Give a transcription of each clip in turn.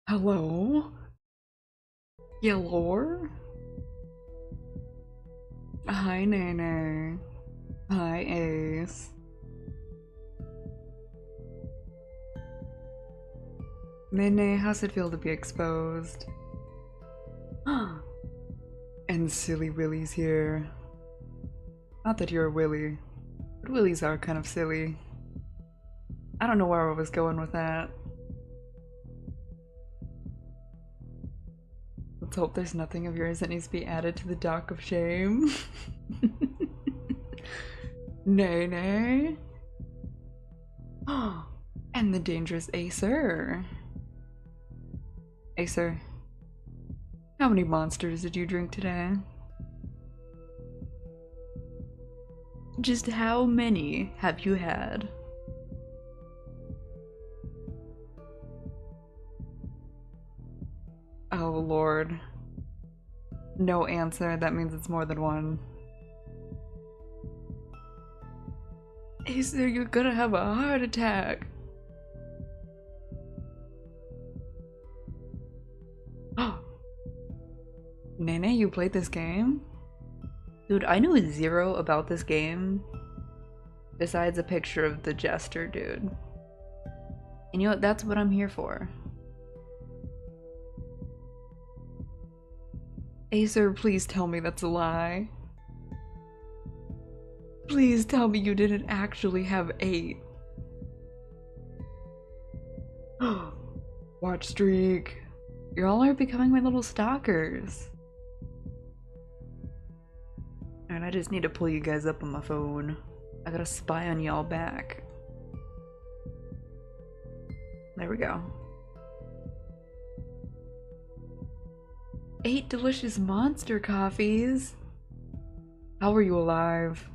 Hello? Yellow? Hi, Nene. Hi, Ace. Nene, how's it feel to be exposed? And Silly Willy's here. Not that you're a Willy, but Willies are kind of silly. I don't know where I was going with that. Let's hope there's nothing of yours that needs to be added to the dock of shame. Nene. And the dangerous Acer. Acer, how many monsters did you drink today? Just how many have you had? Oh lord. No answer, that means it's more than one. Acer, you're gonna have a heart attack. Nene, you played this game? Dude, I knew zero about this game besides a picture of the jester, dude. And you know what? That's what I'm here for. Acer, please tell me that's a lie. Please tell me you didn't actually have 8. Watch streak. You all are becoming my little stalkers. And I just need to pull you guys up on my phone. I gotta spy on y'all back. There we go. 8 delicious monster coffees? How are you alive?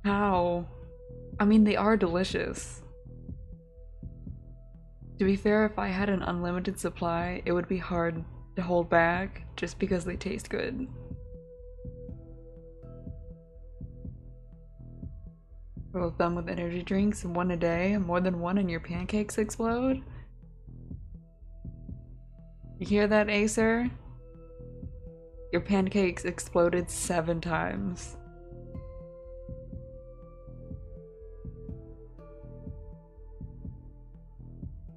How? I mean, they are delicious. To be fair, if I had an unlimited supply, it would be hard to hold back just because they taste good. Both done with energy drinks, 1 a day, more than 1 and your pancakes explode? You hear that, Acer? Your pancakes exploded 7 times.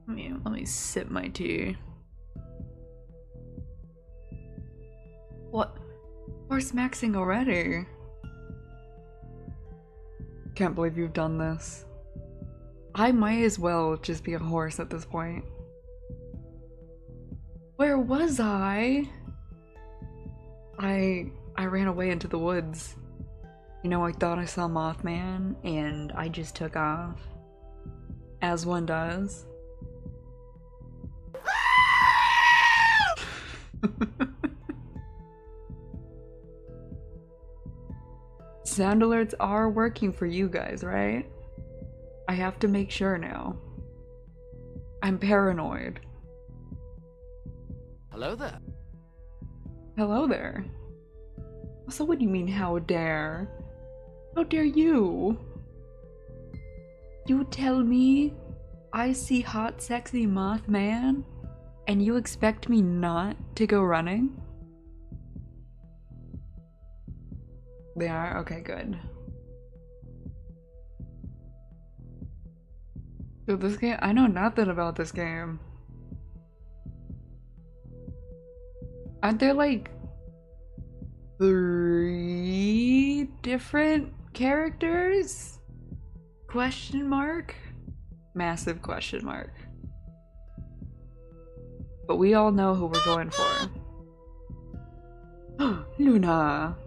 Let me sip my tea. What? Horse maxing already? Can't believe you've done this. I might as well just be a horse at this point. Where was I? I ran away into the woods. You know, I thought I saw Mothman and I just took off. As one does. Sound alerts are working for you guys, right? I have to make sure now. I'm paranoid. Hello there. Hello there. So what do you mean, how dare? How dare you? You tell me I see hot sexy Mothman and you expect me not to go running? They are? Okay, good. Dude, this game, I know nothing about this game. Aren't there like 3 different characters? Question mark? Massive question mark. But we all know who we're going for. Luna!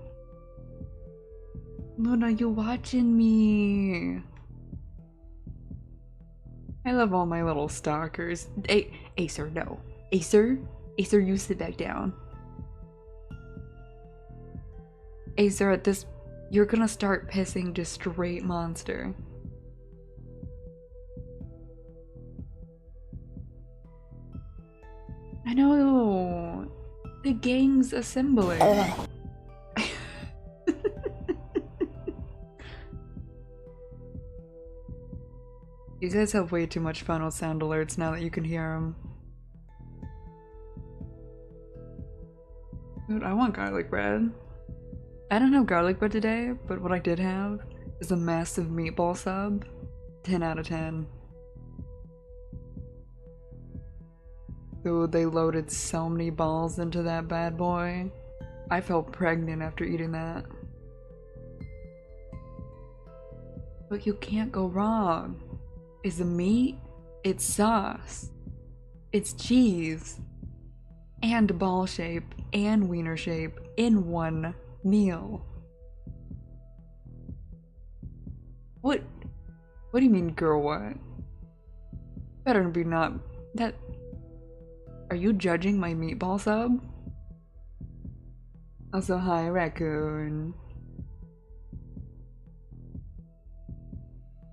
Luna, you watching me? I love all my little stalkers. Acer, no. Acer? Acer, you sit back down. Acer, at this, you're gonna start pissing just straight monster. I know. The gang's assembling. You guys have way too much fun with sound alerts now that you can hear them. Dude, I want garlic bread. I don't have garlic bread today, but what I did have is a massive meatball sub. 10 out of 10. Dude, they loaded so many balls into that bad boy. I felt pregnant after eating that. But you can't go wrong. It's the meat, it's sauce, it's cheese, and ball shape and wiener shape in one meal. What do you mean, girl, what? Better be not that. Are you judging my meatball sub? Also, hi, raccoon.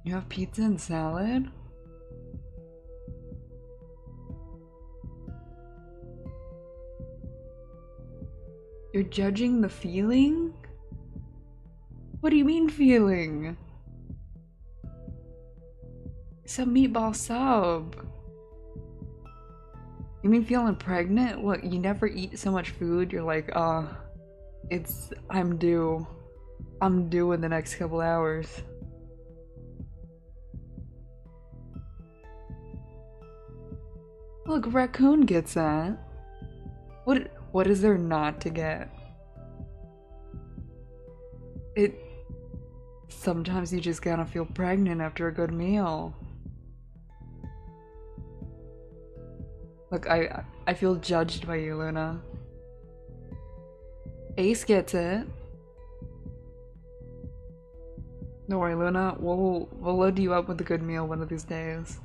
You have pizza and salad? You're judging the feeling? What do you mean feeling? It's a meatball sub. You mean feeling pregnant? Look, you never eat so much food, you're like, I'm due. I'm due in the next couple hours. Look, raccoon gets that. What is there not to get? Sometimes you just gotta feel pregnant after a good meal. Look, I feel judged by you, Luna. Ace gets it. Don't worry, Luna. We'll load you up with a good meal one of these days.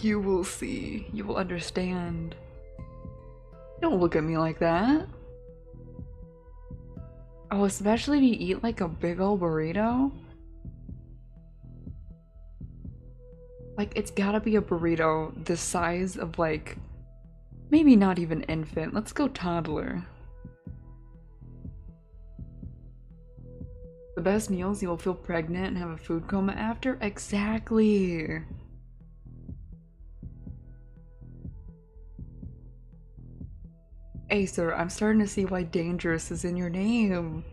You will see. You will understand. Don't look at me like that. Oh, especially if you eat like a big old burrito. Like, it's gotta be a burrito the size of, like, maybe not even infant. Let's go toddler. The best meals, you will feel pregnant and have a food coma after? Exactly. Hey, sir, I'm starting to see why dangerous is in your name.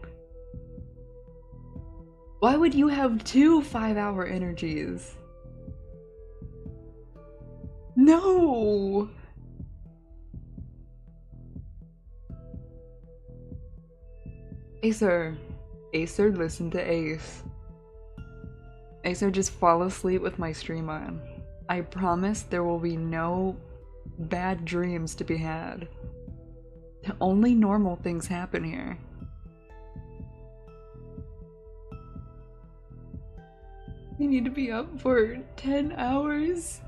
Why would you have 2 5-hour energies? No! Acer. Acer, listen to Ace. Acer, just fall asleep with my stream on. I promise there will be no bad dreams to be had. Only normal things happen here. You need to be up for 10 hours?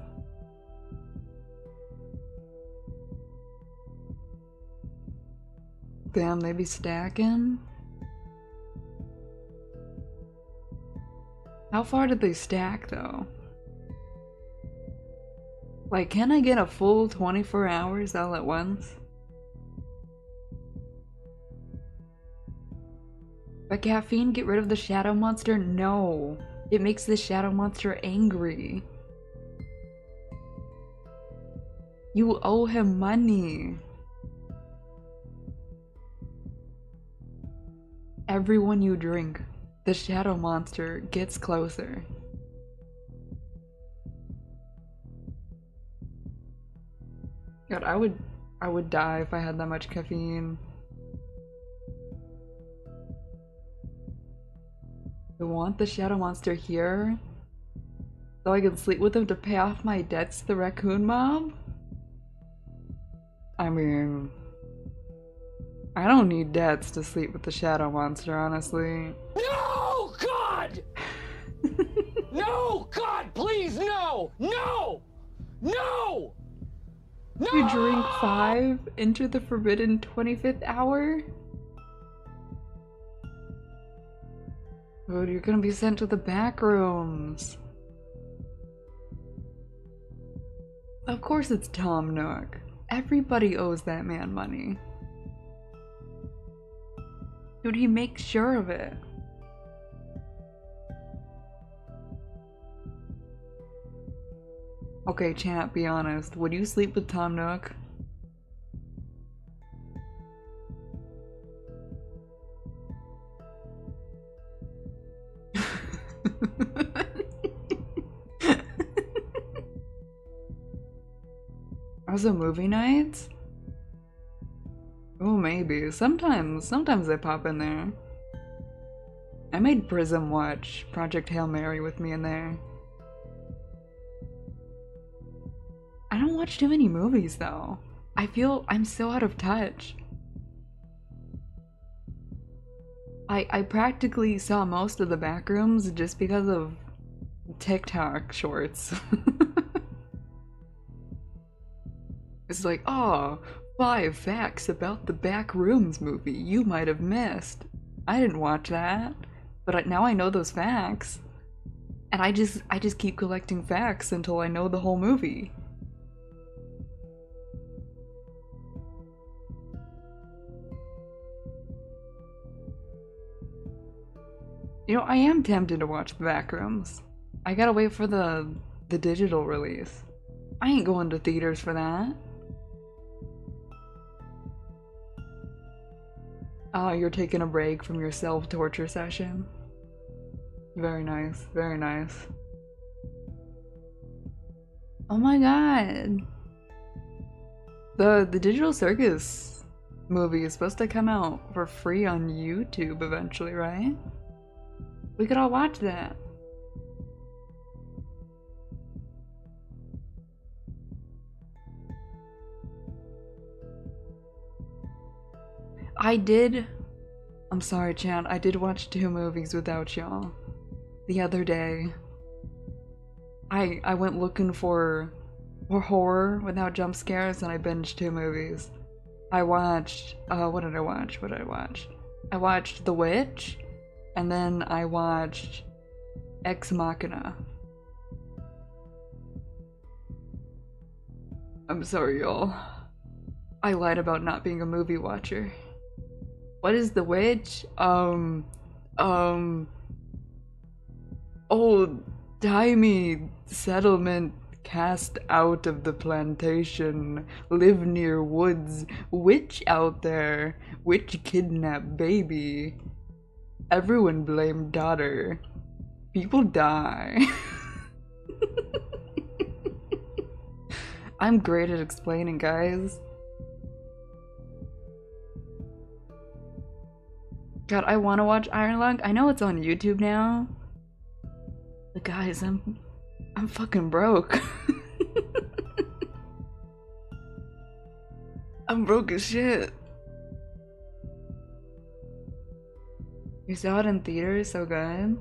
Damn, they be stacking? How far did they stack, though? Like, can I get a full 24 hours all at once? But caffeine, get rid of the shadow monster? No. It makes the shadow monster angry. You owe him money. Everyone you drink, the shadow monster gets closer. God, I would die if I had that much caffeine. I want the shadow monster here so I can sleep with him to pay off my debts to the raccoon mob? I mean, I don't need debts to sleep with the shadow monster, honestly. No, God! No, God, please, no! No! No! No! You drink 5, enter the forbidden 25th hour? Dude, you're gonna be sent to the back rooms. Of course it's Tom Nook. Everybody owes that man money. Dude, he makes sure of it. Okay, chat, be honest. Would you sleep with Tom Nook? As a movie night? Oh, maybe. Sometimes I pop in there. I made Prism watch Project Hail Mary with me in there. I don't watch too many movies though. I feel I'm so out of touch. I practically saw most of the backrooms just because of TikTok shorts. It's like, oh, 5 facts about the Backrooms movie you might have missed. I didn't watch that, but now I know those facts. And I just keep collecting facts until I know the whole movie. You know, I am tempted to watch the Backrooms. I gotta wait for the digital release. I ain't going to theaters for that. Oh, you're taking a break from your self-torture session? Very nice, very nice. Oh my god! The Digital Circus movie is supposed to come out for free on YouTube eventually, right? We could all watch that. I'm sorry, Chan, I did watch 2 movies without y'all. The other day. I went looking for horror without jump scares and I binged 2 movies. I watched, what did I watch? I watched The Witch, and then I watched Ex Machina. I'm sorry, y'all. I lied about not being a movie watcher. What is The Witch? Old-timey settlement cast out of the plantation, live near woods, witch out there, witch kidnap baby. Everyone blame daughter. People die. I'm great at explaining, guys. God, I want to watch Iron Lung. I know it's on YouTube now. But guys, I'm fucking broke. I'm broke as shit. You saw it in theaters, so good.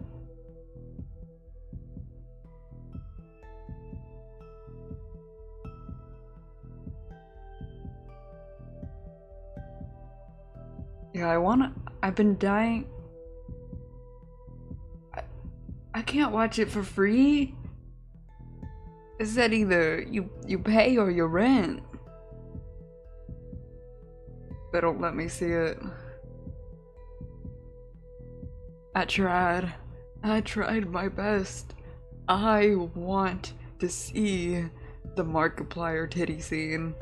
Yeah, I've been dying. I can't watch it for free. It said either you pay or you rent. They don't let me see it. I tried my best. I want to see the Markiplier titty scene.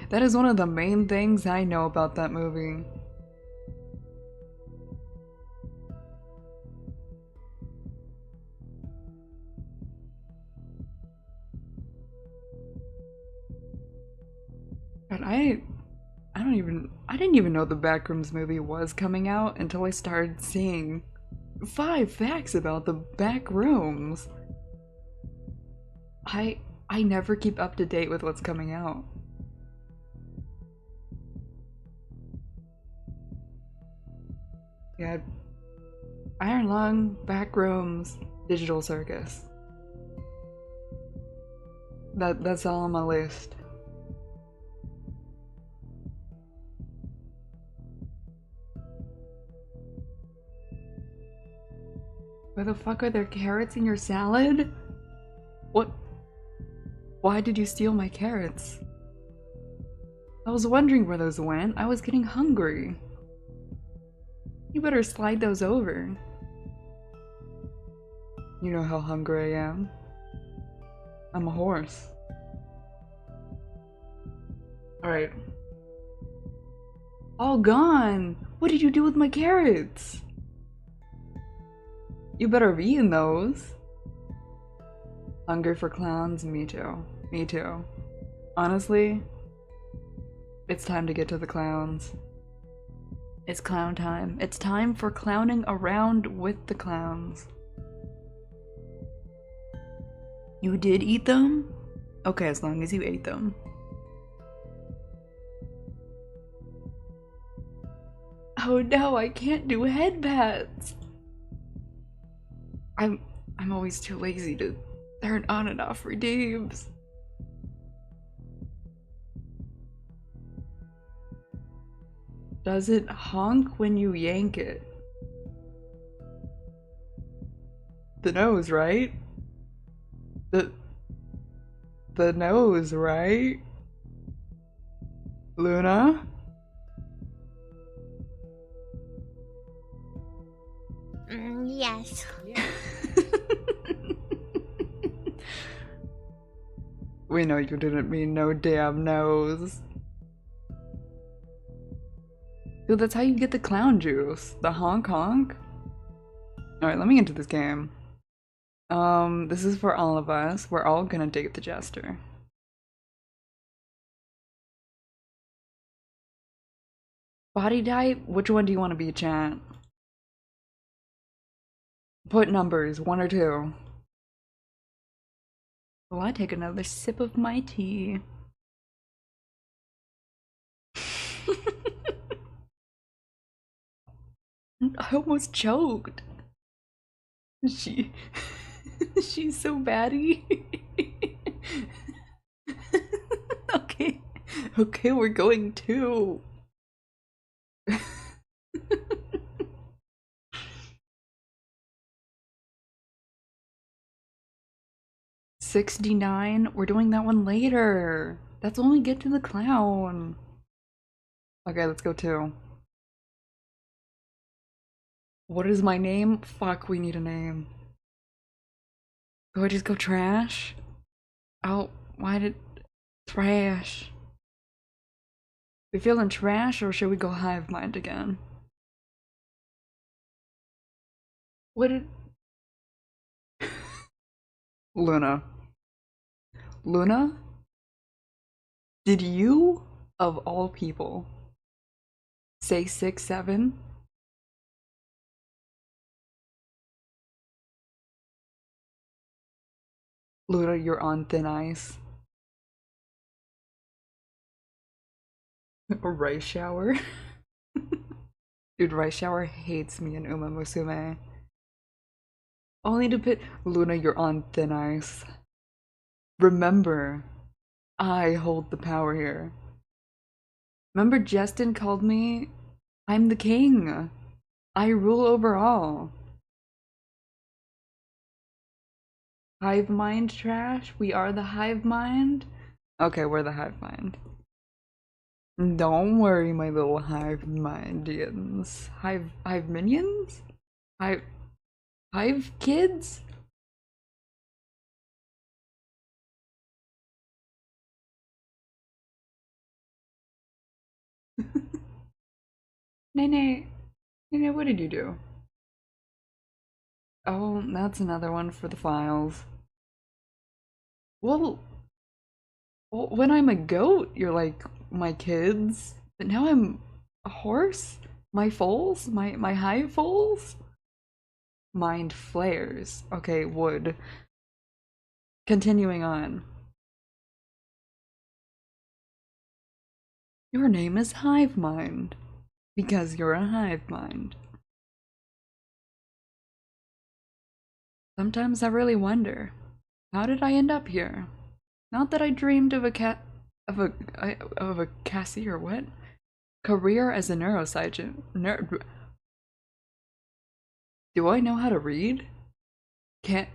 That is one of the main things I know about that movie. But I didn't even know the Backrooms movie was coming out until I started seeing 5 facts about the Backrooms. I never keep up to date with what's coming out. Yeah, Iron Lung, Backrooms, Digital Circus. That's all on my list. Where the fuck are there carrots in your salad? What? Why did you steal my carrots? I was wondering where those went. I was getting hungry. You better slide those over. You know how hungry I am. I'm a horse. Alright. All gone! What did you do with my carrots? You better be eating those. Hungry for clowns? Me too. Me too. Honestly, it's time to get to the clowns. It's clown time. It's time for clowning around with the clowns. You did eat them? Okay, as long as you ate them. Oh no, I can't do head pats. I'm always too lazy to turn on and off redeems. Does it honk when you yank it? The nose, right? The nose, right? Luna? Yes. We know you didn't mean no damn nose. Dude, that's how you get the clown juice. The honk honk. Alright, let me get into this game. This is for all of us. We're all gonna date the jester. Body type? Which one do you want to be, chat? Put numbers, 1 or 2. Well, I take another sip of my tea. I almost choked. She's so batty. Okay. Okay, we're going too. 69? We're doing that one later. That's when we get to the clown. Okay, let's go 2. What is my name? Fuck, we need a name. Do I just go trash? Oh, why did... Trash. We feeling trash or should we go hive mind again? What did... Luna. Luna? Did you, of all people, say 6'7"? Luna, you're on thin ice. Rice shower? Dude, rice shower hates me in Uma Musume. Only to pit. Luna, you're on thin ice. Remember, I hold the power here. Remember Justin called me? I'm the king. I rule over all. Hive mind trash? We are the hive mind? Okay, we're the hive mind. Don't worry, my little hive mindians. Hive minions? Hive kids? Nene, Nene, what did you do? Oh, that's another one for the files. Well, when I'm a goat, you're like my kids. But now I'm a horse? My foals? My hive foals? Mind flares. Okay, wood. Continuing on. Your name is Hive Mind. Because you're a hive mind. Sometimes I really wonder, how did I end up here? Not that I dreamed of a cashier, what? Career as a neuroscientist. Do I know how to read? Can't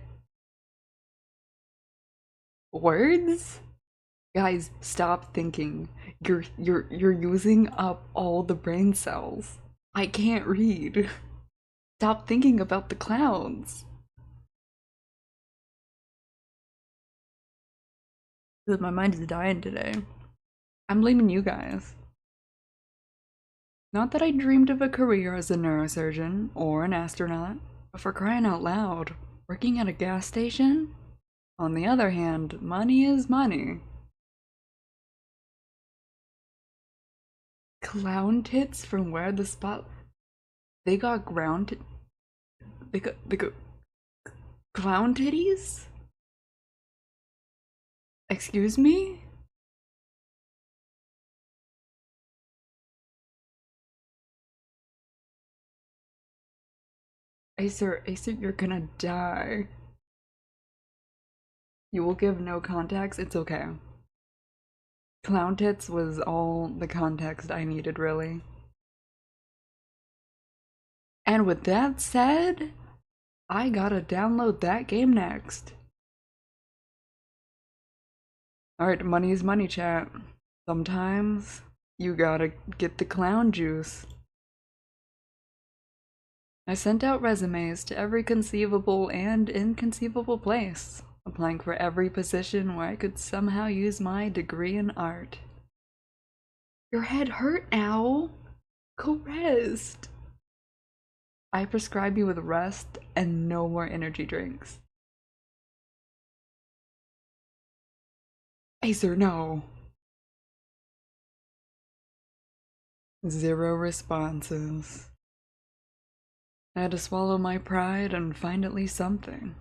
words? Guys, stop thinking. You're using up all the brain cells. I can't read. Stop thinking about the clowns. Dude, my mind is dying today. I'm blaming you guys. Not that I dreamed of a career as a neurosurgeon or an astronaut, but for crying out loud, working at a gas station? On the other hand, money is money. Clown tits from where the spot... They got ground... They got clown titties? Excuse me? Acer, you're gonna die. You will give no context, it's okay. Clown tits was all the context I needed, really. And with that said, I gotta download that game next. Alright, money is money, chat. Sometimes you gotta get the clown juice. I sent out resumes to every conceivable and inconceivable place, applying for every position where I could somehow use my degree in art. Your head hurt now? Go rest. I prescribe you with rest and no more energy drinks. Acer, no. 0 responses. I had to swallow my pride and find at least something.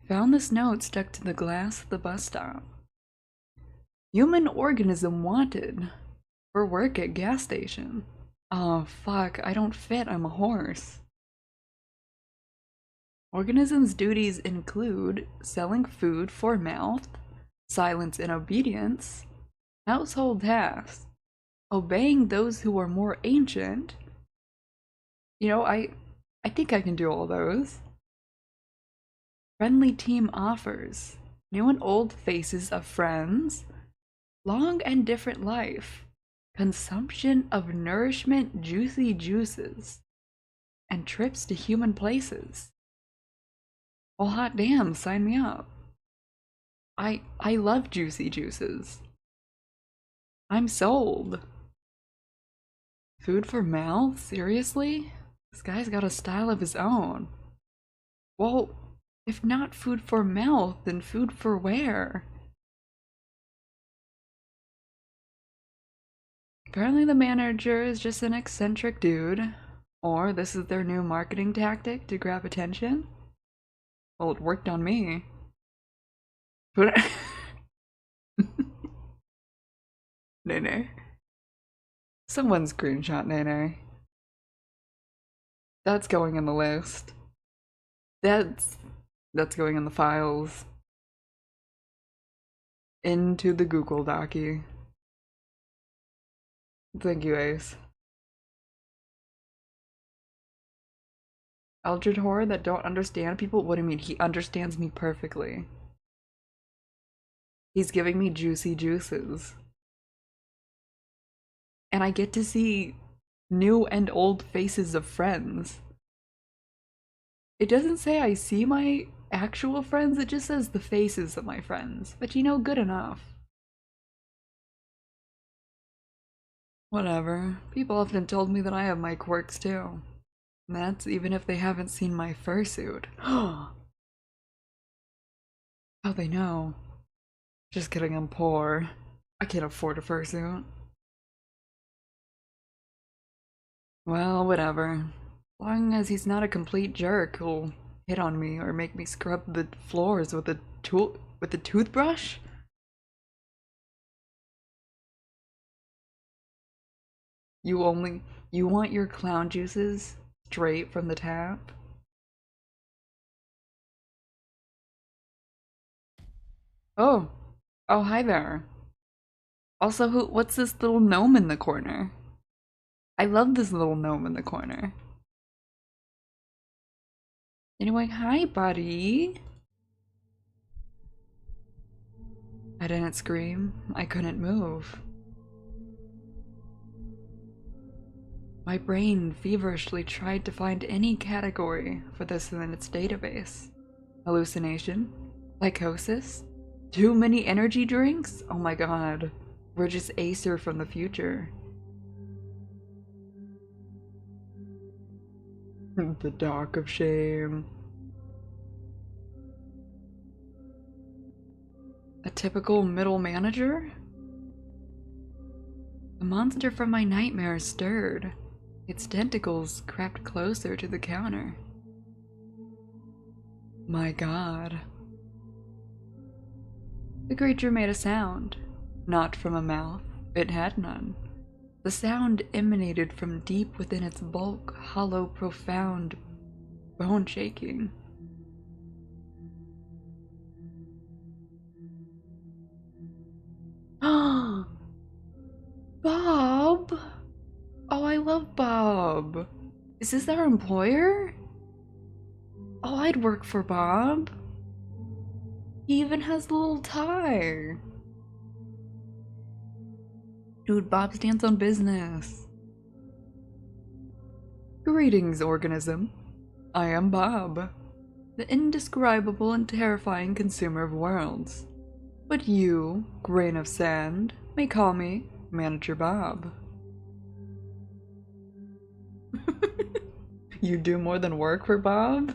Found this note stuck to the glass at the bus stop. Human organism wanted for work at gas station. Oh fuck, I don't fit, I'm a horse. Organism's duties include selling food for mouth, silence and obedience, household tasks, obeying those who are more ancient. You know, I think I can do all those. Friendly team offers, new and old faces of friends, long and different life, consumption of nourishment juicy juices, and trips to human places. Well, hot damn, sign me up. I love juicy juices. I'm sold. Food for mouth? Seriously? This guy's got a style of his own. Well, if not food for mouth, then food for where? Apparently the manager is just an eccentric dude. Or this is their new marketing tactic to grab attention. Well, it worked on me. But Nene. Someone screenshot Nene. That's going in the list. That's going in the files. Into the Google Docky. Thank you, Ace. Eldritch horror that don't understand people? What do you mean? He understands me perfectly. He's giving me juicy juices. And I get to see new and old faces of friends. It doesn't say I see my actual friends, it just says the faces of my friends. But you know, good enough. Whatever. People often told me that I have my quirks too. And that's even if they haven't seen my fursuit. How they know? Just kidding, I'm poor. I can't afford a fursuit. Well, whatever. As long as he's not a complete jerk who'll hit on me or make me scrub the floors with a toothbrush. You want your clown juices straight from the tap? Oh. Oh, hi there. Also, what's this little gnome in the corner? I love this little gnome in the corner. Anyway, hi, buddy. I didn't scream. I couldn't move. My brain feverishly tried to find any category for this in its database. Hallucination, Lycosis? Too many energy drinks? Oh my god. We're just Acer from the future. The Dock of Shame. A typical middle manager? The monster from my nightmares stirred. Its tentacles crept closer to the counter. My god. The creature made a sound. Not from a mouth. It had none. The sound emanated from deep within its bulk, hollow, profound, bone-shaking. Ah! Bob! Oh, I love Bob. Is this our employer? Oh, I'd work for Bob. He even has a little tie. Dude, Bob stands on business. Greetings, organism. I am Bob, the indescribable and terrifying consumer of worlds. But you, grain of sand, may call me Manager Bob. You do more than work for Bob?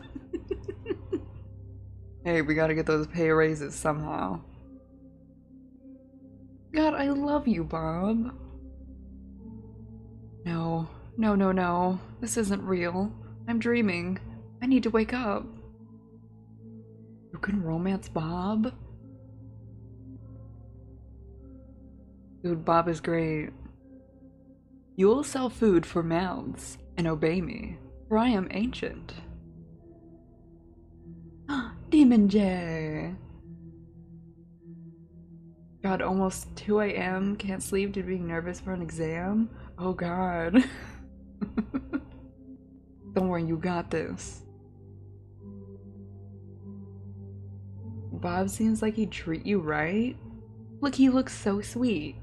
Hey, we gotta get those pay raises somehow. God, I love you, Bob. No, no, no, no. This isn't real. I'm dreaming. I need to wake up. You can romance Bob? Dude, Bob is great. You will sell food for mouths and obey me, for I am ancient. Demon J! God, almost 2 a.m. Can't sleep due to being nervous for an exam? Oh god. Don't worry, you got this. Bob seems like he'd treat you right. Look, he looks so sweet.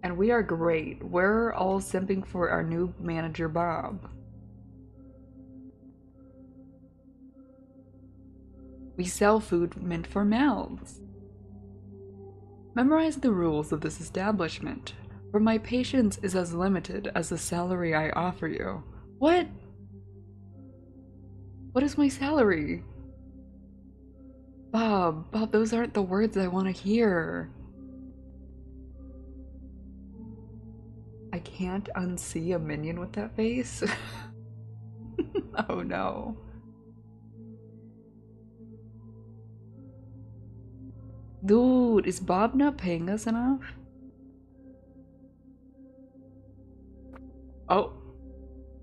And we are great. We're all simping for our new manager, Bob. We sell food meant for mouths. Memorize the rules of this establishment, for my patience is as limited as the salary I offer you. What? What is my salary? Bob, those aren't the words I want to hear. I can't unsee a minion with that face. Oh no. Dude, is Bob not paying us enough? Oh.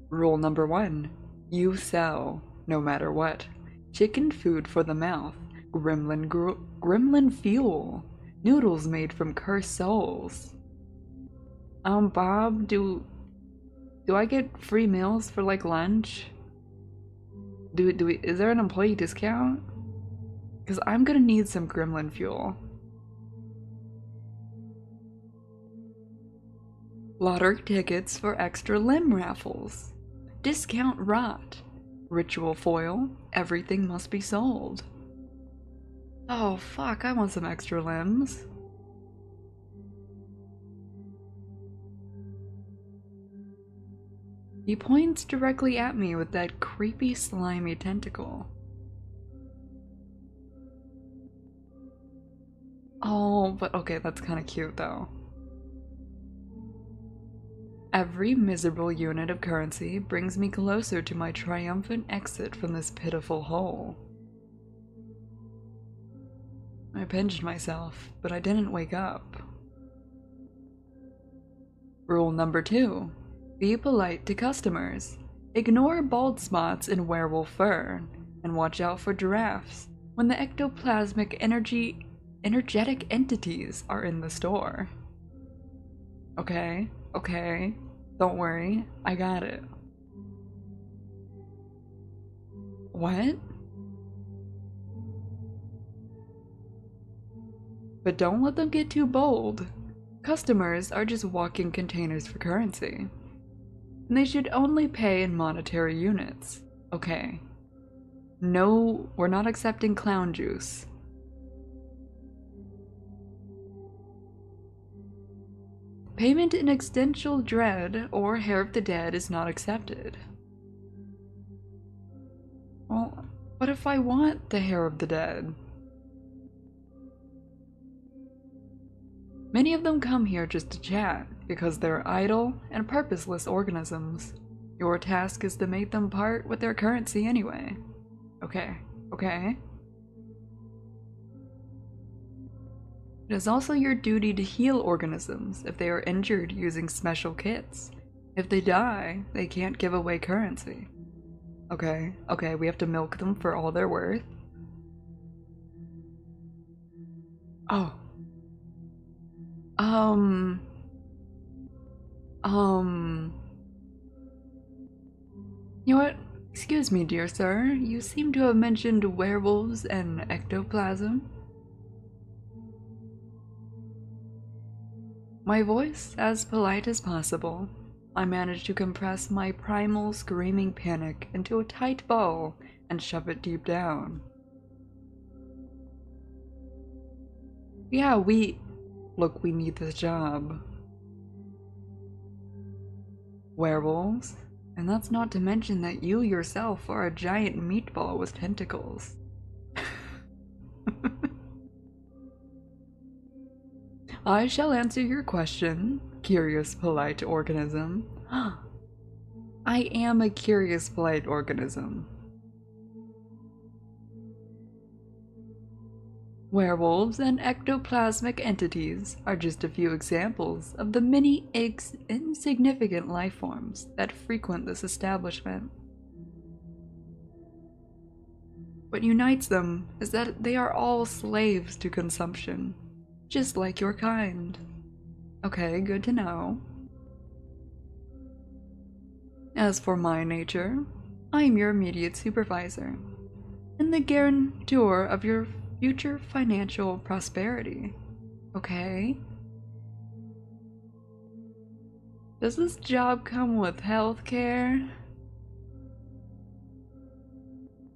Rule number 1. You sell, no matter what. Chicken food for the mouth. Gremlin fuel. Noodles made from cursed souls. Bob, do I get free meals for like lunch? Is there an employee discount? Because I'm gonna need some gremlin fuel. Lottery tickets for extra limb raffles. Discount rot. Ritual foil. Everything must be sold. Oh fuck, I want some extra limbs. He points directly at me with that creepy slimy tentacle. Oh, but okay, that's kind of cute though. Every miserable unit of currency brings me closer to my triumphant exit from this pitiful hole. I pinched myself, but I didn't wake up. Rule number 2. Be polite to customers. Ignore bald spots in werewolf fur, and watch out for giraffes when the ectoplasmic energetic entities are in the store. Okay, okay, don't worry, I got it. What? But don't let them get too bold. Customers are just walking containers for currency. And they should only pay in monetary units. Okay. No, we're not accepting clown juice. Payment in existential dread or hair of the dead is not accepted. Well, what if I want the hair of the dead? Many of them come here just to chat, because they're idle and purposeless organisms. Your task is to make them part with their currency anyway. Okay, okay. It is also your duty to heal organisms if they are injured using special kits. If they die, they can't give away currency. Okay, okay, we have to milk them for all they're worth. Oh. You know what? Excuse me, dear sir. You seem to have mentioned werewolves and ectoplasm. My voice as polite as possible. I managed to compress my primal screaming panic into a tight ball and shove it deep down. Yeah, look, we need this job. Werewolves? And that's not to mention that you yourself are a giant meatball with tentacles. I shall answer your question, curious polite organism. I am a curious polite organism. Werewolves and ectoplasmic entities are just a few examples of the many insignificant life forms that frequent this establishment. What unites them is that they are all slaves to consumption, just like your kind. Okay, good to know. As for my nature, I am your immediate supervisor, and the guarantor of your future financial prosperity. Okay? Does this job come with health care?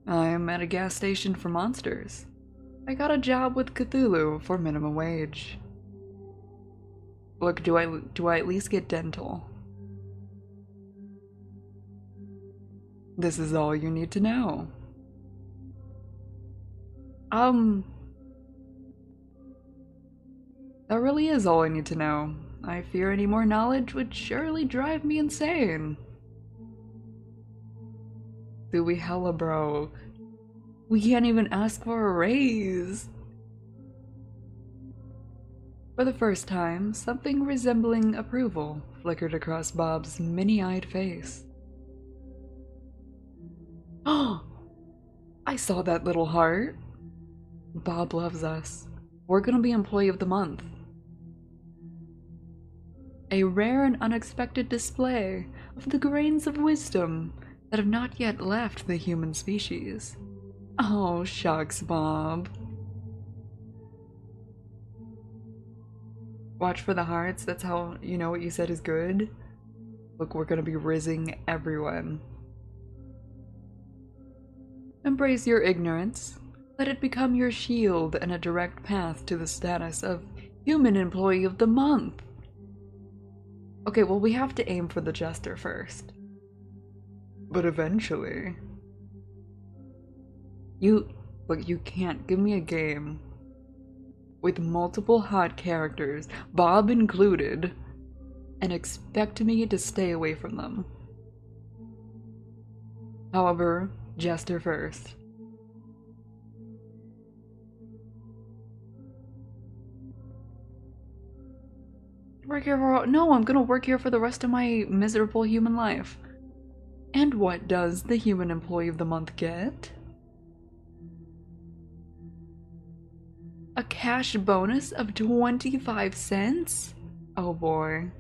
I am at a gas station for monsters. I got a job with Cthulhu for minimum wage. Look, do I at least get dental? This is all you need to know. That really is all I need to know. I fear any more knowledge would surely drive me insane. Dude, we hella broke. We can't even ask for a raise. For the first time, something resembling approval flickered across Bob's many-eyed face. Oh! I saw that little heart. Bob loves us. We're gonna be Employee of the Month. A rare and unexpected display of the grains of wisdom that have not yet left the human species. Oh, shucks, Bob. Watch for the hearts, that's how you know what you said is good. Look, we're gonna be rizzing everyone. Embrace your ignorance. Let it become your shield and a direct path to the status of Human Employee of the Month. Okay, well, we have to aim for the jester first. But eventually. Look, you can't give me a game with multiple hot characters, Bob included, and expect me to stay away from them. However, jester first. Work here for— no, I'm gonna work here for the rest of my miserable human life. And what does the Human Employee of the Month get? A cash bonus of 25 cents? Oh boy.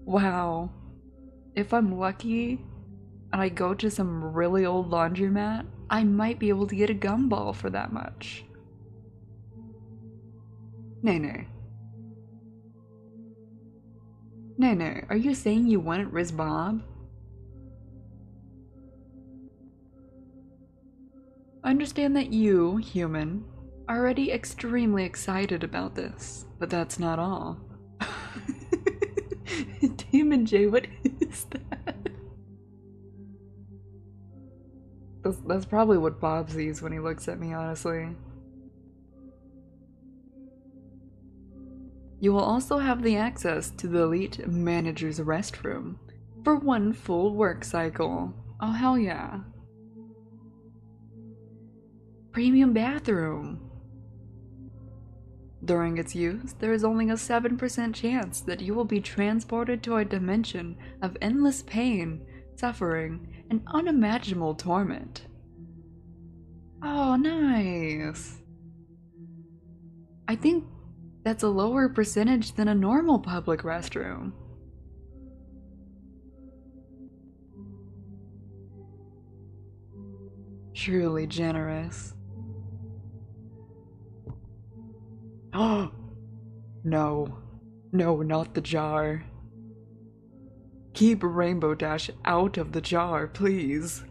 Wow. If I'm lucky and I go to some really old laundromat, I might be able to get a gumball for that much. Nay. Nay, are you saying you wouldn't Riz Bob? I understand that you, human, are already extremely excited about this, but that's not all. Demon J, what is that? That's probably what Bob sees when he looks at me, honestly. You will also have the access to the Elite Manager's restroom for one full work cycle. Oh, hell yeah. Premium bathroom. During its use, there is only a 7% chance that you will be transported to a dimension of endless pain, suffering, and unimaginable torment. Oh, nice. I think that's a lower percentage than a normal public restroom. Truly generous. Oh! No. No, not the jar. Keep Rainbow Dash out of the jar, please.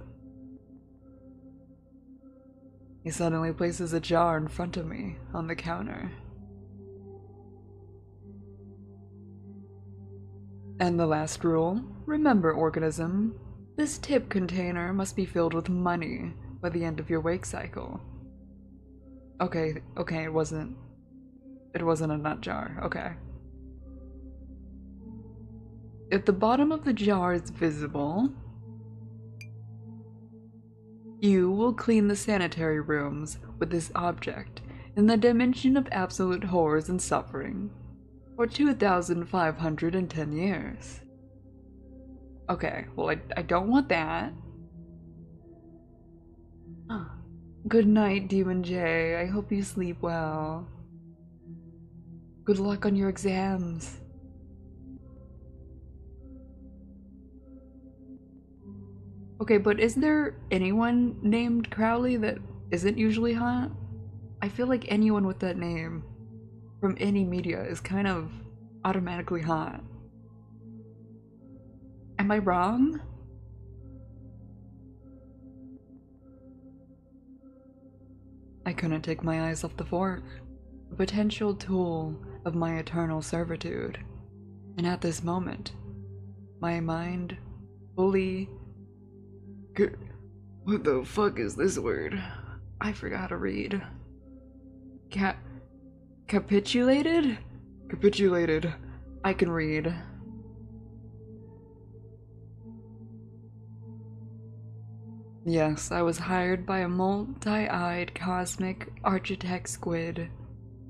He suddenly places a jar in front of me on the counter. And the last rule, remember, organism, this tip container must be filled with money by the end of your wake cycle. Okay, it wasn't a nut jar, okay. If the bottom of the jar is visible, you will clean the sanitary rooms with this object in the dimension of absolute horrors and suffering for 2,510 years. Okay, well, I don't want that. Good night, Demon J. I hope you sleep well. Good luck on your exams. Okay, but is there anyone named Crowley that isn't usually hot? I feel like anyone with that name from any media is kind of automatically hot. Am I wrong? I couldn't take my eyes off the fork, a potential tool of my eternal servitude. And at this moment, my mind fully... What the fuck is this word? I forgot to read. Capitulated? Capitulated. I can read. Yes, I was hired by a multi-eyed cosmic architect squid.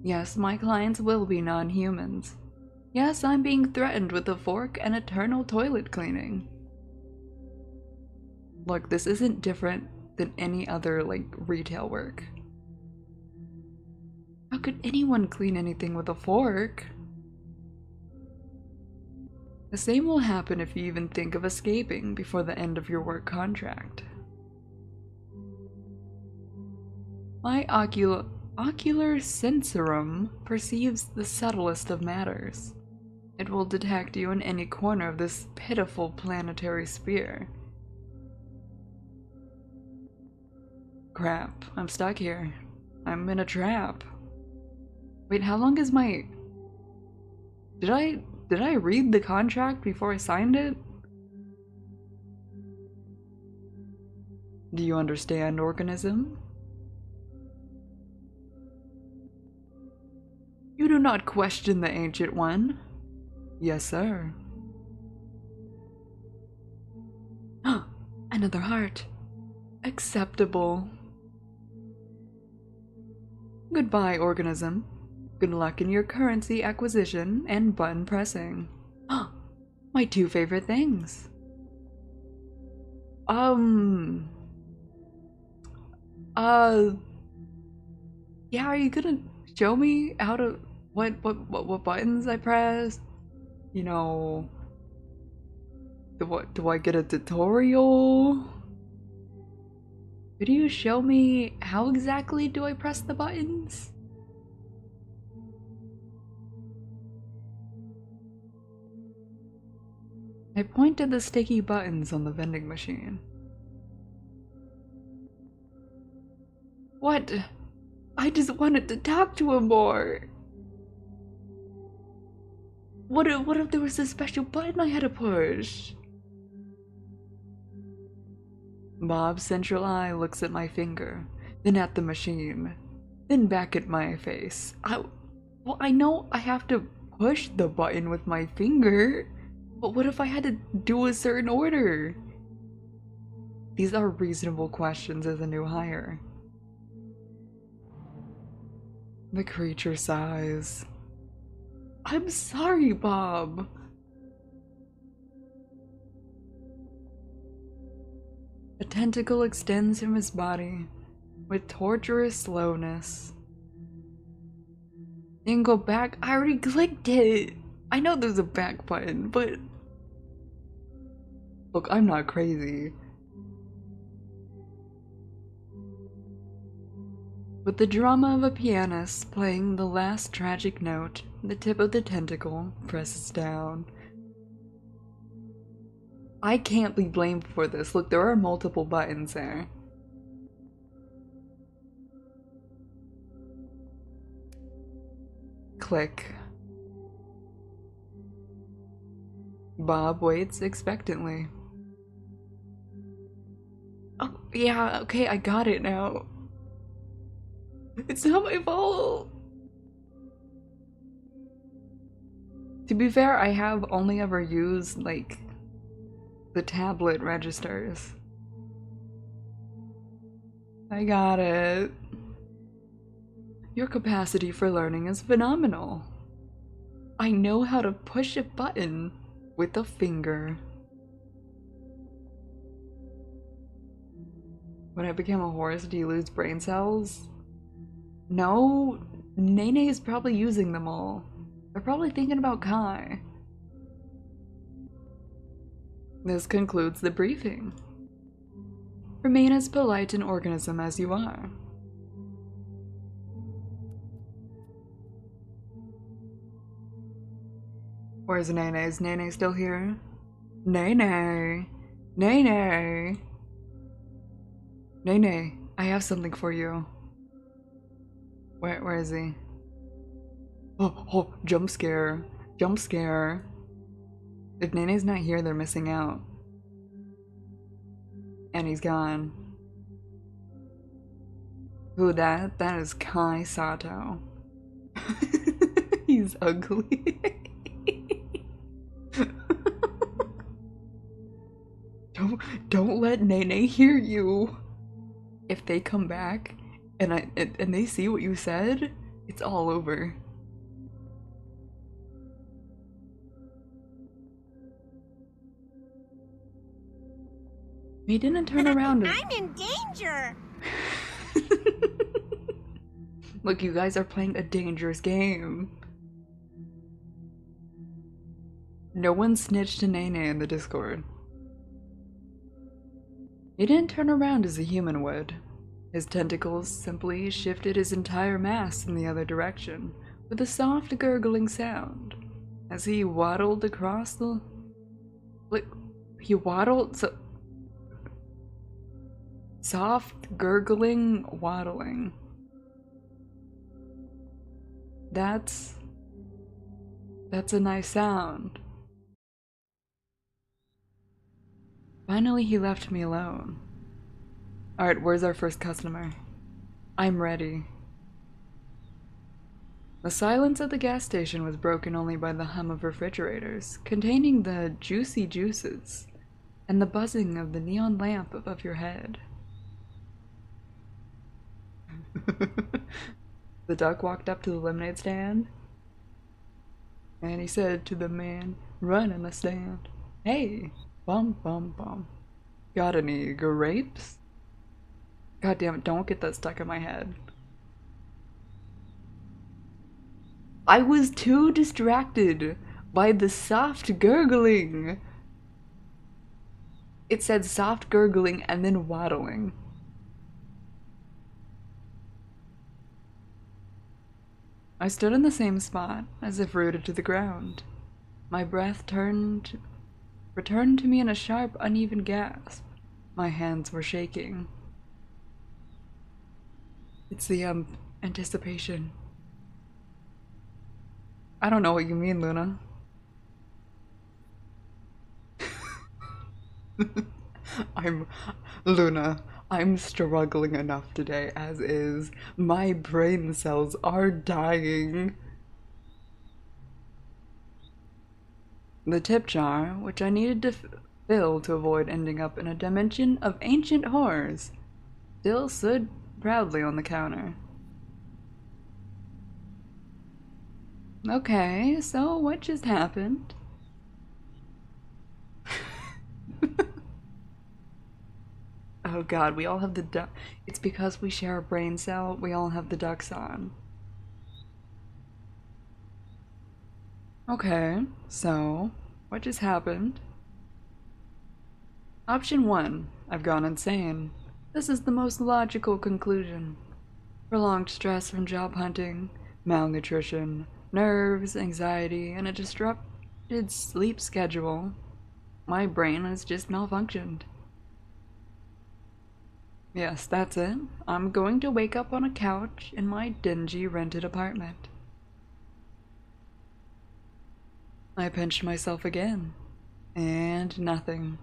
Yes, my clients will be non-humans. Yes, I'm being threatened with a fork and eternal toilet cleaning. Look, this isn't different than any other, like, retail work. How could anyone clean anything with a fork? The same will happen if you even think of escaping before the end of your work contract. My ocular sensorum perceives the subtlest of matters. It will detect you in any corner of this pitiful planetary sphere. Crap, I'm stuck here. I'm in a trap. Wait, how long is my... Did I read the contract before I signed it? Do you understand, organism? You do not question the Ancient One. Yes, sir. Another heart. Acceptable. Goodbye, organism. Good luck in your currency acquisition and button pressing. My two favorite things. Yeah, are you gonna show me how to what buttons I press? You know, do I get a tutorial? Could you show me how exactly do I press the buttons? I point to the sticky buttons on the vending machine. What? I just wanted to talk to him more. What if there was a special button I had to push? Bob's central eye looks at my finger, then at the machine, then back at my face. Well, I know I have to push the button with my finger, but what if I had to do a certain order? These are reasonable questions as a new hire. The creature sighs. I'm sorry, Bob. A tentacle extends from his body with torturous slowness. Then go back. I already clicked it. I know there's a back button, but look, I'm not crazy. With the drama of a pianist playing the last tragic note, the tip of the tentacle presses down. I can't be blamed for this. Look, there are multiple buttons there. Click. Bob waits expectantly. Oh, yeah, okay, I got it now. It's not my fault. To be fair, I have only ever used, like, the tablet registers. I got it. Your capacity for learning is phenomenal. I know how to push a button with a finger. When I become a horse, do you lose brain cells? No, Nene is probably using them all. They're probably thinking about Kai. This concludes the briefing. Remain as polite an organism as you are. Where's Nene? Is Nene still here? Nene! Nene! Nene, I have something for you. Where is he? Oh, jump scare. Jump scare. If Nene's not here, they're missing out. And he's gone. Who that? That is Kai Sato. He's ugly. Don't let Nene hear you. If they come back and they see what you said, it's all over. He didn't turn around. I'm in danger. Look, you guys are playing a dangerous game. No one snitched to Nene in the Discord. He didn't turn around as a human would. His tentacles simply shifted his entire mass in the other direction, with a soft gurgling sound. As he waddled across the... He waddled... Soft, gurgling, waddling. That's a nice sound. Finally, he left me alone. Alright, where's our first customer? I'm ready. The silence at the gas station was broken only by the hum of refrigerators, containing the juicy juices, and the buzzing of the neon lamp above your head. The duck walked up to the lemonade stand, and he said to the man running the stand, "Hey, bum bum bum, got any grapes?" God damn it, don't get that stuck in my head. I was too distracted by the soft gurgling. It said soft gurgling and then waddling. I stood in the same spot, as if rooted to the ground. My breath returned to me in a sharp, uneven gasp. My hands were shaking. It's the anticipation. I don't know what you mean, Luna. I'm Luna. I'm struggling enough today as is. My brain cells are dying. The tip jar, which I needed to fill to avoid ending up in a dimension of ancient horrors, still stood proudly on the counter. Okay, so what just happened? Oh god, we all have the duck. It's because we share a brain cell, we all have the ducks on. Okay, so what just happened? Option 1. I've gone insane. This is the most logical conclusion. Prolonged stress from job hunting, malnutrition, nerves, anxiety, and a disrupted sleep schedule. My brain has just malfunctioned. Yes, that's it. I'm going to wake up on a couch in my dingy rented apartment. I pinched myself again, and nothing.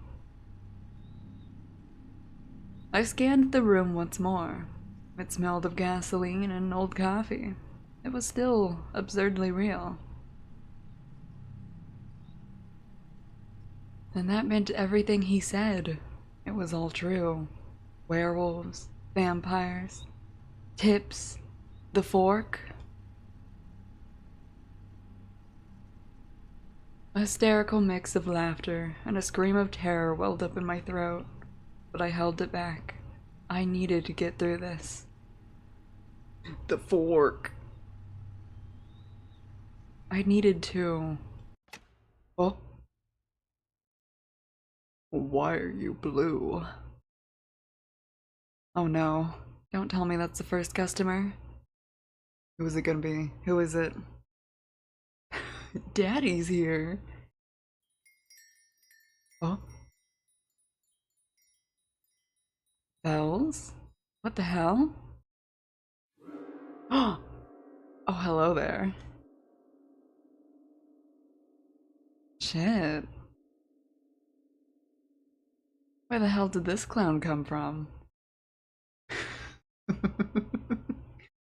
I scanned the room once more. It smelled of gasoline and old coffee. It was still absurdly real. And that meant everything he said. It was all true. Werewolves, vampires, tips, the fork. A hysterical mix of laughter and a scream of terror welled up in my throat, but I held it back. I needed to get through this. The fork. I needed to. Oh. Why are you blue? Oh no. Don't tell me that's the first customer. Who is it gonna be? Who is it? Daddy's here. Oh. Bells? What the hell? Oh, hello there. Shit. Where the hell did this clown come from?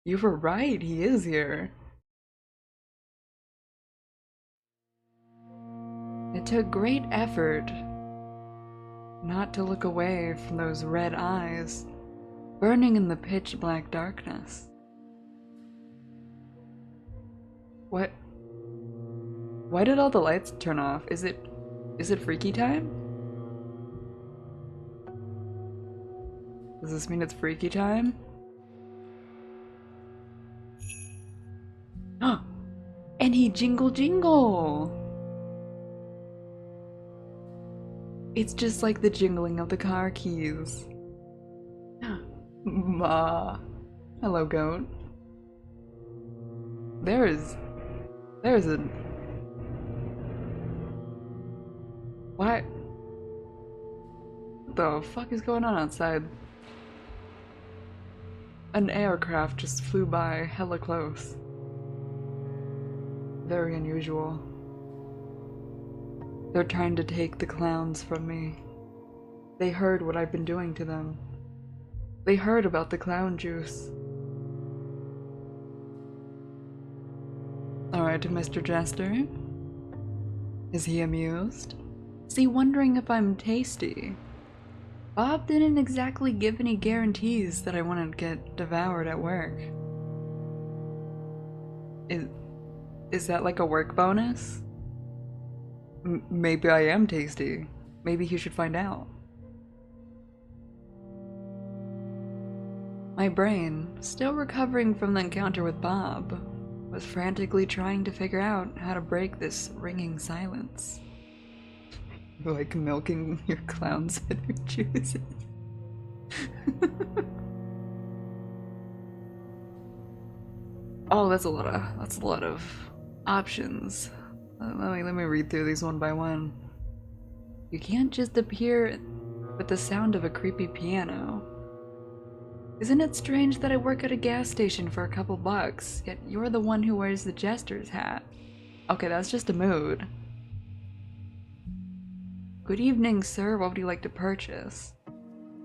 You were right, he is here. It took great effort not to look away from those red eyes, burning in the pitch black darkness. What? Why did all the lights turn off? Is it freaky time? Does this mean it's freaky time? And he jingle jingle! It's just like the jingling of the car keys. Ma. Hello, goat. There's a... What? What the fuck is going on outside? An aircraft just flew by hella close. Very unusual. They're trying to take the clowns from me. They heard what I've been doing to them. They heard about the clown juice. Alright, Mr. Jester. Is he amused? Is he wondering if I'm tasty? Bob didn't exactly give any guarantees that I wouldn't get devoured at work. Is that like a work bonus? Maybe I am tasty. Maybe he should find out. My brain, still recovering from the encounter with Bob, was frantically trying to figure out how to break this ringing silence. Like milking your clown's bitter juices. Oh, that's a lot of options. Let me read through these one by one. You can't just appear with the sound of a creepy piano. Isn't it strange that I work at a gas station for a couple bucks, yet you're the one who wears the jester's hat? Okay, that's just a mood. Good evening, sir. What would you like to purchase?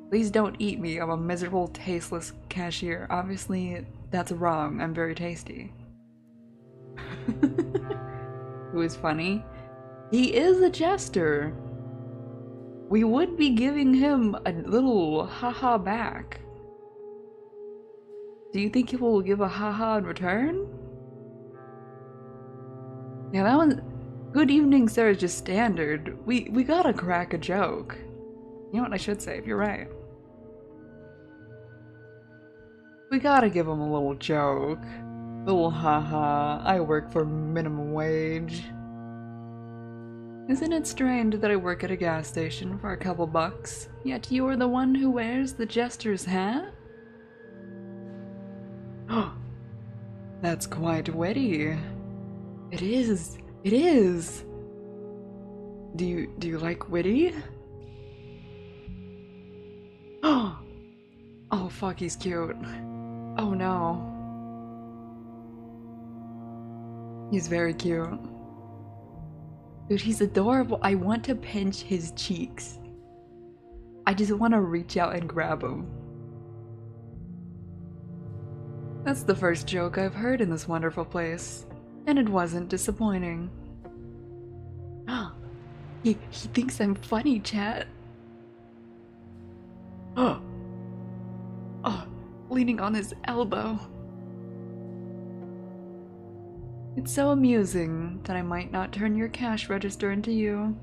Please don't eat me. I'm a miserable, tasteless cashier. Obviously, that's wrong. I'm very tasty. Who is funny? He is a jester. We would be giving him a little haha back. Do you think he will give a haha in return? Yeah, that one. Good evening, sir is just standard. We gotta crack a joke. You know what I should say, if you're right. We gotta give him a little joke. Little haha, I work for minimum wage. Isn't it strange that I work at a gas station for a couple bucks, yet you are the one who wears the jester's hat? That's quite witty. It is. It is. Do you like witty? Oh fuck, he's cute. Oh no. He's very cute. Dude, he's adorable. I want to pinch his cheeks. I just want to reach out and grab him. That's the first joke I've heard in this wonderful place, and it wasn't disappointing. He thinks I'm funny, chat. Oh, leaning on his elbow. It's so amusing that I might not turn your cash register into you.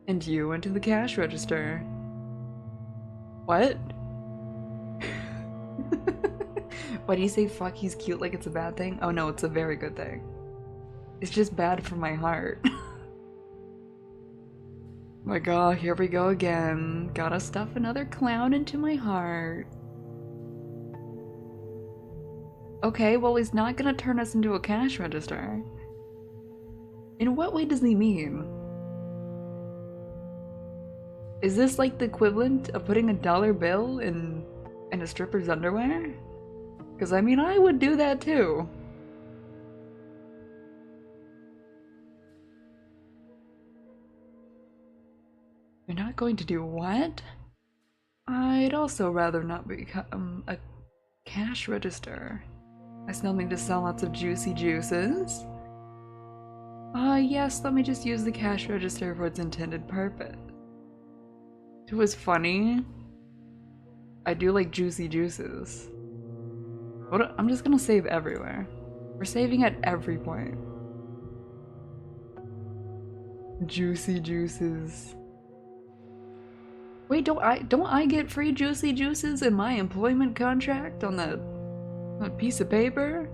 And you into the cash register. What? Why do you say fuck he's cute like it's a bad thing? Oh no, it's a very good thing. It's just bad for my heart. My god, here we go again. Gotta stuff another clown into my heart. Okay, well he's not gonna turn us into a cash register. In what way does he mean? Is this like the equivalent of putting a dollar bill in a stripper's underwear? Because I mean, I would do that too. You're not going to do what? I'd also rather not become a cash register. I still need to sell lots of juicy juices. Yes, let me just use the cash register for its intended purpose. It was funny. I do like juicy juices. What? I'm just gonna save everywhere. We're saving at every point. Juicy juices. Wait, don't I get free juicy juices in my employment contract on that piece of paper?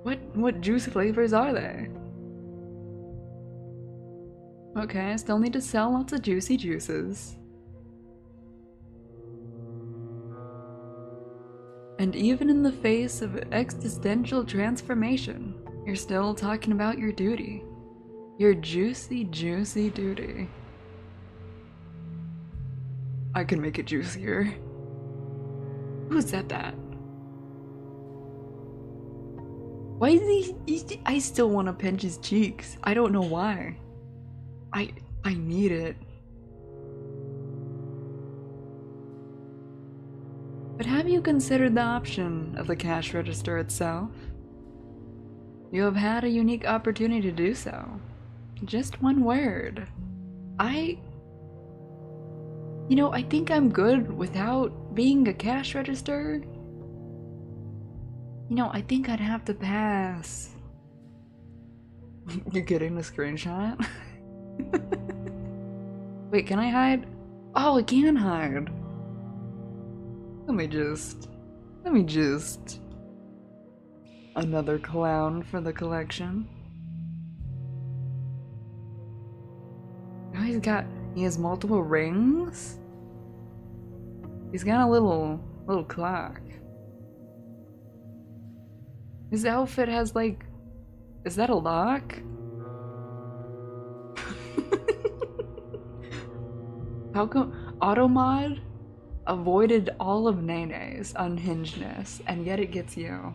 What juice flavors are they? Okay, I still need to sell lots of juicy juices. And even in the face of existential transformation, you're still talking about your duty. Your juicy, juicy duty. I can make it juicier. Who said that? Why is he I still want to pinch his cheeks. I don't know why. I need it. But have you considered the option of the cash register itself? You have had a unique opportunity to do so. Just one word. You know, I think I'm good without being a cash register. You know, I think I'd have to pass. You're getting the screenshot? Wait, can I hide? Oh, I can hide. Let me just... Another clown for the collection. Oh, he has multiple rings? He's got a little clock. His outfit has like... Is that a lock? How come... Auto mod? avoided all of Nene's unhingedness, and yet it gets you.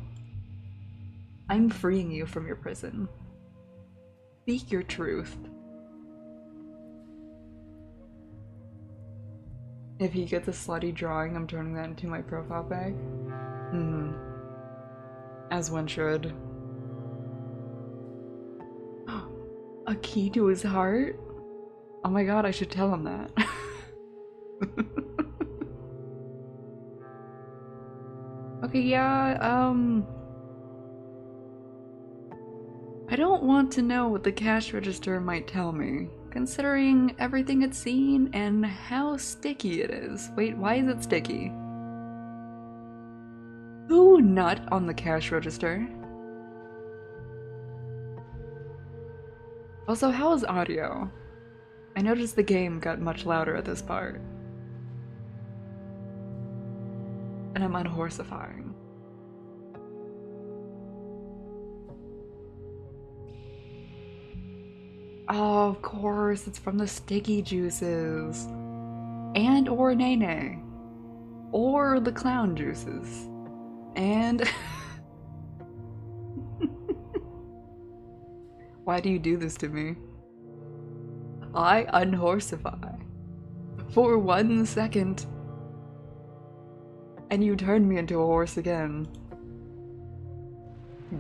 I'm freeing you from your prison. Speak your truth. If he gets a slutty drawing, I'm turning that into my profile pic. As one should. A key to his heart? Oh my god, I should tell him that. Okay, yeah, I don't want to know what the cash register might tell me, considering everything it's seen and how sticky it is. Wait, why is it sticky? Who nut on the cash register? Also, how is audio? I noticed the game got much louder at this part. And I'm unhorsifying. Oh, of course, it's from the sticky juices. And or Nene. Or the clown juices. And... Why do you do this to me? I unhorsify. For 1 second. And you turned me into a horse again.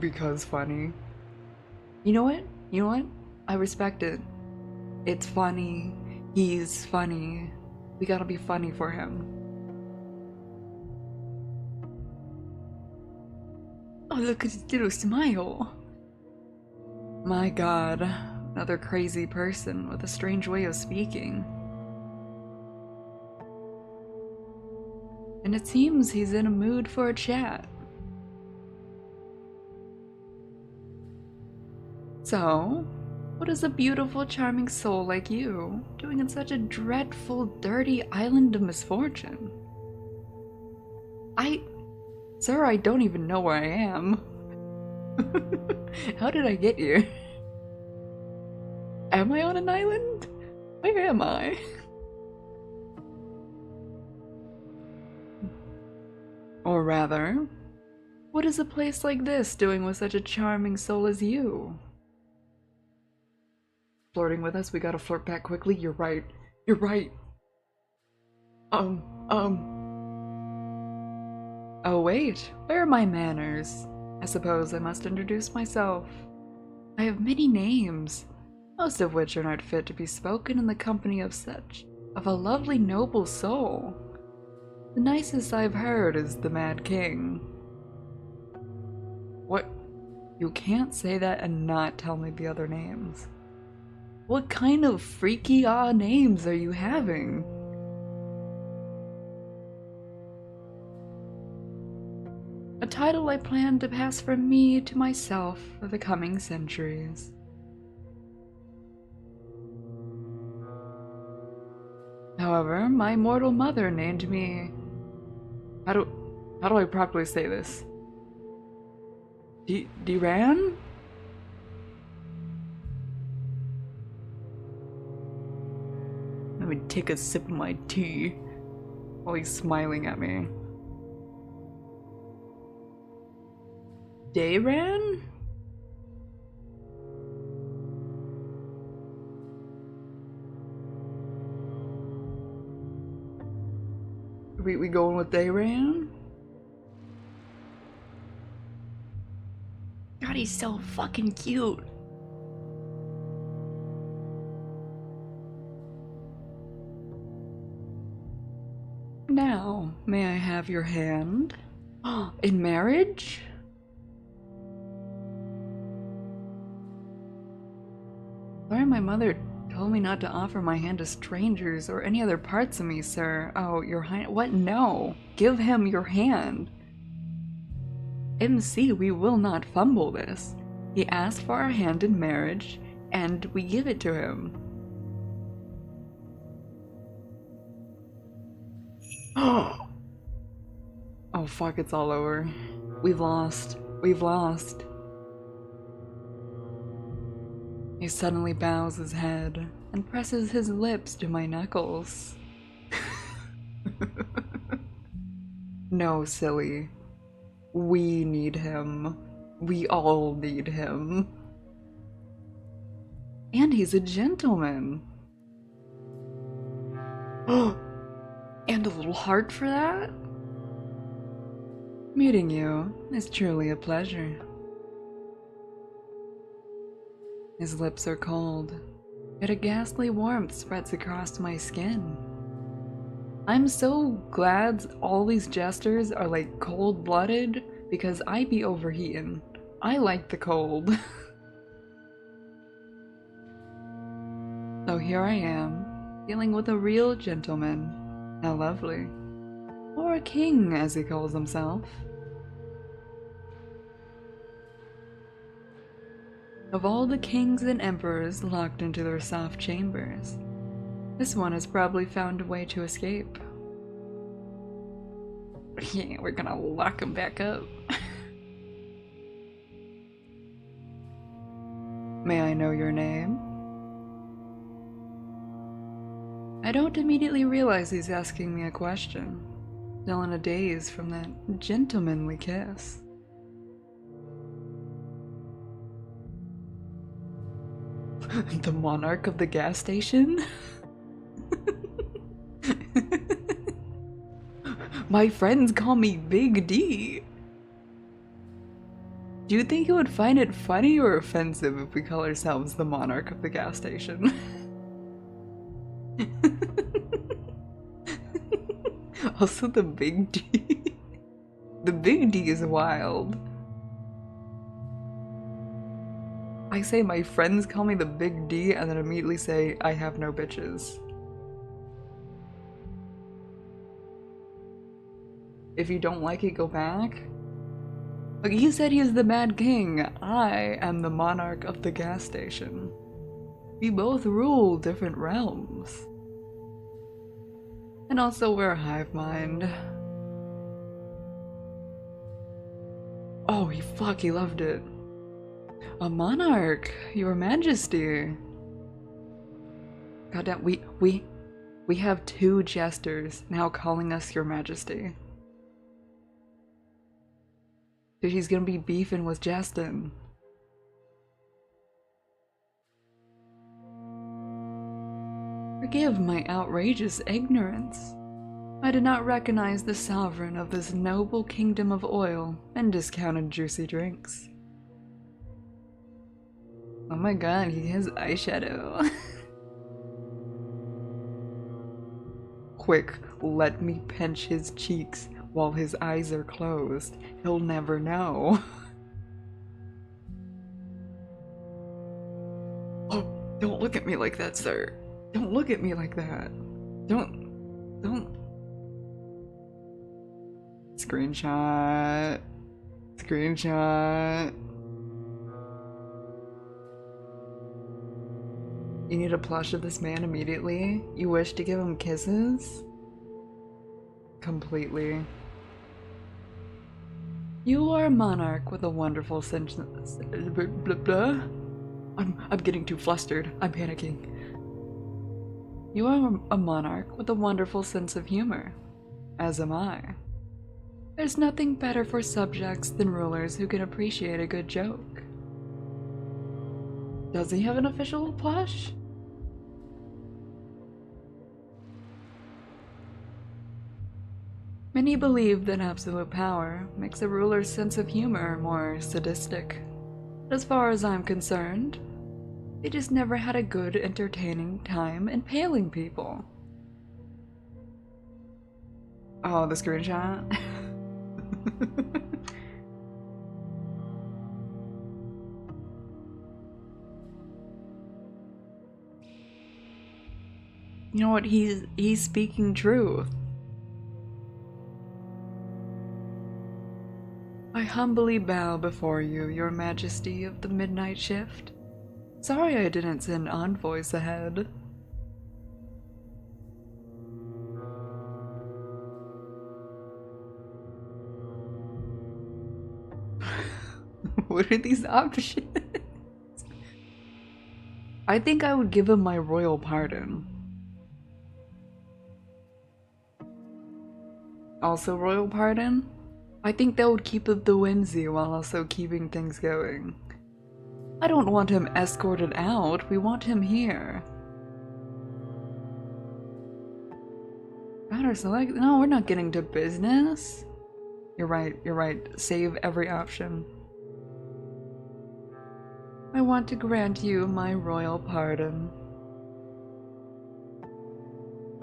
Because funny. You know what? You know what? I respect it. It's funny. He's funny. We gotta be funny for him. Oh, look at his little smile. My god. Another crazy person with a strange way of speaking. And it seems he's in a mood for a chat. So, what is a beautiful, charming soul like you doing in such a dreadful, dirty island of misfortune? Sir, I don't even know where I am. How did I get here? Am I on an island? Where am I? Or rather, what is a place like this doing with such a charming soul as you? Flirting with us? We gotta flirt back quickly? You're right. You're right. Oh wait, where are my manners? I suppose I must introduce myself. I have many names, most of which are not fit to be spoken in the company of a lovely noble soul. The nicest I've heard is the Mad King. What? You can't say that and not tell me the other names. What kind of freaky names are you having? A title I plan to pass from me to myself for the coming centuries. However, my mortal mother named me... How do I properly say this? Diran? Let me take a sip of my tea while he's smiling at me. Dayran? We going with Dayran? God, he's so fucking cute. Now, may I have your hand? In marriage? Sorry, my mother told me not to offer my hand to strangers or any other parts of me, sir. Oh, your highness. What? No. Give him your hand. MC, we will not fumble this. He asked for our hand in marriage, and we give it to him. Oh fuck, it's all over. We've lost. We've lost. He suddenly bows his head and presses his lips to my knuckles. No, silly. We need him. We all need him. And he's a gentleman. And a little heart for that? Meeting you is truly a pleasure. His lips are cold, yet a ghastly warmth spreads across my skin. I'm so glad all these jesters are like cold-blooded because I be overheating. I like the cold. So here I am, dealing with a real gentleman. How lovely. Or a king, as he calls himself. Of all the kings and emperors locked into their soft chambers, this one has probably found a way to escape. Yeah, we're gonna lock him back up. May I know your name? I don't immediately realize he's asking me a question, still in a daze from that gentlemanly kiss. The monarch of the gas station? My friends call me Big D. Do you think he would find it funny or offensive if we call ourselves the monarch of the gas station? Also, the Big D. The Big D is wild. I say my friends call me the Big D and then immediately say I have no bitches. If you don't like it, go back. Like he said he is the Mad King. I am the monarch of the gas station. We both rule different realms. And also we're a hive mind. Oh, he loved it. A monarch, your majesty. Goddamn, we have 2 jesters now calling us your majesty. Dude, he's gonna be beefing with Justin. Forgive my outrageous ignorance. I did not recognize the sovereign of this noble kingdom of oil and discounted juicy drinks. Oh my god, he has eyeshadow. Quick, let me pinch his cheeks while his eyes are closed. He'll never know. Oh, don't look at me like that, sir. Don't look at me like that. Don't. Screenshot. Screenshot. You need a plush of this man immediately? You wish to give him kisses? Completely. You are a monarch with a wonderful sense. I'm getting too flustered. I'm panicking. You are a monarch with a wonderful sense of humor, as am I. There's nothing better for subjects than rulers who can appreciate a good joke. Does he have an official plush? Many believe that absolute power makes a ruler's sense of humor more sadistic. As far as I'm concerned, they just never had a good, entertaining time impaling people. Oh, the screenshot? You know what? He's speaking truth. I humbly bow before you, your majesty of the midnight shift. Sorry I didn't send envoys ahead. What are these options? I think I would give him my royal pardon. Also royal pardon? I think that would keep up the whimsy while also keeping things going. I don't want him escorted out, we want him here. Matter select? No, we're not getting to business. You're right. Save every option. I want to grant you my royal pardon.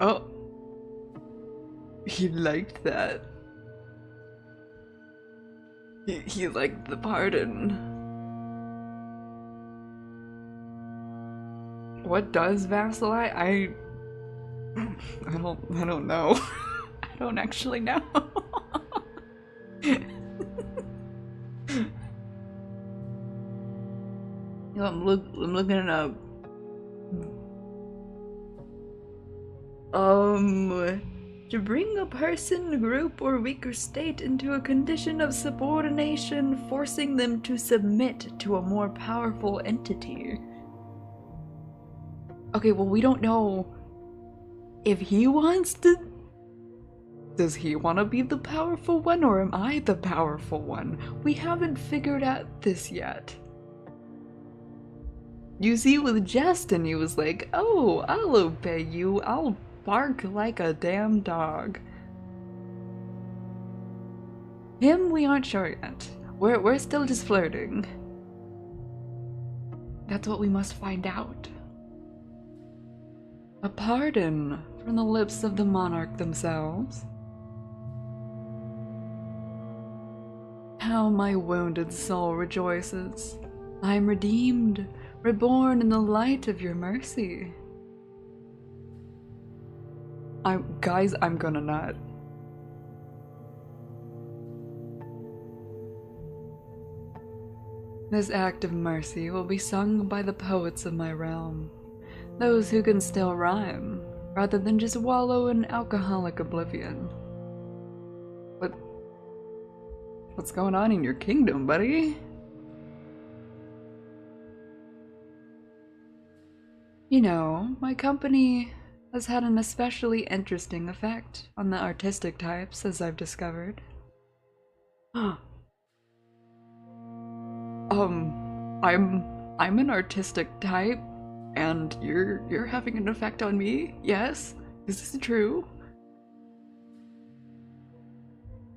Oh. He liked that. He liked the pardon. What does vassalite? I don't know. I don't actually know. You know, I'm looking it up. To bring a person, group, or weaker state into a condition of subordination, forcing them to submit to a more powerful entity. Okay, well, we don't know if he wants to. Does he want to be the powerful one, or am I the powerful one? We haven't figured out this yet. You see, with Justin, he was like, oh, I'll obey you, I'll bark like a damn dog. Him, we aren't sure yet. We're still just flirting. That's what we must find out. A pardon from the lips of the monarch themselves. How my wounded soul rejoices. I am redeemed, reborn in the light of your mercy. Guys, I'm gonna nut. This act of mercy will be sung by the poets of my realm, those who can still rhyme, rather than just wallow in alcoholic oblivion. What's going on in your kingdom, buddy? You know, my company has had an especially interesting effect on the artistic types, as I've discovered. I'm an artistic type, and you're having an effect on me? Yes? Is this true?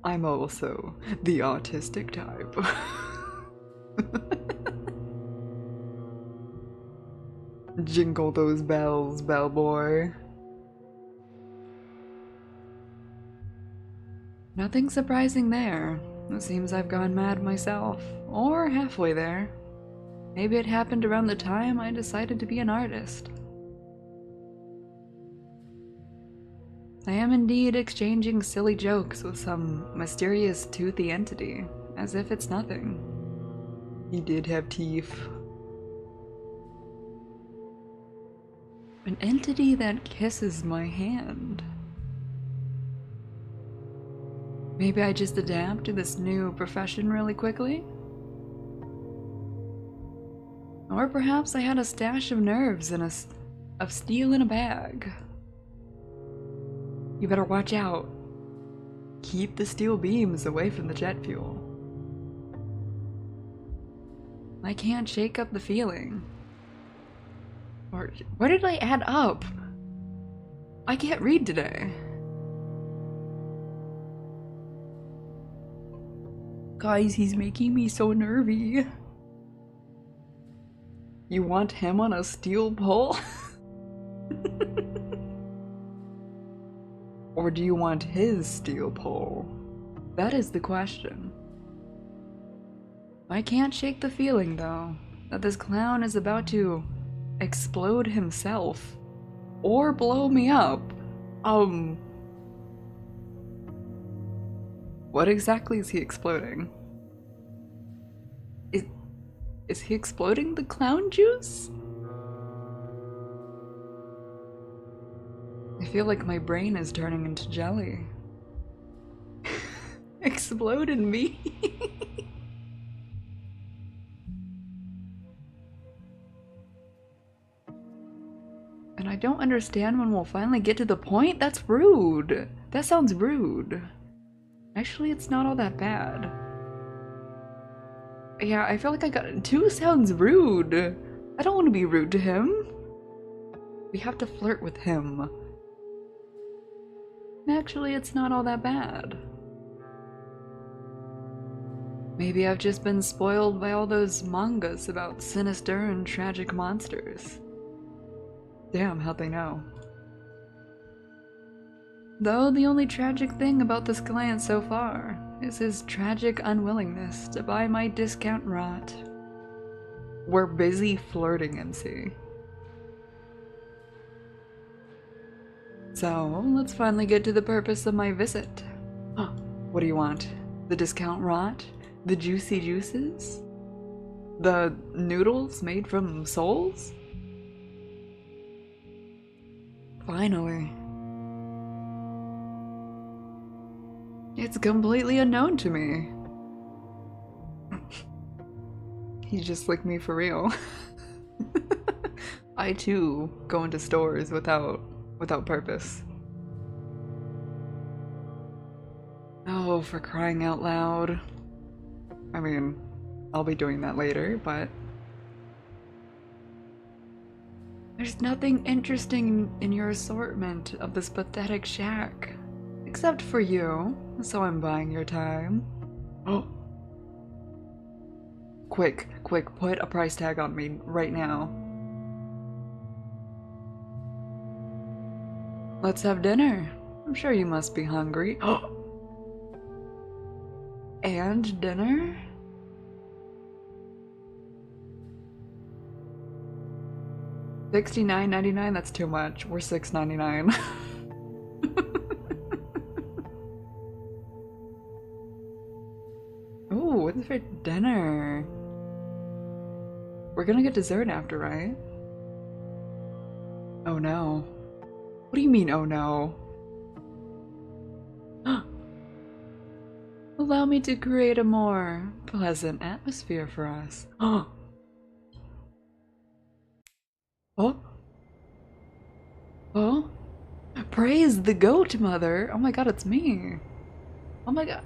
I'm also the autistic type. Jingle those bells, bellboy. Nothing surprising there. It seems I've gone mad myself, or halfway there. Maybe it happened around the time I decided to be an artist. I am indeed exchanging silly jokes with some mysterious toothy entity, as if it's nothing. He did have teeth. An entity that kisses my hand. Maybe I just adapt to this new profession really quickly? Or perhaps I had a stash of nerves and of steel in a bag. You better watch out. Keep the steel beams away from the jet fuel. I can't shake up the feeling. Or where did I add up? I can't read today. Guys, he's making me so nervy. You want him on a steel pole? Or do you want his steel pole? That is the question. I can't shake the feeling, though, that this clown is about to explode himself. Or blow me up. What exactly is he exploding? Is he exploding the clown juice? I feel like my brain is turning into jelly. Explode in me? And I don't understand when we'll finally get to the point? That's rude. That sounds rude. Actually, it's not all that bad. Yeah, I feel like I got 2 sounds rude. I don't want to be rude to him. We have to flirt with him. Actually, it's not all that bad. Maybe I've just been spoiled by all those mangas about sinister and tragic monsters. Damn, how'd they know? Though the only tragic thing about this client so far is his tragic unwillingness to buy my discount rot. We're busy flirting, MC. So, let's finally get to the purpose of my visit. What do you want? The discount rot? The juicy juices? The noodles made from souls? Finally. It's completely unknown to me. He just licked me for real. I too go into stores without purpose. Oh, for crying out loud. I mean, I'll be doing that later, but there's nothing interesting in your assortment of this pathetic shack. Except for you, so I'm buying your time. Oh. Quick, put a price tag on me right now. Let's have dinner. I'm sure you must be hungry. And dinner? $69.99? That's too much. We're $6.99. Ooh, what's for dinner? We're gonna get dessert after, right? Oh no. What do you mean, oh no? Allow me to create a more pleasant atmosphere for us. Oh? Oh? Praise the goat mother! Oh my god, it's me! Oh my god.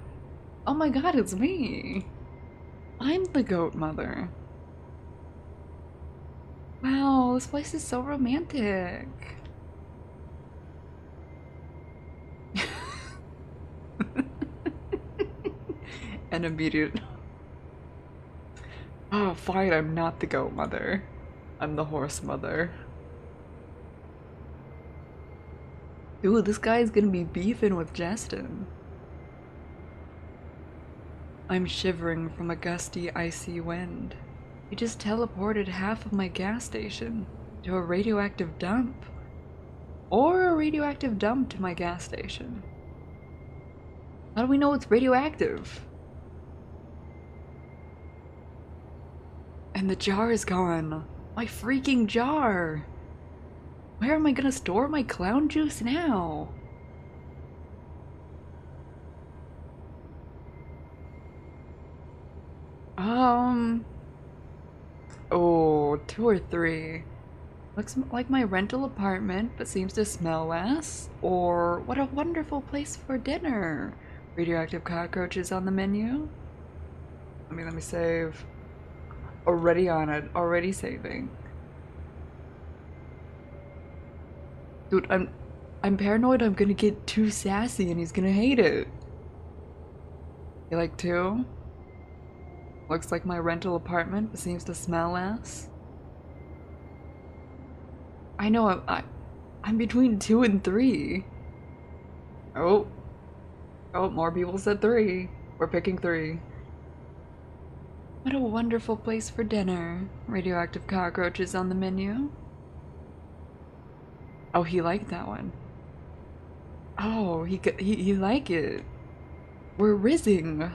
Oh my god, it's me! I'm the goat mother. Wow, this place is so romantic. An immediate... Oh, fine, I'm not the goat mother. I'm the horse mother. Ooh, this guy's gonna be beefing with Justin. I'm shivering from a gusty, icy wind. He just teleported half of my gas station to a radioactive dump. Or a radioactive dump to my gas station. How do we know it's radioactive? And the jar is gone. My freaking jar! Where am I gonna store my clown juice now? Oh, 2 or 3. Looks like my rental apartment, but seems to smell less. Or what a wonderful place for dinner. Radioactive cockroaches on the menu. Let me save. Already on it, already saving. Dude, I'm paranoid I'm gonna get too sassy and he's gonna hate it. You like 2? Looks like my rental apartment, but seems to smell less. I know I'm between 2 and 3. Oh, more people said 3. We're picking 3. What a wonderful place for dinner. Radioactive cockroaches on the menu. Oh, he liked that one. Oh, he like it. We're rizzing.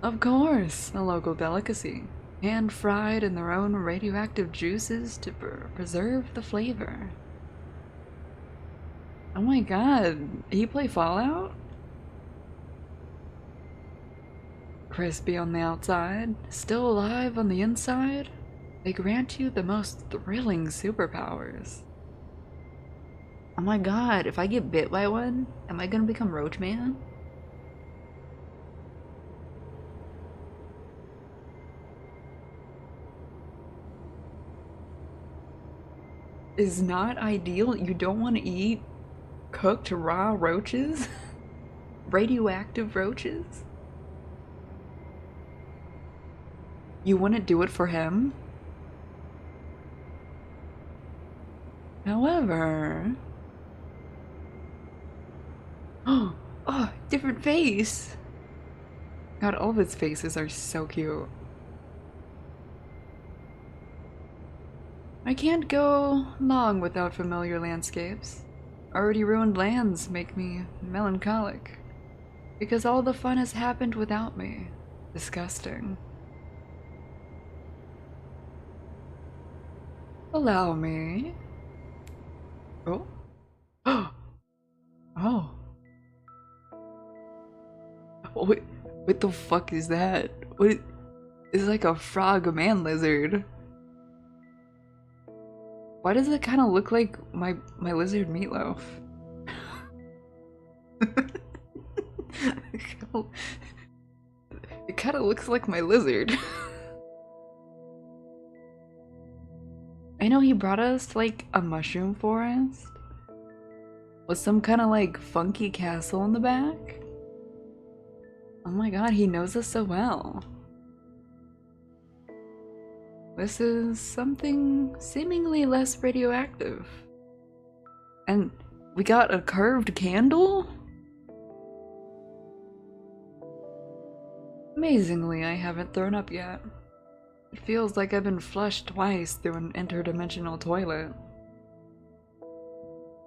Of course, a local delicacy. Hand fried in their own radioactive juices to preserve the flavor. Oh my god, he play Fallout? Crispy on the outside, still alive on the inside, they grant you the most thrilling superpowers. Oh my god, if I get bit by one, am I gonna become Roach Man? Is not ideal. You don't want to eat cooked raw roaches? Radioactive roaches? You wouldn't do it for him? However... Oh, different face! God, all of its faces are so cute. I can't go long without familiar landscapes. Already ruined lands make me melancholic. Because all the fun has happened without me. Disgusting. Allow me. Oh. Oh. What the fuck is that? What? It's like a frog man lizard. Why does it kind of look like my lizard meatloaf? It kind of looks like my lizard. I know he brought us to like a mushroom forest with some kind of like funky castle in the back. Oh my god, he knows us so well. This is something seemingly less radioactive. And we got a curved candle? Amazingly, I haven't thrown up yet. It feels like I've been flushed twice through an interdimensional toilet.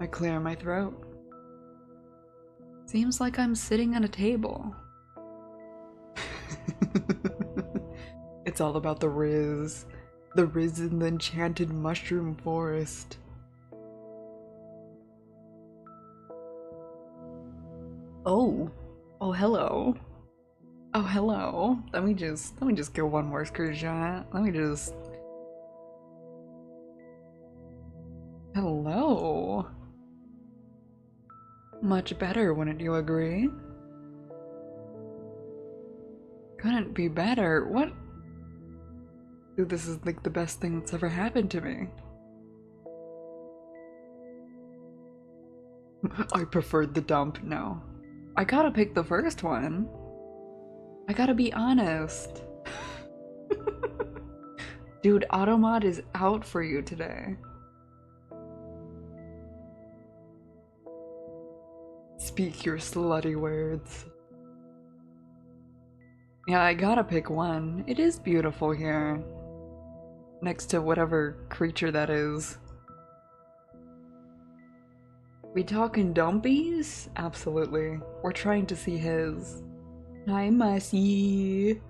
I clear my throat. Seems like I'm sitting at a table. It's all about the Riz. The Riz in the enchanted mushroom forest. Oh. Oh, hello. Oh, hello. Let me just go one more screenshot. Let me just... Hello. Much better, wouldn't you agree? Couldn't be better. What? Dude, this is like the best thing that's ever happened to me. I preferred the dump. No. I gotta pick the first one. I gotta be honest. Dude, Automod is out for you today. Speak your slutty words. Yeah, I gotta pick one. It is beautiful here. Next to whatever creature that is. We talking dumpies? Absolutely. We're trying to see his. Hi, Mussy.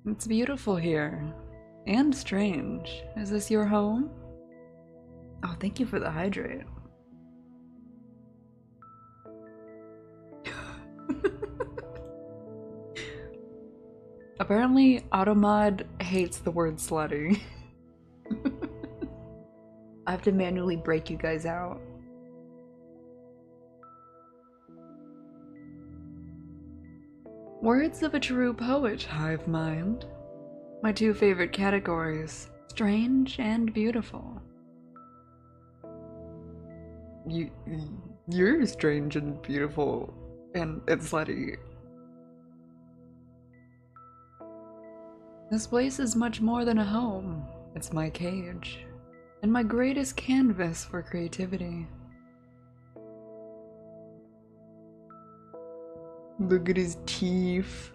It's beautiful here. And strange. Is this your home? Oh, thank you for the hydrate. Apparently, Automod hates the word slutty. I have to manually break you guys out. Words of a true poet, hive mind. My two favorite categories, strange and beautiful. You're strange and beautiful and slutty. This place is much more than a home. It's my cage. And my greatest canvas for creativity. Look at his teeth.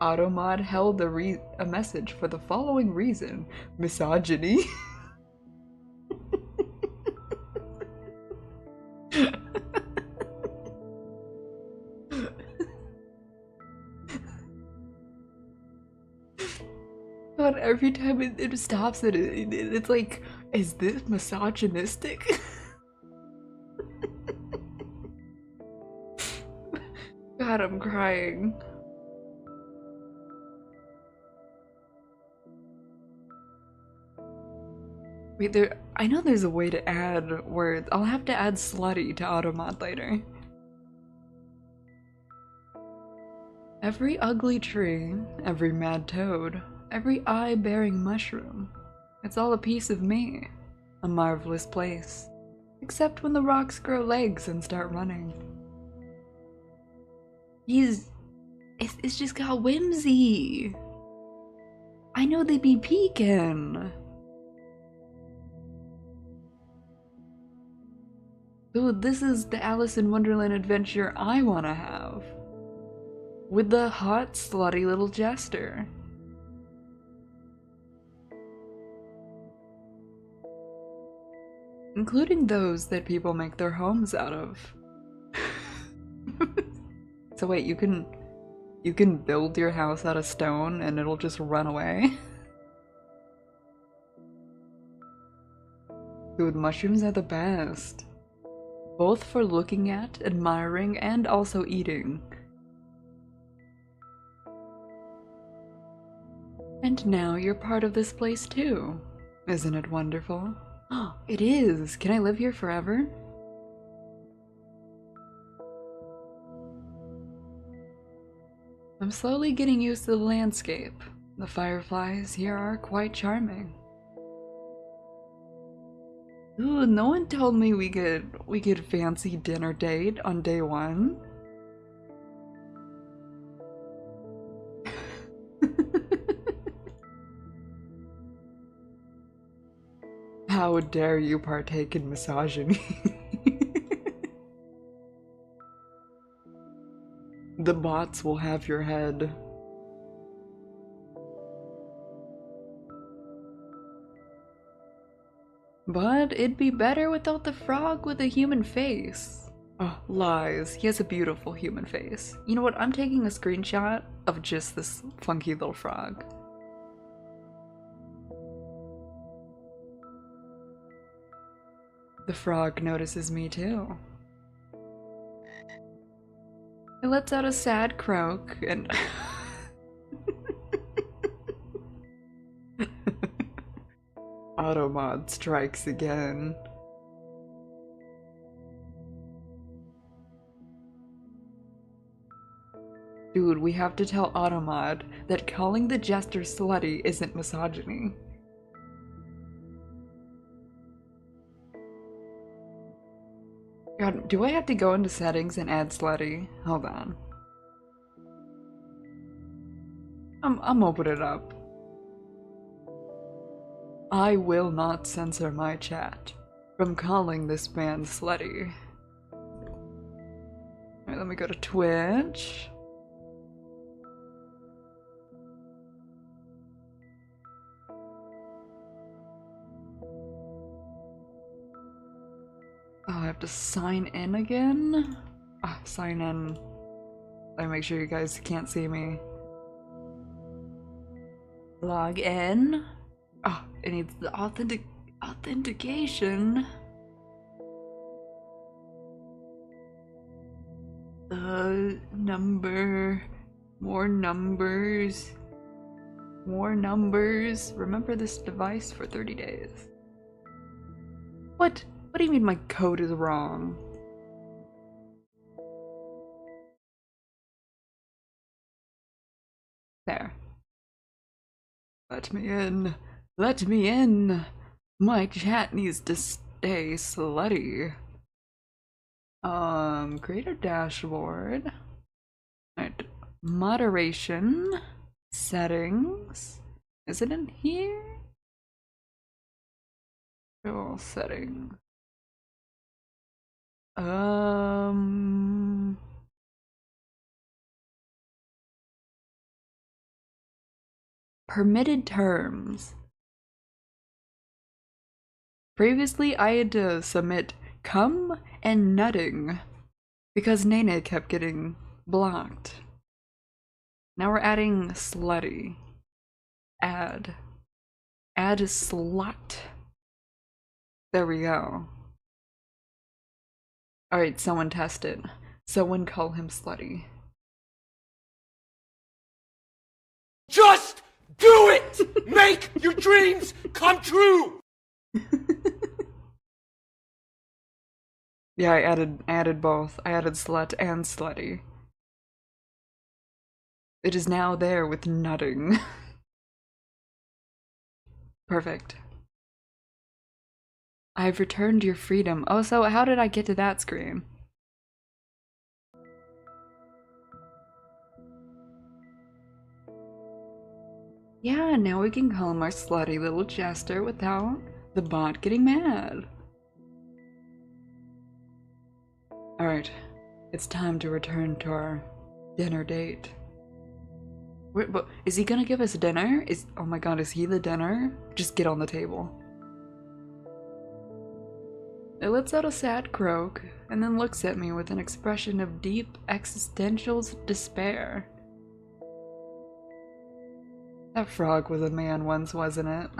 Automod held a message for the following reason. Misogyny. God, every time it stops it's like, is this misogynistic? God, I'm crying. Wait, I know there's a way to add words. I'll have to add slutty to automod later. Every ugly tree, every mad toad, every eye-bearing mushroom. It's all a piece of me. A marvelous place. Except when the rocks grow legs and start running. It's just got whimsy. I know they be peeking. Dude, this is the Alice in Wonderland adventure I want to have. With the hot, slutty little jester. Including those that people make their homes out of. So wait, you can build your house out of stone and it'll just run away? Dude, mushrooms are the best. Both for looking at, admiring, and also eating. And now you're part of this place too. Isn't it wonderful? Oh, it is! Can I live here forever? I'm slowly getting used to the landscape. The fireflies here are quite charming. Ooh, no one told me we could fancy dinner date on day one. How dare you partake in misogyny? The bots will have your head. But it'd be better without the frog with a human face. Oh, lies. He has a beautiful human face. You know what? I'm taking a screenshot of just this funky little frog. The frog notices me too. It lets out a sad croak and Automod strikes again. Dude, we have to tell Automod that calling the jester slutty isn't misogyny. God, do I have to go into settings and add slutty? Hold on. I'm opening it up. I will not censor my chat from calling this man slutty. Alright, let me go to Twitch. Oh, I have to sign in again? Ah, sign in. Let me make sure you guys can't see me. Log in. Oh, it needs the authentication. Number. More numbers. More numbers. Remember this device for 30 days. What? What do you mean my code is wrong? There. Let me in. Let me in. My chat needs to stay slutty. Create a dashboard. Alright. Moderation. Settings. Is it in here? All settings. Permitted terms. Previously, I had to submit cum and nutting because Nene kept getting blocked. Now we're adding slutty. Add slut. There we go. Alright, someone test it. Someone call him slutty. Just do it! Make your dreams come true! Yeah, I added both. I added slut and slutty. It is now there with nutting. Perfect. I've returned your freedom. Oh, so how did I get to that screen? Yeah, now we can call him our slutty little jester without the bot getting mad. Alright, it's time to return to our dinner date. But is he gonna give us dinner? Oh my god, is he the dinner? Just get on the table. It lets out a sad croak, and then looks at me with an expression of deep existential despair. That frog was a man once, wasn't it?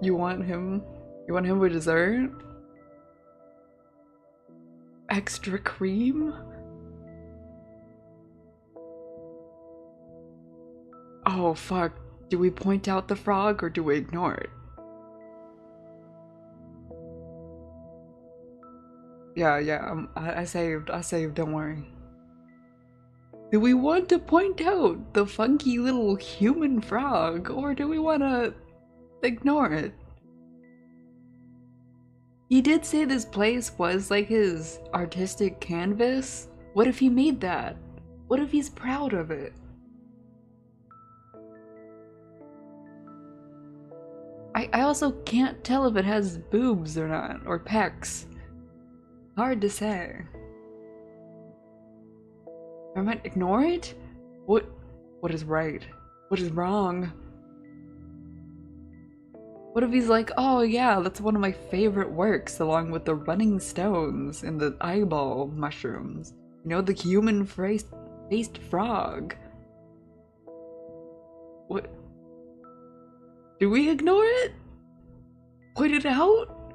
You want him? You want him with dessert? Extra cream? Oh fuck. Do we point out the frog or do we ignore it? Yeah, I saved, don't worry. Do we want to point out the funky little human frog or do we want to ignore it? He did say this place was like his artistic canvas. What if he made that? What if he's proud of it? I also can't tell if it has boobs or not, or pecs. Hard to say. I might ignore it? What is right? What is wrong? What if he's like, oh yeah, that's one of my favorite works, along with the running stones and the eyeball mushrooms. You know, the human-faced frog. What? Do we ignore it? Point it out?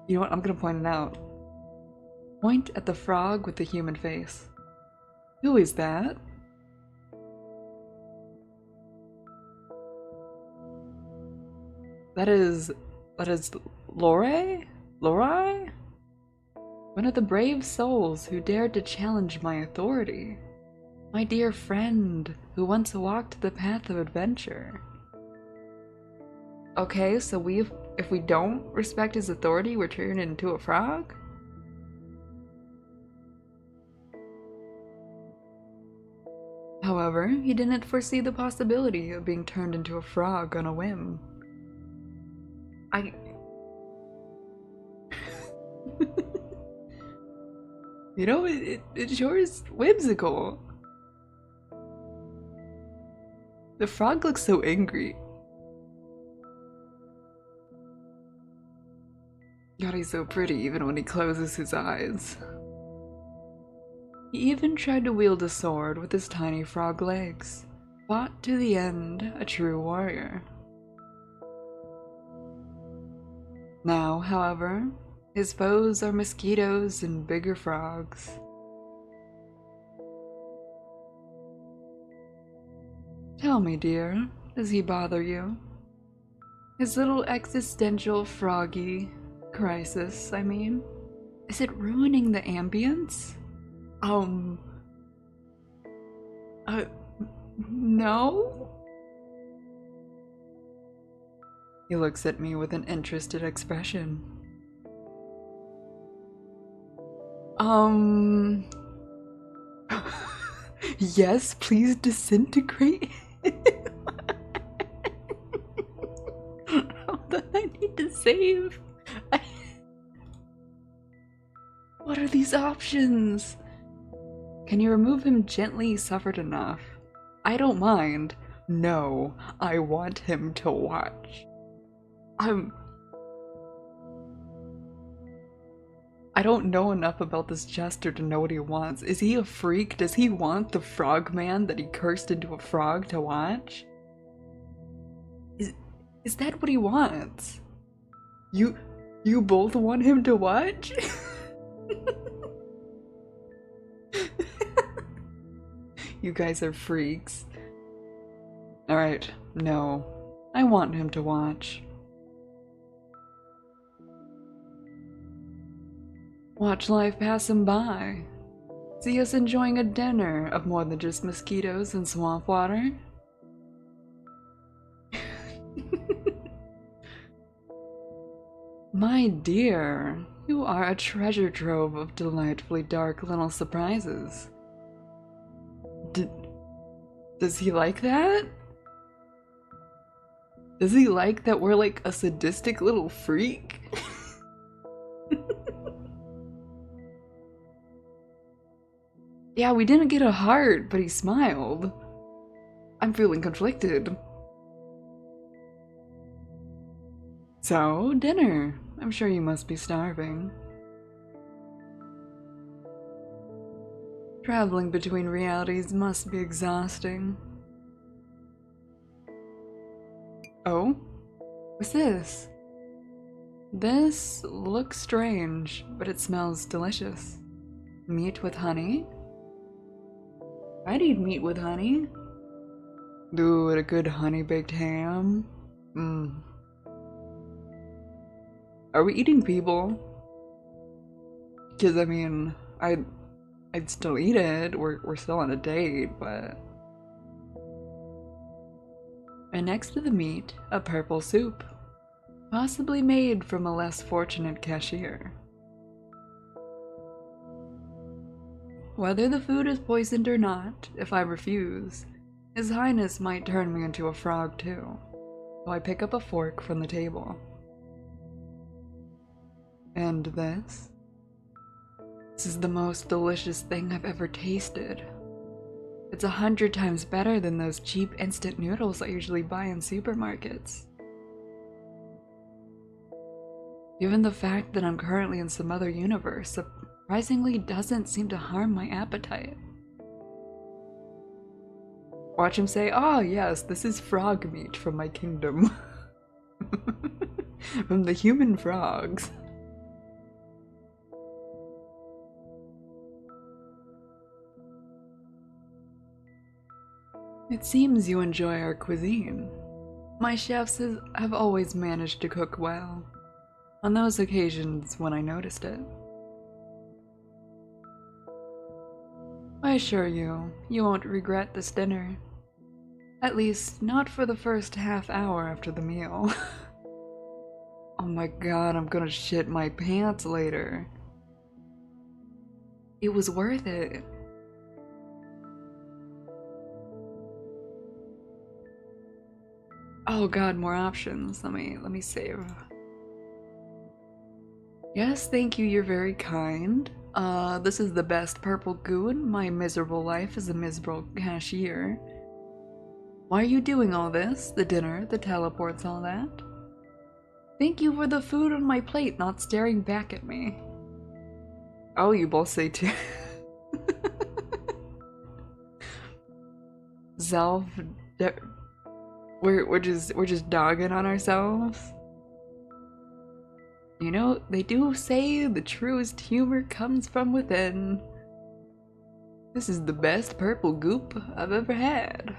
You know what, I'm gonna point it out. Point at the frog with the human face. Who is that? That is Lore? Lori? One of the brave souls who dared to challenge my authority. My dear friend, who once walked the path of adventure. Okay, so if we don't respect his authority, we're turned into a frog? However, he didn't foresee the possibility of being turned into a frog on a whim. You know, it sure is whimsical. The frog looks so angry. God, he's so pretty even when he closes his eyes. He even tried to wield a sword with his tiny frog legs. Fought to the end, a true warrior. Now, however, his foes are mosquitoes and bigger frogs. Tell me, dear, does he bother you? His little existential froggy crisis, I mean? Is it ruining the ambience? No? He looks at me with an interested expression. Yes, please disintegrate. Hold on, I need to save. What are these options? Can you remove him gently? He suffered enough. I don't mind. No, I want him to watch. I don't know enough about this jester to know what he wants. Is he a freak? Does he want the frog man that he cursed into a frog to watch? Is that what he wants? You both want him to watch? You guys are freaks. Alright, no. I want him to watch. Watch life pass him by. See us enjoying a dinner of more than just mosquitoes and swamp water. My dear, you are a treasure trove of delightfully dark little surprises. Does he like that? Does he like that we're like a sadistic little freak? Yeah, we didn't get a heart, but he smiled. I'm feeling conflicted. So, dinner. I'm sure you must be starving. Traveling between realities must be exhausting. Oh? What's this? This looks strange, but it smells delicious. Meat with honey? I'd eat meat with honey. Dude, a good honey-baked ham? Mmm. Are we eating people? Because, I mean, I'd still eat it. We're still on a date, but... And next to the meat, a purple soup. Possibly made from a less fortunate cashier. Whether the food is poisoned or not, if I refuse, His Highness might turn me into a frog too. So I pick up a fork from the table. And this? This is the most delicious thing I've ever tasted. It's 100 times better than those cheap instant noodles I usually buy in supermarkets. Given the fact that I'm currently in some other universe, surprisingly doesn't seem to harm my appetite. Watch him say, "Ah, yes, this is frog meat from my kingdom." From the human frogs. It seems you enjoy our cuisine. My chefs have always managed to cook well, on those occasions when I noticed it. I assure you, you won't regret this dinner. At least, not for the first half hour after the meal. Oh my god, I'm gonna shit my pants later. It was worth it. Oh god, more options. Let me save. Yes, thank you, you're very kind. This is the best purple goon. My miserable life as a miserable cashier. Why are you doing all this? The dinner, the teleports, all that? Thank you for the food on my plate, not staring back at me. Oh, you both say too. Self... We're just dogging on ourselves. You know, they do say the truest humor comes from within. This is the best purple goop I've ever had.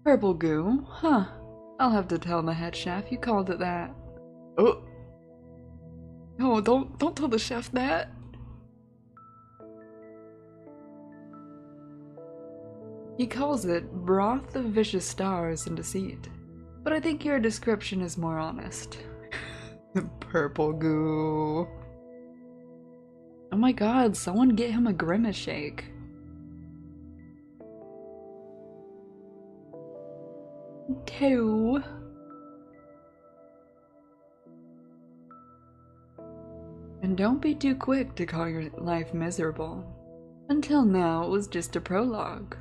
Purple goo? Huh. I'll have to tell the head chef you called it that. Oh. No, don't tell the chef that. He calls it broth of vicious stars and deceit, but I think your description is more honest. Purple goo. Oh my god, someone get him a grimace shake. Two. And don't be too quick to call your life miserable. Until now, it was just a prologue.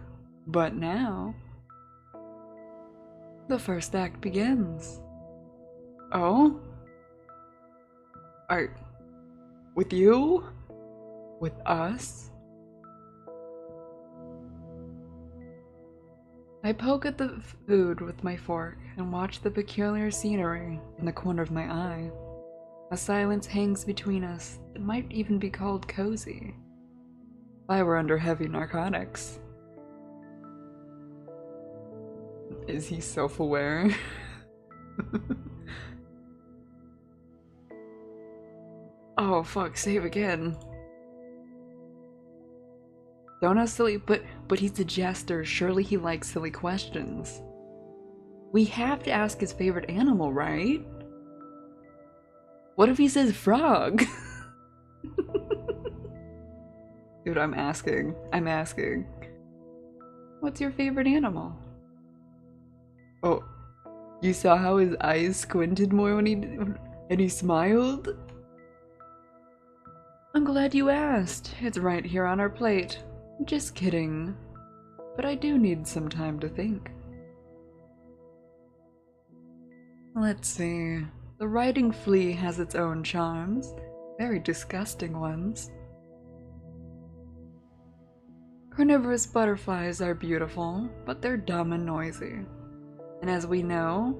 But now, the first act begins. Oh? With you? With us? I poke at the food with my fork and watch the peculiar scenery in the corner of my eye. A silence hangs between us that might even be called cozy, if I were under heavy narcotics. Is he self-aware? Oh fuck, save again. Don't ask silly, but he's a jester. Surely he likes silly questions. We have to ask his favorite animal, right? What if he says frog? Dude, I'm asking. I'm asking. What's your favorite animal? Oh, you saw how his eyes squinted more when he smiled? I'm glad you asked. It's right here on our plate. Just kidding. But I do need some time to think. Let's see. The riding flea has its own charms. Very disgusting ones. Carnivorous butterflies are beautiful, but they're dumb and noisy. And as we know,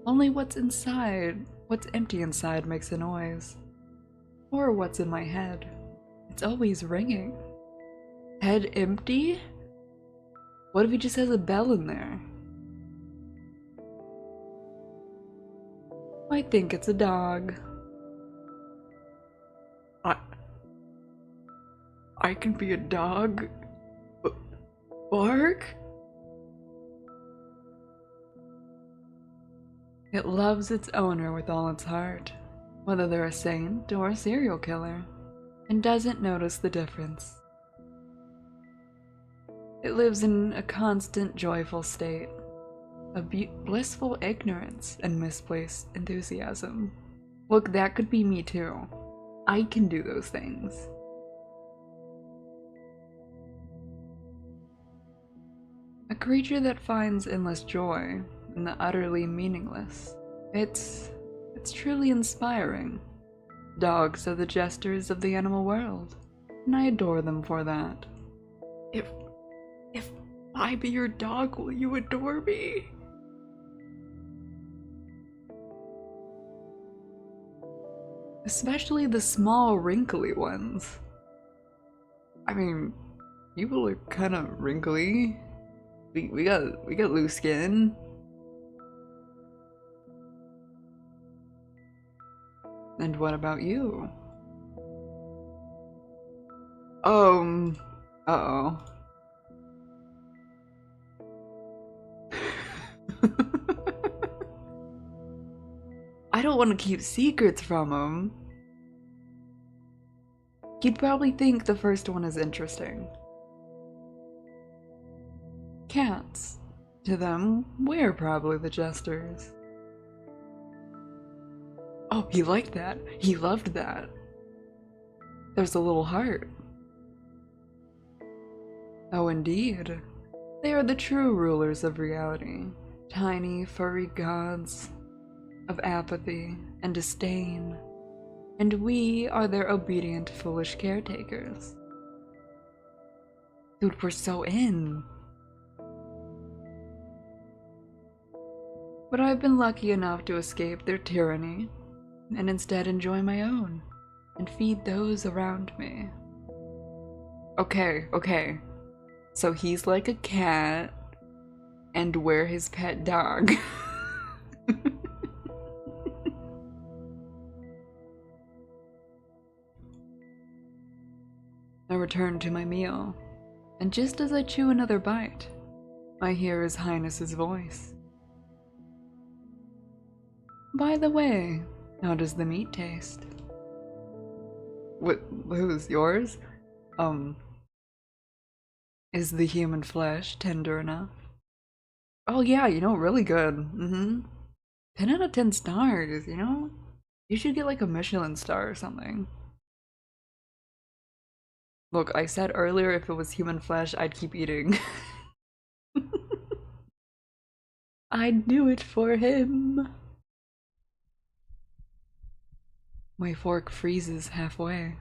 only what's empty inside makes a noise. Or what's in my head. It's always ringing. Head empty? What if he just has a bell in there? I think it's a dog. I can be a dog? Bark? It loves its owner with all its heart, whether they're a saint or a serial killer, and doesn't notice the difference. It lives in a constant joyful state, a blissful ignorance and misplaced enthusiasm. Look, that could be me too. I can do those things. A creature that finds endless joy in the utterly meaningless. It's truly inspiring. Dogs are the jesters of the animal world, and I adore them for that. If I be your dog, will you adore me? Especially the small, wrinkly ones. I mean, you look kind of wrinkly. We got loose skin. And what about you? Uh-oh. I don't want to keep secrets from him. He'd probably think the first one is interesting. Cats. To them, we're probably the jesters. Oh, he liked that. He loved that. There's a little heart. Oh, indeed. They are the true rulers of reality. Tiny, furry gods of apathy and disdain. And we are their obedient, foolish caretakers. Dude, we're so in. But I've been lucky enough to escape their tyranny and instead enjoy my own and feed those around me. Okay. So he's like a cat and we're his pet dog. I return to my meal, and just as I chew another bite, I hear His Highness's voice. By the way, how does the meat taste? Who's yours? Is the human flesh tender enough? Oh yeah, really good. 10 out of 10 stars, You should get like a Michelin star or something. Look, I said earlier if it was human flesh, I'd keep eating. I'd do it for him. My fork freezes halfway.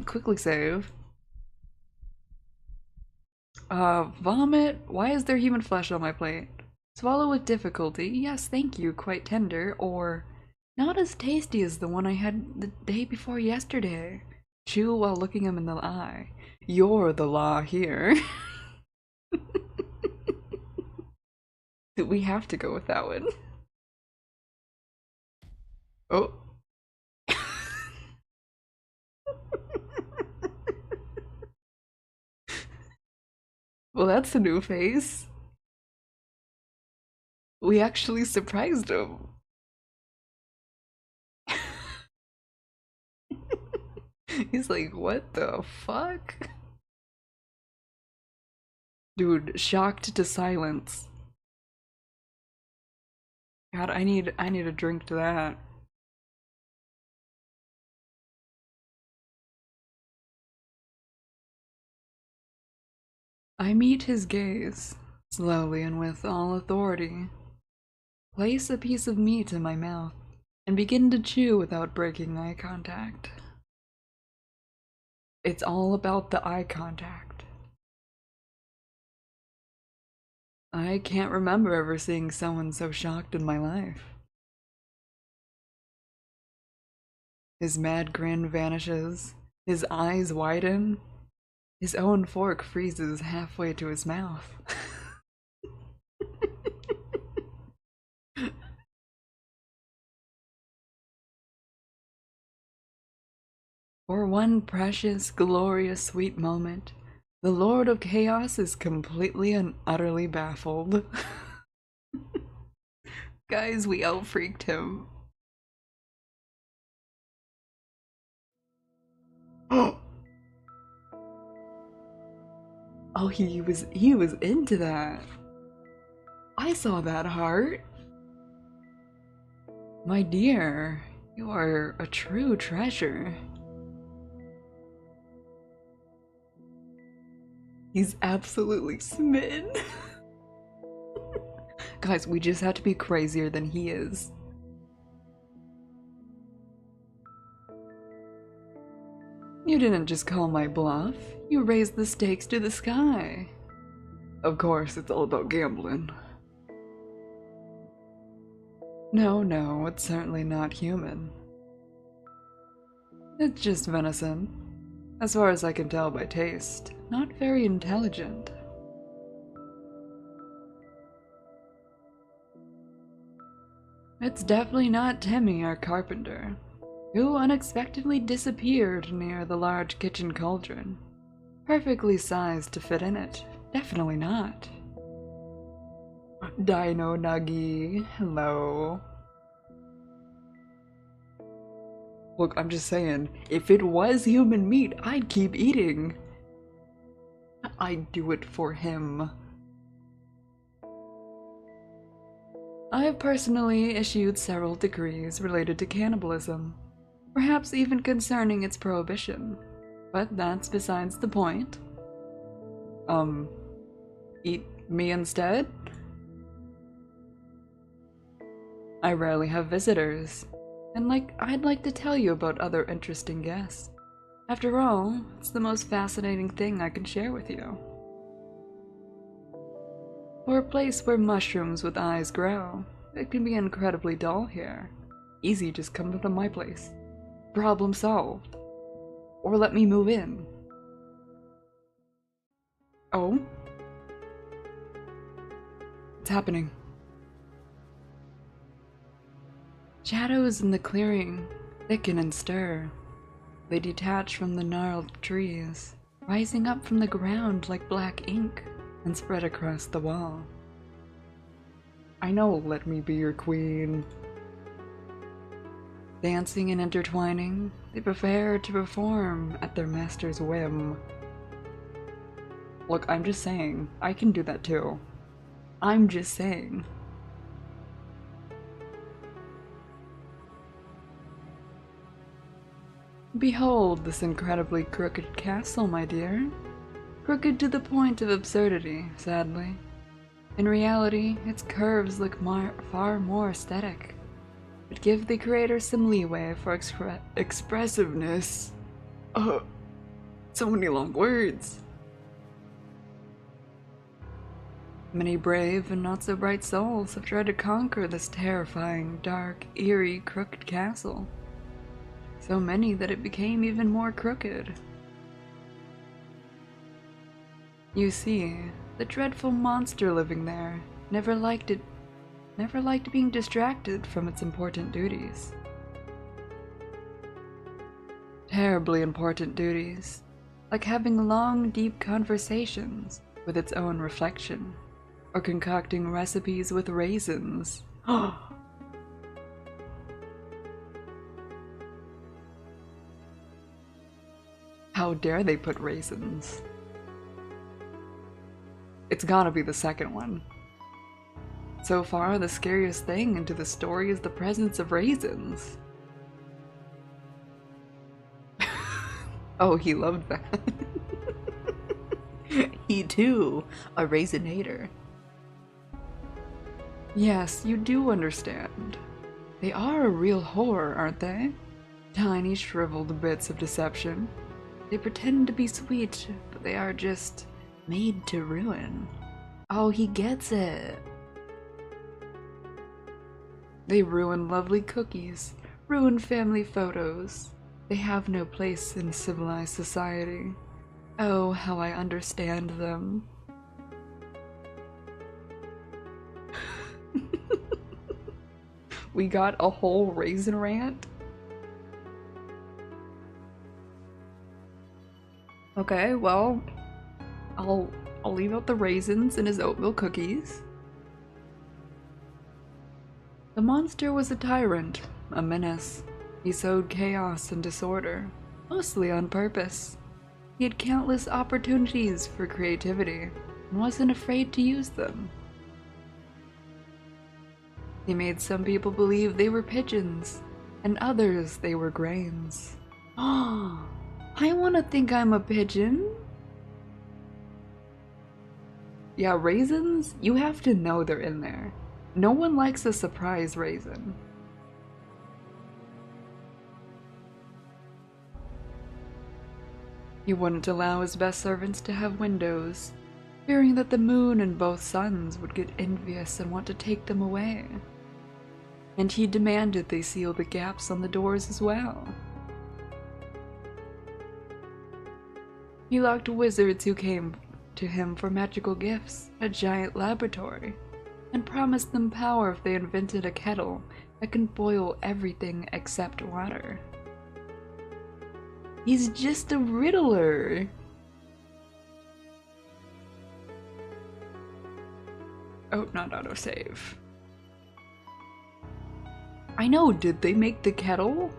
Quickly save. Vomit? Why is there human flesh on my plate? Swallow with difficulty. Yes, thank you, quite tender. Or, not as tasty as the one I had the day before yesterday. Chew while looking him in the eye. You're the law here. We have to go with that one. Oh. Well, that's a new face. We actually surprised him. He's like, what the fuck? Dude, shocked to silence. God, I need a drink to that. I meet his gaze, slowly and with all authority. Place a piece of meat in my mouth, and begin to chew without breaking eye contact. It's all about the eye contact. I can't remember ever seeing someone so shocked in my life. His mad grin vanishes, his eyes widen, his own fork freezes halfway to his mouth. For one precious, glorious, sweet moment, the Lord of Chaos is completely and utterly baffled. Guys, we out-freaked him. Oh, he was into that. I saw that heart. My dear, you are a true treasure. He's absolutely smitten. Guys, we just have to be crazier than he is. You didn't just call my bluff, you raised the stakes to the sky. Of course, it's all about gambling. No, it's certainly not human. It's just venison. As far as I can tell by taste, not very intelligent. It's definitely not Timmy, our carpenter, who unexpectedly disappeared near the large kitchen cauldron. Perfectly sized to fit in it. Definitely not. Dino Nuggy, hello. Look, I'm just saying, if it was human meat, I'd keep eating. I'd do it for him. I have personally issued several decrees related to cannibalism, perhaps even concerning its prohibition, but that's besides the point. Eat me instead? I rarely have visitors, and I'd like to tell you about other interesting guests. After all, it's the most fascinating thing I can share with you. For a place where mushrooms with eyes grow, it can be incredibly dull here. Easy, just come to my place. Problem solved. Or let me move in. Oh? What's happening? Shadows in the clearing thicken and stir. They detach from the gnarled trees, rising up from the ground like black ink, and spread across the wall. I know, let me be your queen. Dancing and intertwining, they prepare to perform at their master's whim. Look, I'm just saying, I can do that too. I'm just saying. Behold this incredibly crooked castle, my dear. Crooked to the point of absurdity, sadly. In reality, its curves look far more aesthetic, but give the creator some leeway for expressiveness. So many long words. Many brave and not so bright souls have tried to conquer this terrifying, dark, eerie, crooked castle. So many that it became even more crooked. You see, the dreadful monster living there never liked being distracted from its important duties. Terribly important duties, like having long, deep conversations with its own reflection, or concocting recipes with raisins. How dare they put raisins? It's gotta be the second one. So far, the scariest thing into the story is the presence of raisins. Oh, he loved that. He too, a raisinator. Yes, you do understand. They are a real horror, aren't they? Tiny, shriveled bits of deception. They pretend to be sweet, but they are just made to ruin. Oh, he gets it. They ruin lovely cookies, ruin family photos. They have no place in civilized society. Oh, how I understand them. We got a whole raisin rant? Okay, well, I'll leave out the raisins in his oatmeal cookies. The monster was a tyrant, a menace. He sowed chaos and disorder, mostly on purpose. He had countless opportunities for creativity and wasn't afraid to use them. He made some people believe they were pigeons, and others they were grains. Oh, I want to think I'm a pigeon. Yeah, raisins, you have to know they're in there. No one likes a surprise raisin. He wouldn't allow his best servants to have windows, fearing that the moon and both suns would get envious and want to take them away. And he demanded they seal the gaps on the doors as well. He locked wizards who came to him for magical gifts, a giant laboratory, and promised them power if they invented a kettle that can boil everything except water. He's just a riddler. Oh, not autosave. I know, did they make the kettle?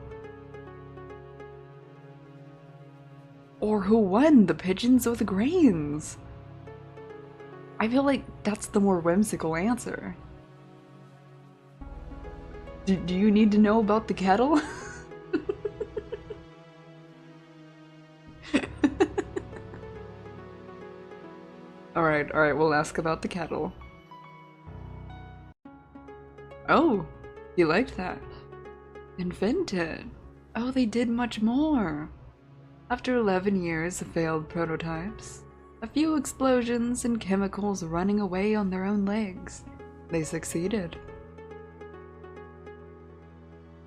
Or who won, the pigeons or the grains? I feel like that's the more whimsical answer. Do you need to know about the kettle? Alright, we'll ask about the kettle. Oh, you liked that. Invented. Oh, they did much more. After 11 years of failed prototypes, a few explosions and chemicals running away on their own legs, they succeeded.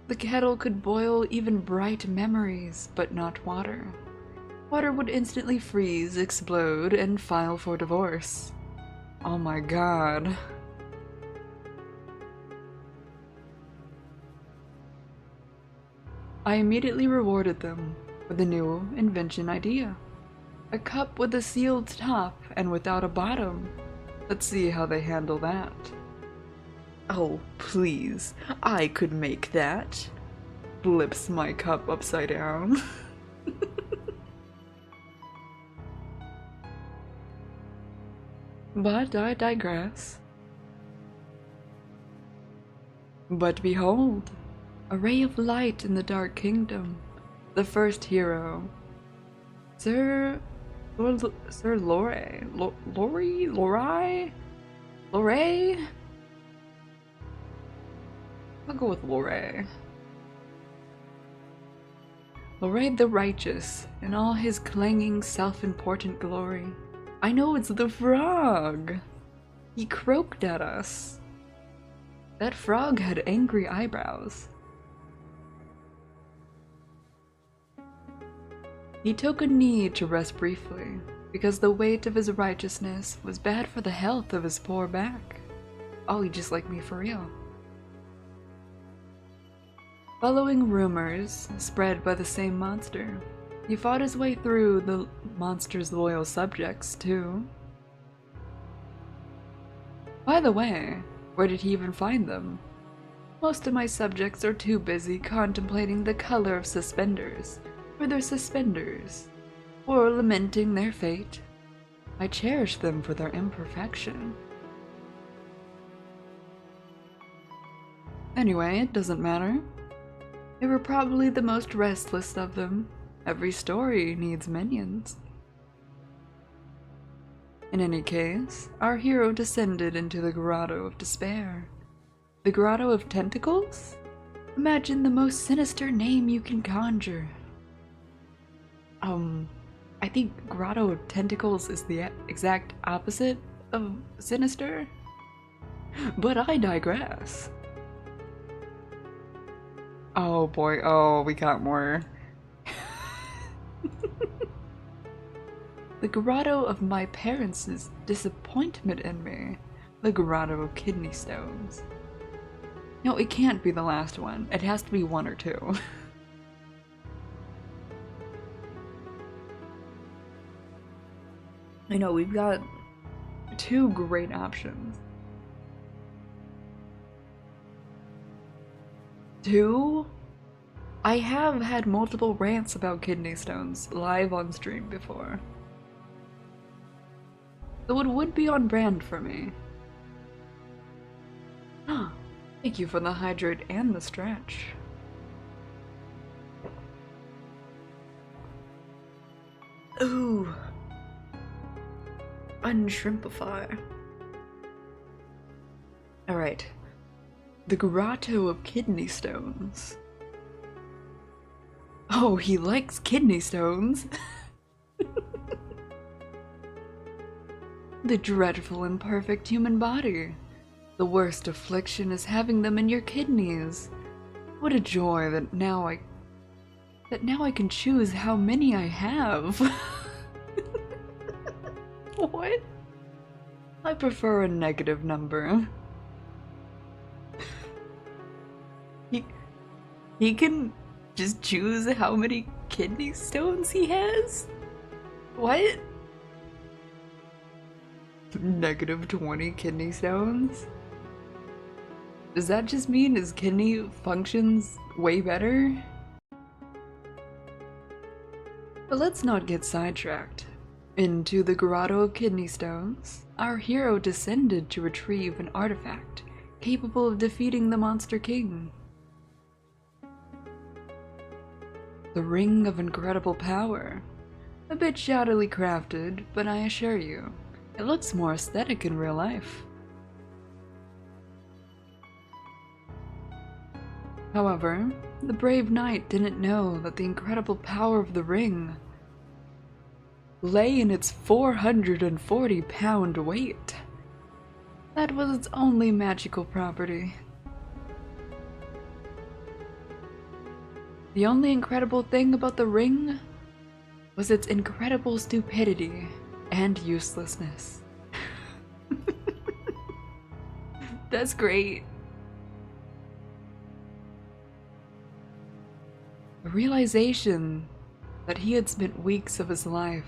The kettle could boil even bright memories, but not water. Water would instantly freeze, explode, and file for divorce. Oh my god. I immediately rewarded them with a new invention idea. A cup with a sealed top and without a bottom. Let's see how they handle that. Oh, please, I could make that. Flips my cup upside down. But I digress. But behold, a ray of light in the Dark Kingdom. The first hero, Sir Lorei? I'll go with Lorei. Lorei the Righteous, in all his clanging, self-important glory. I know it's the frog! He croaked at us. That frog had angry eyebrows. He took a knee to rest briefly, because the weight of his righteousness was bad for the health of his poor back. Oh, he just like me for real. Following rumors spread by the same monster, he fought his way through the monster's loyal subjects, too. By the way, where did he even find them? Most of my subjects are too busy contemplating the color of suspenders, or their suspenders, or lamenting their fate. I cherish them for their imperfection. Anyway, it doesn't matter. They were probably the most restless of them. Every story needs minions. In any case, our hero descended into the Grotto of Despair. The Grotto of Tentacles? Imagine the most sinister name you can conjure. I think Grotto of Tentacles is the exact opposite of sinister. But I digress. Oh boy, oh, we got more. The Grotto of my parents' disappointment in me. The Grotto of Kidney Stones. No, it can't be the last one. It has to be one or two. I know, we've got two great options. Two? I have had multiple rants about kidney stones live on stream before. So it would be on brand for me. Thank you for the hydrate and the stretch. Ooh. Unshrimpify. Alright. The Grotto of Kidney Stones. Oh, he likes kidney stones. The dreadful imperfect human body. The worst affliction is having them in your kidneys. What a joy that now I can choose how many I have. What? I prefer a negative number. He can just choose how many kidney stones he has? What? Negative 20 kidney stones? Does that just mean his kidney functions way better? But let's not get sidetracked. Into the Grotto of Kidney Stones, our hero descended to retrieve an artifact capable of defeating the Monster King. The Ring of Incredible Power. A bit shoddily crafted, but I assure you, it looks more aesthetic in real life. However, the brave knight didn't know that the incredible power of the ring lay in its 440-pound weight. That was its only magical property. The only incredible thing about the ring was its incredible stupidity and uselessness. That's great. The realization that he had spent weeks of his life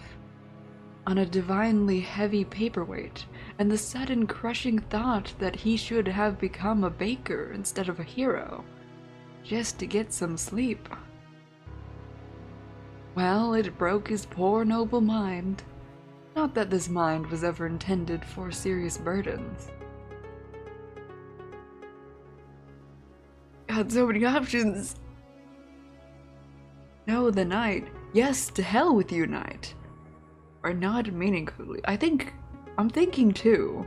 on a divinely heavy paperweight, and the sudden crushing thought that he should have become a baker instead of a hero, just to get some sleep. Well, it broke his poor noble mind. Not that this mind was ever intended for serious burdens. God, so many options. No, the knight. Yes, to hell with you, knight. Or not meaningfully. I'm thinking too.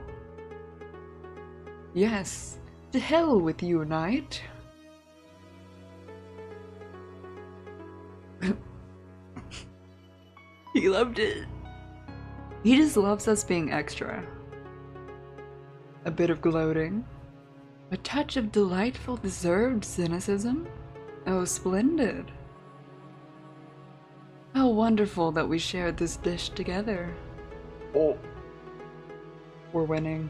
Yes, to hell with you, knight. He loved it. He just loves us being extra. A bit of gloating. A touch of delightful deserved cynicism. Oh, splendid. How wonderful that we shared this dish together. Oh. We're winning.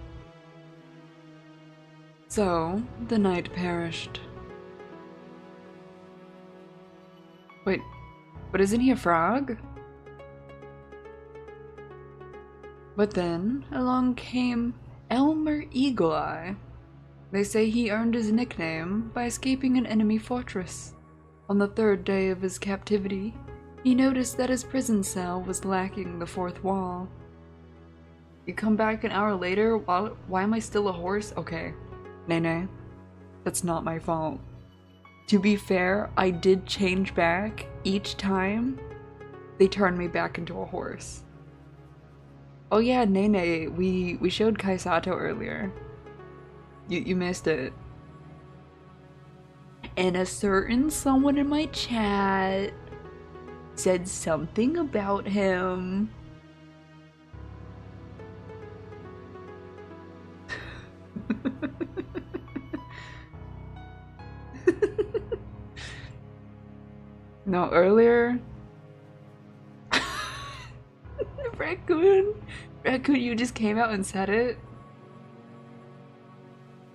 So, the knight perished. Wait, but isn't he a frog? But then, along came Elmer Eagle-Eye. They say he earned his nickname by escaping an enemy fortress. On the third day of his captivity, he noticed that his prison cell was lacking the fourth wall. You come back an hour later, why am I still a horse? Okay, Nene, that's not my fault. To be fair, I did change back each time they turned me back into a horse. Oh yeah, Nene, we showed Kaisato earlier. You missed it. And a certain someone in my chat said something about him. No, earlier. Raccoon, you just came out and said it.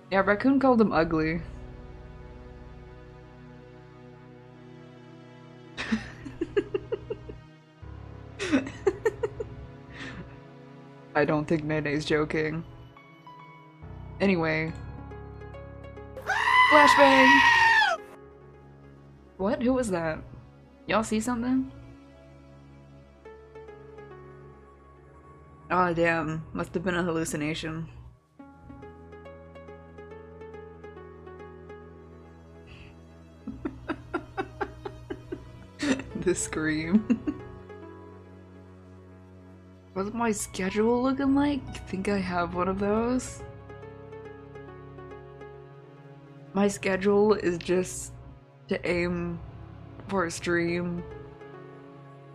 Yeah, Raccoon called him ugly. I don't think Nene's joking. Anyway. Flashbang! What? Who was that? Y'all see something? Oh damn, must have been a hallucination. The scream. What's my schedule looking like? Think I have one of those? My schedule is just to aim for a stream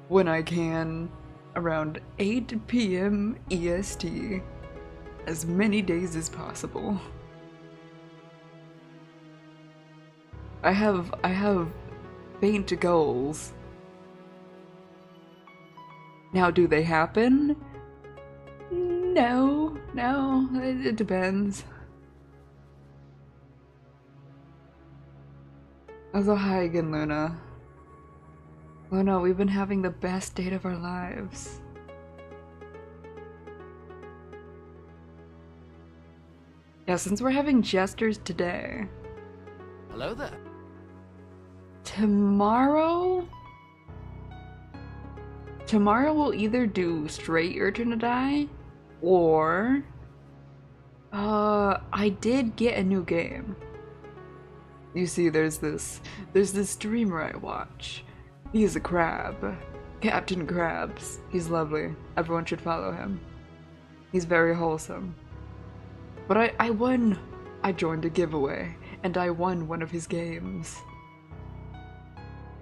when I can around 8 p.m. EST as many days as possible. I have faint goals. Now, do they happen? No, it depends. Also, hi again, Luna. Luna, we've been having the best date of our lives. Yeah, since we're having jesters today. Hello there. Tomorrow we'll either do straight Your Turn to Die, or I did get a new game. You see, there's this streamer I watch. He's a crab. Captain Krabs. He's lovely. Everyone should follow him. He's very wholesome. But I won. I joined a giveaway, and I won one of his games.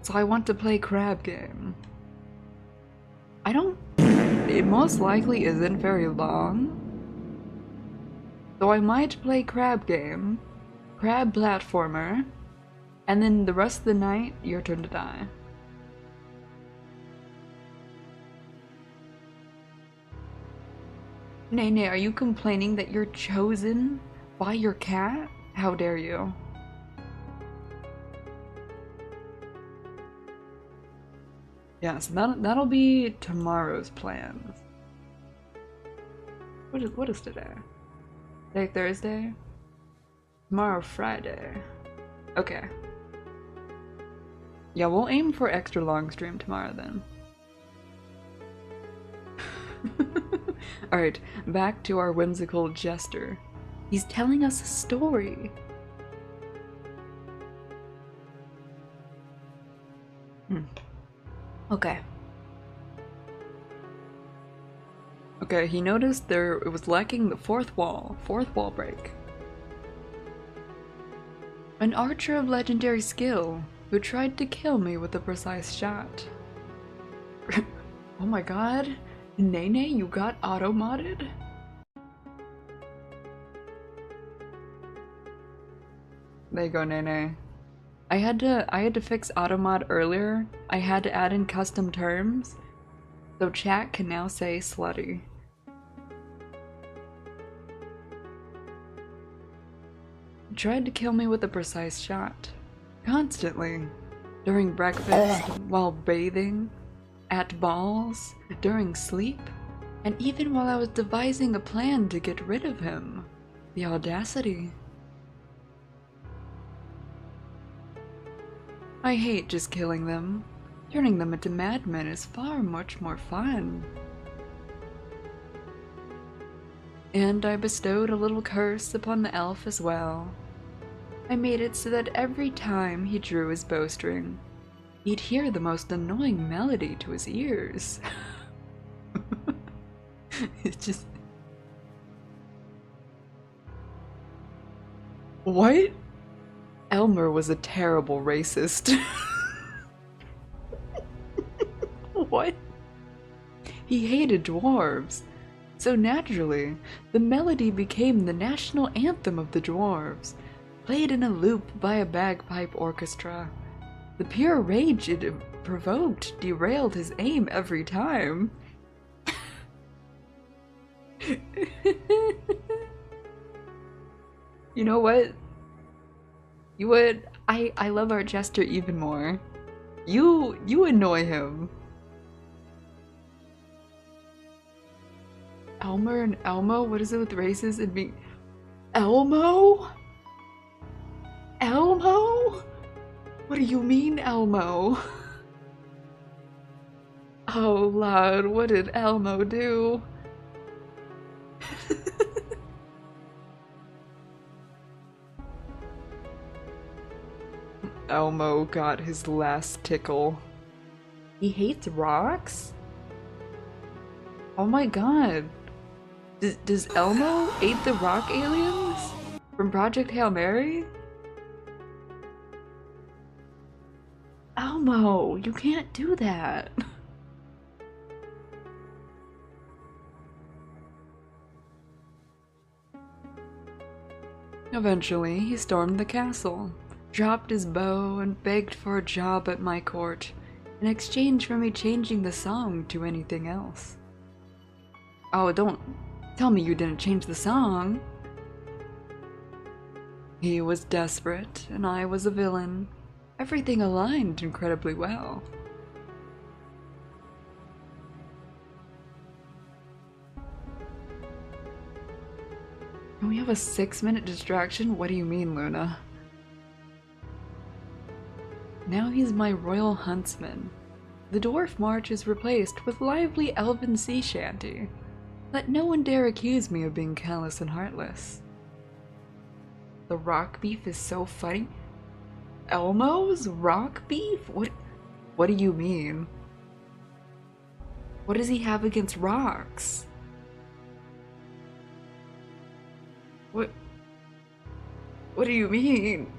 So I want to play crab game. It most likely isn't very long. So I might play crab game, crab platformer, and then the rest of the night, Your Turn to Die. Nene, are you complaining that you're chosen by your cat? How dare you? Yeah, so that'll be tomorrow's plans. What is today? Today Thursday? Tomorrow Friday. Okay. Yeah, we'll aim for extra long stream tomorrow then. Alright, back to our whimsical jester. He's telling us a story. Okay. Okay, he noticed it was lacking the fourth wall break. An archer of legendary skill who tried to kill me with a precise shot. Oh my god, Nene, you got auto-modded? There you go, Nene. I had to fix automod earlier. I had to add in custom terms, so chat can now say slutty. tried to kill me with a precise shot. Constantly. During breakfast, while bathing, at balls, during sleep, and even while I was devising a plan to get rid of him. The audacity. I hate just killing them. Turning them into madmen is far much more fun. And I bestowed a little curse upon the elf as well. I made it so that every time he drew his bowstring, he'd hear the most annoying melody to his ears. It's just... What? Elmer was a terrible racist. What? He hated dwarves. So naturally, the melody became the national anthem of the dwarves, played in a loop by a bagpipe orchestra. The pure rage it provoked derailed his aim every time. You know what? I love our jester even more. You annoy him. Elmer and Elmo? What is it with races and being... Elmo? Elmo? What do you mean, Elmo? Oh, Lord, what did Elmo do? Elmo got his last tickle. He hates rocks? Oh my god. Does Elmo eat the rock aliens from Project Hail Mary? Elmo, you can't do that. Eventually, he stormed the castle, dropped his bow, and begged for a job at my court, in exchange for me changing the song to anything else. Oh, don't tell me you didn't change the song. He was desperate, and I was a villain. Everything aligned incredibly well. Can we have a 6-minute distraction? What do you mean, Luna? Now he's my royal huntsman. The dwarf march is replaced with lively elven sea shanty. Let no one dare accuse me of being callous and heartless. The rock beef is so funny. Elmo's rock beef? What do you mean? What does he have against rocks? What do you mean?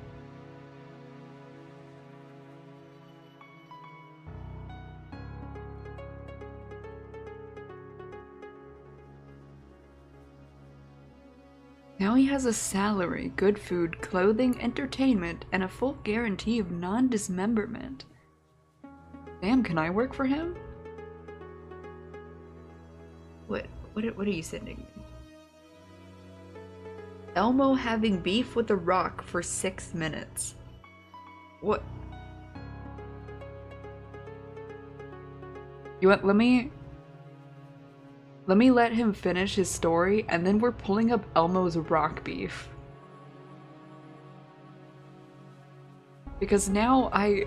Now he has a salary, good food, clothing, entertainment, and a full guarantee of non-dismemberment. Damn, can I work for him? What are you sending? Elmo having beef with a rock for 6 minutes. What? You want, let me let him finish his story, and then we're pulling up Elmo's rock beef. Because now I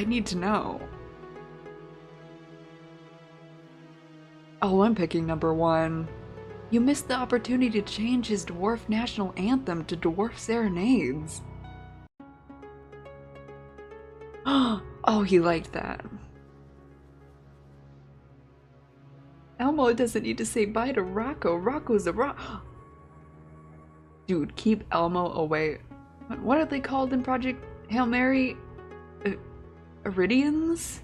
need to know. Oh, I'm picking number 1. You missed the opportunity to change his dwarf national anthem to Dwarf Serenades. Oh, he liked that. Elmo doesn't need to say bye to Rocco. Rocco's a rock. Dude, keep Elmo away. What are they called in Project Hail Mary? Iridians?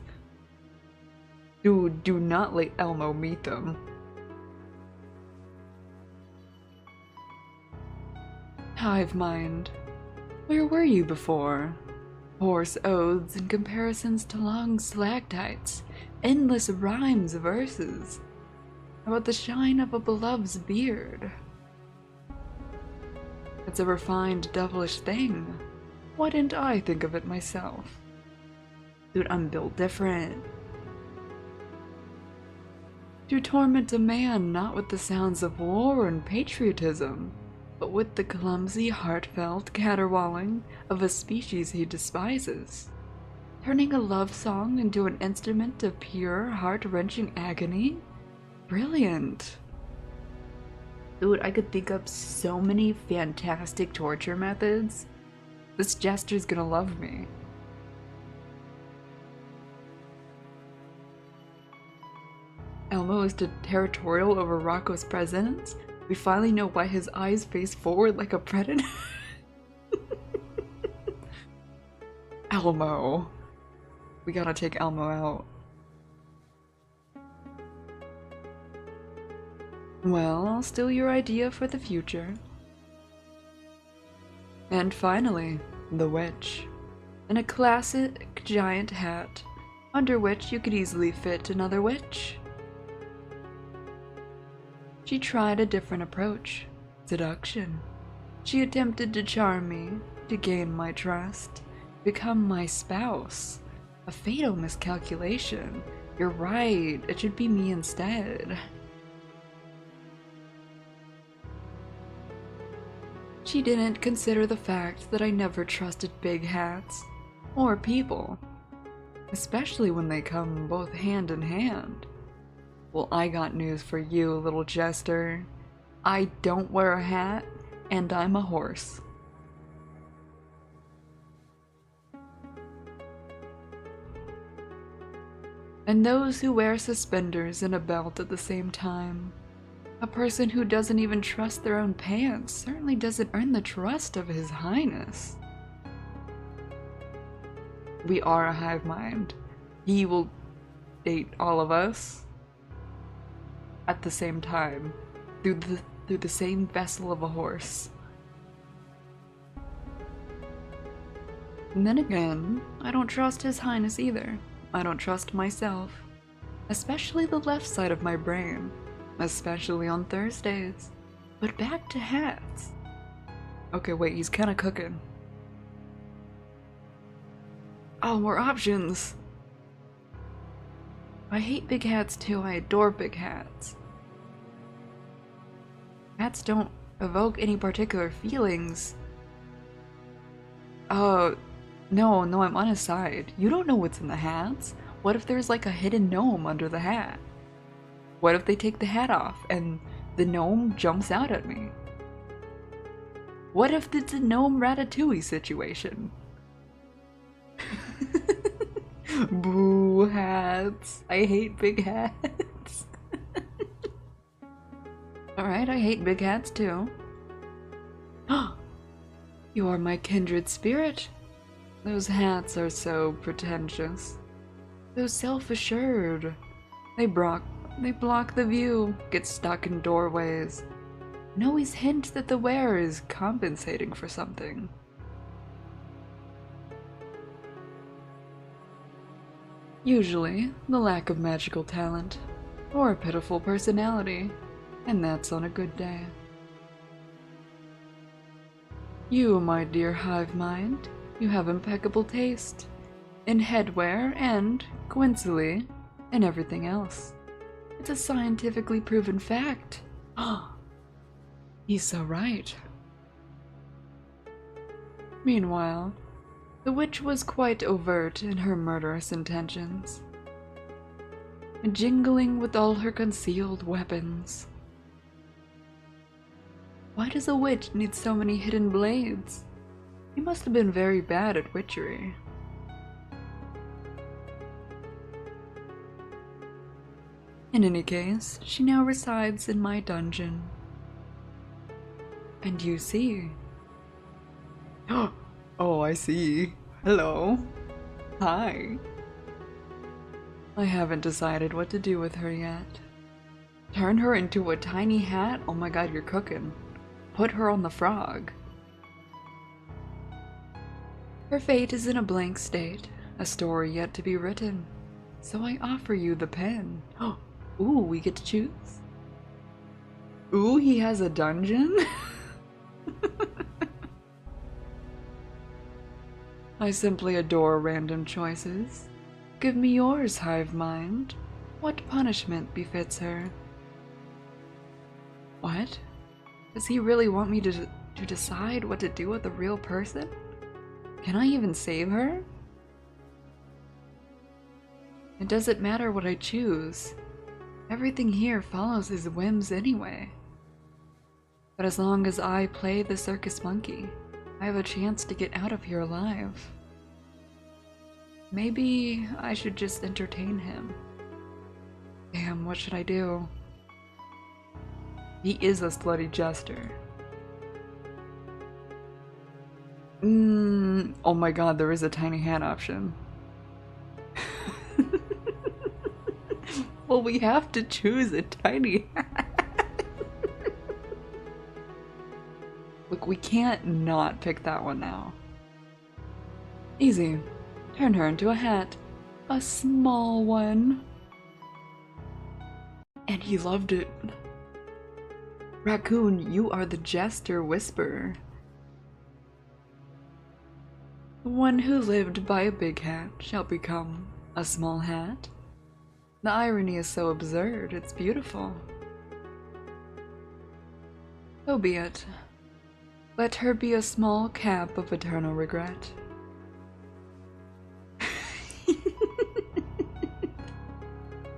Dude, do not let Elmo meet them. Hive mind. Where were you before? Hoarse oaths and comparisons to long stalactites. Endless rhymes of verses about the shine of a beloved's beard. It's a refined, devilish thing. Why didn't I think of it myself? Dude, I'm built different. To torment a man not with the sounds of war and patriotism, but with the clumsy, heartfelt caterwauling of a species he despises. Turning a love song into an instrument of pure, heart-wrenching agony? Brilliant. Dude, I could think up so many fantastic torture methods. This jester's gonna love me. Elmo is territorial over Rocco's presence. We finally know why his eyes face forward like a predator. Elmo. We gotta take Elmo out. Well, I'll steal your idea for the future. And finally, the witch. In a classic giant hat, under which you could easily fit another witch. She tried a different approach, seduction. She attempted to charm me, to gain my trust, become my spouse. A fatal miscalculation. You're right, it should be me instead. She didn't consider the fact that I never trusted big hats, or people, especially when they come both hand in hand. Well, I got news for you, little jester. I don't wear a hat, and I'm a horse. And those who wear suspenders and a belt at the same time. A person who doesn't even trust their own pants certainly doesn't earn the trust of His Highness. We are a hive mind. He will date all of us at the same time, through the same vessel of a horse. And then again, I don't trust His Highness either. I don't trust myself, especially the left side of my brain, especially on Thursdays. But back to hats. Okay, wait, he's kinda cooking. Oh, more options! I hate big hats too, I adore big hats. Hats don't evoke any particular feelings. No, I'm on his side. You don't know what's in the hats. What if there's like a hidden gnome under the hat? What if they take the hat off and the gnome jumps out at me? What if it's a gnome ratatouille situation? Boo hats. I hate big hats. Alright, I hate big hats too. You are my kindred spirit. Those hats are so pretentious. So self-assured. They block the view, get stuck in doorways, and always hint that the wearer is compensating for something. Usually, the lack of magical talent, or a pitiful personality, and that's on a good day. You, my dear hive mind, you have impeccable taste in headwear and, coincidentally, in everything else. It's a scientifically proven fact. He's so right. Meanwhile, the witch was quite overt in her murderous intentions, jingling with all her concealed weapons. Why does a witch need so many hidden blades? He must have been very bad at witchery. In any case, she now resides in my dungeon. And you see. Oh, I see. Hello. Hi. I haven't decided what to do with her yet. Turn her into a tiny hat? Oh my god, you're cooking. Put her on the frog. Her fate is in a blank state, a story yet to be written. So I offer you the pen. Ooh, we get to choose? Ooh, he has a dungeon? I simply adore random choices. Give me yours, hive mind. What punishment befits her? What? Does he really want me to decide what to do with a real person? Can I even save her? It doesn't matter what I choose. Everything here follows his whims anyway. But as long as I play the circus monkey, I have a chance to get out of here alive. Maybe I should just entertain him. Damn, what should I do? He is a slutty jester. Oh my god, there is a tiny hat option. Well, we have to choose a tiny hat. Look, we can't not pick that one now. Easy. Turn her into a hat. A small one. And he loved it. Raccoon, you are the jester whisperer. The one who lived by a big hat shall become a small hat. The irony is so absurd, it's beautiful. So be it. Let her be a small cap of eternal regret.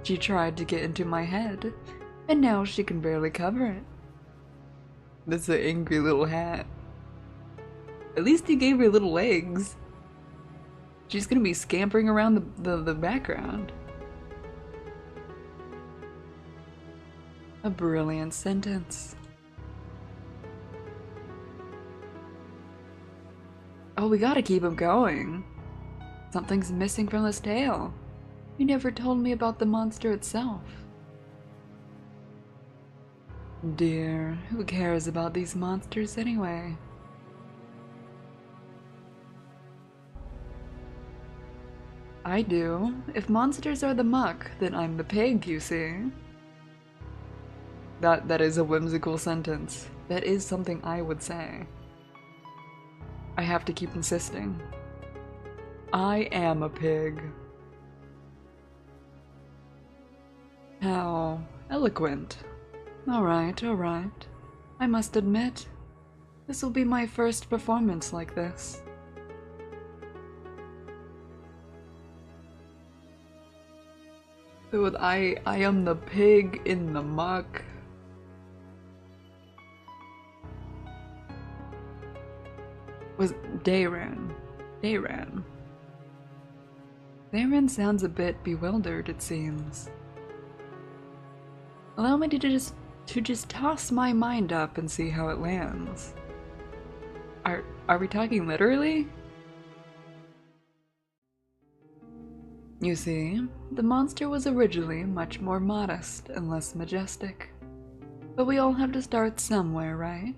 She tried to get into my head, and now she can barely cover it. That's an angry little hat. At least he gave her little legs. She's gonna be scampering around the background. A brilliant sentence. Oh, we gotta keep him going. Something's missing from this tale. You never told me about the monster itself. Dear, who cares about these monsters anyway? I do. If monsters are the muck, then I'm the pig, you see. That is a whimsical sentence. That is something I would say. I have to keep insisting. I am a pig. How eloquent. Alright, alright. I must admit, this will be my first performance like this. Dude, I am the pig in the muck. Was Dayran. Dayran. Dayran sounds a bit bewildered, it seems. Allow me to just toss my mind up and see how it lands. Are we talking literally? You see, the monster was originally much more modest and less majestic. But we all have to start somewhere, right?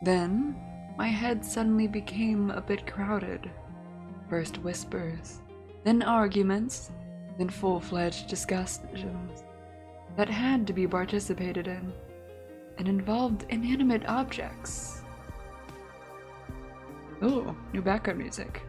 Then, my head suddenly became a bit crowded. First whispers, then arguments, then full-fledged discussions that had to be participated in, and involved inanimate objects. Ooh, new background music.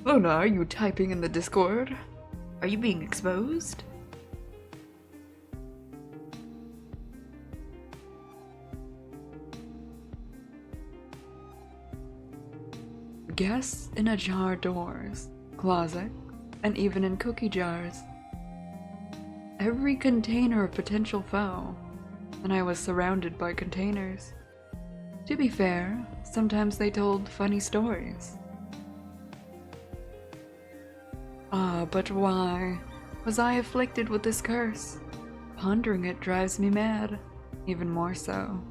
Luna, are you typing in the Discord? Are you being exposed? Guests in a jar doors, closet, and even in cookie jars. Every container a potential foe, and I was surrounded by containers. To be fair, sometimes they told funny stories. Ah, but why was I afflicted with this curse? Pondering it drives me mad, even more so.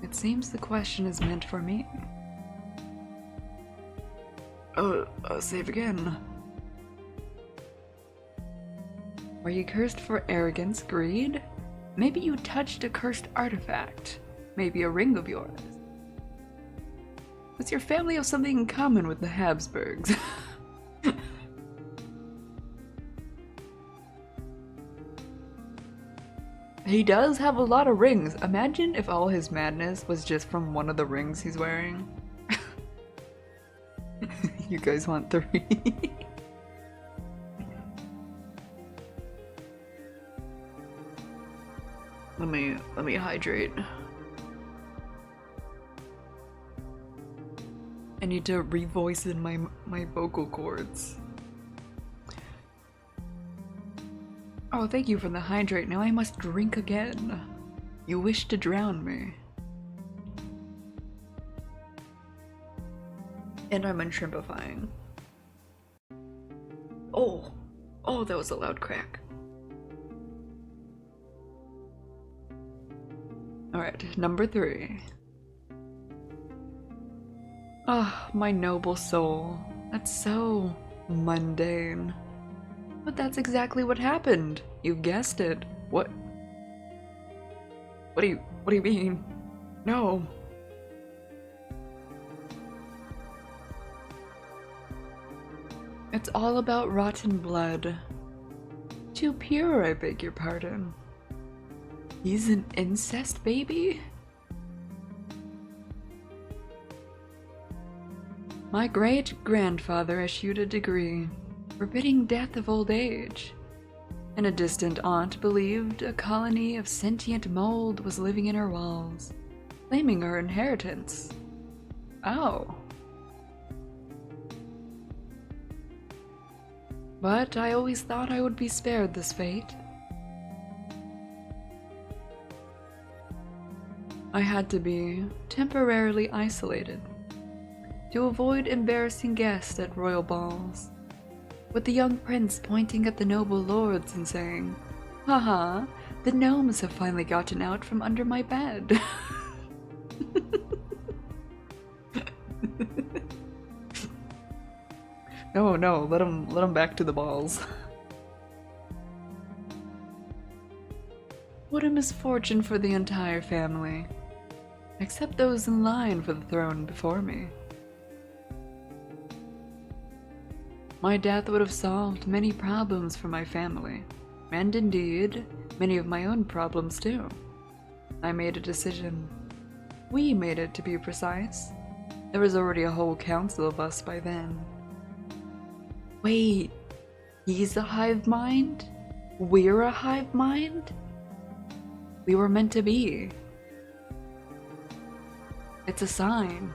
It seems the question is meant for me. Save again. Were you cursed for arrogance, greed? Maybe you touched a cursed artifact. Maybe a ring of yours. Does your family have something in common with the Habsburgs? He does have a lot of rings. Imagine if all his madness was just from one of the rings he's wearing. You guys want 3? Let me hydrate. I need to revoice in my vocal cords. Oh, thank you for the hydrate. Now I must drink again. You wish to drown me. And I'm unshrimpifying. Oh, that was a loud crack. Alright, number 3. Ah, my noble soul. That's so mundane. But that's exactly what happened. You guessed it. What do you mean? No. It's all about rotten blood. Too pure, I beg your pardon. He's an incest baby? My great-grandfather issued a decree forbidding death of old age, and a distant aunt believed a colony of sentient mold was living in her walls, claiming her inheritance. Oh. But I always thought I would be spared this fate. I had to be temporarily isolated to avoid embarrassing guests at royal balls, with the young prince pointing at the noble lords and saying, "Haha, the gnomes have finally gotten out from under my bed." No, let him back to the balls. What a misfortune for the entire family, except those in line for the throne before me. My death would have solved many problems for my family, and indeed, many of my own problems too. I made a decision. We made it, to be precise. There was already a whole council of us by then. Wait, he's a hive mind? We're a hive mind? We were meant to be. It's a sign.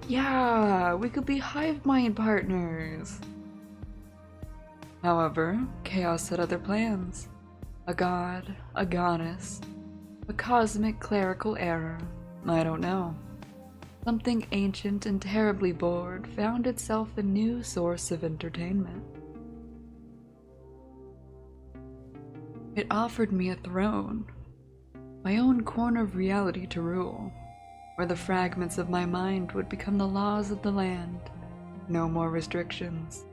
Yeah, we could be hive mind partners. However, Chaos had other plans. A god, a goddess, a cosmic clerical error, I don't know. Something ancient and terribly bored found itself a new source of entertainment. It offered me a throne, my own corner of reality to rule, where the fragments of my mind would become the laws of the land. No more restrictions.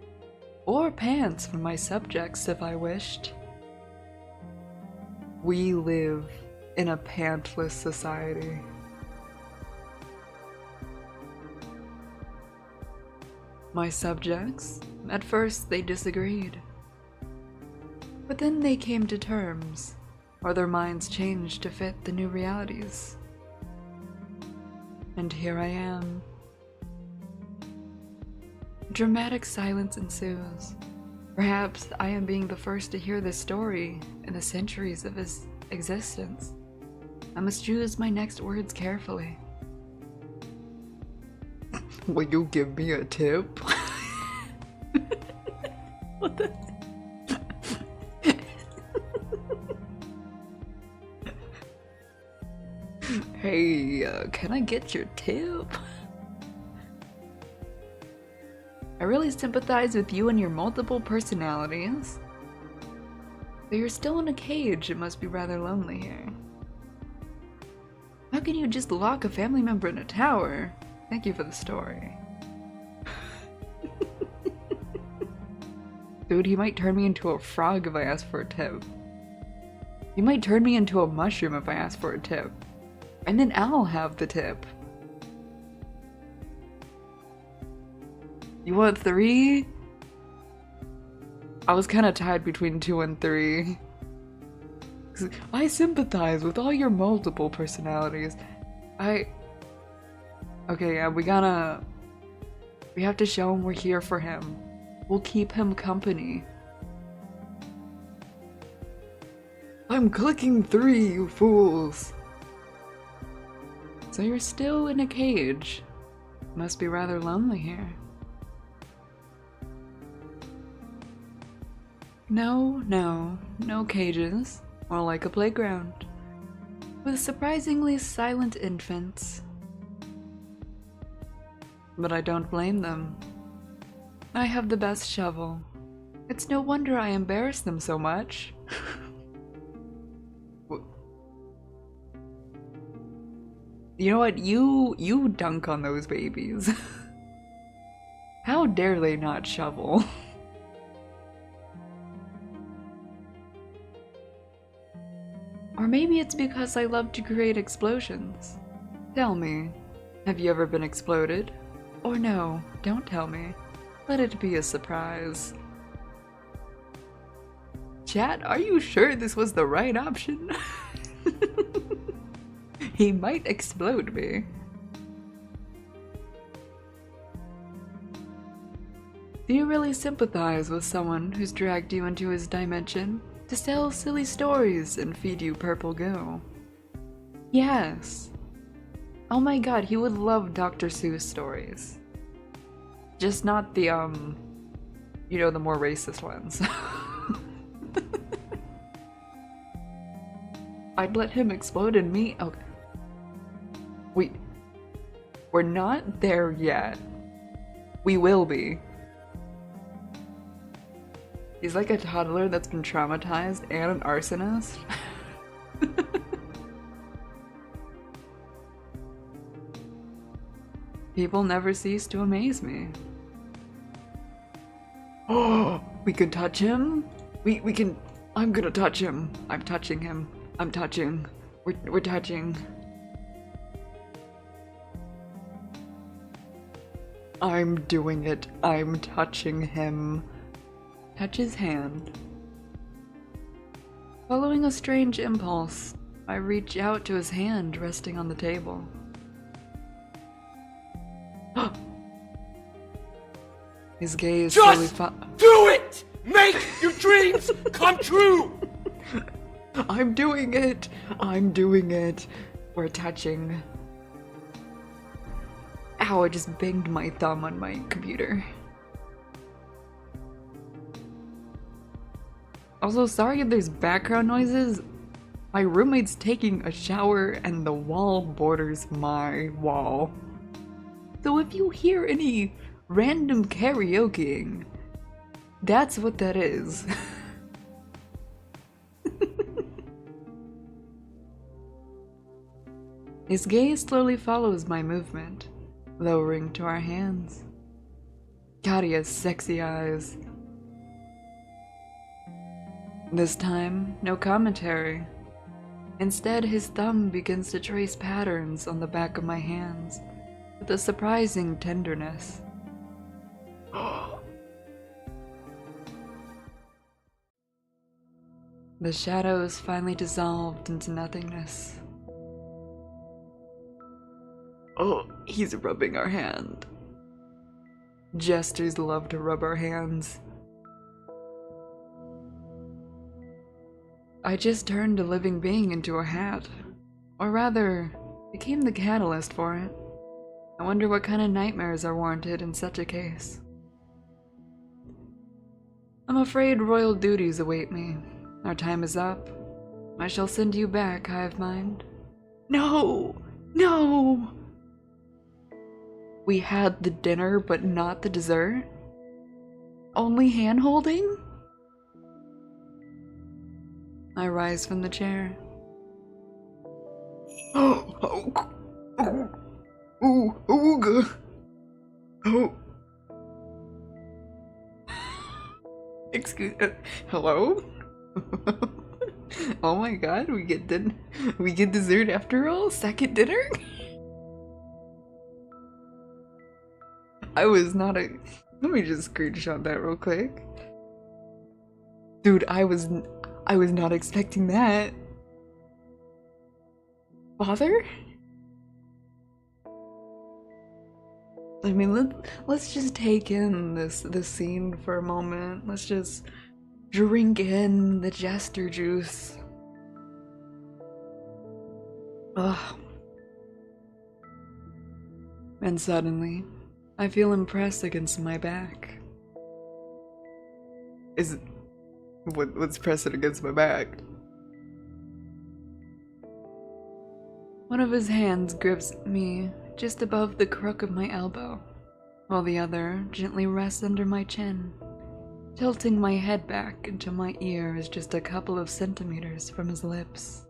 Or pants for my subjects if I wished. We live in a pantless society. My subjects, at first they disagreed. But then they came to terms, or their minds changed to fit the new realities. And here I am. Dramatic silence ensues. Perhaps I am being the first to hear this story in the centuries of his existence. I must choose my next words carefully. Will you give me a tip? What the? Hey, can I get your tip? I really sympathize with you and your multiple personalities. But you're still in a cage, it must be rather lonely here. How can you just lock a family member in a tower? Thank you for the story. Dude, he might turn me into a frog if I ask for a tip. He might turn me into a mushroom if I ask for a tip. And then I'll have the tip. You want 3? I was kind of tied between 2 and 3. I sympathize with all your multiple personalities. Okay, yeah, we have to show him we're here for him. We'll keep him company. I'm clicking 3, you fools! So you're still in a cage. Must be rather lonely here. No cages. More like a playground. With surprisingly silent infants. But I don't blame them. I have the best shovel. It's no wonder I embarrass them so much. You know what? You dunk on those babies. How dare they not shovel? Or maybe it's because I love to create explosions. Tell me, have you ever been exploded? Or no, don't tell me. Let it be a surprise. Chat, are you sure this was the right option? He might explode me. Do you really sympathize with someone who's dragged you into his dimension to tell silly stories and feed you purple goo? Yes. Oh my god, he would love Dr. Seuss stories. Just not the, you know, the more racist ones. I'd let him explode in me? Okay. We're not there yet. We will be. He's like a toddler that's been traumatized and an arsonist. People never cease to amaze me. Oh, we can touch him? We can... I'm gonna touch him. I'm touching him. I'm touching. We're touching. I'm doing it. I'm touching him. Touch his hand. Following a strange impulse, I reach out to his hand resting on the table. His gaze slowly do it! Make your dreams come true! I'm doing it! I'm doing it! We're touching. Ow, I just banged my thumb on my computer. Also, sorry if there's background noises. My roommate's taking a shower and the wall borders my wall. So if you hear any random karaokeing, that's what that is. His gaze slowly follows my movement, lowering to our hands. God, he has sexy eyes. This time, no commentary. Instead, his thumb begins to trace patterns on the back of my hands with a surprising tenderness. The shadows finally dissolved into nothingness. Oh, he's rubbing our hand. Jesters love to rub our hands. I just turned a living being into a hat. Or rather, became the catalyst for it. I wonder what kind of nightmares are warranted in such a case. I'm afraid royal duties await me. Our time is up. I shall send you back, Hive Mind. No! No! We had the dinner, but not the dessert? Only hand-holding? I rise from the chair. Excuse... hello? Oh my god, we get dessert after all? Second dinner? I was not a Let me just screenshot that real quick. Dude, I was not expecting that. Father? I mean, let's just take in this scene for a moment. Let's just drink in the jester juice. Ugh. And suddenly, I feel impressed against my back. What's pressing against my back? One of his hands grips me just above the crook of my elbow, while the other gently rests under my chin, tilting my head back until my ear is just a couple of centimeters from his lips.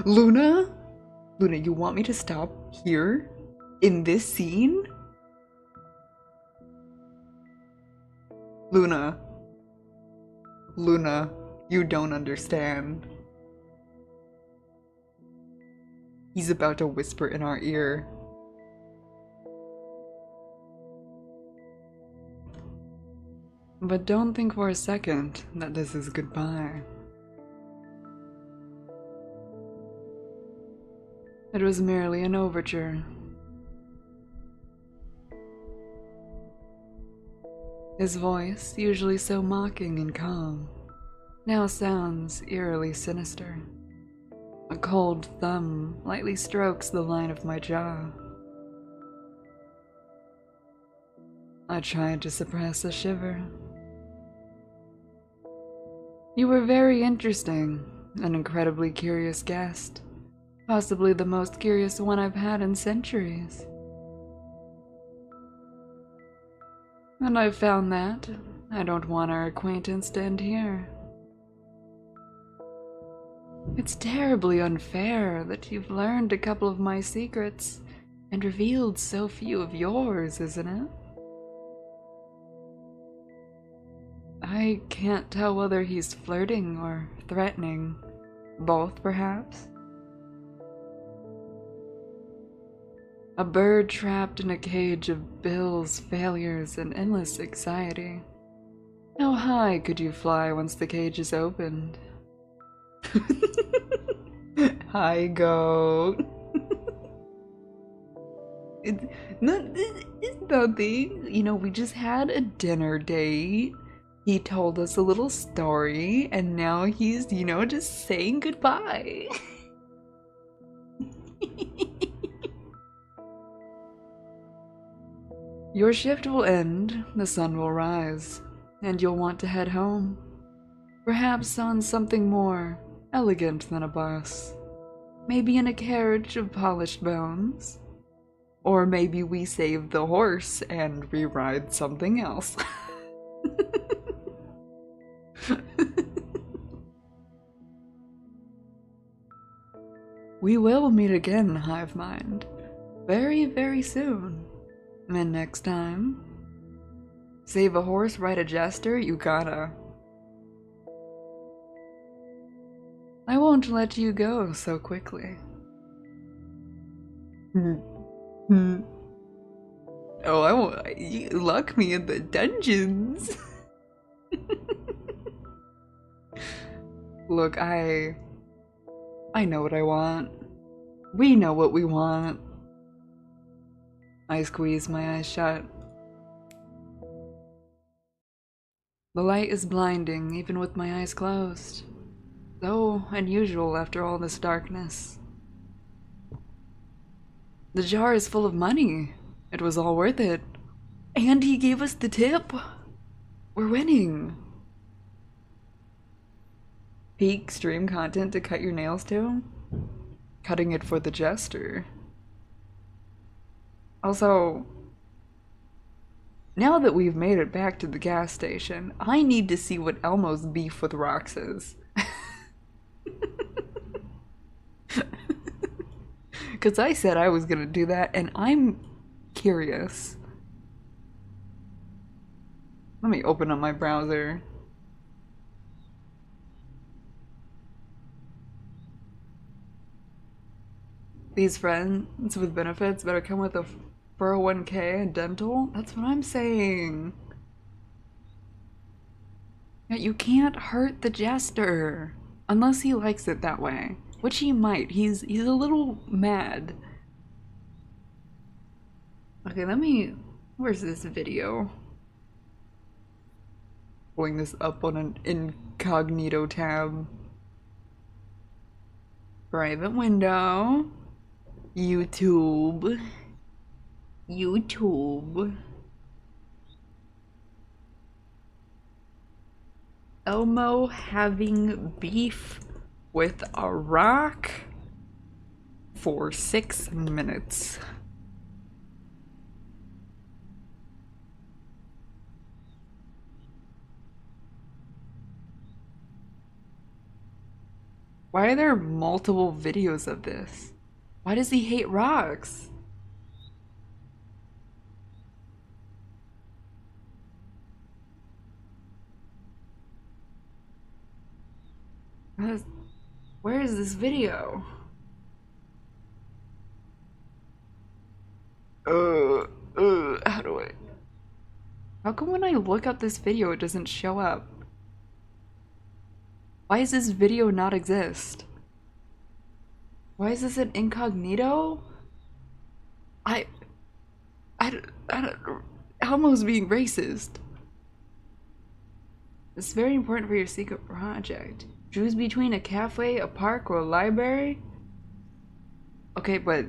Luna? Luna, you want me to stop here? In this scene? Luna. Luna, you don't understand. He's about to whisper in our ear. But don't think for a second that this is goodbye. It was merely an overture. His voice, usually so mocking and calm, now sounds eerily sinister. A cold thumb lightly strokes the line of my jaw. I tried to suppress a shiver. You were very interesting, an incredibly curious guest. Possibly the most curious one I've had in centuries. And I've found that I don't want our acquaintance to end here. It's terribly unfair that you've learned a couple of my secrets and revealed so few of yours, isn't it? I can't tell whether he's flirting or threatening. Both, perhaps. A bird trapped in a cage of bills, failures, and endless anxiety. How high could you fly once the cage is opened? Hi, goat. It's nothing. You know, we just had a dinner date. He told us a little story, and now he's, you know, just saying goodbye. Your shift will end, the sun will rise, and you'll want to head home. Perhaps on something more elegant than a bus. Maybe in a carriage of polished bones. Or maybe we save the horse and we ride something else. We will meet again, Hive Mind. Very, very soon. And next time, save a horse, ride a jester, you gotta. I won't let you go so quickly. Oh, I won't. You lock me in the dungeons. Look, I know what I want. We know what we want. I squeeze my eyes shut. The light is blinding, even with my eyes closed. So unusual after all this darkness. The jar is full of money. It was all worth it. And he gave us the tip. We're winning. Peak stream content to cut your nails to? Cutting it for the jester. Also, now that we've made it back to the gas station, I need to see what Elmo's beef with Rox is. Because I said I was gonna do that, and I'm curious. Let me open up my browser. These friends with benefits better come with a 401k and dental? That's what I'm saying. Yeah, you can't hurt the jester. Unless he likes it that way. Which he might. He's a little mad. Okay, where's this video? Pulling this up on an incognito tab. Private window. YouTube. Elmo having beef with a rock for 6 minutes. Why are there multiple videos of this? Why does he hate rocks? Where is this video? How do I? How come when I look up this video it doesn't show up? Why does this video not exist? Why is this an incognito? I don't, Elmo's being racist. It's very important for your secret project. Choose between a cafe, a park, or a library? Okay, but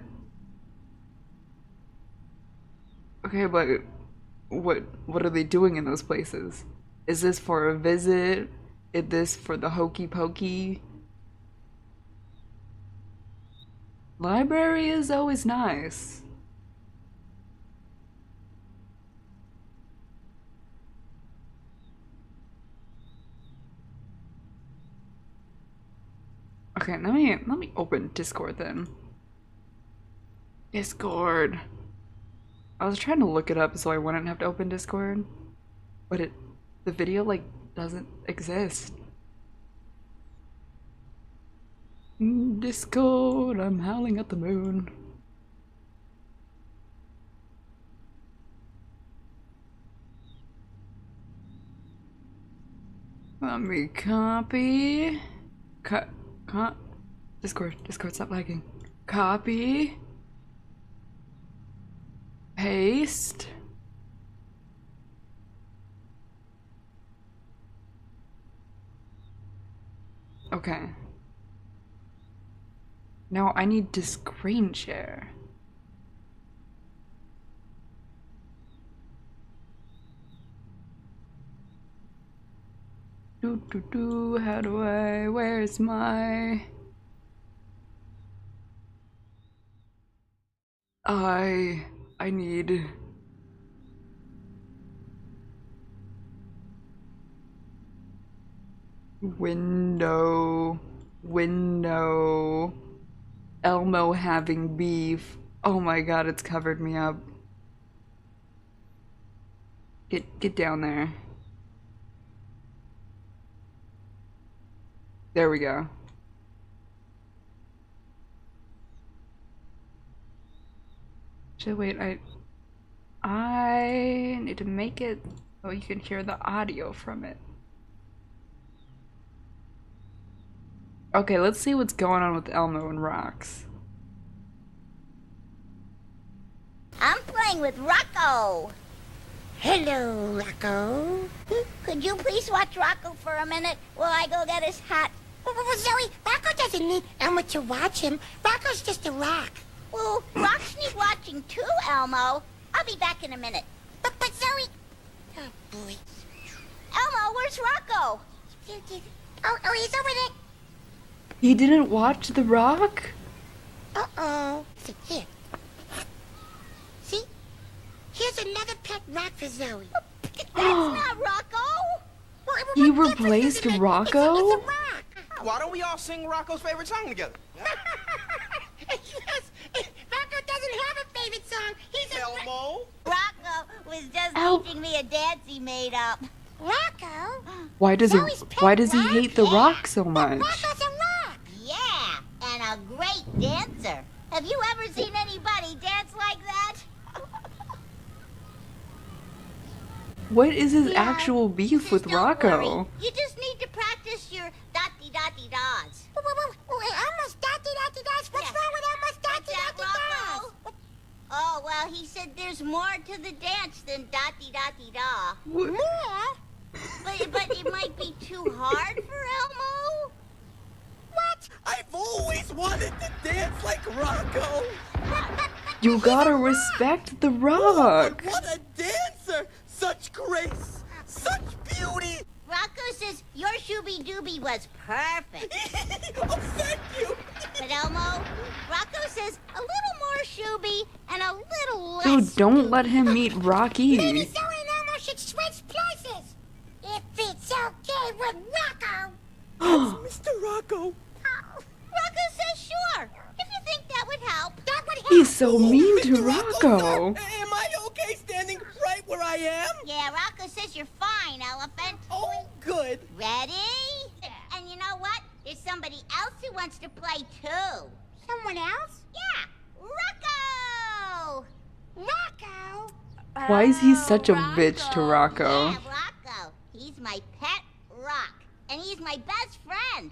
what are they doing in those places? Is this for a visit? Is this for the hokey pokey? Library is always nice. Okay, let me open Discord then. Discord. I was trying to look it up so I wouldn't have to open Discord, but the video like doesn't exist. Discord, I'm howling at the moon. Let me copy. Discord, stop lagging. Copy. Paste. Okay. Now I need to screen share. How do where's my... I need... Window. Elmo having beef. Oh my god, it's covered me up. Get down there. There we go. So wait, I need to make it so you can hear the audio from it. Okay, let's see what's going on with Elmo and rocks. I'm playing with Rocco. Hello, Rocco. Could you please watch Rocco for a minute while I go get his hat? Well, Zoe, Rocco doesn't need Elmo to watch him. Rocco's just a rock. Well, rocks need watching too, Elmo. I'll be back in a minute. But Zoe... Oh, boy. Elmo, where's Rocco? Oh, he's over there. He didn't watch The Rock? Uh-oh. Here. See? Here's another pet rock for Zoe. That's not Rocco. He replaced Rocco? It's a rock. Why don't we all sing Rocco's favorite song together? Yes. Rocco doesn't have a favorite song. He's a... Elmo? Rocco was just teaching me a dance he made up. Rocco? Why does Zoe's pet he rock? hate The Rock so much? Rocco's a rock. Yeah, and a great dancer. Have you ever seen anybody dance like that? What is his Yeah. actual beef Just with don't Rocco? worry. You just need to practice your dotty-dotty-daws. Elmo's dotty-dotty-daws. What's Yeah. wrong with Elmo's What's that, dotty-dotty-daws? Rocco? Oh, well, he said there's more to the dance than dotty-dotty-da. More? But it might be too hard for Elmo? What? I've always wanted to dance like Rocco. You gotta respect the Rock. What a dancer! Such grace, such beauty. Rocco says your shooby-dooby was perfect. Oh, thank you. But Elmo, Rocco says a little more shooby and a little less. Dude, don't let him meet Maybe Rocky. Zoe and Elmo should switch places. If it's okay with Rocco. Mr. Rocco. Rocco says sure. If you think that would help. That would help. He's so mean to Mr. Rocco. sir, am I okay standing right where I am? Yeah, Rocco says you're fine, Elephant. Oh, good. Ready? And you know what? There's somebody else who wants to play too. Someone else? Yeah, Rocco! Rocco? Why is he such a bitch to Rocco? Yeah, Rocco. He's my pet rock. And he's my best friend.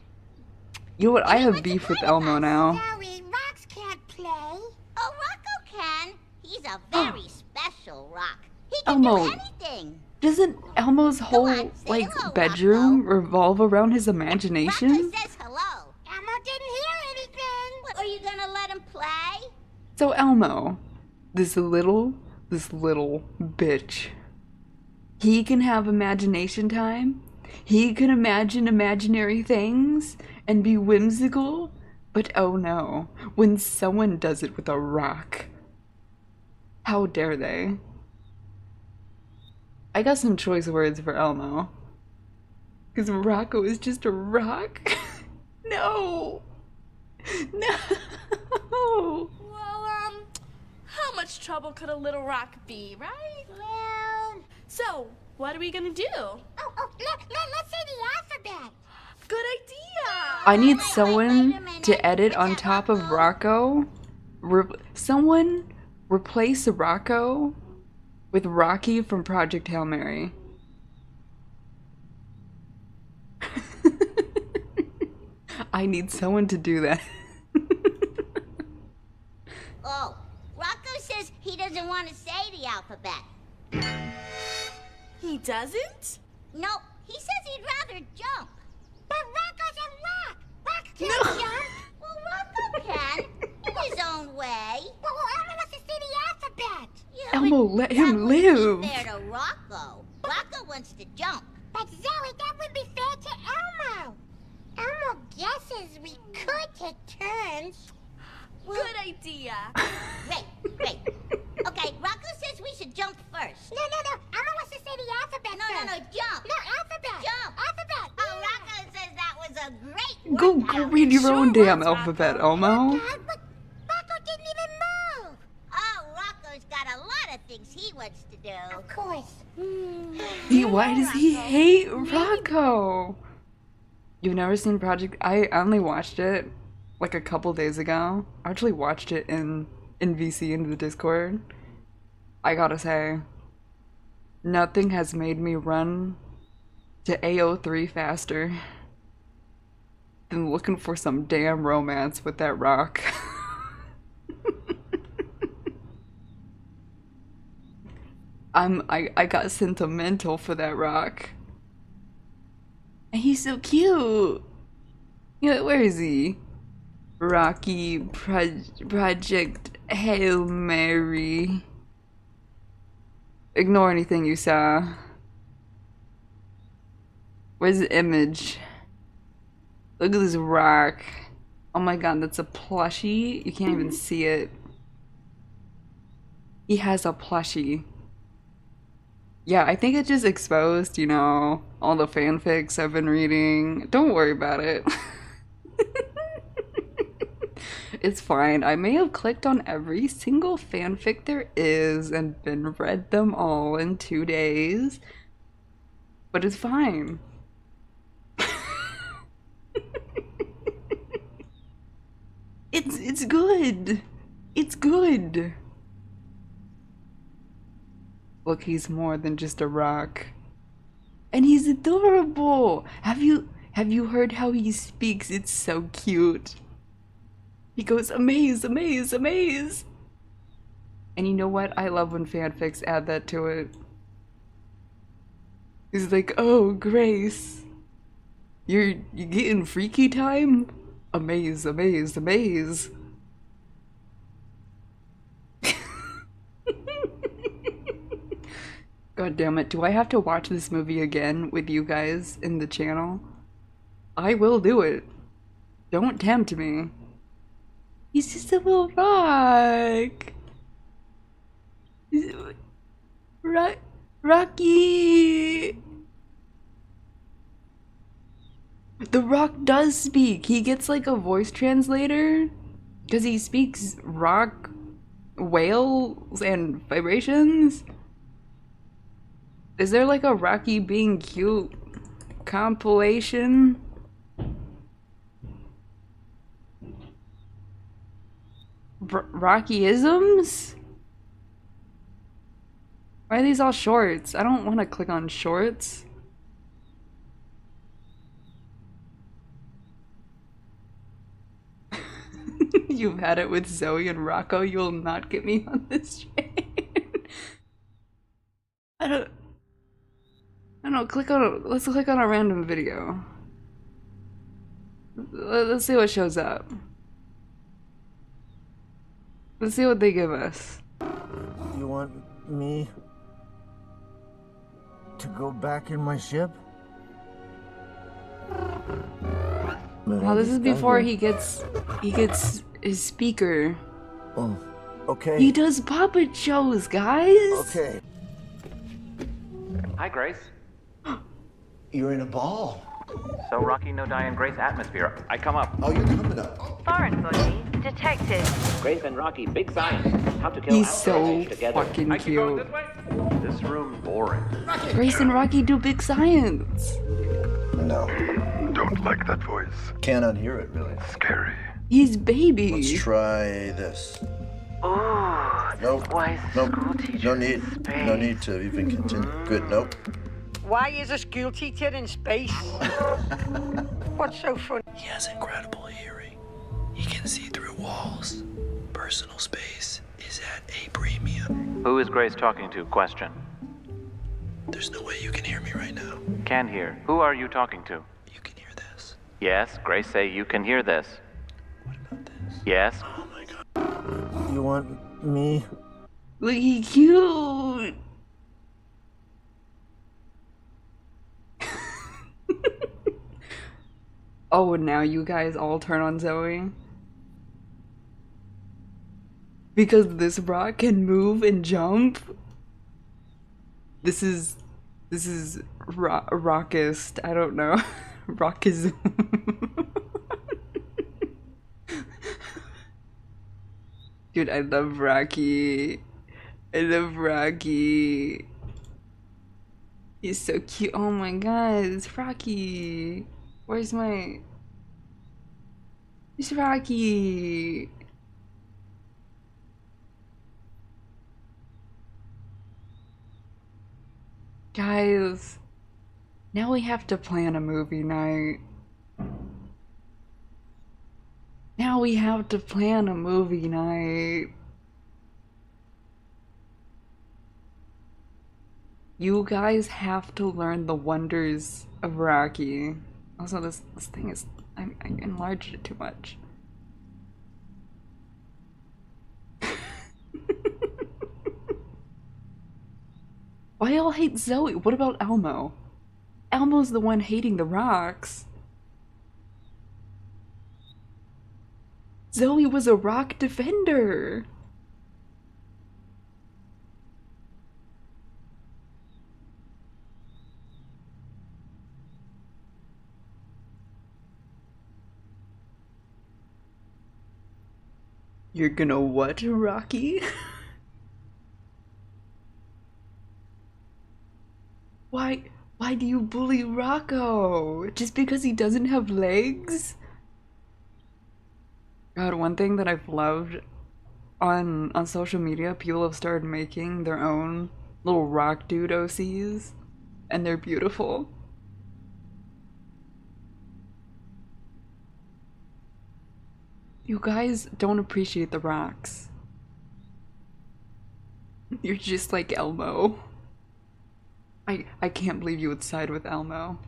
You know what? I have beef with Elmo now. Zoe, rocks can't play. Oh, Rocco can. He's a very special rock. He can Elmo. do anything. Doesn't Elmo's whole, on, say like, hello, bedroom Rocco. revolve around his Rocco imagination? says hello. Elmo didn't hear anything. Are you gonna let him play? So Elmo, this little bitch, he can have imagination time. He can imagine imaginary things and be whimsical, but oh no, when someone does it with a rock, how dare they? I got some choice words for Elmo. Because Rocco is just a rock? No! No! Well, how much trouble could a little rock be, right? Well, So, what are we gonna do? let's say the alphabet. Good idea! I need Wait a someone minute. to edit What's on that, top of Rocco. Someone replace Rocco with Rocky from Project Hail Mary. I need someone to do that. Oh, Rocco says he doesn't want to say the alphabet. He doesn't? Nope, he says he'd rather jump. But Rocco's a rock. Rock can't jump. Well, Rocco can, in his own way. Well, Elmo wants to say the alphabet. Yeah, Elmo, but let that him wouldn't live. be fair to Rocco. Rocco wants to jump. But Zoe, that would be fair to Elmo. Elmo guesses we could take turns. Good idea! Wait. Okay, Rocco says we should jump first. No. Elmo wants to say the alphabet No, first. jump. No, alphabet. Jump. Alphabet. Oh, Rocco says that was a great Go workout. read your own Sure damn was, alphabet, Rocco. Elmo. God, but Rocco didn't even move. Oh, Rocco's got a lot of things he wants to do. Of course. Why does he hate Rocco? You've never seen Project... I only watched it like a couple days ago. I actually watched it in VC into the Discord. I gotta say, nothing has made me run to AO3 faster than looking for some damn romance with that rock. I got sentimental for that rock. And he's so cute. You know, where is he? Rocky Project Hail Mary. Ignore anything you saw. Where's the image? Look at this rock. Oh my god, that's a plushie. You can't even see it. He has a plushie. Yeah, I think it just exposed, you know, all the fanfics I've been reading. Don't worry about it. It's fine. I may have clicked on every single fanfic there is and been read them all in 2 days. But it's fine. It's good. It's good. Look, he's more than just a rock. And he's adorable. Have you heard how he speaks? It's so cute. He goes, amaze, amaze, amaze. And you know what? I love when fanfics add that to it. He's like, oh, Grace. You getting freaky time? Amaze, amaze, amaze. God damn it, do I have to watch this movie again with you guys in the channel? I will do it. Don't tempt me. He's just a little rock. Rocky! The rock does speak. He gets like a voice translator because he speaks rock wails and vibrations. Is there like a Rocky being cute compilation? Rockyisms? Why are these all shorts? I don't want to click on shorts. You've had it with Zoe and Rocco. You will not get me on this train. I don't know. Let's click on a random video. Let's see what shows up. Let's see what they give us. You want me to go back in my ship? Wow, this is before he gets his speaker. Oh, okay. He does puppet shows, guys. Okay. Hi, Grace. You're in a ball. So Rocky no die in Grace atmosphere. I come up. Oh, you're coming up. Foreign body detected. Grace and Rocky, big science. How to kill He's so outrageous together. fucking I keep going cute. this way? This room boring. Grace and Rocky do big science. No. Don't like that voice. Can't unhear it, really. Scary. He's baby. Let's try this. Oh, Nope. why Nope. school teacher No in need. space? No need to even continue. Good. Nope. Why is a school teacher in space? What's so funny? He has incredible hearing. He can see through walls. Personal space is at a premium. Who is Grace talking to? Question. There's no way you can hear me right now. Can hear. Who are you talking to? You can hear this. Yes, Grace say you can hear this. What about this? Yes. Oh my god. You want me? Look, he cute. Oh, now you guys all turn on Zoe? Because this rock can move and jump? This is rockist. I don't know. Rockism. Dude, I love Rocky. I love Rocky. He's so cute. Oh my god, it's Rocky. Where's my... It's Rocky. Guys, now we have to plan a movie night. Now we have to plan a movie night. You guys have to learn the wonders of Rocky. Also, this thing is... I enlarged it too much. Why y'all hate Zoe? What about Elmo? Elmo's the one hating the rocks. Zoe was a rock defender. You're gonna what, Rocky? Why do you bully Rocco? Just because he doesn't have legs? God, one thing that I've loved on social media, people have started making their own little rock dude OCs, and they're beautiful. You guys don't appreciate the rocks. You're just like Elmo. I can't believe you would side with Elmo.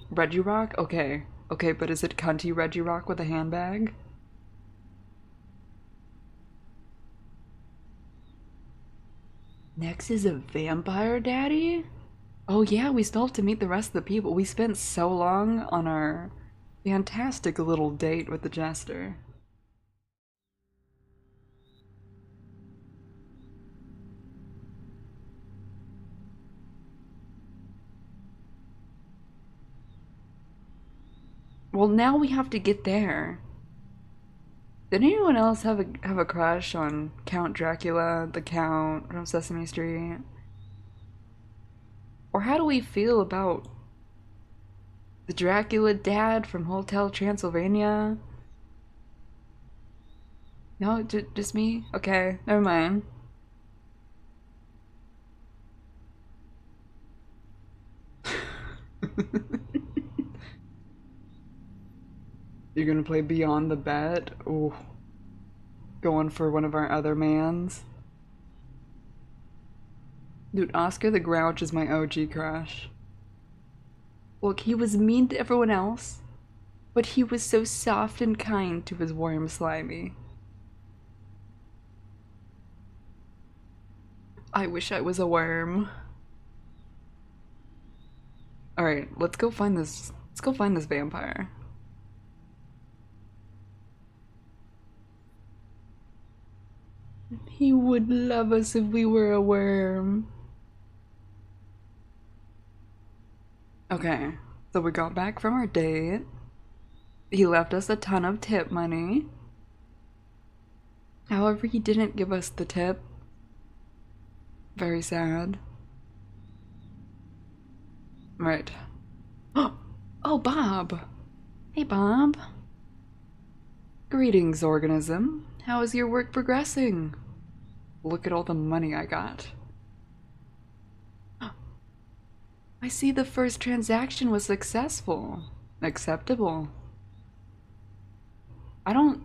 Reggie Rock? Okay. Okay, but is it cunty Reggie Rock with a handbag? Next is a vampire daddy? Oh yeah, we still have to meet the rest of the people. We spent so long on our fantastic little date with the jester. Well, now we have to get there. Did anyone else have a crush on Count Dracula, the Count from Sesame Street? Or how do we feel about the Dracula dad from Hotel Transylvania? No, just me? Okay, never mind. You're gonna play Beyond the Bet? Ooh. Going for one of our other mans. Dude, Oscar the Grouch is my OG crush. Look, he was mean to everyone else, but he was so soft and kind to his worm Slimy. I wish I was a worm. Alright, let's go find this vampire. He would love us if we were a worm. Okay, so we got back from our date. He left us a ton of tip money. However, he didn't give us the tip. Very sad. Right. Oh, Bob! Hey, Bob. Greetings, organism. How is your work progressing? Look at all the money I got. I see the first transaction was successful. Acceptable. I don't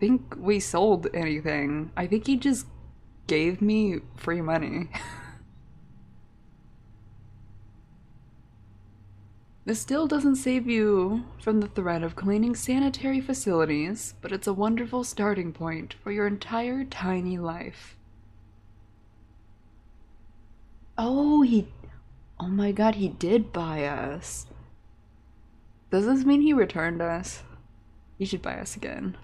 think we sold anything. I think he just gave me free money. This still doesn't save you from the threat of cleaning sanitary facilities, but it's a wonderful starting point for your entire tiny life. Oh, oh my god, he did buy us. Does this mean he returned us? He should buy us again.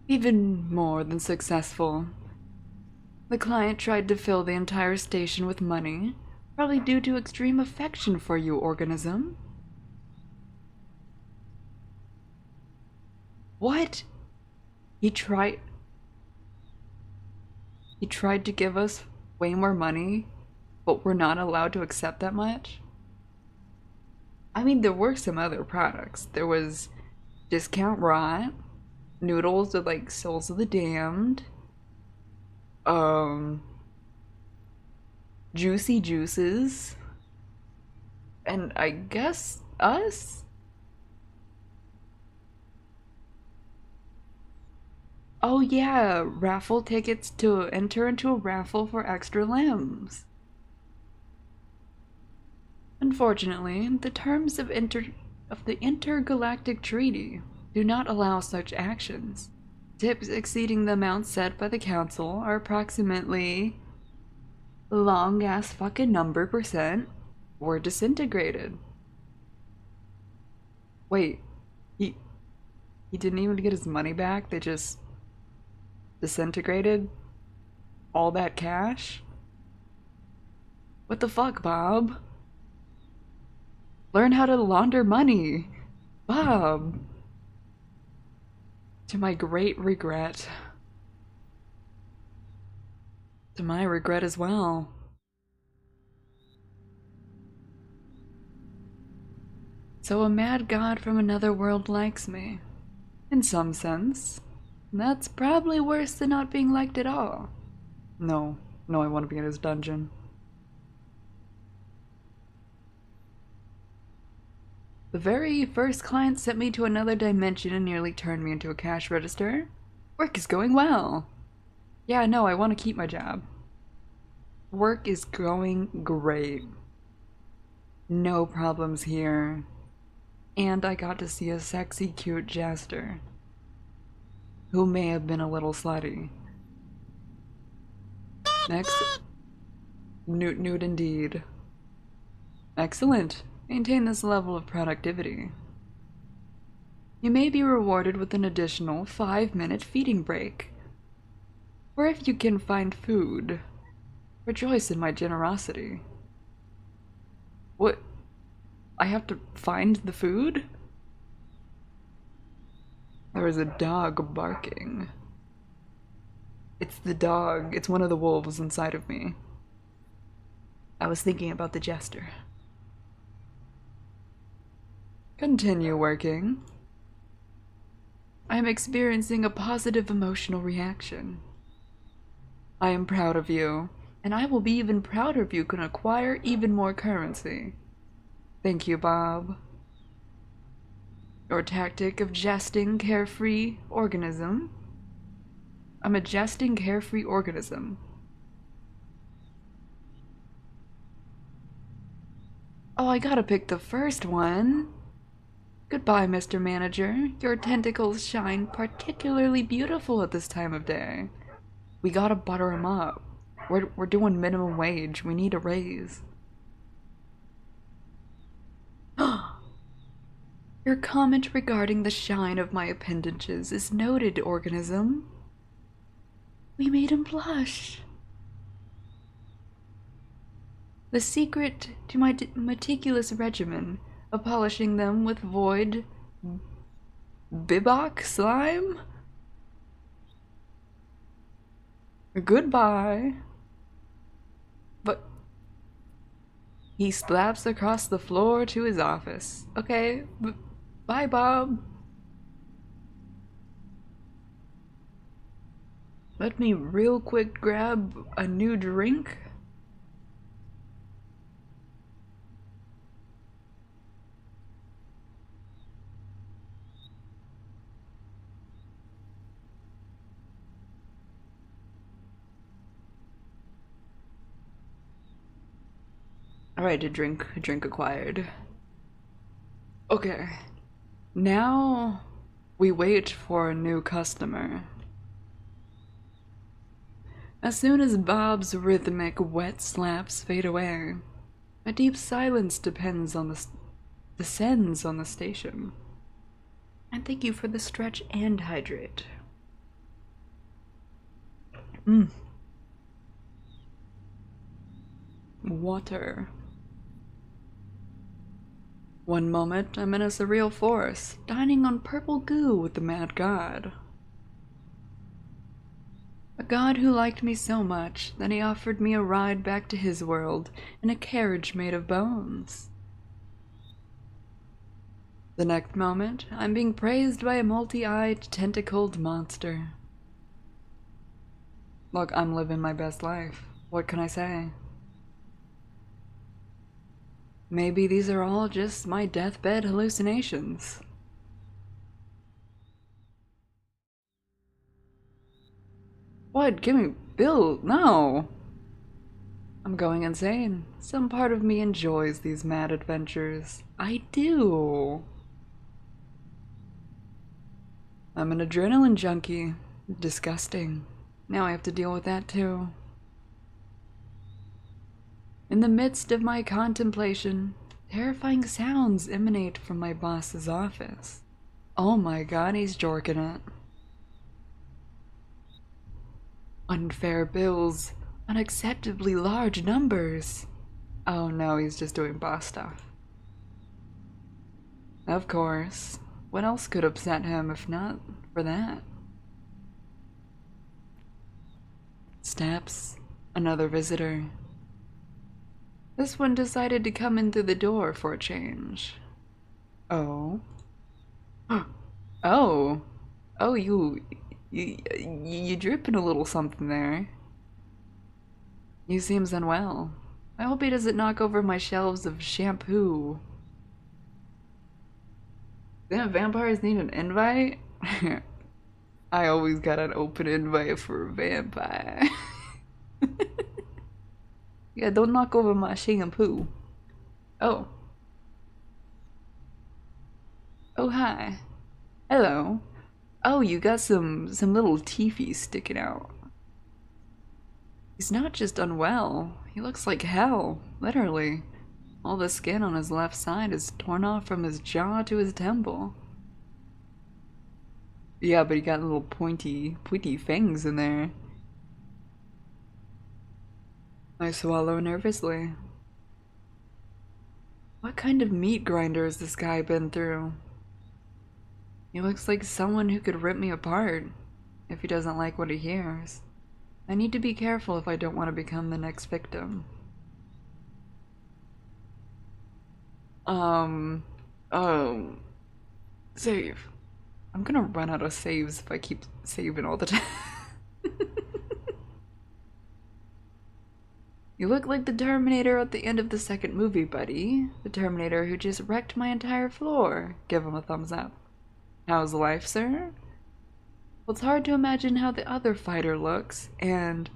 Even more than successful. The client tried to fill the entire station with money, probably due to extreme affection for you, organism. What? He tried to give us way more money, but we're not allowed to accept that much? I mean, there were some other products. There was discount rot, noodles with like Souls of the Damned, juicy juices, and I guess us? Oh yeah, raffle tickets to enter into a raffle for extra limbs. Unfortunately, the terms of the intergalactic treaty do not allow such actions. Tips exceeding the amount set by the council are approximately long ass fucking number % were disintegrated. Wait, he didn't even get his money back, they just disintegrated all that cash? What the fuck, Bob? Learn how to launder money, Bob. To my great regret. To my regret as well. So a mad god from another world likes me. In some sense. That's probably worse than not being liked at all. No, I want to be in his dungeon. The very first client sent me to another dimension and nearly turned me into a cash register. Work is going well. Yeah, no, I want to keep my job. Work is going great. No problems here. And I got to see a sexy, cute jester. Who may have been a little slutty. Next. Nude indeed. Excellent. Maintain this level of productivity. You may be rewarded with an additional 5-minute feeding break. Or if you can find food, rejoice in my generosity. What? I have to find the food? There is a dog barking. It's the dog. It's one of the wolves inside of me. I was thinking about the jester. Continue working. I am experiencing a positive emotional reaction. I am proud of you, and I will be even prouder if you can acquire even more currency. Thank you, Bob. Your tactic of jesting, carefree organism. I'm a jesting, carefree organism. Oh, I gotta pick the first one. Goodbye, Mr. Manager. Your tentacles shine particularly beautiful at this time of day. We gotta butter them up. We're doing minimum wage. We need a raise. Your comment regarding the shine of my appendages is noted, organism. We made him blush. The secret to my meticulous regimen of polishing them with void bibok slime? Goodbye. But he slaps across the floor to his office. Okay, bye, Bob. Let me real quick grab a new drink. Alright, a drink acquired. Okay. Now we wait for a new customer. As soon as Bob's rhythmic wet slaps fade away, a deep silence descends on the station. And thank you for the stretch and hydrate. Water. One moment, I'm in a surreal forest, dining on purple goo with the mad god. A god who liked me so much that he offered me a ride back to his world in a carriage made of bones. The next moment, I'm being praised by a multi-eyed, tentacled monster. Look, I'm living my best life. What can I say? Maybe these are all just my deathbed hallucinations. What? Give me Bill? No! I'm going insane. Some part of me enjoys these mad adventures. I do. I'm an adrenaline junkie. Disgusting. Now I have to deal with that too. In the midst of my contemplation, terrifying sounds emanate from my boss's office. Oh my god, he's jorking it. Unfair bills, unacceptably large numbers. Oh no, he's just doing boss stuff. Of course. What else could upset him if not for that? Steps. Another visitor. This one decided to come in through the door for a change. Oh. Oh. Oh, you dripping a little something there. You seems unwell. I hope he doesn't knock over my shelves of shampoo. Damn, vampires need an invite? I always got an open invite for a vampire. Yeah, don't knock over my shampoo. Oh. Oh, hi. Hello. Oh, you got some little teethies sticking out. He's not just unwell. He looks like hell, literally. All the skin on his left side is torn off from his jaw to his temple. Yeah, but he got little pointy fangs in there. I swallow nervously. What kind of meat grinder has this guy been through? He looks like someone who could rip me apart if he doesn't like what he hears. I need to be careful if I don't want to become the next victim. Save. I'm gonna run out of saves if I keep saving all the time. You look like the Terminator at the end of the second movie, buddy. The Terminator who just wrecked my entire floor. Give him a thumbs up. How's life, sir? Well, it's hard to imagine how the other fighter looks, and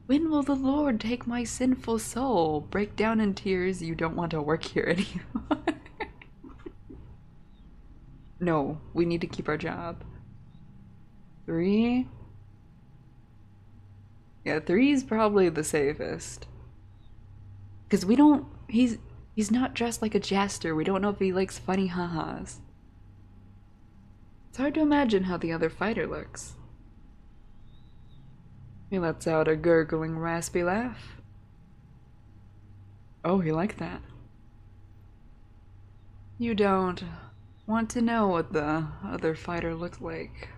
when will the Lord take my sinful soul? Break down in tears, you don't want to work here anymore. No, we need to keep our job. 3? Yeah, 3 is probably the safest. Because we don't, he's not dressed like a jester. We don't know if he likes funny ha-has. It's hard to imagine how the other fighter looks. He lets out a gurgling, raspy laugh. Oh, he liked that. You don't want to know what the other fighter looked like.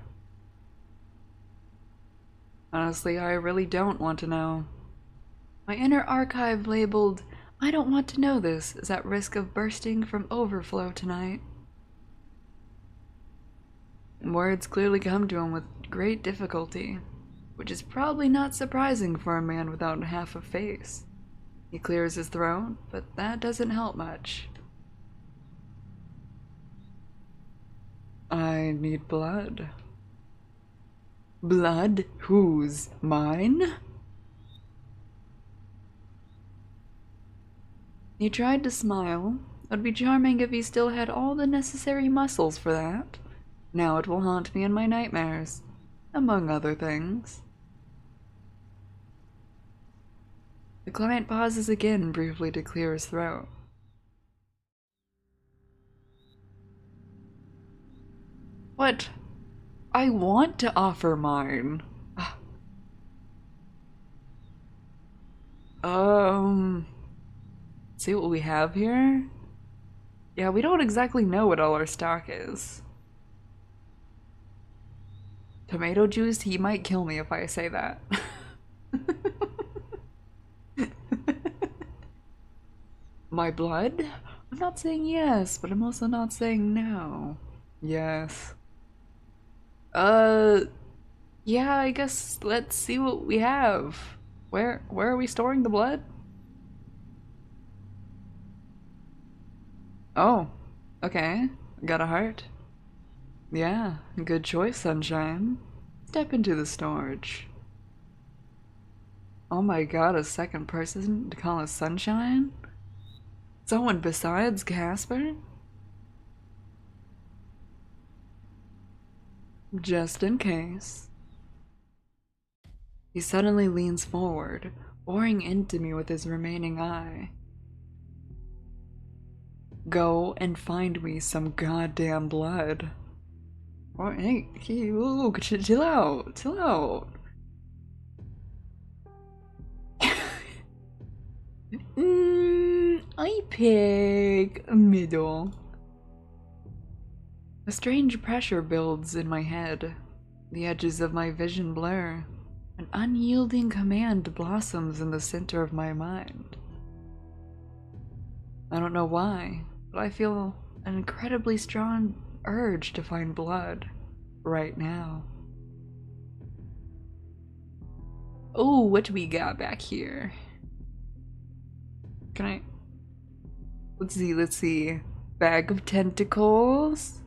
Honestly, I really don't want to know. My inner archive labeled, "I don't want to know this," is at risk of bursting from overflow tonight. Words clearly come to him with great difficulty, which is probably not surprising for a man without half a face. He clears his throat, but that doesn't help much. I need blood. Blood? Whose? Mine? He tried to smile. It would be charming if he still had all the necessary muscles for that. Now it will haunt me in my nightmares, among other things. The client pauses again briefly to clear his throat. What? I want to offer mine. See what we have here? Yeah, we don't exactly know what all our stock is. Tomato juice? He might kill me if I say that. My blood? I'm not saying yes, but I'm also not saying no. Yes. Yeah, I guess let's see what we have. Where are we storing the blood? Oh, okay. Got a heart. Yeah, good choice, Sunshine. Step into the storage. Oh my god, a second person to call us Sunshine? Someone besides Casper? Just in case. He suddenly leans forward, boring into me with his remaining eye. Go and find me some goddamn blood. Oh, hey, ooh, chill out, chill out. I pick middle. A strange pressure builds in my head. The edges of my vision blur. An unyielding command blossoms in the center of my mind. I don't know why, but I feel an incredibly strong urge to find blood right now. Oh, what do we got back here? Can I? Let's see. Bag of tentacles.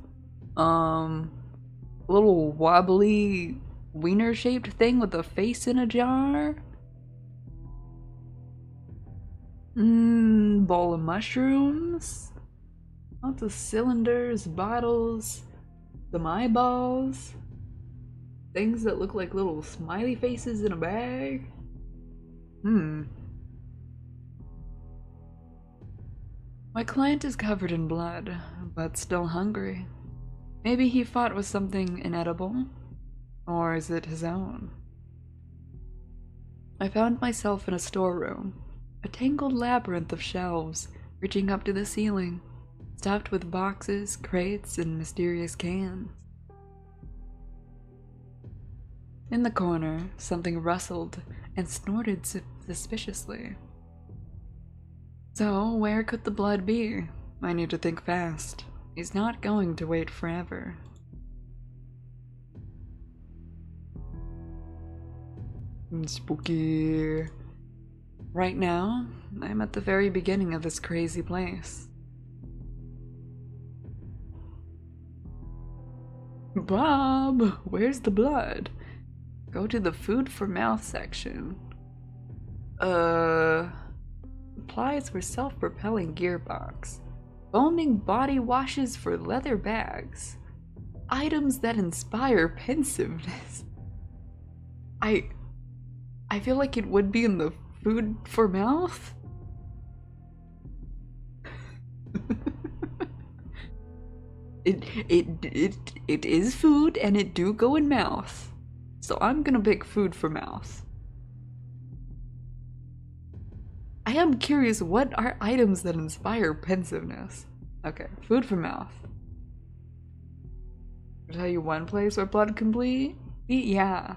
Little wobbly wiener-shaped thing with a face in a jar. Bowl of mushrooms. Lots of cylinders, bottles, some eyeballs. Things that look like little smiley faces in a bag. My client is covered in blood, but still hungry. Maybe he fought with something inedible, or is it his own? I found myself in a storeroom, a tangled labyrinth of shelves reaching up to the ceiling, stuffed with boxes, crates, and mysterious cans. In the corner, something rustled and snorted suspiciously. So, where could the blood be? I need to think fast. He's not going to wait forever. Spooky. Right now, I'm at the very beginning of this crazy place. Bob, where's the blood? Go to the food for mouth section. Supplies for self-propelling gearbox. Foaming body washes for leather bags. Items that inspire pensiveness. I feel like it would be in the food for mouth. It is food and it do go in mouth. So I'm gonna pick food for mouth. I am curious, what are items that inspire pensiveness? Okay, food for mouth. I'll tell you one place where blood can bleed? Yeah,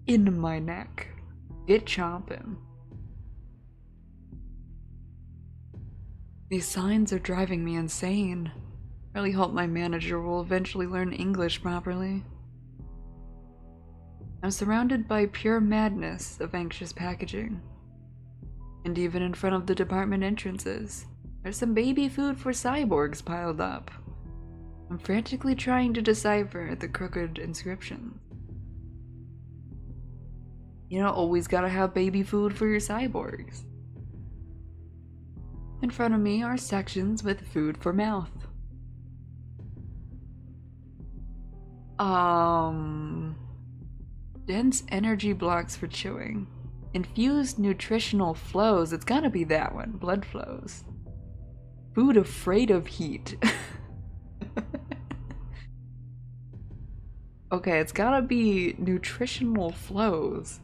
in my neck. Get chomping. These signs are driving me insane. Really hope my manager will eventually learn English properly. I'm surrounded by pure madness of anxious packaging. And even in front of the department entrances, there's some baby food for cyborgs piled up. I'm frantically trying to decipher the crooked inscription. You know, always gotta have baby food for your cyborgs. In front of me are sections with food for mouth. Dense energy blocks for chewing. Infused nutritional flows. It's gotta be that one. Blood flows. Food afraid of heat. Okay, it's gotta be nutritional flows.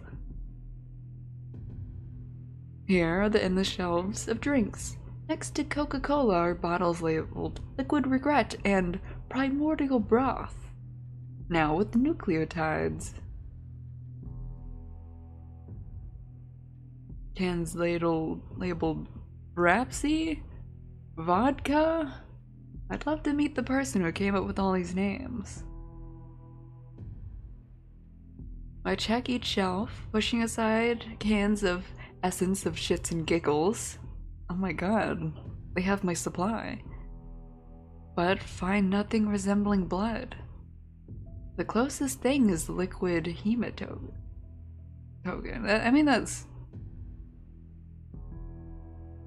Here are the endless shelves of drinks. Next to Coca-Cola are bottles labeled Liquid Regret and Primordial Broth. Now with nucleotides. Cans labeled Brapsy? Vodka? I'd love to meet the person who came up with all these names. I check each shelf, pushing aside cans of essence of shits and giggles. Oh my god, they have my supply. But find nothing resembling blood. The closest thing is liquid hematocrit. I mean, that's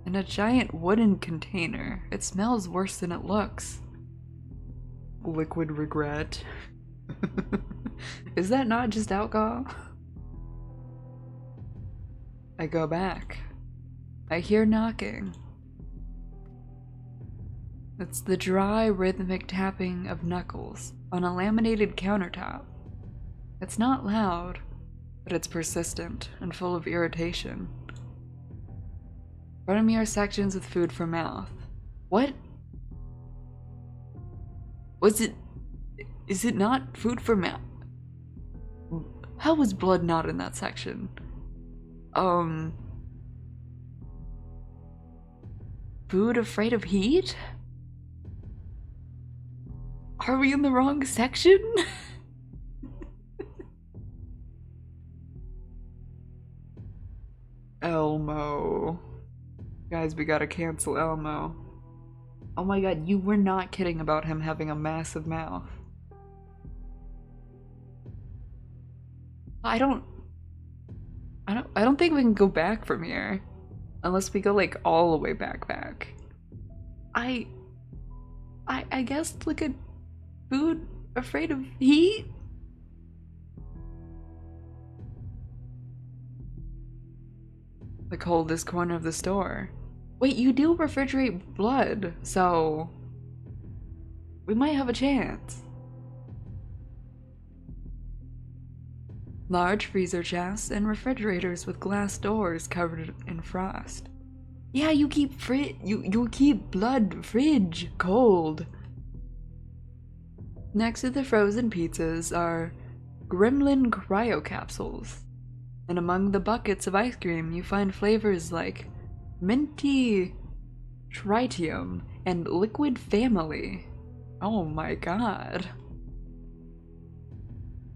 in a giant wooden container. It smells worse than it looks. Liquid regret. Is that not just alcohol? I go back. I hear knocking. It's the dry, rhythmic tapping of knuckles on a laminated countertop. It's not loud, but it's persistent and full of irritation. In front of me are sections with food for mouth. What? Was it? Is it not food for mouth? How was blood not in that section? Food afraid of heat? Are we in the wrong section? Elmo. Guys, we gotta cancel Elmo. Oh my god, you were not kidding about him having a massive mouth. I don't think we can go back from here. Unless we go like all the way back. I guess look at food afraid of heat? The coldest corner of the store. Wait, you do refrigerate blood, so we might have a chance. Large freezer chests and refrigerators with glass doors covered in frost. Yeah, you keep you keep blood fridge cold. Next to the frozen pizzas are gremlin cryo capsules. And among the buckets of ice cream, you find flavors like minty tritium and liquid family. Oh my god.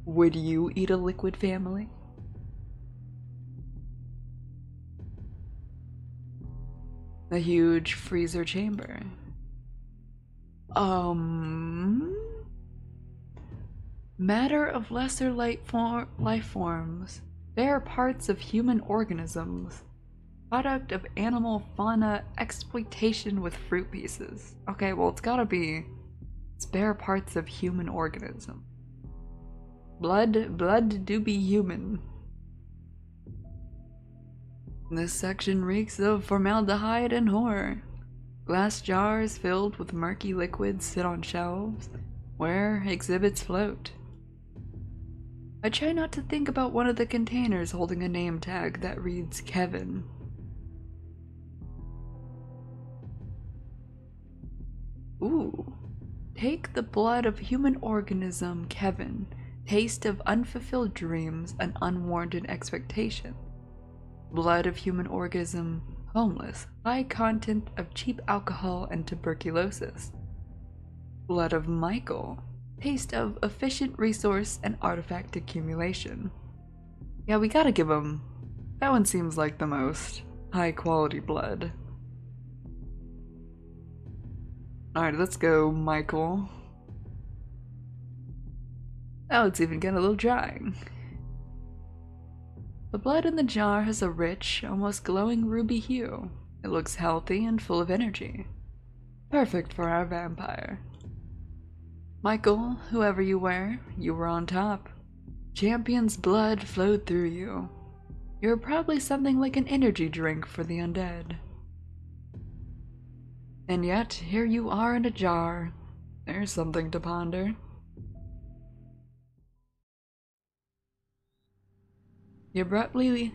Would you eat a liquid family? A huge freezer chamber. Matter of lesser life forms. Bare parts of human organisms. Product of animal fauna exploitation with fruit pieces. Okay, well it's gotta be spare parts of human organism. Blood do be human. This section reeks of formaldehyde and horror. Glass jars filled with murky liquids sit on shelves where exhibits float. I try not to think about one of the containers holding a name tag that reads Kevin. Ooh. Take the blood of human organism, Kevin. Taste of unfulfilled dreams and unwarranted expectation. Blood of human organism, homeless. High content of cheap alcohol and tuberculosis. Blood of Michael. Taste of efficient resource and artifact accumulation. Yeah, we gotta give him. That one seems like the most high quality blood. Alright, let's go, Michael. Oh, it's even getting a little dry. The blood in the jar has a rich, almost glowing ruby hue. It looks healthy and full of energy. Perfect for our vampire. Michael, whoever you were on top. Champion's blood flowed through you. You're probably something like an energy drink for the undead. And yet, here you are in a jar. There's something to ponder. He abruptly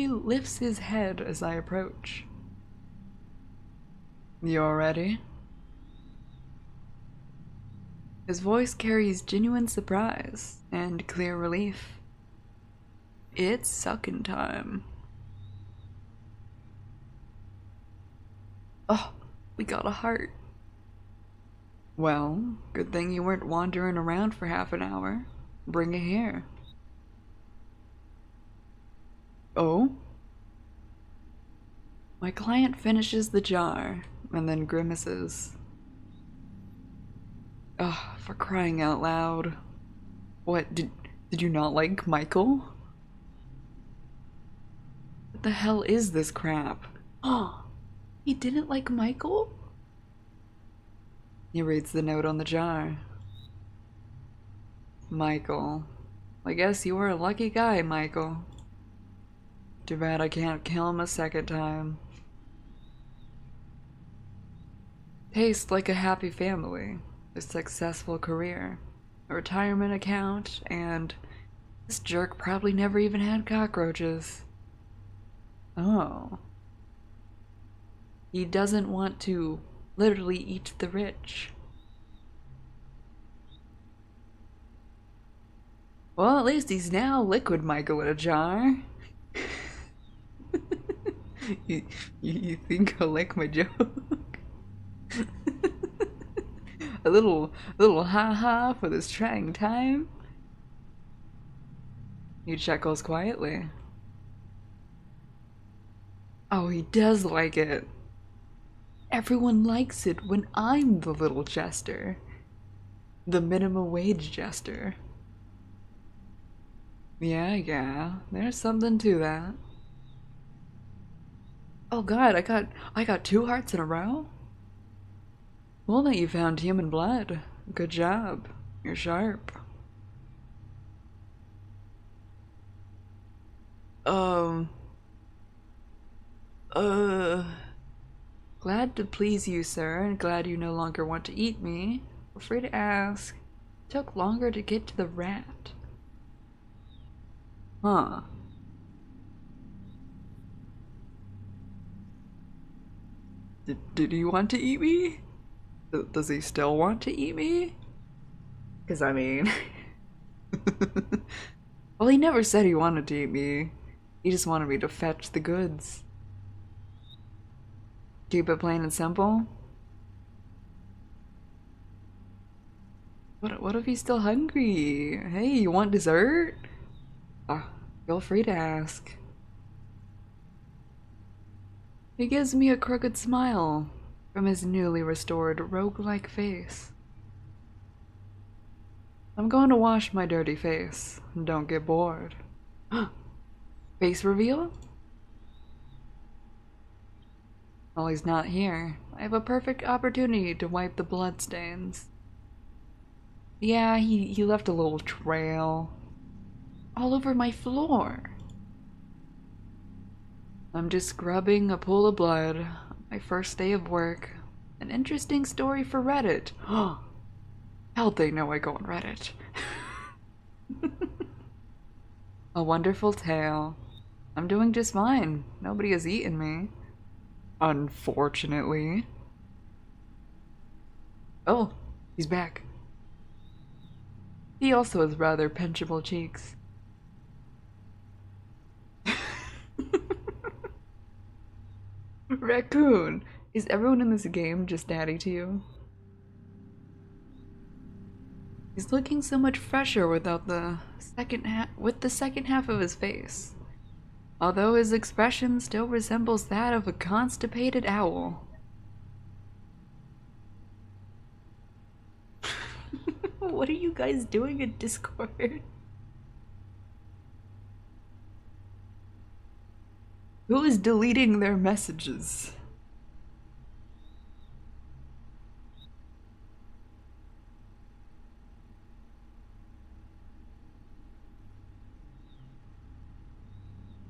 lifts his head as I approach. You're ready? His voice carries genuine surprise and clear relief. It's sucking time. Oh, we got a heart. Well, good thing you weren't wandering around for half an hour. Bring it here. Oh? My client finishes the jar and then grimaces. Ugh, for crying out loud. What, did you not like Michael? What the hell is this crap? Oh, he didn't like Michael? He reads the note on the jar. Michael. I guess you were a lucky guy, Michael. Too bad I can't kill him a second time. Taste like a happy family. A successful career, a retirement account, and this jerk probably never even had cockroaches. Oh. He doesn't want to literally eat the rich. Well, at least he's now liquid Michael in a jar. you think he'll like my joke? A little ha-ha for this trying time? He chuckles quietly. Oh, he does like it. Everyone likes it when I'm the little jester. The minimum wage jester. Yeah, there's something to that. Oh god, I got 2 hearts in a row? Well, that you found human blood. Good job. You're sharp. Glad to please you, sir, and glad you no longer want to eat me. Feel free to ask. Took longer to get to the rat. Huh. Did he want to eat me? Does he still want to eat me? Because I mean... Well, he never said he wanted to eat me. He just wanted me to fetch the goods. Keep it plain and simple? What if he's still hungry? Hey, you want dessert? Feel free to ask. He gives me a crooked smile from his newly restored rogue-like face. I'm going to wash my dirty face. Don't get bored. Face reveal? Well, he's not here. I have a perfect opportunity to wipe the bloodstains. Yeah, he left a little trail all over my floor. I'm just scrubbing a pool of blood. My first day of work. An interesting story for Reddit. How'd they know I go on Reddit? A wonderful tale. I'm doing just fine. Nobody has eaten me. Unfortunately. Oh, he's back. He also has rather pinchable cheeks. Raccoon! Is everyone in this game just daddy to you? He's looking so much fresher without the second half of his face. Although his expression still resembles that of a constipated owl. What are you guys doing in Discord? Who is deleting their messages?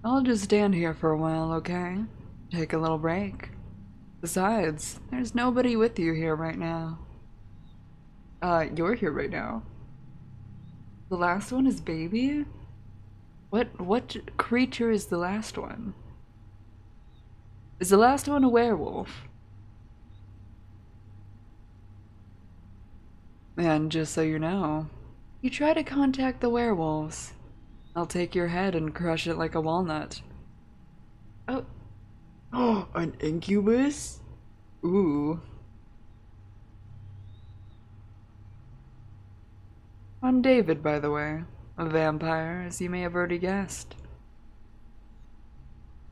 I'll just stand here for a while, okay? Take a little break. Besides, there's nobody with you here right now. You're here right now. The last one is baby? What creature is the last one? Is the last one a werewolf? And just so you know, you try to contact the werewolves, I'll take your head and crush it like a walnut. Oh. Oh, an incubus? Ooh. I'm David, by the way. A vampire, as you may have already guessed.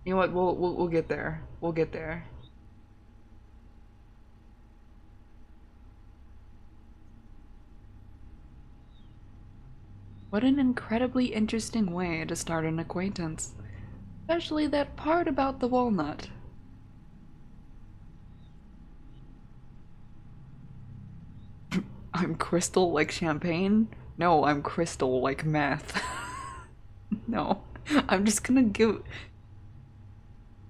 You know what, we'll get there. We'll get there. What an incredibly interesting way to start an acquaintance. Especially that part about the walnut. I'm crystal like champagne? No, I'm crystal like math. No, I'm just gonna give...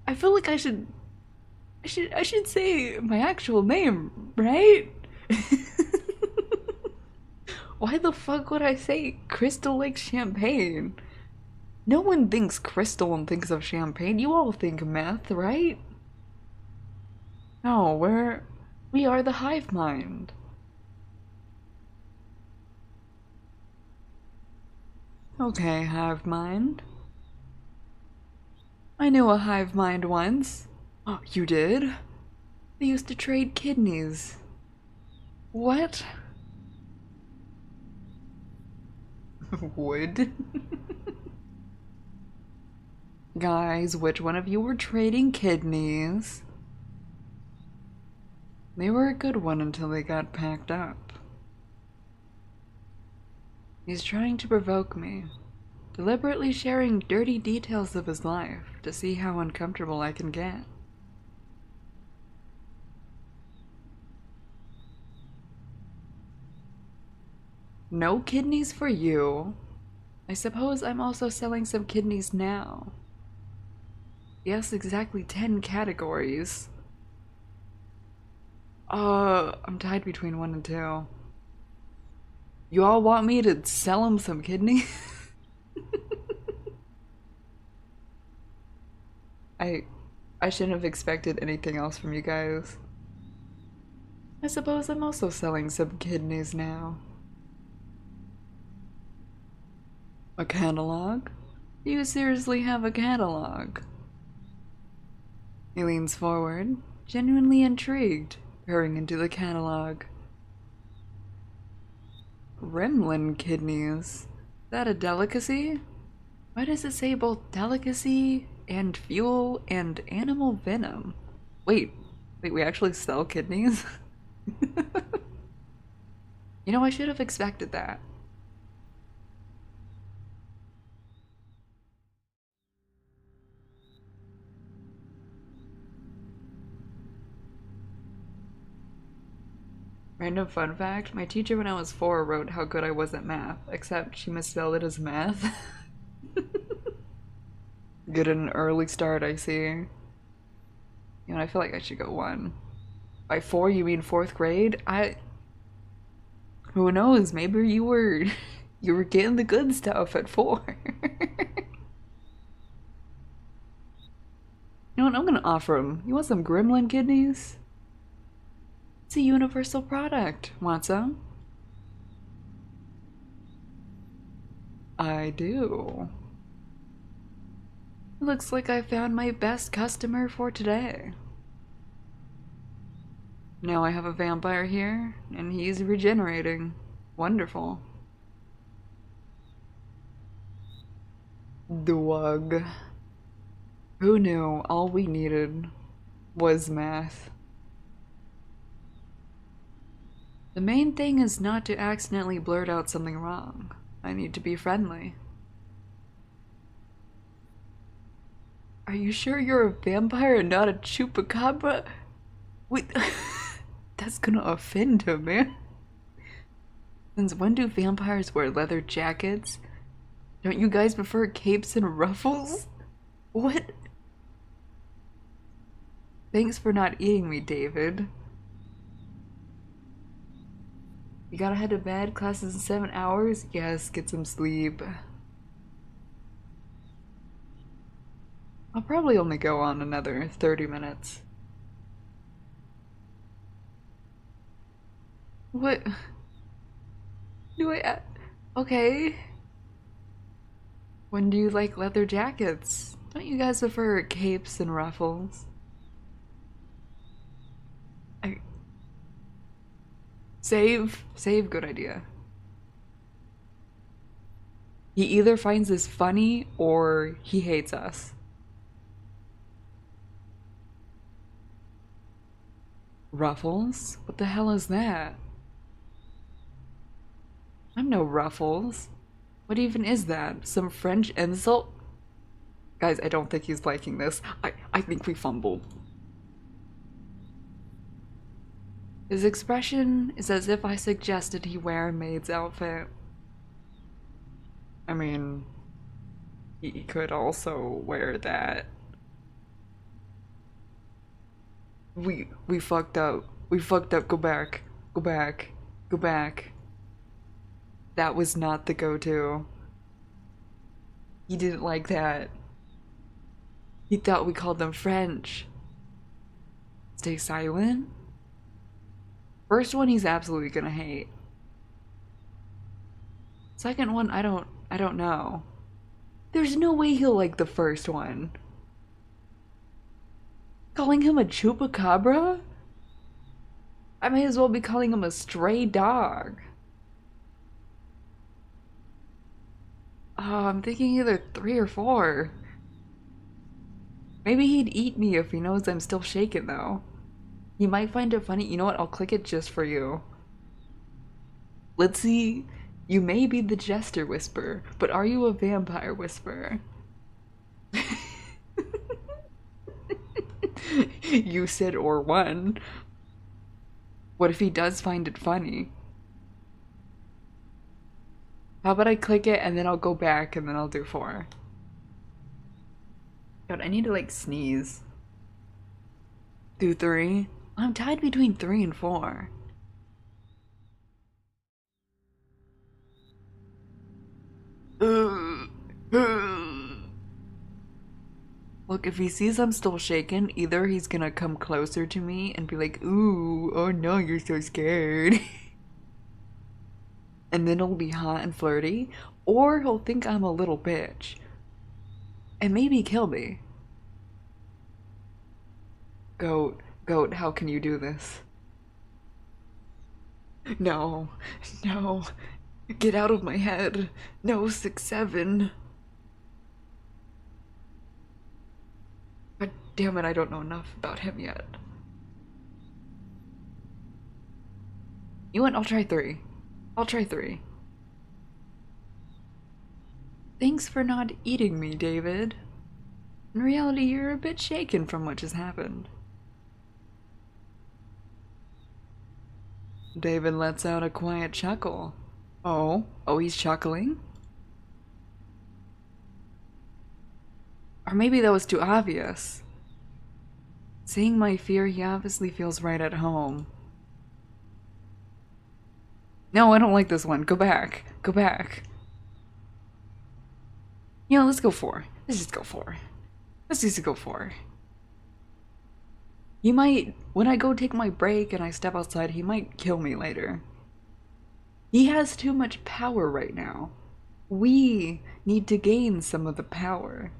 I feel like I should say my actual name, right? Why the fuck would I say crystal like champagne? No one thinks crystal and thinks of champagne. You all think meth, right? No, we are the hive mind. Okay, hive mind. I knew a hive mind once. Oh, you did? They used to trade kidneys. What? Wood? Guys, which one of you were trading kidneys? They were a good one until they got packed up. He's trying to provoke me, deliberately sharing dirty details of his life to see how uncomfortable I can get. No kidneys for you. I suppose I'm also selling some kidneys now. Yes, exactly 10 categories. I'm tied between 1 and 2. You all want me to sell him some kidneys? I shouldn't have expected anything else from you guys. I suppose I'm also selling some kidneys now. A catalog? Do you seriously have a catalog? He leans forward, genuinely intrigued, peering into the catalog. Gremlin kidneys? Is that a delicacy? Why does it say both delicacy and fuel and animal venom? Wait, we actually sell kidneys? You know, I should have expected that. Random fun fact, my teacher when I was 4 wrote how good I was at math, except she misspelled it as math. Good at an early start, I see. You know, I feel like I should go 1. By 4, you mean 4th grade? Who knows, maybe you were getting the good stuff at 4. You know what, I'm gonna offer him. You want some gremlin kidneys? It's a universal product. Want some? I do. Looks like I found my best customer for today. Now I have a vampire here, and he's regenerating. Wonderful. Dog. Who knew all we needed was math? The main thing is not to accidentally blurt out something wrong. I need to be friendly. Are you sure you're a vampire and not a chupacabra? Wait, that's gonna offend him, man. Since when do vampires wear leather jackets? Don't you guys prefer capes and ruffles? What? Thanks for not eating me, David. You gotta head to bed, class is in 7 hours? Yes, get some sleep. I'll probably only go on another 30 minutes. What? Do I... Okay. When do you like leather jackets? Don't you guys prefer capes and ruffles? Save, good idea. He either finds this funny or he hates us. Ruffles? What the hell is that? I'm no Ruffles. What even is that? Some French insult? Guys, I don't think he's liking this. I think we fumbled. His expression is as if I suggested he wear a maid's outfit. I mean, he could also wear that. We fucked up. We fucked up. Go back. Go back. Go back. That was not the go-to. He didn't like that. He thought we called them French. Stay silent? First one he's absolutely gonna hate. Second one, I don't know. There's no way he'll like the first one. Calling him a chupacabra? I may as well be calling him a stray dog. I'm thinking either 3 or 4. Maybe he'd eat me if he knows I'm still shaken, though. He might find it funny. You know what? I'll click it just for you. Let's see. You may be the jester whisperer, but are you a vampire whisperer? You said or 1. What if he does find it funny? How about I click it and then I'll go back and then I'll do 4. God, I need to like sneeze. Do 3? I'm tied between 3 and 4. Look, if he sees I'm still shaken, either he's gonna come closer to me and be like, ooh, oh no, you're so scared. And then it'll be hot and flirty, or he'll think I'm a little bitch and maybe kill me. Goat, how can you do this? No, no, get out of my head. No, 6-7. God damn it, I don't know enough about him yet. You know what? I'll try 3. I'll try 3. Thanks for not eating me, David. In reality, you're a bit shaken from what just happened. David lets out a quiet chuckle. Oh, he's chuckling? Or maybe that was too obvious. Seeing my fear, he obviously feels right at home. No, I don't like this one. Go back. Go back. You know, let's go 4. Let's just go 4. Let's just go 4. He might, when I go take my break and I step outside, he might kill me later. He has too much power right now. We need to gain some of the power.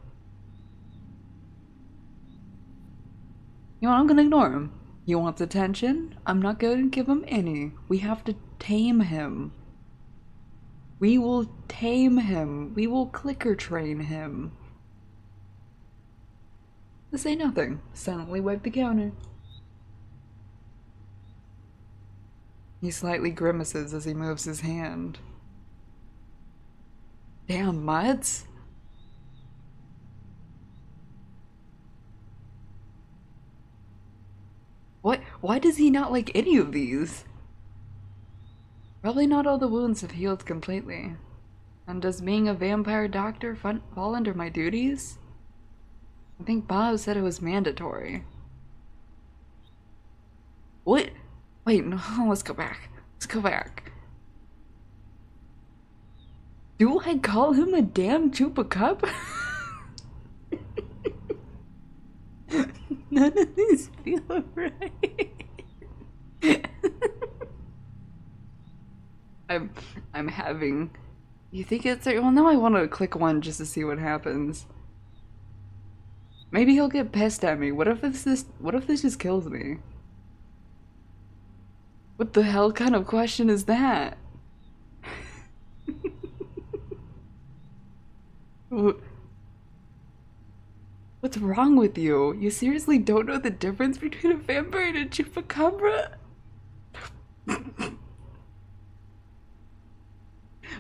You know what? I'm gonna ignore him. He wants attention? I'm not going to give him any. We have to tame him. We will tame him. We will clicker train him. Let's say nothing. Silently wipe the counter. He slightly grimaces as he moves his hand. Damn, Muds. What? Why does he not like any of these? Probably not all the wounds have healed completely. And does being a vampire doctor fall under my duties? I think Bob said it was mandatory. What? Wait, no, let's go back. Let's go back. Do I call him a damn chupa-cup? None of these feel right. I'm having. You think it's well? Now I want to click 1 just to see what happens. Maybe he'll get pissed at me. What if this just kills me? What the hell kind of question is that? What's wrong with you? You seriously don't know the difference between a vampire and a chupacabra?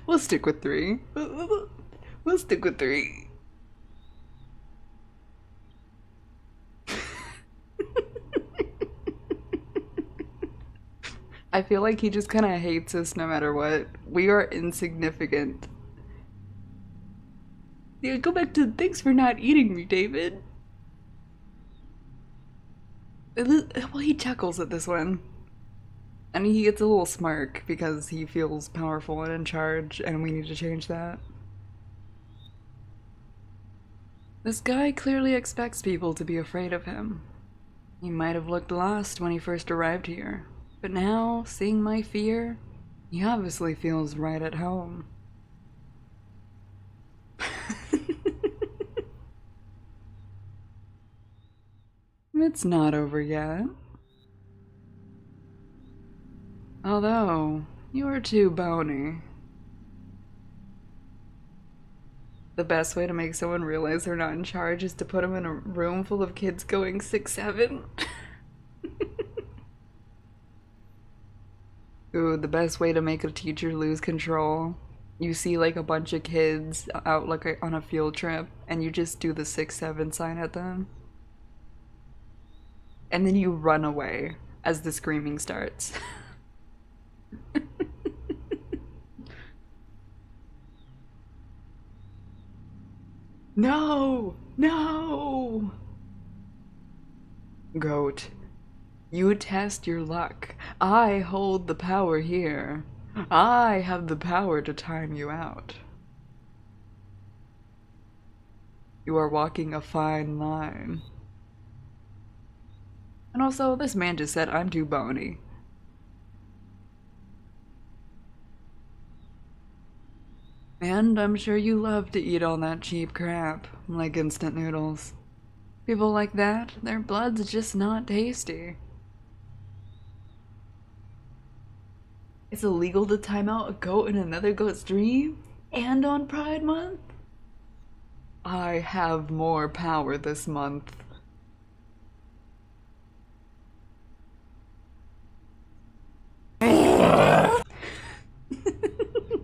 We'll stick with 3. We'll stick with 3. I feel like he just kind of hates us no matter what. We are insignificant. Yeah, go back to thanks for not eating me, David. Well, he chuckles at this one. And he gets a little smirk because he feels powerful and in charge, and we need to change that. This guy clearly expects people to be afraid of him. He might have looked lost when he first arrived here, but now, seeing my fear, he obviously feels right at home. It's not over yet. Although, you are too bony. The best way to make someone realize they're not in charge is to put them in a room full of kids going 6'7". Ooh, the best way to make a teacher lose control. You see like a bunch of kids out like on a field trip and you just do the 6'7" sign at them. And then you run away as the screaming starts. No! No! Goat, you test your luck. I hold the power here. I have the power to time you out. You are walking a fine line. And also, this man just said I'm too bony. And I'm sure you love to eat all that cheap crap, like instant noodles. People like that, their blood's just not tasty. It's illegal to time out a goat in another goat's dream? And on Pride Month? I have more power this month.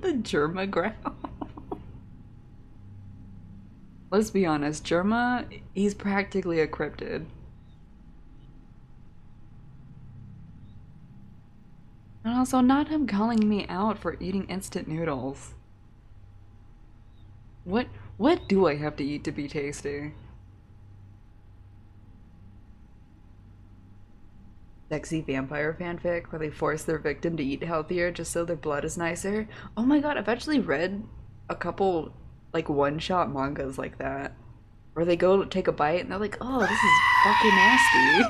The Germa growl. Let's be honest, Germa, he's practically a cryptid. And also, not him calling me out for eating instant noodles. What do I have to eat to be tasty? Sexy vampire fanfic where they force their victim to eat healthier just so their blood is nicer. Oh my god, I've actually read a couple like one-shot mangas like that. Where they go take a bite and they're like, oh, this is fucking nasty.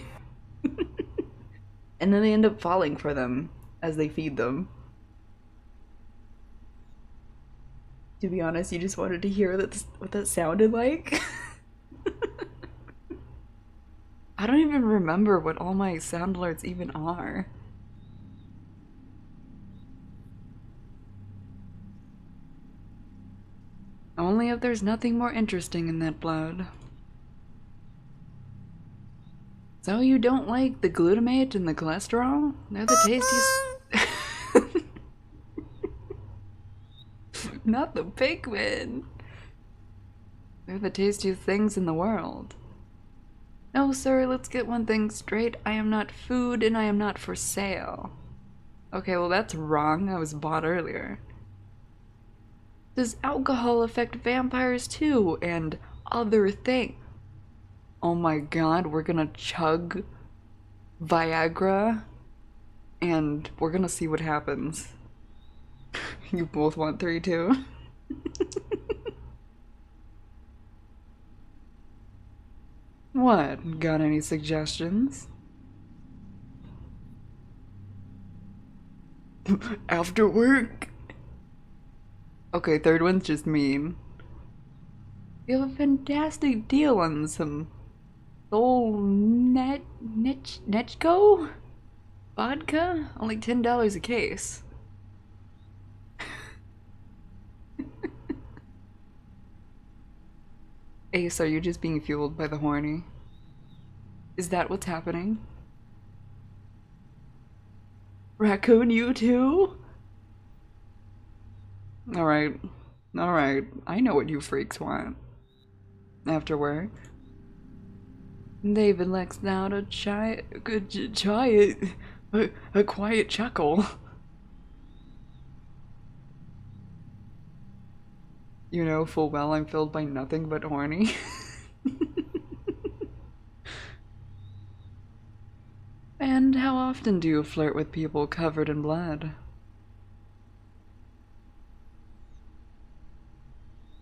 And then they end up falling for them as they feed them. To be honest, you just wanted to hear what that sounded like? I don't even remember what all my sound alerts even are. Only if there's nothing more interesting in that blood. So you don't like the glutamate and the cholesterol? They're the tastiest. Not the pigmen. They're the tastiest things in the world. No, sir, let's get one thing straight. I am not food and I am not for sale. Okay, well that's wrong. I was bought earlier. Does alcohol affect vampires too? And other things? Oh my god, we're gonna chug Viagra and we're gonna see what happens. You both want 3 too? What? Got any suggestions? After work? Okay, third one's just mean. You have a fantastic deal on some Nechko vodka? Only $10 a case. Ace, are you just being fueled by the horny? Is that what's happening? Raccoon, you too? Alright. Alright. I know what you freaks want. After work. David lets out a a quiet chuckle. You know full well I'm filled by nothing but horny. And how often do you flirt with people covered in blood?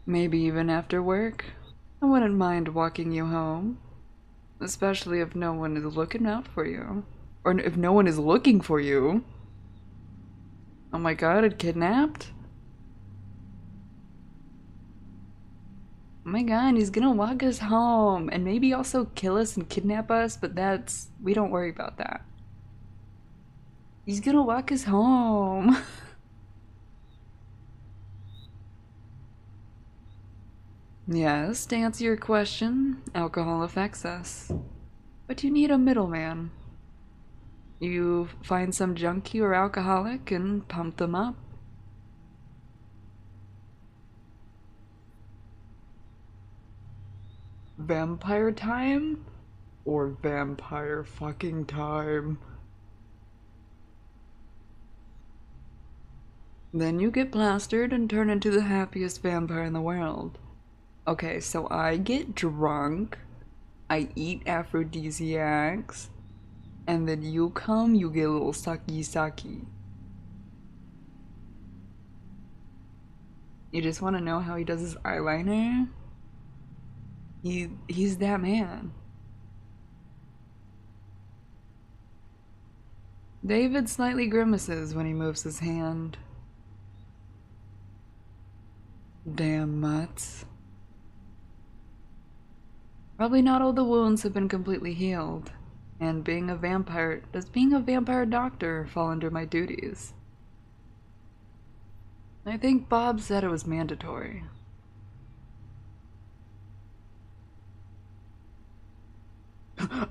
Maybe even after work? I wouldn't mind walking you home. Especially if no one is looking out for you. Or if no one is looking for you. Oh my god, it kidnapped? Oh my god, he's gonna walk us home and maybe also kill us and kidnap us, but we don't worry about that. He's gonna walk us home. Yes, to answer your question, alcohol affects us. But you need a middleman. You find some junkie or alcoholic and pump them up. Vampire time? Or vampire fucking time? Then you get plastered and turn into the happiest vampire in the world. Okay, so I get drunk, I eat aphrodisiacs, and then you come, you get a little sucky. You just want to know how he does his eyeliner? He's that man. David slightly grimaces when he moves his hand. Damn mutts. Probably not all the wounds have been completely healed. And being a vampire, does being a vampire doctor fall under my duties? I think Bob said it was mandatory.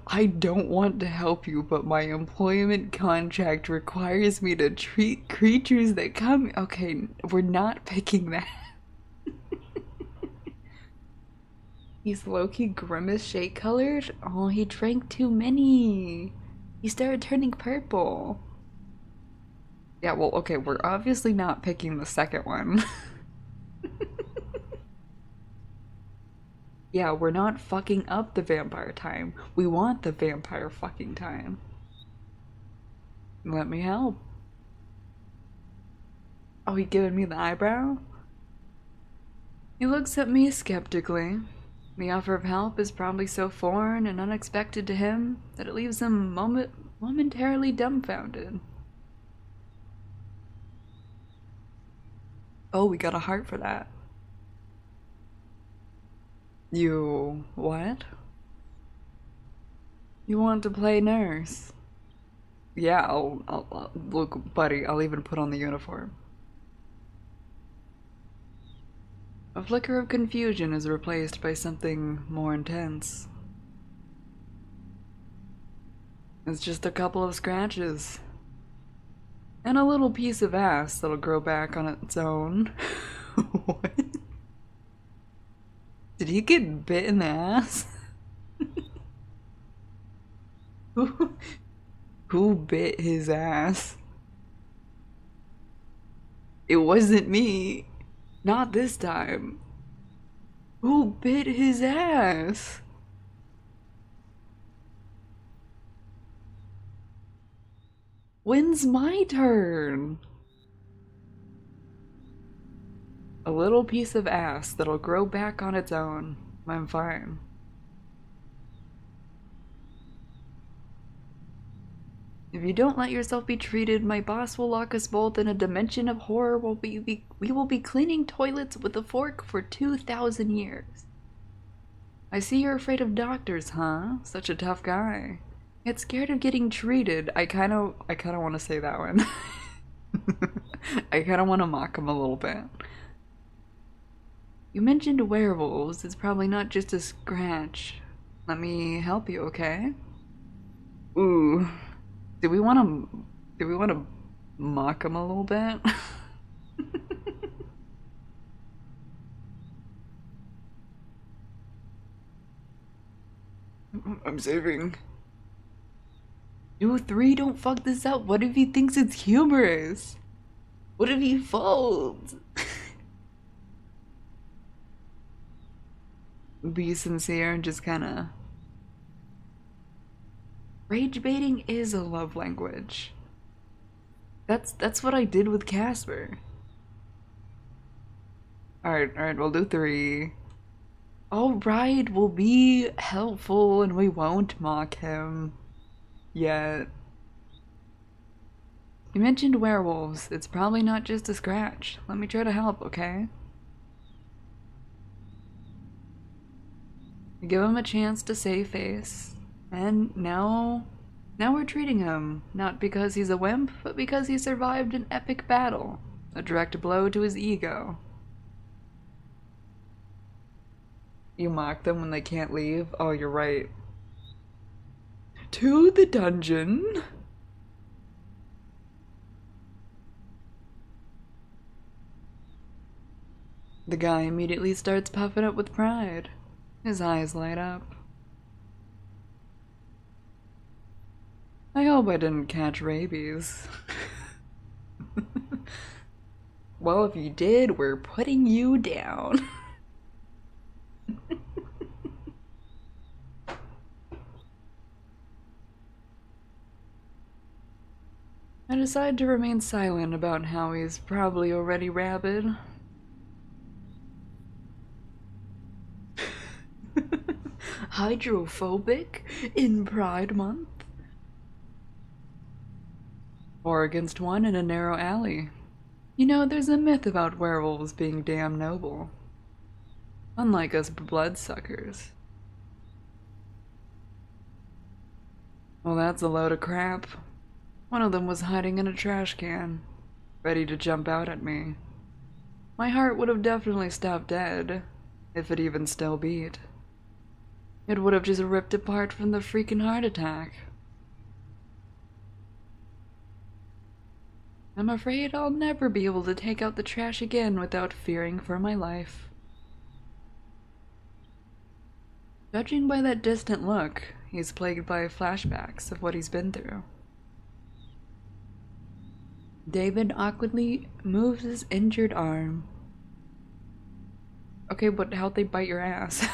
I don't want to help you, but my employment contract requires me to treat creatures that come. Okay, we're not picking that. He's low-key grimace shade colored. Oh, he drank too many. He started turning purple. Yeah, well, okay, we're obviously not picking the second one. Yeah, we're not fucking up the vampire time. We want the vampire fucking time. Let me help. Oh, he giving me the eyebrow? He looks at me skeptically. The offer of help is probably so foreign and unexpected to him that it leaves him momentarily dumbfounded. Oh, we got a heart for that. You... what? You want to play nurse? Yeah, I'll look, buddy, I'll even put on the uniform. A flicker of confusion is replaced by something more intense. It's just a couple of scratches. And a little piece of ass that'll grow back on its own. What? Did he get bit in the ass? Who bit his ass? It wasn't me. Not this time. Who bit his ass? When's my turn? A little piece of ass that'll grow back on its own. I'm fine. If you don't let yourself be treated, my boss will lock us both in a dimension of horror where we will be cleaning toilets with a fork for 2,000 years. I see you're afraid of doctors, huh? Such a tough guy. Yet scared of getting treated. I kinda wanna say that one. I kinda wanna mock him a little bit. You mentioned werewolves. It's probably not just a scratch. Let me help you, okay? Ooh. Do we wanna mock him a little bit? I'm saving. You three, don't fuck this up. What if he thinks it's humorous? What if he folds? Be sincere and just kinda... Rage baiting is a love language. That's what I did with Casper. Alright, we'll do 3. Alright, we'll be helpful and we won't mock him. Yet. You mentioned werewolves. It's probably not just a scratch. Let me try to help, okay? Give him a chance to save face. And now Now we're treating him, not because he's a wimp, but because he survived an epic battle, a direct blow to his ego. You mock them when they can't leave? Oh, you're right. To the dungeon. The guy immediately starts puffing up with pride. His eyes light up. I hope I didn't catch rabies. Well, if you did, we're putting you down. I decide to remain silent about how he's probably already rabid. Hydrophobic in Pride Month? Or against one in a narrow alley. You know, there's a myth about werewolves being damn noble. Unlike us bloodsuckers. Well, that's a load of crap. One of them was hiding in a trash can, ready to jump out at me. My heart would have definitely stopped dead, if it even still beat. It would have just ripped apart from the freaking heart attack. I'm afraid I'll never be able to take out the trash again without fearing for my life. Judging by that distant look, he's plagued by flashbacks of what he's been through. David awkwardly moves his injured arm. Okay, but how'd they bite your ass?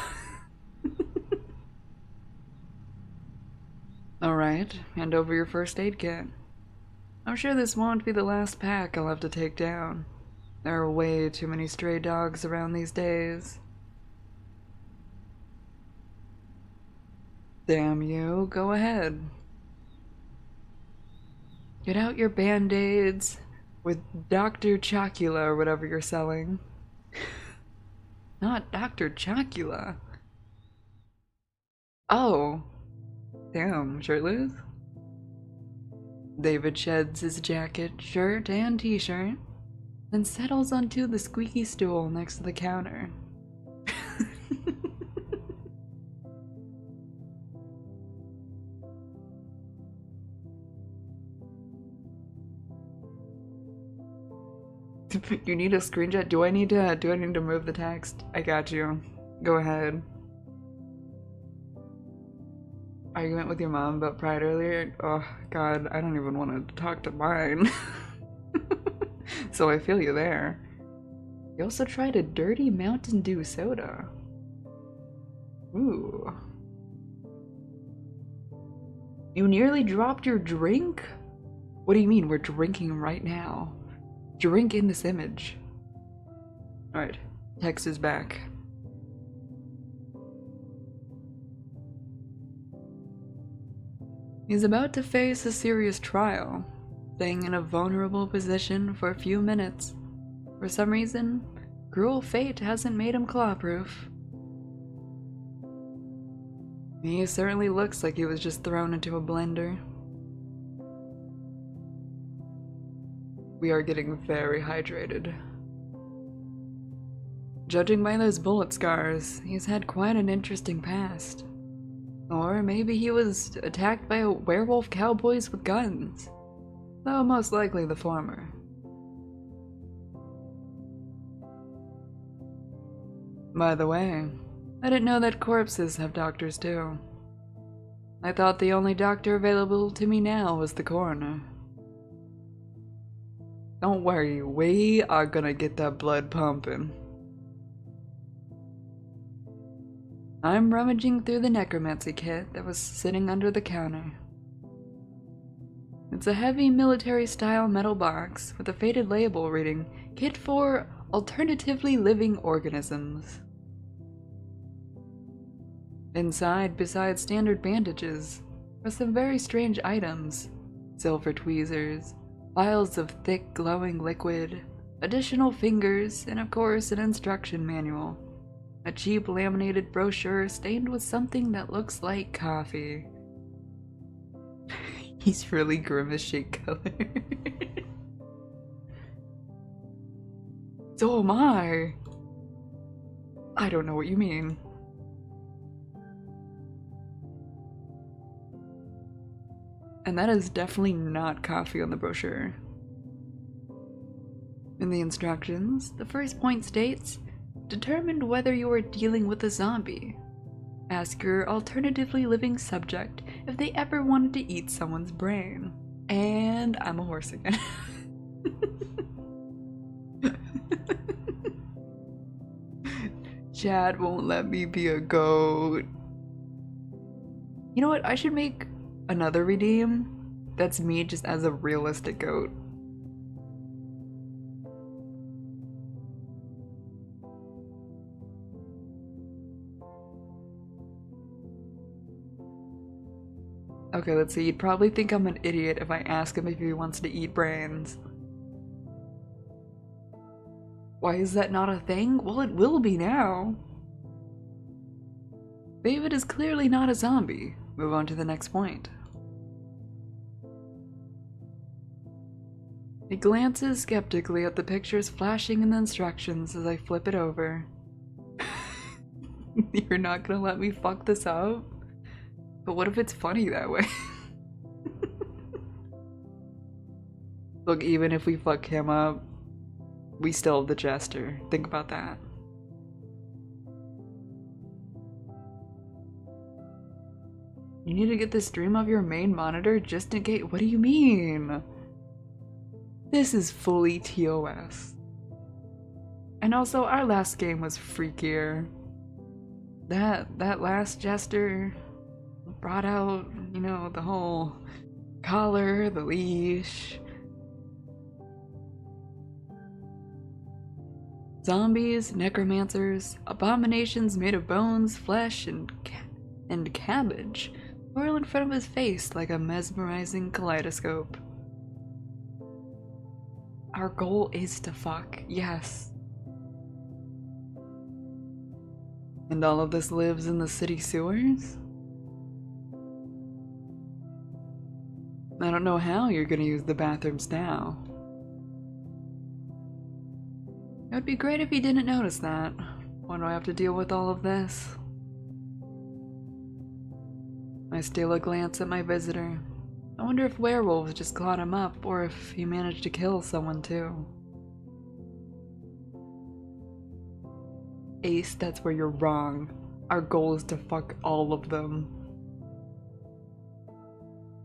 Alright, hand over your first aid kit. I'm sure this won't be the last pack I'll have to take down. There are way too many stray dogs around these days. Damn you, go ahead. Get out your band-aids with Dr. Chocula or whatever you're selling. Not Dr. Chocula. Oh. Damn, shirtless? David sheds his jacket, shirt, and t-shirt, then settles onto the squeaky stool next to the counter. You need a screenshot? Do I need to move the text? I got you. Go ahead. Argument with your mom about Pride earlier? Oh god, I don't even want to talk to mine. So I feel you there. You also tried a dirty Mountain Dew soda. Ooh. You nearly dropped your drink? What do you mean we're drinking right now? Drink in this image. Alright, text is back. He's about to face a serious trial, staying in a vulnerable position for a few minutes. For some reason, cruel fate hasn't made him claw-proof. He certainly looks like he was just thrown into a blender. We are getting very hydrated. Judging by those bullet scars, he's had quite an interesting past. Or maybe he was attacked by werewolf cowboys with guns, though most likely the former. By the way, I didn't know that corpses have doctors too. I thought the only doctor available to me now was the coroner. Don't worry, we are gonna get that blood pumping. I'm rummaging through the necromancy kit that was sitting under the counter. It's a heavy military-style metal box with a faded label reading, Kit for Alternatively Living Organisms. Inside, besides standard bandages, are some very strange items. Silver tweezers, vials of thick glowing liquid, additional fingers, and of course an instruction manual. A cheap laminated brochure stained with something that looks like coffee. He's really grimace shake color. So am I. I don't know what you mean. And that is definitely not coffee on the brochure. In the instructions, the first point states, determine whether you are dealing with a zombie. Ask your alternatively living subject if they ever wanted to eat someone's brain. And I'm a horse again. Chad won't let me be a goat. You know what? I should make another redeem that's me just as a realistic goat. Okay, let's see. You'd probably think I'm an idiot if I ask him if he wants to eat brains. Why is that not a thing? Well, it will be now. David is clearly not a zombie. Move on to the next point. He glances skeptically at the pictures flashing in the instructions as I flip it over. You're not gonna let me fuck this up? But what if it's funny that way? Look, even if we fuck him up, we still have the jester. Think about that. You need to get the stream of your main monitor just in case. What do you mean? This is fully TOS. And also, our last game was freakier. That last jester brought out, you know, the whole collar, the leash. Zombies, necromancers, abominations made of bones, flesh, and cabbage whirl in front of his face like a mesmerizing kaleidoscope. Our goal is to fuck, yes. And all of this lives in the city sewers? I don't know how you're gonna use the bathrooms now. It would be great if you didn't notice that. Why do I have to deal with all of this? I steal a glance at my visitor. I wonder if werewolves just clawed him up, or if he managed to kill someone too. Ace, that's where you're wrong. Our goal is to fuck all of them.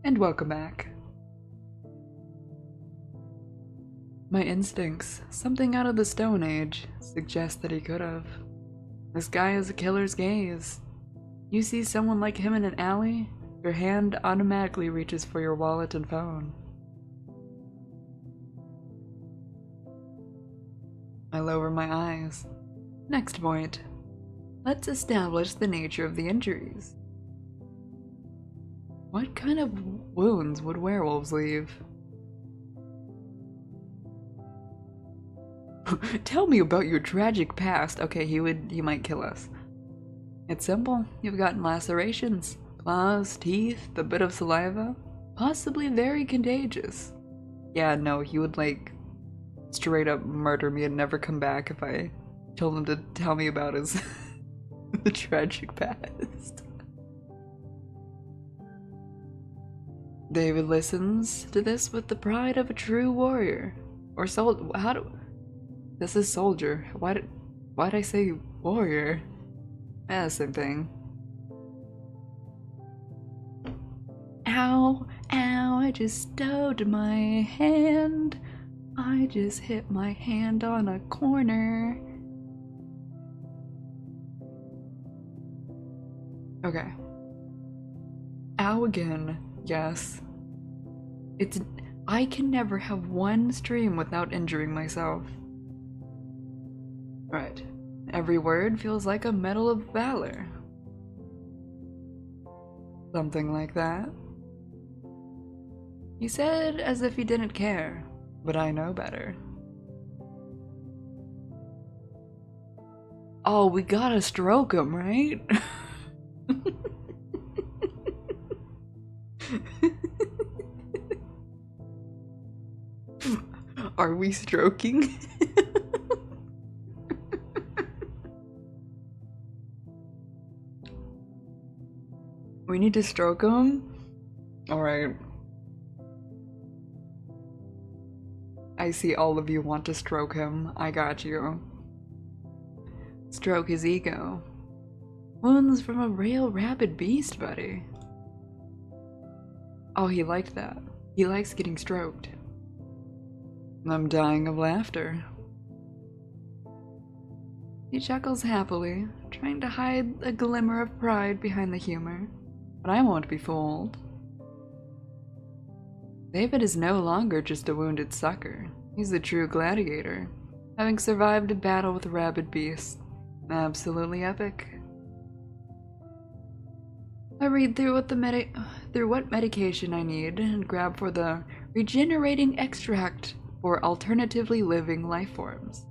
And welcome back. My instincts, something out of the Stone Age, suggest that he could have. This guy has a killer's gaze. You see someone like him in an alley, your hand automatically reaches for your wallet and phone. I lower my eyes. Next point. Let's establish the nature of the injuries. What kind of wounds would werewolves leave? Tell me about your tragic past. Okay, he might kill us. It's simple. You've gotten lacerations, claws, teeth, a bit of saliva, possibly very contagious. Yeah, no, he would like straight up murder me and never come back if I told him to tell me about his the tragic past. David listens to this with the pride of a true warrior. Or this is soldier. Why'd I say warrior? Yeah, same thing. Ow, ow, I just stubbed my hand. I just hit my hand on a corner. Okay. Ow again, yes. I can never have one stream without injuring myself. Right. Every word feels like a medal of valor. Something like that. He said as if he didn't care, but I know better. Oh, we gotta stroke him, right? Are we stroking? We need to stroke him? Alright. I see all of you want to stroke him. I got you. Stroke his ego. Wounds from a real rabid beast, buddy. Oh, he liked that. He likes getting stroked. I'm dying of laughter. He chuckles happily, trying to hide a glimmer of pride behind the humor. But I won't be fooled. David is no longer just a wounded sucker. He's a true gladiator, having survived a battle with rabid beasts. Absolutely epic. I read through what medication I need and grab for the regenerating extract for alternatively living life forms.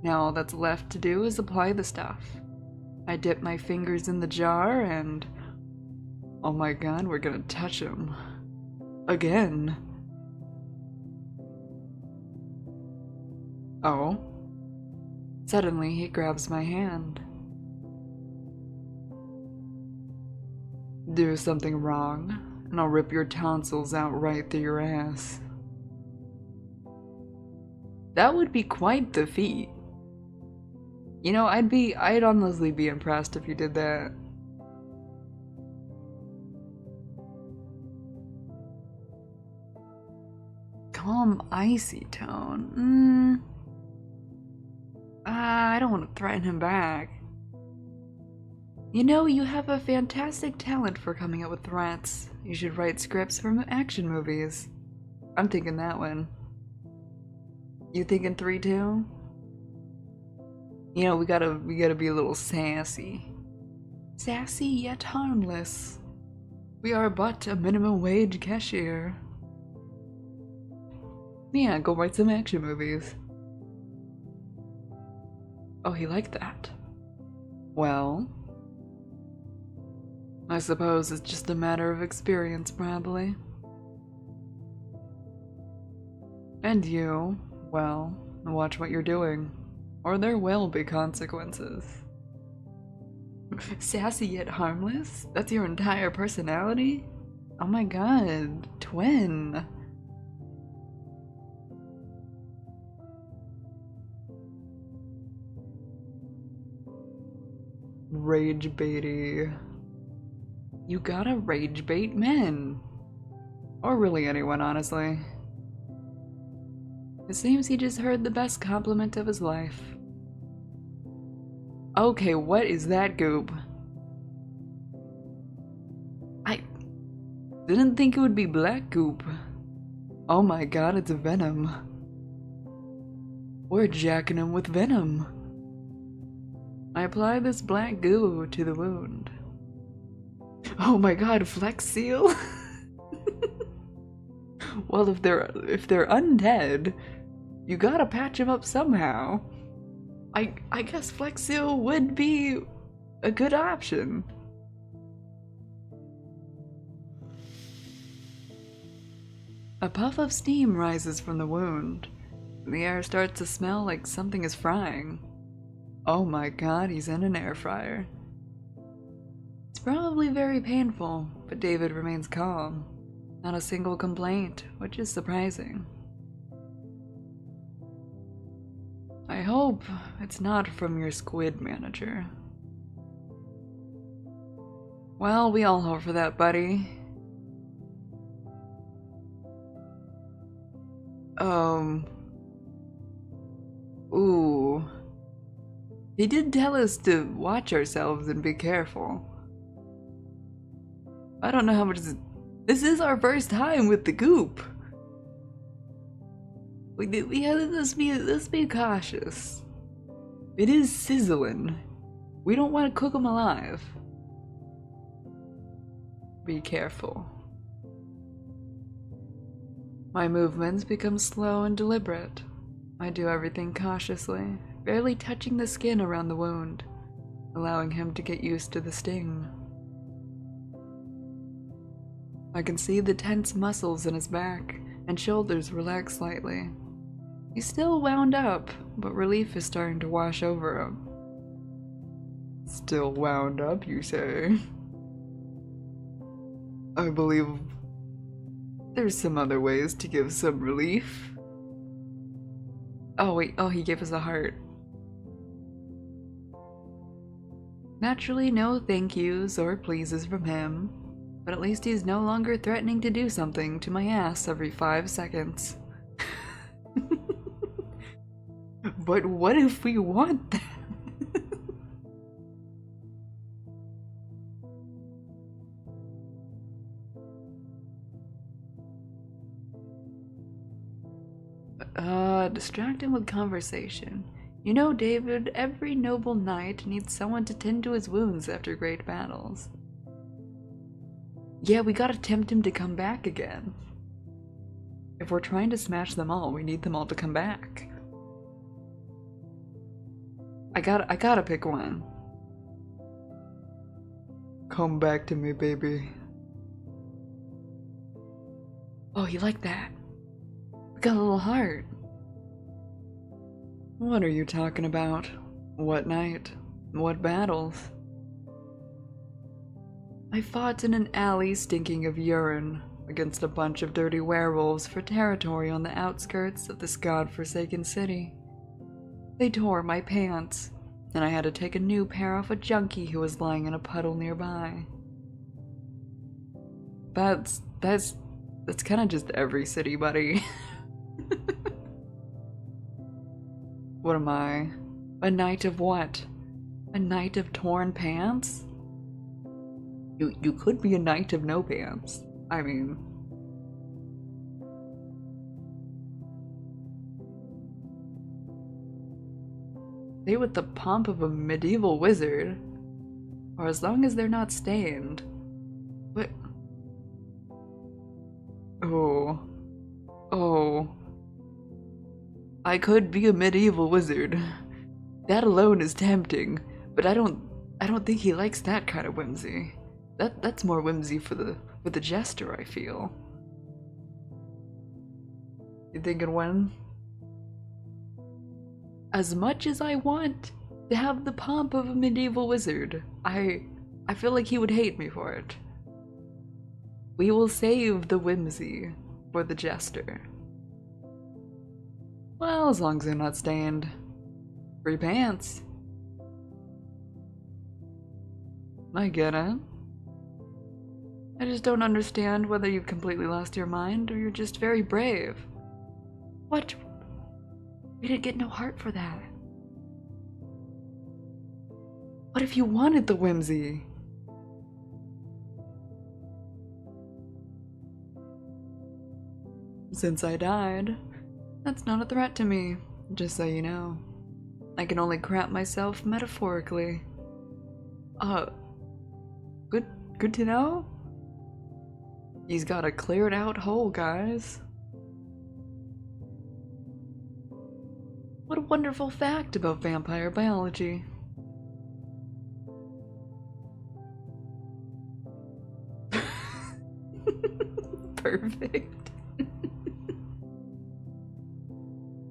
Now all that's left to do is apply the stuff. I dip my fingers in the jar and... oh my god, we're gonna touch him. Again. Oh. Suddenly he grabs my hand. Do something wrong, and I'll rip your tonsils out right through your ass. That would be quite the feat. You know, I'd honestly be impressed if you did that. Calm, icy tone. I don't want to threaten him back. You know, you have a fantastic talent for coming up with threats. You should write scripts for action movies. I'm thinking that one. You thinking 3 too? You know, we gotta be a little sassy. Sassy yet harmless. We are but a minimum wage cashier. Yeah, go write some action movies. Oh, he liked that. Well, I suppose it's just a matter of experience, probably. And you, well, watch what you're doing, or there will be consequences. Sassy yet harmless? That's your entire personality? Oh my god, twin. Rage baity. You gotta rage bait men. Or really anyone, honestly. It seems he just heard the best compliment of his life. Okay, what is that goop? I didn't think it would be black goop. Oh my god, it's venom. We're jacking him with venom. I apply this black goo to the wound. Oh my god, Flex Seal? Well, if they're undead, you gotta patch them up somehow. I guess Flex Seal would be a good option. A puff of steam rises from the wound. The air starts to smell like something is frying. Oh my god, he's in an air fryer. It's probably very painful, but David remains calm. Not a single complaint, which is surprising. I hope it's not from your squid manager. Well, we all hope for that, buddy. Ooh. He did tell us to watch ourselves and be careful. I don't know how much this is our first time with the goop. Let's be cautious. It is sizzling. We don't want to cook them alive. Be careful. My movements become slow and deliberate. I do everything cautiously, barely touching the skin around the wound, allowing him to get used to the sting. I can see the tense muscles in his back and shoulders relax slightly. He's still wound up, but relief is starting to wash over him. Still wound up, you say? I believe there's some other ways to give some relief. Oh wait, oh, he gave us a heart. Naturally, no thank yous or pleases from him, but at least he's no longer threatening to do something to my ass every 5 seconds. But what if we want that? Distract him with conversation. You know, David, every noble knight needs someone to tend to his wounds after great battles. Yeah, we gotta tempt him to come back again. If we're trying to smash them all, we need them all to come back. I gotta pick one. Come back to me, baby. Oh, you like that? We got a little heart. What are you talking about? What night? What battles? I fought in an alley stinking of urine against a bunch of dirty werewolves for territory on the outskirts of this godforsaken city. They tore my pants, and I had to take a new pair off a junkie who was lying in a puddle nearby. That's kind of just every city, buddy. What am I? A knight of what? A knight of torn pants? You could be a knight of no pants. I mean... They with the pomp of a medieval wizard. Or as long as they're not stained. What? Oh. Oh. I could be a medieval wizard. That alone is tempting, but I don't think he likes that kind of whimsy. That's more whimsy for the jester, I feel. You thinking when? As much as I want to have the pomp of a medieval wizard, I feel like he would hate me for it. We will save the whimsy for the jester. Well, as long as they're not stained. Free pants. I get it. I just don't understand whether you've completely lost your mind or you're just very brave. What? We didn't get no heart for that. What if you wanted the whimsy? Since I died, that's not a threat to me, just so you know. I can only crap myself metaphorically. Good to know? He's got a cleared out hole, guys. What a wonderful fact about vampire biology. Perfect.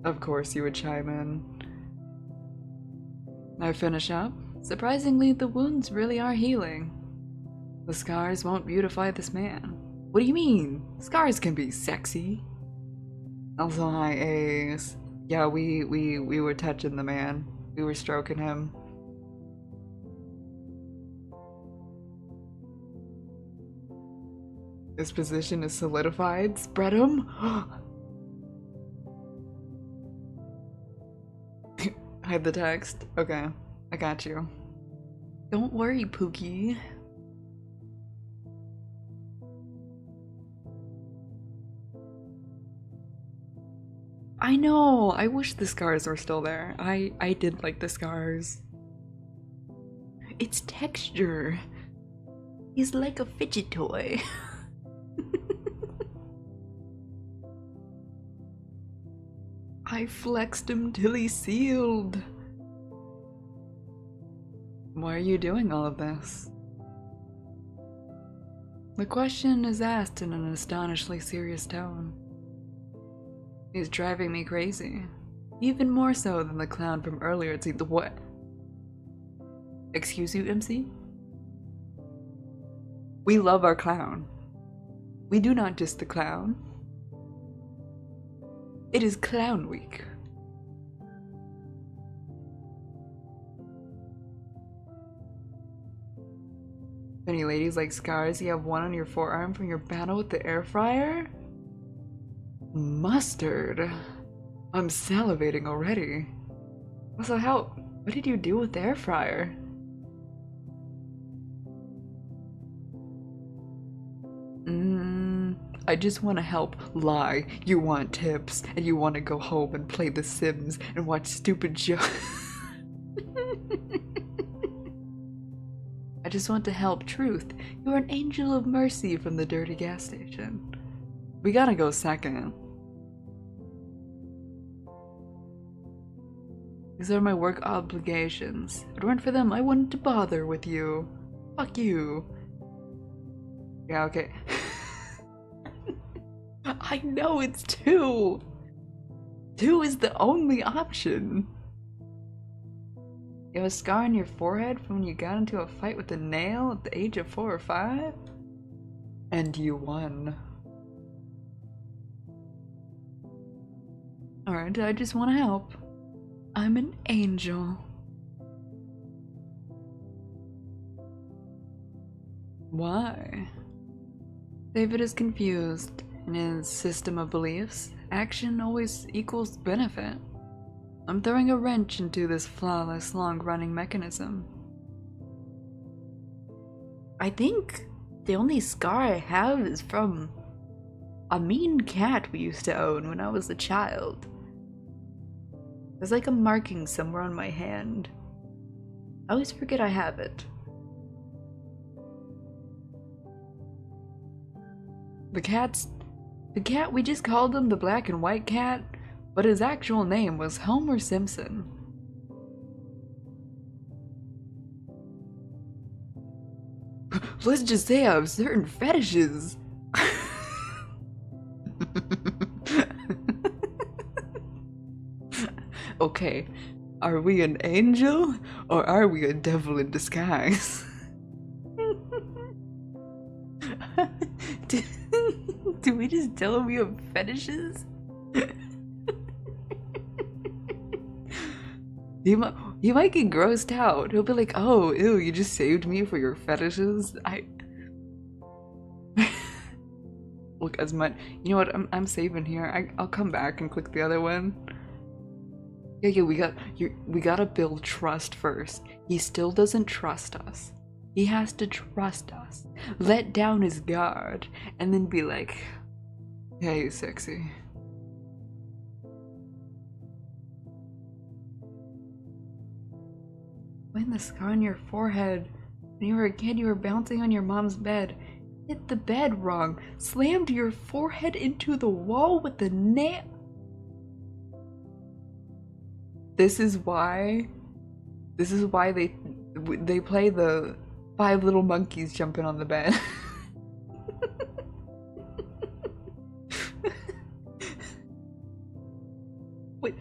Of course you would chime in. I finish up. Surprisingly, the wounds really are healing. The scars won't beautify this man. What do you mean? Scars can be sexy. Also, hi Ace. Yeah, we were touching the man. We were stroking him. His position is solidified. Spread him. Hide the text. Okay, I got you. Don't worry, Pookie. I know. I wish the scars were still there. I did like the scars. It's texture. He's like a fidget toy. I flexed him till he sealed. Why are you doing all of this? The question is asked in an astonishingly serious tone. He's driving me crazy. Even more so than the clown from earlier. It's like the what? Excuse you, MC? We love our clown. We do not diss the clown. It is Clown Week. Any ladies like scars? You have one on your forearm from your battle with the air fryer? Mustard. I'm salivating already. Also, what did you do with the air fryer? I just want to help. Lie. You want tips, and you want to go home and play The Sims and watch stupid jokes. I just want to help. Truth. You're an angel of mercy from the dirty gas station. We gotta go second. These are my work obligations. If it weren't for them, I wouldn't bother with you. Fuck you. Yeah, okay. I know it's 2. 2 is the only option. You have a scar on your forehead from when you got into a fight with a nail at the age of 4 or 5? And you won. Alright, I just want to help. I'm an angel. Why? David is confused. In his system of beliefs, action always equals benefit. I'm throwing a wrench into this flawless, long-running mechanism. I think the only scar I have is from a mean cat we used to own when I was a child. There's like a marking somewhere on my hand. I always forget I have it. The cat, we just called him the black and white cat, but his actual name was Homer Simpson. Let's just say I have certain fetishes. Okay, are we an angel or are we a devil in disguise? Do we just tell him we have fetishes? He might get grossed out. He'll be like, oh, ew, you just saved me for your fetishes? Look, as much, you know what, I'm saving here. I'll come back and click the other one. Yeah, we gotta build trust first. He still doesn't trust us. He has to trust us, let down his guard, and then be like, hey, sexy. When the scar on your forehead, when you were a kid, you were bouncing on your mom's bed, hit the bed wrong, slammed your forehead into the wall with the nail. This is why they play the 5 little monkeys jumping on the bed. Wait,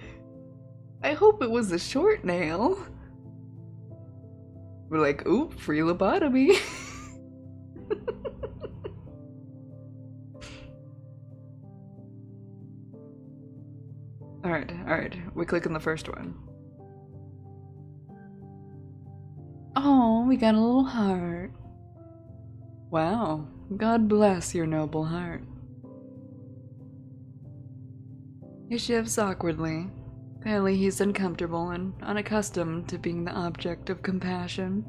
I hope it was a short nail. We're like, oop, free lobotomy. Alright, we click on the first one. Oh, we got a little heart. Wow, God bless your noble heart. He shifts awkwardly. Clearly he's uncomfortable and unaccustomed to being the object of compassion.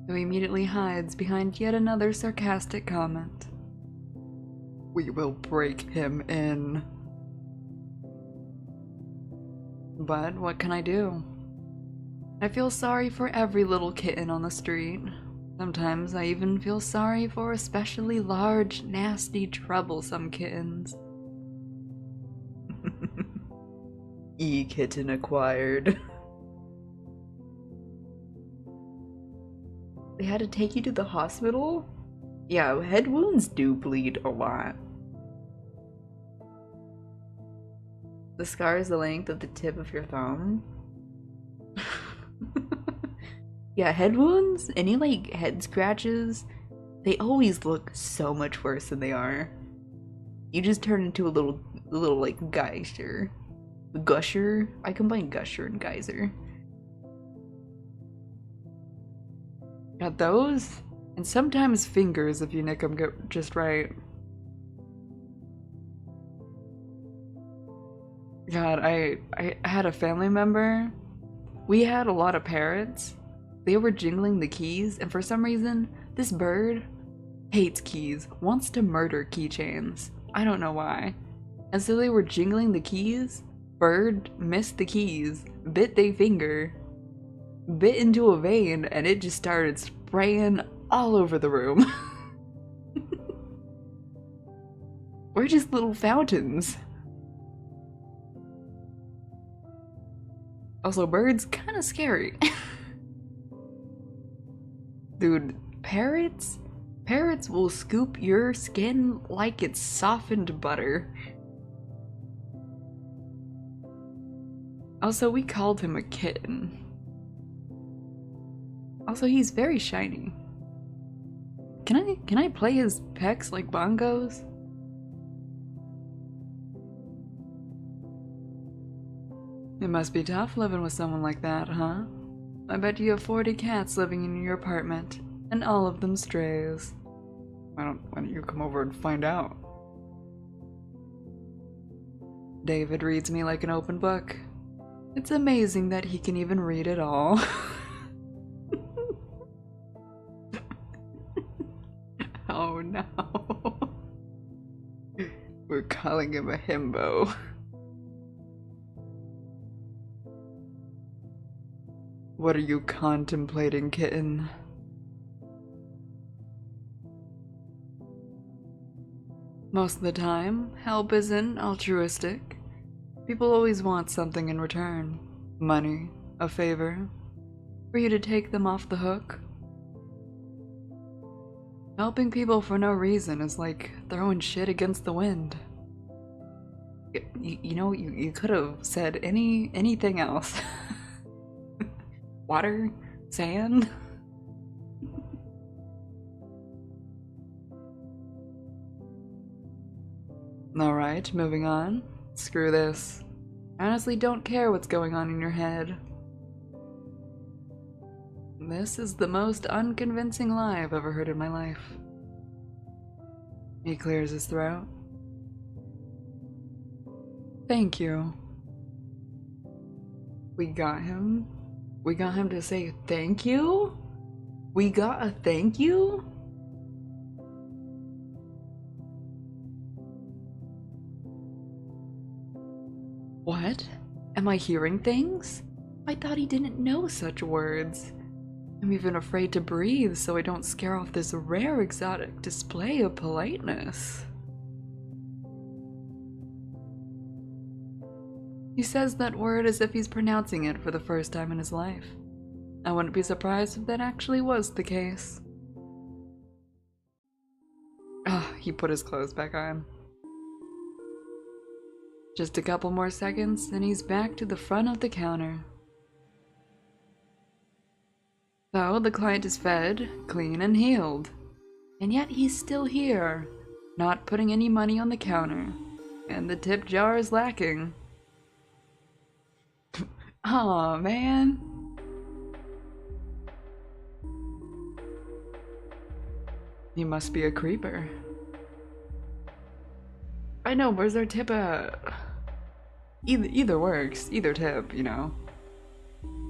So he immediately hides behind yet another sarcastic comment. We will break him in. But what can I do? I feel sorry for every little kitten on the street. Sometimes I even feel sorry for especially large, nasty, troublesome kittens. E-kitten acquired. They had to take you to the hospital? Yeah, head wounds do bleed a lot. The scar is the length of the tip of your thumb. Yeah, head wounds, any like head scratches, they always look so much worse than they are. You just turn into a little like geyser. Gusher? I combine gusher and geyser. Got those? And sometimes fingers if you nick them just right. God, I had a family member. We had a lot of parrots. They were jingling the keys, and for some reason, this bird hates keys, wants to murder keychains. I don't know why. And so they were jingling the keys. Bird missed the keys, bit their finger, bit into a vein, and it just started spraying all over the room. We're just little fountains. Also, birds kind of scary. Dude, parrots will scoop your skin like it's softened butter. Also, we called him a kitten. Also, he's very shiny. Can I play his pecs like bongos? It must be tough living with someone like that, huh? I bet you have 40 cats living in your apartment, and all of them strays. Why don't you come over and find out? David reads me like an open book. It's amazing that he can even read at all. Oh no. We're calling him a himbo. What are you contemplating, kitten? Most of the time, help isn't altruistic. People always want something in return. Money, a favor, for you to take them off the hook. Helping people for no reason is like throwing shit against the wind. You know, you could have said anything else. Water? Sand? Alright, moving on. Screw this. I honestly don't care what's going on in your head. This is the most unconvincing lie I've ever heard in my life. He clears his throat. Thank you. We got him. We got him to say thank you? We got a thank you? What? Am I hearing things? I thought he didn't know such words. I'm even afraid to breathe so I don't scare off this rare exotic display of politeness. He says that word as if he's pronouncing it for the first time in his life. I wouldn't be surprised if that actually was the case. He put his clothes back on. Just a couple more seconds, and he's back to the front of the counter. So, the client is fed, clean, and healed. And yet he's still here, not putting any money on the counter. And the tip jar is lacking. Aw, man. He must be a creeper. I know, where's our tip at? Either works, either tip, you know.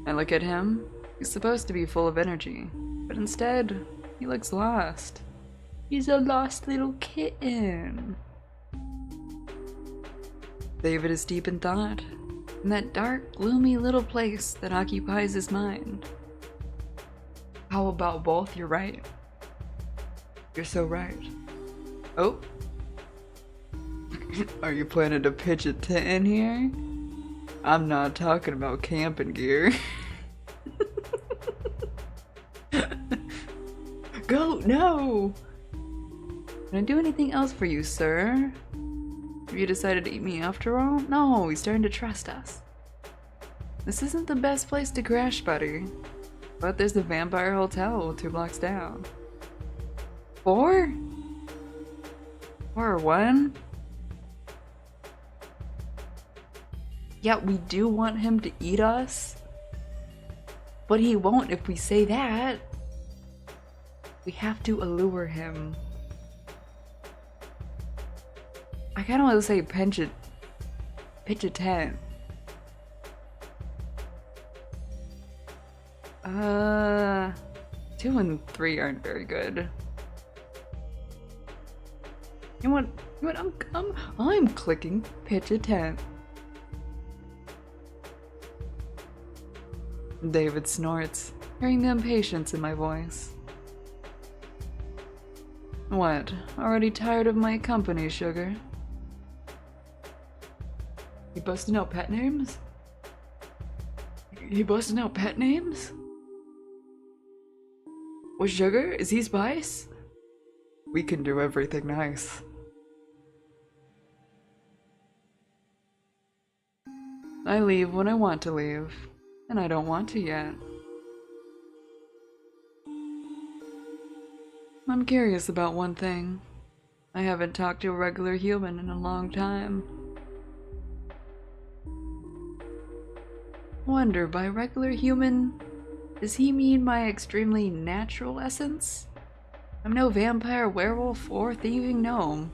I look at him. He's supposed to be full of energy, but instead, he looks lost. He's a lost little kitten. David is deep in thought, in that dark, gloomy little place that occupies his mind. How about both? You're right. You're so right. Oh. Are you planning to pitch a tent in here? I'm not talking about camping gear. Go, no! Can I do anything else for you, sir? You decided to eat me after all? No, he's starting to trust us. This isn't the best place to crash, buddy. But there's the Vampire Hotel 2 blocks down. 4? 4 or 1? Yeah, we do want him to eat us. But he won't if we say that. We have to allure him. I kinda want to say pitch a tent. 2 and 3 aren't very good. You know what? I'm clicking pitch a tent. David snorts, hearing the impatience in my voice. What? Already tired of my company, sugar? You busting out pet names? You busting out pet names? What, sugar? Is he Spice? We can do everything nice. I leave when I want to leave, and I don't want to yet. I'm curious about one thing. I haven't talked to a regular human in a long time. Wonder, by regular human, does he mean my extremely natural essence? I'm no vampire, werewolf, or thieving gnome.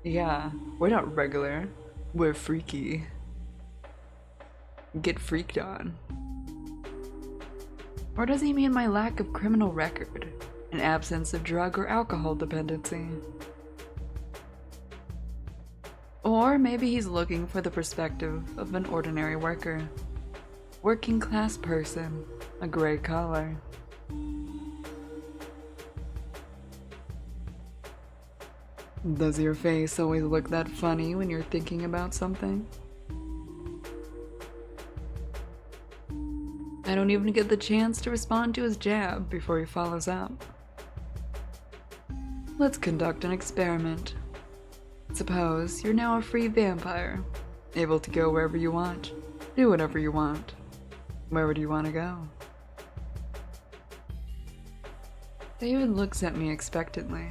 Yeah, we're not regular. We're freaky. Get freaked on. Or does he mean my lack of criminal record, an absence of drug or alcohol dependency? Or maybe he's looking for the perspective of an ordinary worker, working class person, a gray collar. Does your face always look that funny when you're thinking about something? I don't even get the chance to respond to his jab before he follows up. Let's conduct an experiment. Suppose you're now a free vampire, able to go wherever you want, do whatever you want. Where do you want to go? David looks at me expectantly.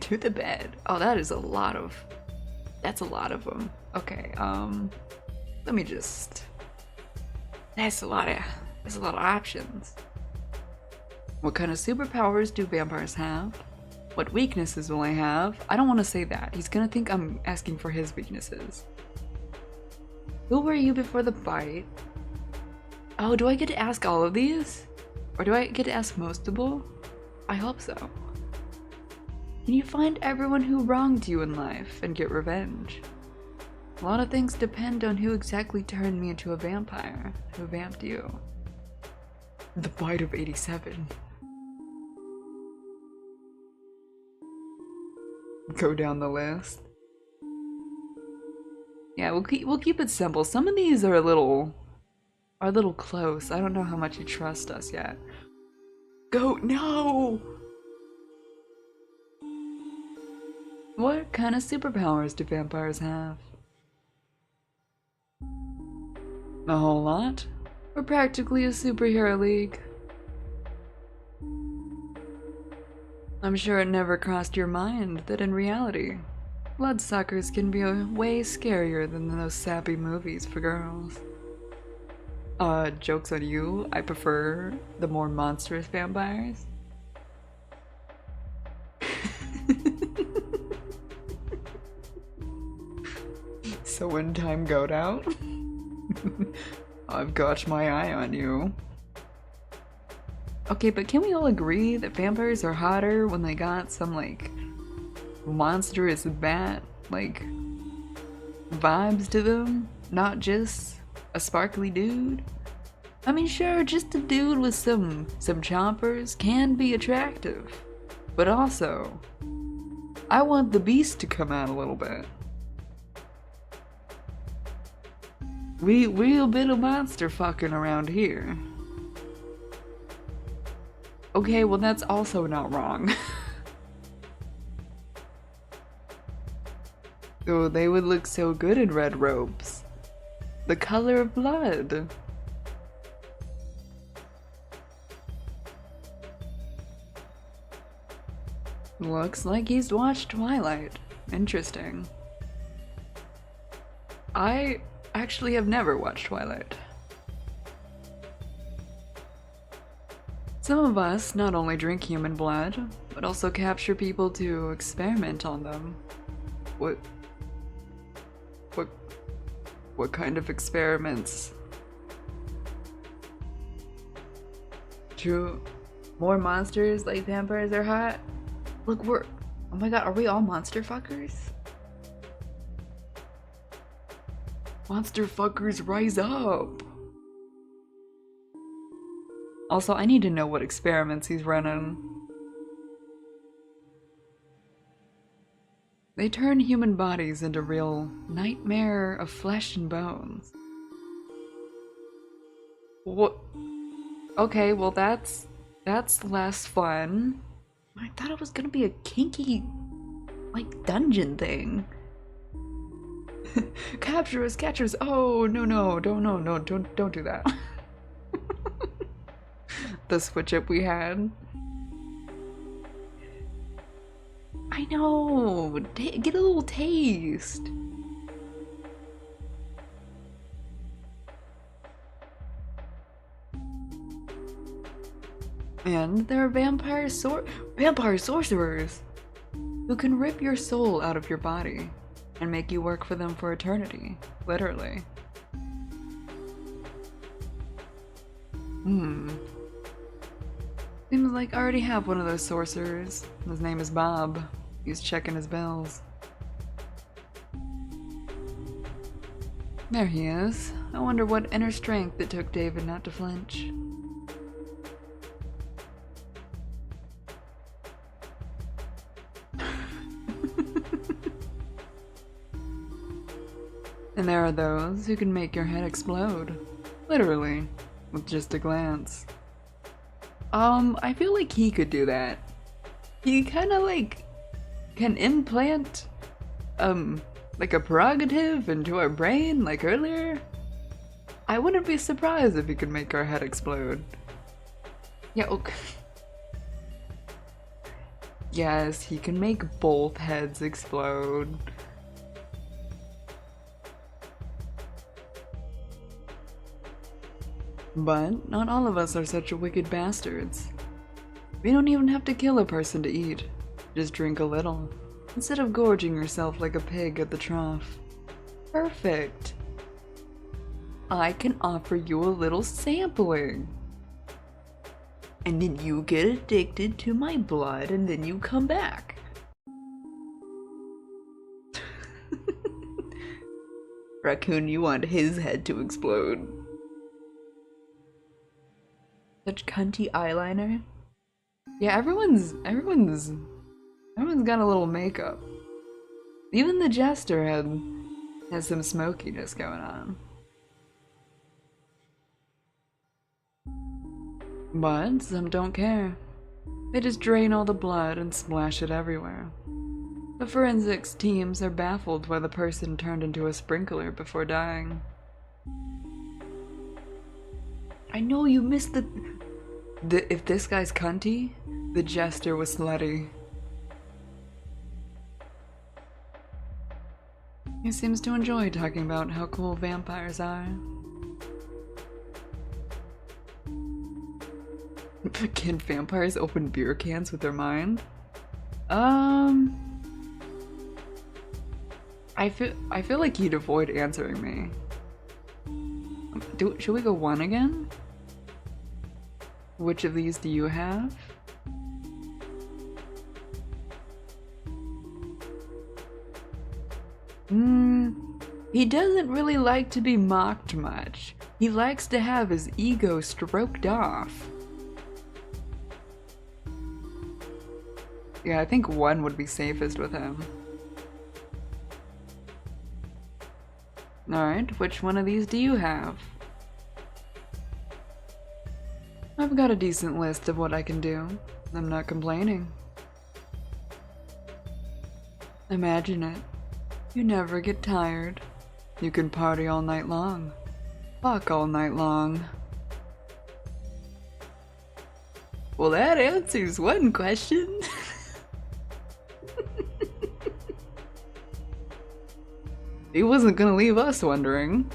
To the bed. Oh, that's a lot of them. Okay, let me just... That's a lot of options. What kind of superpowers do vampires have? What weaknesses will I have? I don't want to say that. He's gonna think I'm asking for his weaknesses. Who were you before the bite? Oh, do I get to ask all of these? Or do I get to ask most of them? I hope so. Can you find everyone who wronged you in life and get revenge? A lot of things depend on who exactly turned me into a vampire, who vamped you. The bite of 87. Go down the list. Yeah, we'll keep it simple. Some of these are a little close. I don't know how much you trust us yet. Go, no! What kind of superpowers do vampires have? A whole lot? We're practically a superhero league. I'm sure it never crossed your mind that in reality, bloodsuckers can be way scarier than those sappy movies for girls. Joke's on you, I prefer the more monstrous vampires. So when time goes out, I've got my eye on you. Okay, but can we all agree that vampires are hotter when they got some, like, monstrous bat, like, vibes to them? Not just a sparkly dude? I mean, sure, just a dude with some chompers can be attractive. But also, I want the beast to come out a little bit. We a bit of monster fucking around here. Okay, well that's also not wrong. Oh, they would look so good in red robes. The color of blood. Looks like he's watched Twilight. Interesting. I actually have never watched Twilight. Some of us not only drink human blood, but also capture people to experiment on them. What kind of experiments? True. More monsters like vampires are hot? Look, oh my god, are we all monster fuckers? Monster fuckers, rise up! Also, I need to know what experiments he's running. They turn human bodies into real nightmare of flesh and bones. What? Okay, well that's less fun. I thought it was gonna be a kinky, like, dungeon thing. Capture us, catch us. Oh no, don't do that. The switch up we had. I know. Get a little taste. And there are vampire sorcerers who can rip your soul out of your body and make you work for them for eternity, literally. Seems like I already have one of those sorcerers. His name is Bob. He's checking his bells. There he is. I wonder what inner strength it took David not to flinch. And there are those who can make your head explode. Literally. With just a glance. I feel like he could do that. He kinda like can implant like a prerogative into our brain like earlier. I wouldn't be surprised if he could make our head explode. Yeah, okay. Yes, he can make both heads explode. But not all of us are such wicked bastards. We don't even have to kill a person to eat. Just drink a little, instead of gorging yourself like a pig at the trough. Perfect! I can offer you a little sampling. And then you get addicted to my blood and then you come back. Raccoon, you want his head to explode. Such cunty eyeliner. Yeah, everyone's got a little makeup. Even the jester has some smokiness going on. But some don't care. They just drain all the blood and splash it everywhere. The forensics teams are baffled why the person turned into a sprinkler before dying. I know you missed if this guy's cunty, the jester was slutty. He seems to enjoy talking about how cool vampires are. Can vampires open beer cans with their mind? I feel like he'd avoid answering me. Should we go one again? Which of these do you have? He doesn't really like to be mocked much. He likes to have his ego stroked off. Yeah, I think one would be safest with him. Alright, which one of these do you have? I've got a decent list of what I can do. I'm not complaining. Imagine it. You never get tired. You can party all night long. Fuck all night long. Well, that answers one question. He wasn't gonna leave us wondering.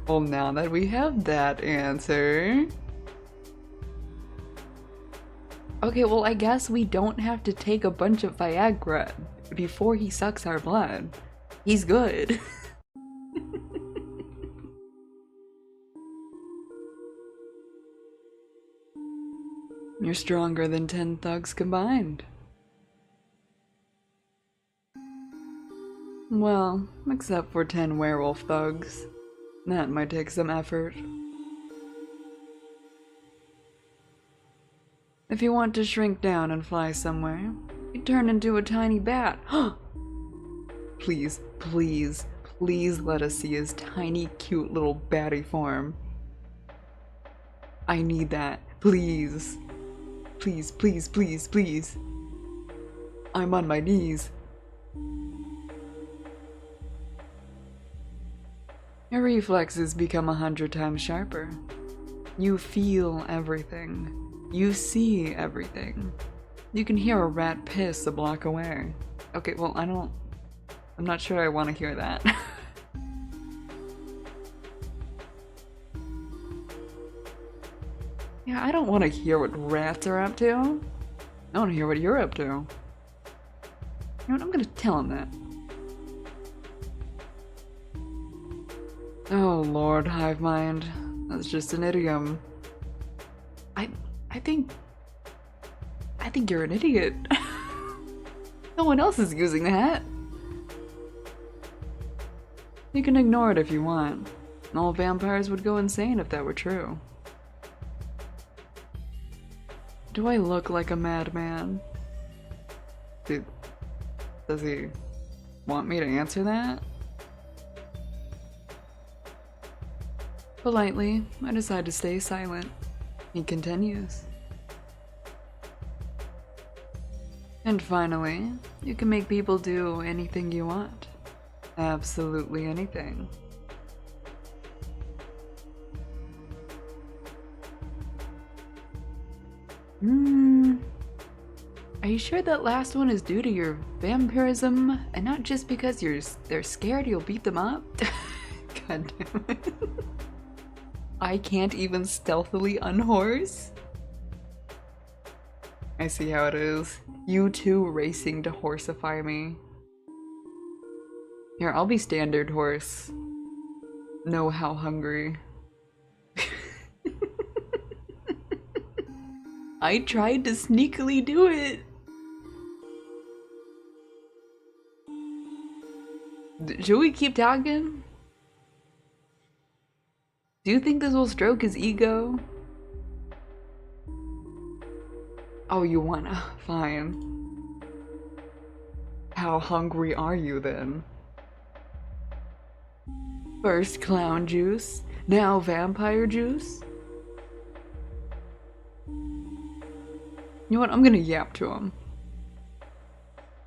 Well, now that we have that answer... Okay, well, I guess we don't have to take a bunch of Viagra before he sucks our blood. He's good. You're stronger than 10 thugs combined. Well, except for 10 werewolf thugs. That might take some effort. If you want to shrink down and fly somewhere, you turn into a tiny bat. Please, please, please let us see his tiny, cute little batty form. I need that. Please. Please, please, please, please. I'm on my knees. Your reflexes become 100 times sharper. You feel everything. You see everything. You can hear a rat piss a block away. Okay, well, I'm not sure I want to hear that. Yeah, I don't want to hear what rats are up to. I want to hear what you're up to. You know what, I'm gonna tell him that. Oh Lord, hive mind. That's just an idiom. I think you're an idiot. No one else is using that. You can ignore it if you want. All vampires would go insane if that were true. Do I look like a madman? Does he want me to answer that? Politely, I decide to stay silent. He continues. And finally, you can make people do anything you want. Absolutely anything. Are you sure that last one is due to your vampirism and not just because they're scared you'll beat them up? God damn it. I can't even stealthily unhorse? I see how it is. You two racing to horsify me. Here, I'll be standard horse. Know how hungry. I tried to sneakily do it. Should we keep talking? Do you think this will stroke his ego? Oh, you wanna? Fine. How hungry are you then? First clown juice, now vampire juice? You know what? I'm gonna yap to him.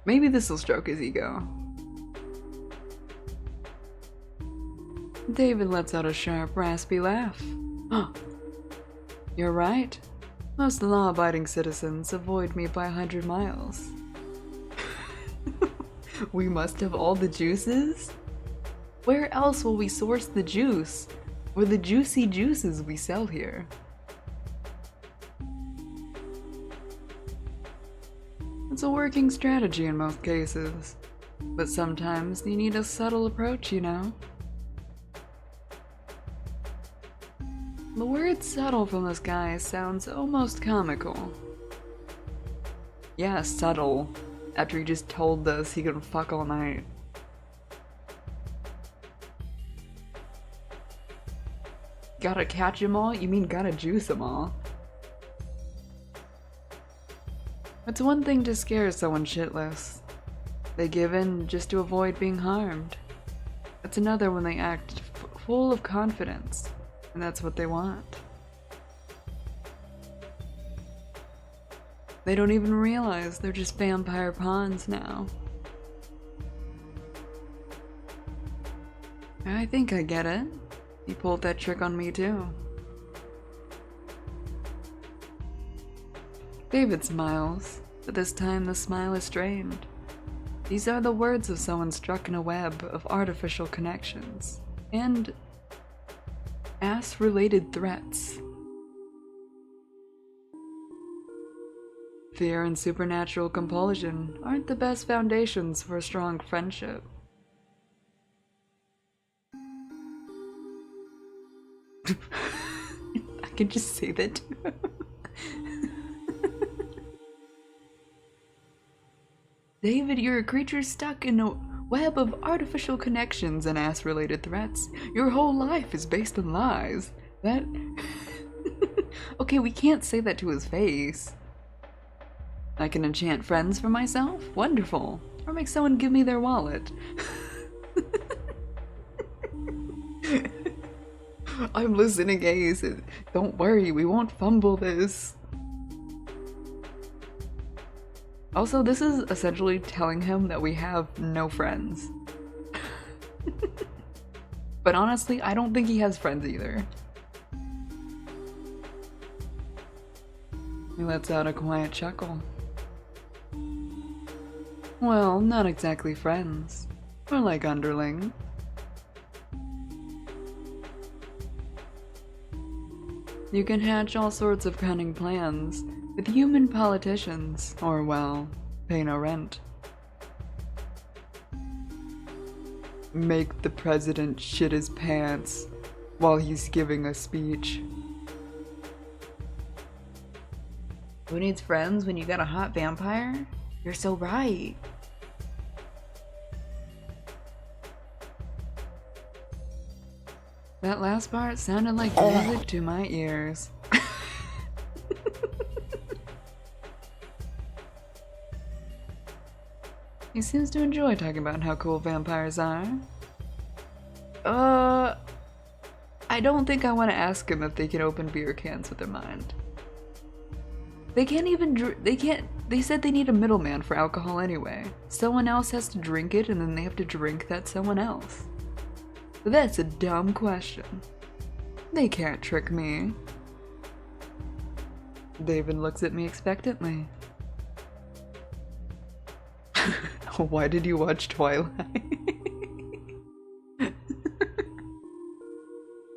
Maybe this will stroke his ego. David lets out a sharp, raspy laugh. You're right. Most law-abiding citizens avoid me by 100 miles. We must have all the juices? Where else will we source the juice? Or the juicy juices we sell here? It's a working strategy in most cases. But sometimes you need a subtle approach, you know? The word subtle from this guy sounds almost comical. Yeah, subtle. After he just told us he could fuck all night. Gotta catch 'em all? You mean gotta juice 'em all? It's one thing to scare someone shitless. They give in just to avoid being harmed. That's another when they act full of confidence, and that's what they want. They don't even realize they're just vampire pawns now. I think I get it. He pulled that trick on me too. David smiles, but this time the smile is strained. These are the words of someone struck in a web of artificial connections and ass-related threats. Fear and supernatural compulsion aren't the best foundations for a strong friendship. I can just say that to him. David, you're a creature stuck in a web of artificial connections and ass-related threats. Your whole life is based on lies. That... Okay, we can't say that to his face. I can enchant friends for myself? Wonderful. Or make someone give me their wallet. I'm listening, Ace. Don't worry, we won't fumble this. Also, this is essentially telling him that we have no friends. But honestly, I don't think he has friends either. He lets out a quiet chuckle. Well, not exactly friends. More like underling. You can hatch all sorts of cunning plans with human politicians, or well, pay no rent. Make the president shit his pants while he's giving a speech. Who needs friends when you got a hot vampire? You're so right. That last part sounded like music to my ears. He seems to enjoy talking about how cool vampires are. I don't think I want to ask him if they can open beer cans with their mind. They can't even they said they need a middleman for alcohol anyway. Someone else has to drink it and then they have to drink that someone else. That's a dumb question. They can't trick me. David looks at me expectantly. Why did you watch Twilight?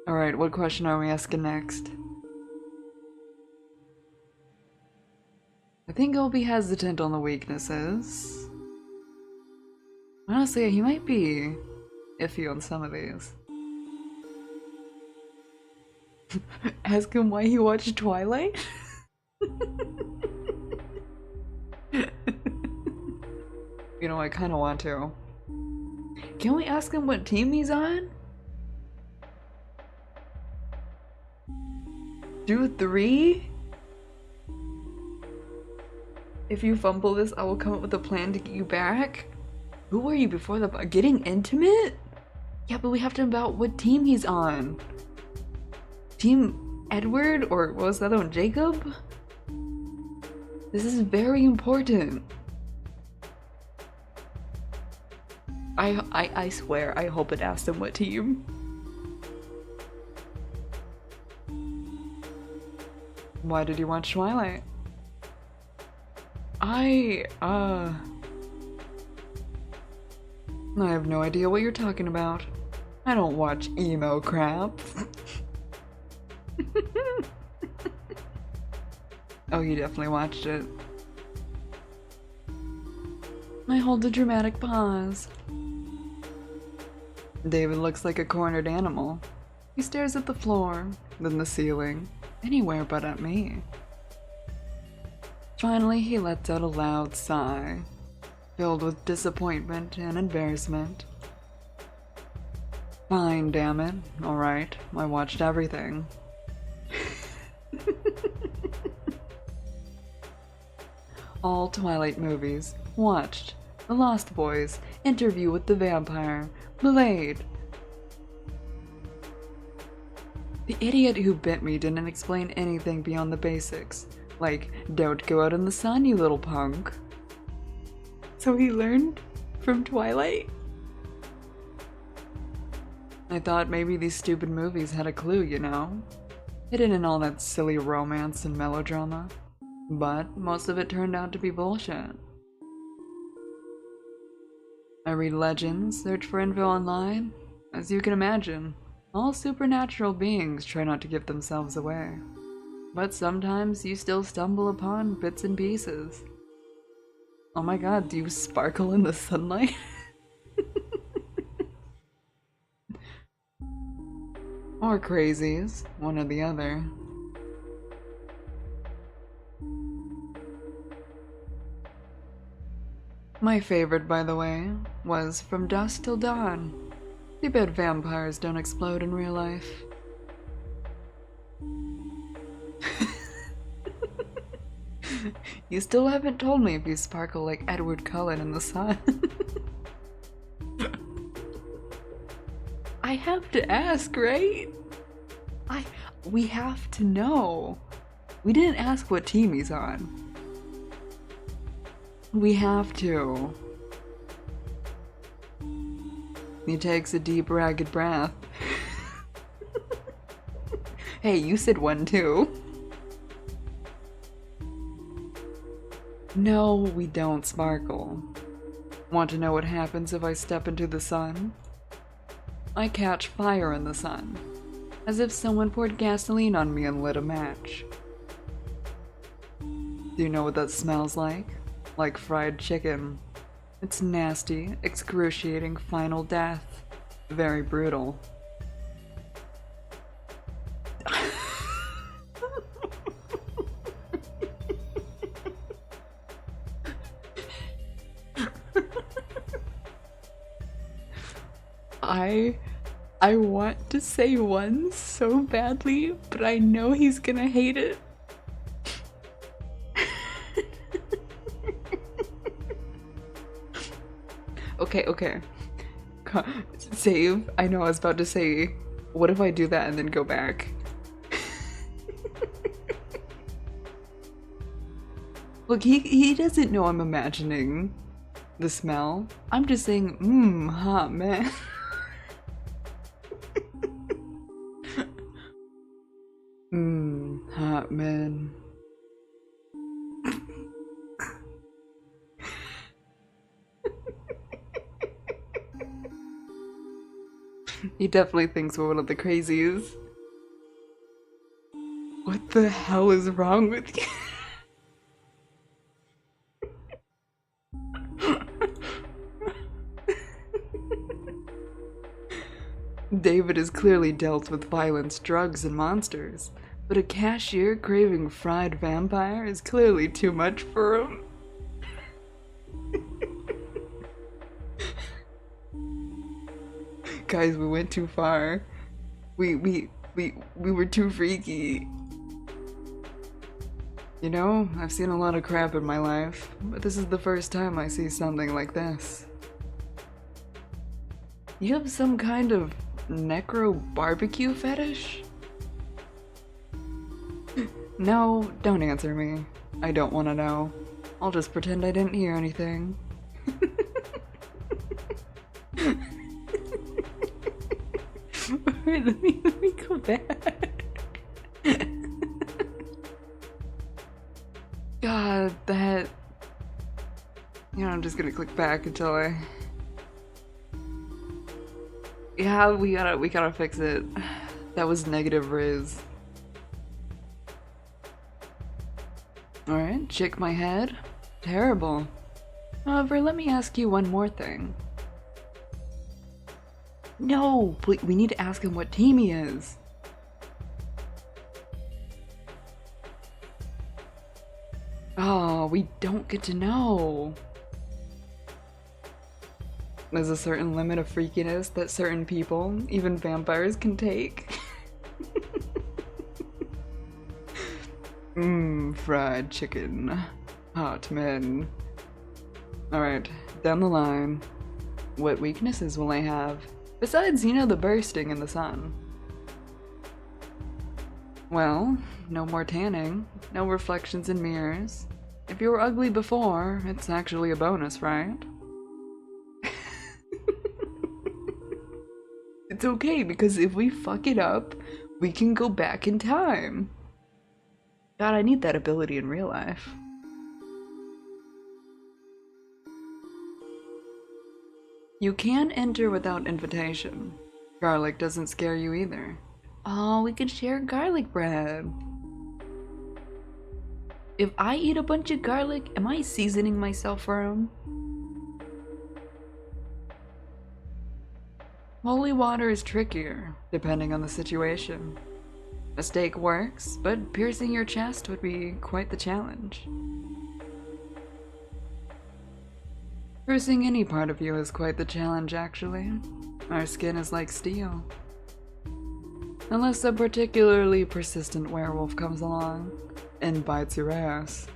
Alright, what question are we asking next? I think I'll be hesitant on the weaknesses. Honestly, he might be iffy on some of these. Ask him why he watched Twilight? You know, I kind of want to. Can we ask him what team he's on? Do 3? If you fumble this, I will come up with a plan to get you back. Who were you before the getting intimate? Yeah, but we have to know about what team he's on. Team Edward, or what was the other one? Jacob? This is very important. I swear, I hope it asked him what team. Why did you watch Twilight? I have no idea what you're talking about. I don't watch emo crap. Oh, you definitely watched it. I hold a dramatic pause. David looks like a cornered animal. He stares at the floor, then the ceiling, anywhere but at me. Finally, he lets out a loud sigh, filled with disappointment and embarrassment. Fine, damn it. Alright, I watched everything. All Twilight movies. Watched. The Lost Boys, Interview with the Vampire, Blade, The idiot who bit me didn't explain anything beyond the basics. Like, don't go out in the sun, you little punk. So he learned from Twilight? I thought maybe these stupid movies had a clue, you know? Hidden in all that silly romance and melodrama. But most of it turned out to be bullshit. I read legends, search for info online. As you can imagine, all supernatural beings try not to give themselves away. But sometimes you still stumble upon bits and pieces. Oh my god, do you sparkle in the sunlight? Or crazies, one or the other. My favorite, by the way, was From Dusk Till Dawn. Too bad vampires don't explode in real life. You still haven't told me if you sparkle like Edward Cullen in the sun. I have to ask, right? We have to know. We didn't ask what team he's on. We have to. He takes a deep, ragged breath. Hey, you said one too. No, we don't sparkle. Want to know what happens if I step into the sun? I catch fire in the sun, as if someone poured gasoline on me and lit a match. Do you know what that smells like? Like fried chicken. It's nasty, excruciating final death. Very brutal. I want to say one so badly, but I know he's gonna hate it. Okay. Save. I know I was about to say, what if I do that and then go back? Look, he doesn't know I'm imagining the smell. I'm just saying, hot man. Hot man. He definitely thinks we're one of the crazies. What the hell is wrong with you? David has clearly dealt with violence, drugs, and monsters, but a cashier craving fried vampire is clearly too much for him. Guys, we went too far. We were too freaky. You know, I've seen a lot of crap in my life, but this is the first time I see something like this. You have some kind of necro barbecue fetish? No, don't answer me. I don't want to know. I'll just pretend I didn't hear anything. Alright, let me go back. God, that... You know, I'm just gonna click back until I... Yeah, we gotta fix it. That was negative Riz. Alright, shake my head. Terrible. However, let me ask you one more thing. No, we need to ask him what team he is. Oh, we don't get to know. There's a certain limit of freakiness that certain people, even vampires, can take. Fried chicken. Hot men. Alright, down the line. What weaknesses will I have? Besides, you know, the bursting in the sun. Well, no more tanning, no reflections in mirrors. If you were ugly before, it's actually a bonus, right? It's okay, because if we fuck it up, we can go back in time. God, I need that ability in real life. You can enter without invitation. Garlic doesn't scare you either. Oh, we can share garlic bread. If I eat a bunch of garlic, am I seasoning myself wrong? Holy water is trickier, depending on the situation. A steak works, but piercing your chest would be quite the challenge. Piercing any part of you is quite the challenge, actually. Our skin is like steel. Unless a particularly persistent werewolf comes along and bites your ass.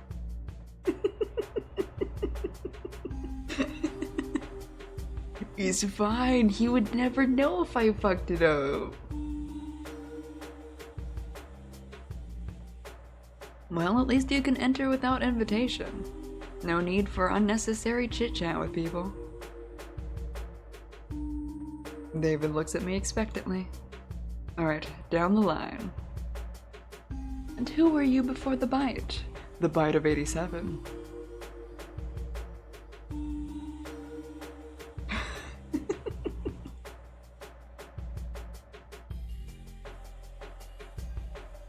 He's fine. He would never know if I fucked it up. Well, at least you can enter without invitation. No need for unnecessary chit-chat with people. David looks at me expectantly. Alright, down the line. And who were you before the bite? The bite of 87.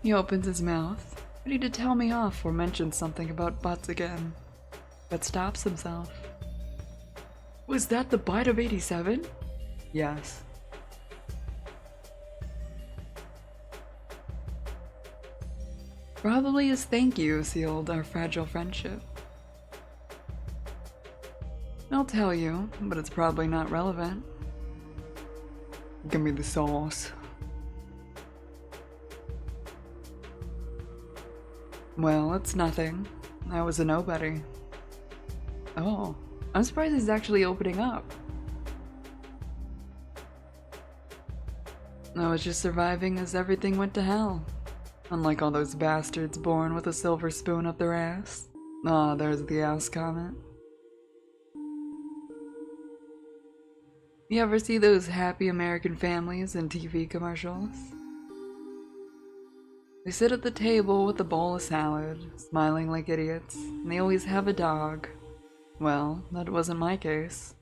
He opens his mouth, ready to tell me off or mention something about butts again, but stops himself. Was that the bite of 87? Yes. Probably as thank you sealed our fragile friendship. I'll tell you, but it's probably not relevant. Give me the sauce. Well, it's nothing. I was a nobody. Oh, I'm surprised he's actually opening up. I was just surviving as everything went to hell. Unlike all those bastards born with a silver spoon up their ass. Ah, there's the ass comment. You ever see those happy American families in TV commercials? They sit at the table with a bowl of salad, smiling like idiots, and they always have a dog. Well, that wasn't my case.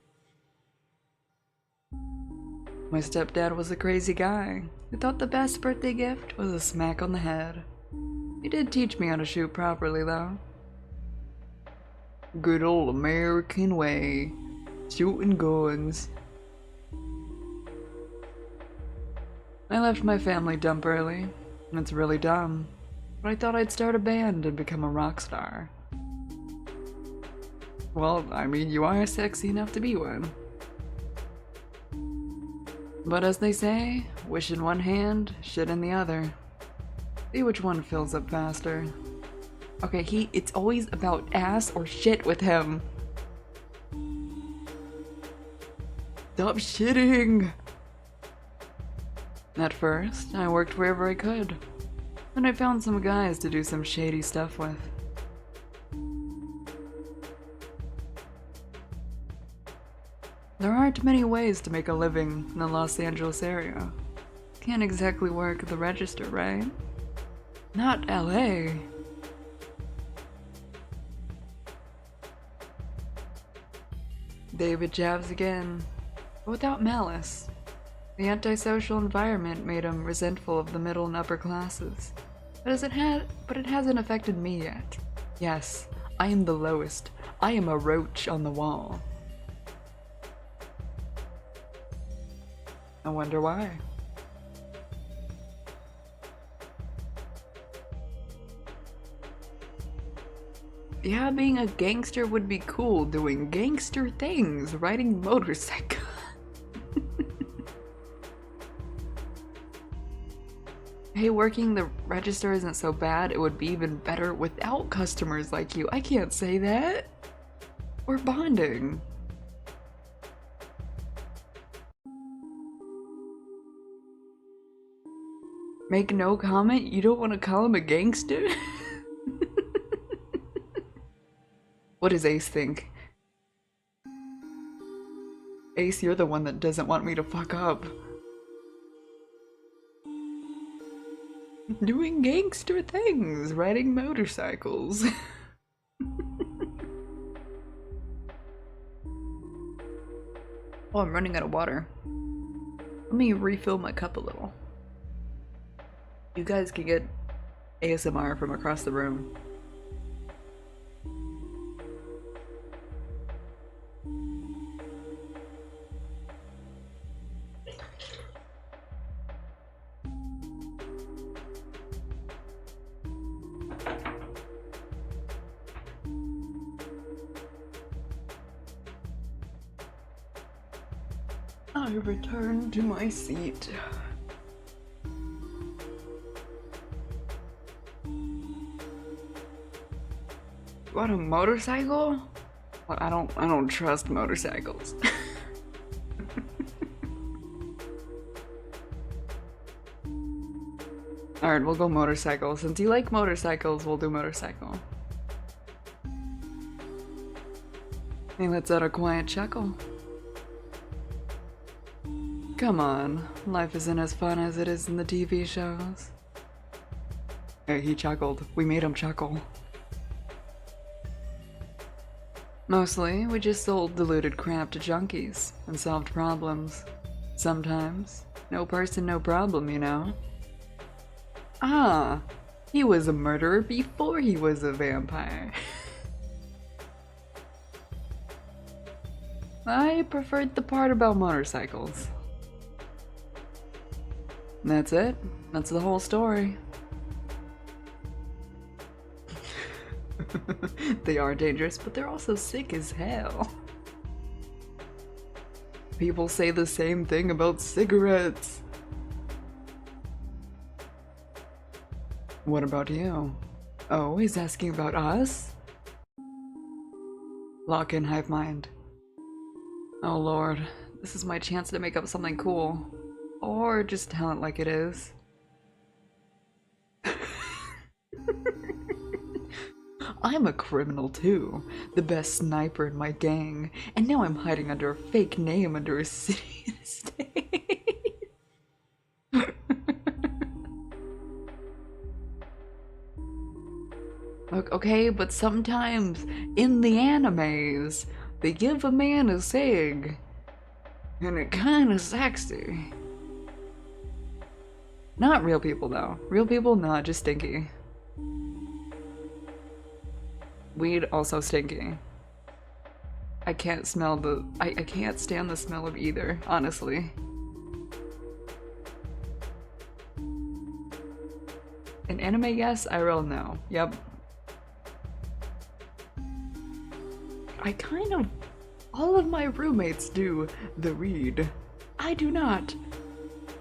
My stepdad was a crazy guy who thought the best birthday gift was a smack on the head. He did teach me how to shoot properly, though. Good old American way. Shooting guns. I left my family dump early. It's really dumb, but I thought I'd start a band and become a rock star. Well, I mean, you are sexy enough to be one. But as they say, wish in one hand, shit in the other. See which one fills up faster. Okay, it's always about ass or shit with him. Stop shitting! At first, I worked wherever I could. Then I found some guys to do some shady stuff with. There aren't many ways to make a living in the Los Angeles area. Can't exactly work at the register, right? Not LA. David jabs again, but without malice. The antisocial environment made him resentful of the middle and upper classes. But it hasn't affected me yet. Yes, I am the lowest. I am a roach on the wall. I wonder why. Yeah, being a gangster would be cool, doing gangster things, riding motorcycles. Hey, working the register isn't so bad. It would be even better without customers like you. I can't say that. We're bonding. Make no comment? You don't want to call him a gangster? What does Ace think? Ace, you're the one that doesn't want me to fuck up. Doing gangster things, riding motorcycles. Oh, I'm running out of water. Let me refill my cup a little. You guys can get ASMR from across the room. I return to my seat. What, a motorcycle? Well, I don't trust motorcycles. Alright, we'll go motorcycle. Since you like motorcycles, we'll do motorcycle. Hey, let's add a quiet chuckle. Come on, life isn't as fun as it is in the TV shows. Hey, he chuckled. We made him chuckle. Mostly, we just sold diluted crap to junkies and solved problems. Sometimes, no person, no problem, you know? Ah, he was a murderer before he was a vampire. I preferred the part about motorcycles. That's it. That's the whole story. They are dangerous, but they're also sick as hell. People say the same thing about cigarettes. What about you? Oh, he's asking about us? Lock in, hive mind. Oh lord, this is my chance to make up something cool. Or just tell it like it is. I'm a criminal too, the best sniper in my gang, and now I'm hiding under a fake name under a city and a state. Look, okay, but sometimes in the animes, they give a man a sig, and it kinda sexy. Not real people though. Real people, nah, just stinky. Weed, also stinky. I can't smell the- I can't stand the smell of either, honestly. An anime yes, IRL no. Yep. I kind of- all of my roommates do the weed. I do not.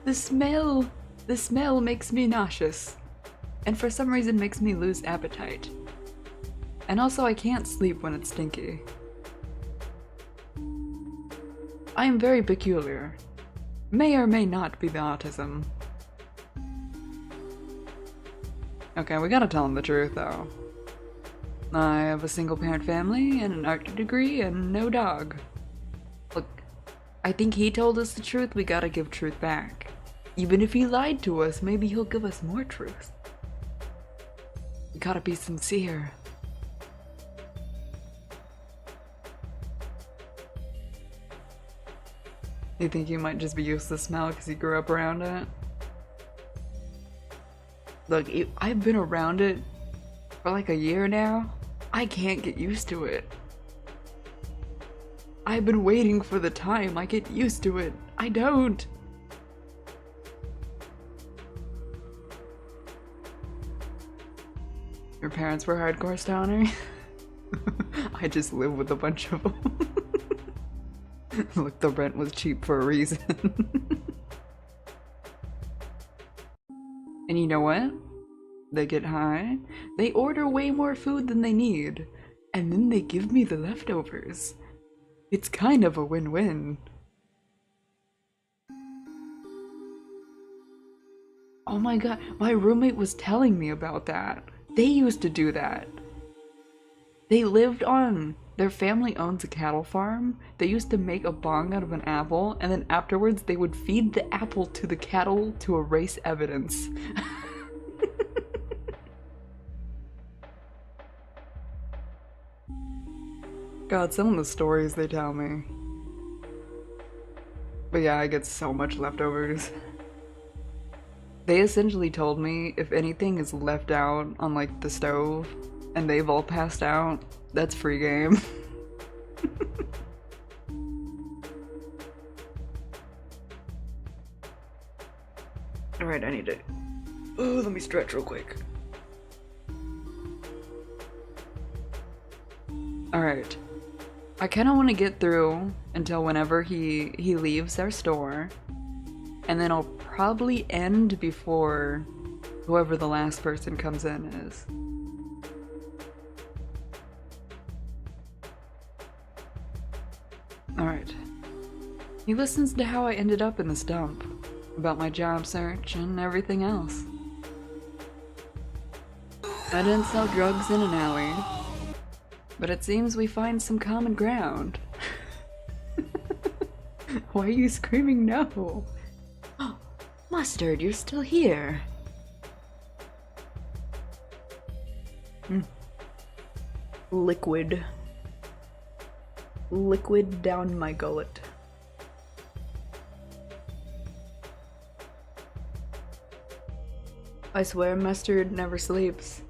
The smell makes me nauseous. And for some reason makes me lose appetite. And also I can't sleep when it's stinky. I am very peculiar. May or may not be the autism. Okay, we gotta tell him the truth though. I have a single parent family and an art degree and no dog. Look, I think he told us the truth, we gotta give truth back. Even if he lied to us, maybe he'll give us more truth. We gotta be sincere. You think you might just be used to the smell because you grew up around it? Look, I've been around it for like a year now. I can't get used to it. I've been waiting for the time I get used to it. I don't. Your parents were hardcore stoner? I just live with a bunch of them. Look, the rent was cheap for a reason. And you know what? They get high, they order way more food than they need, and then they give me the leftovers. It's kind of a win-win. Oh my god, my roommate was telling me about that. They used to do that. They lived on... Their family owns a cattle farm. They used to make a bong out of an apple, and then afterwards they would feed the apple to the cattle to erase evidence. God, some of the stories they tell me. But yeah, I get so much leftovers. They essentially told me if anything is left out on like the stove and they've all passed out, that's free game. Alright, I need to... Oh, let me stretch real quick. Alright. I kind of want to get through until whenever he leaves our store. And then I'll probably end before whoever the last person comes in is. Alright. He listens to how I ended up in this dump, about my job search and everything else. I didn't sell drugs in an alley, but it seems we find some common ground. Why are you screaming no? Mustard, you're still here. Liquid. Liquid down my gullet. I swear Mustard never sleeps.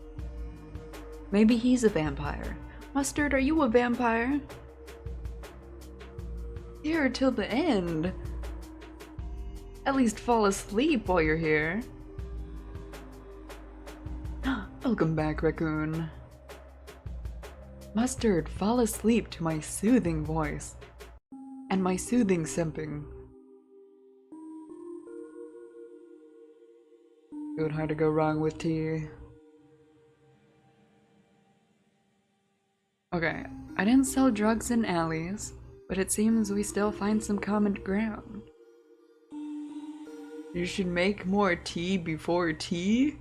Maybe he's a vampire. Mustard, are you a vampire? Here till the end. At least fall asleep while you're here. Welcome back, Raccoon. Mustard, fall asleep to my soothing voice and my soothing simping. It would hard to go wrong with tea. Okay, I didn't sell drugs in alleys, but it seems we still find some common ground. You should make more tea before tea?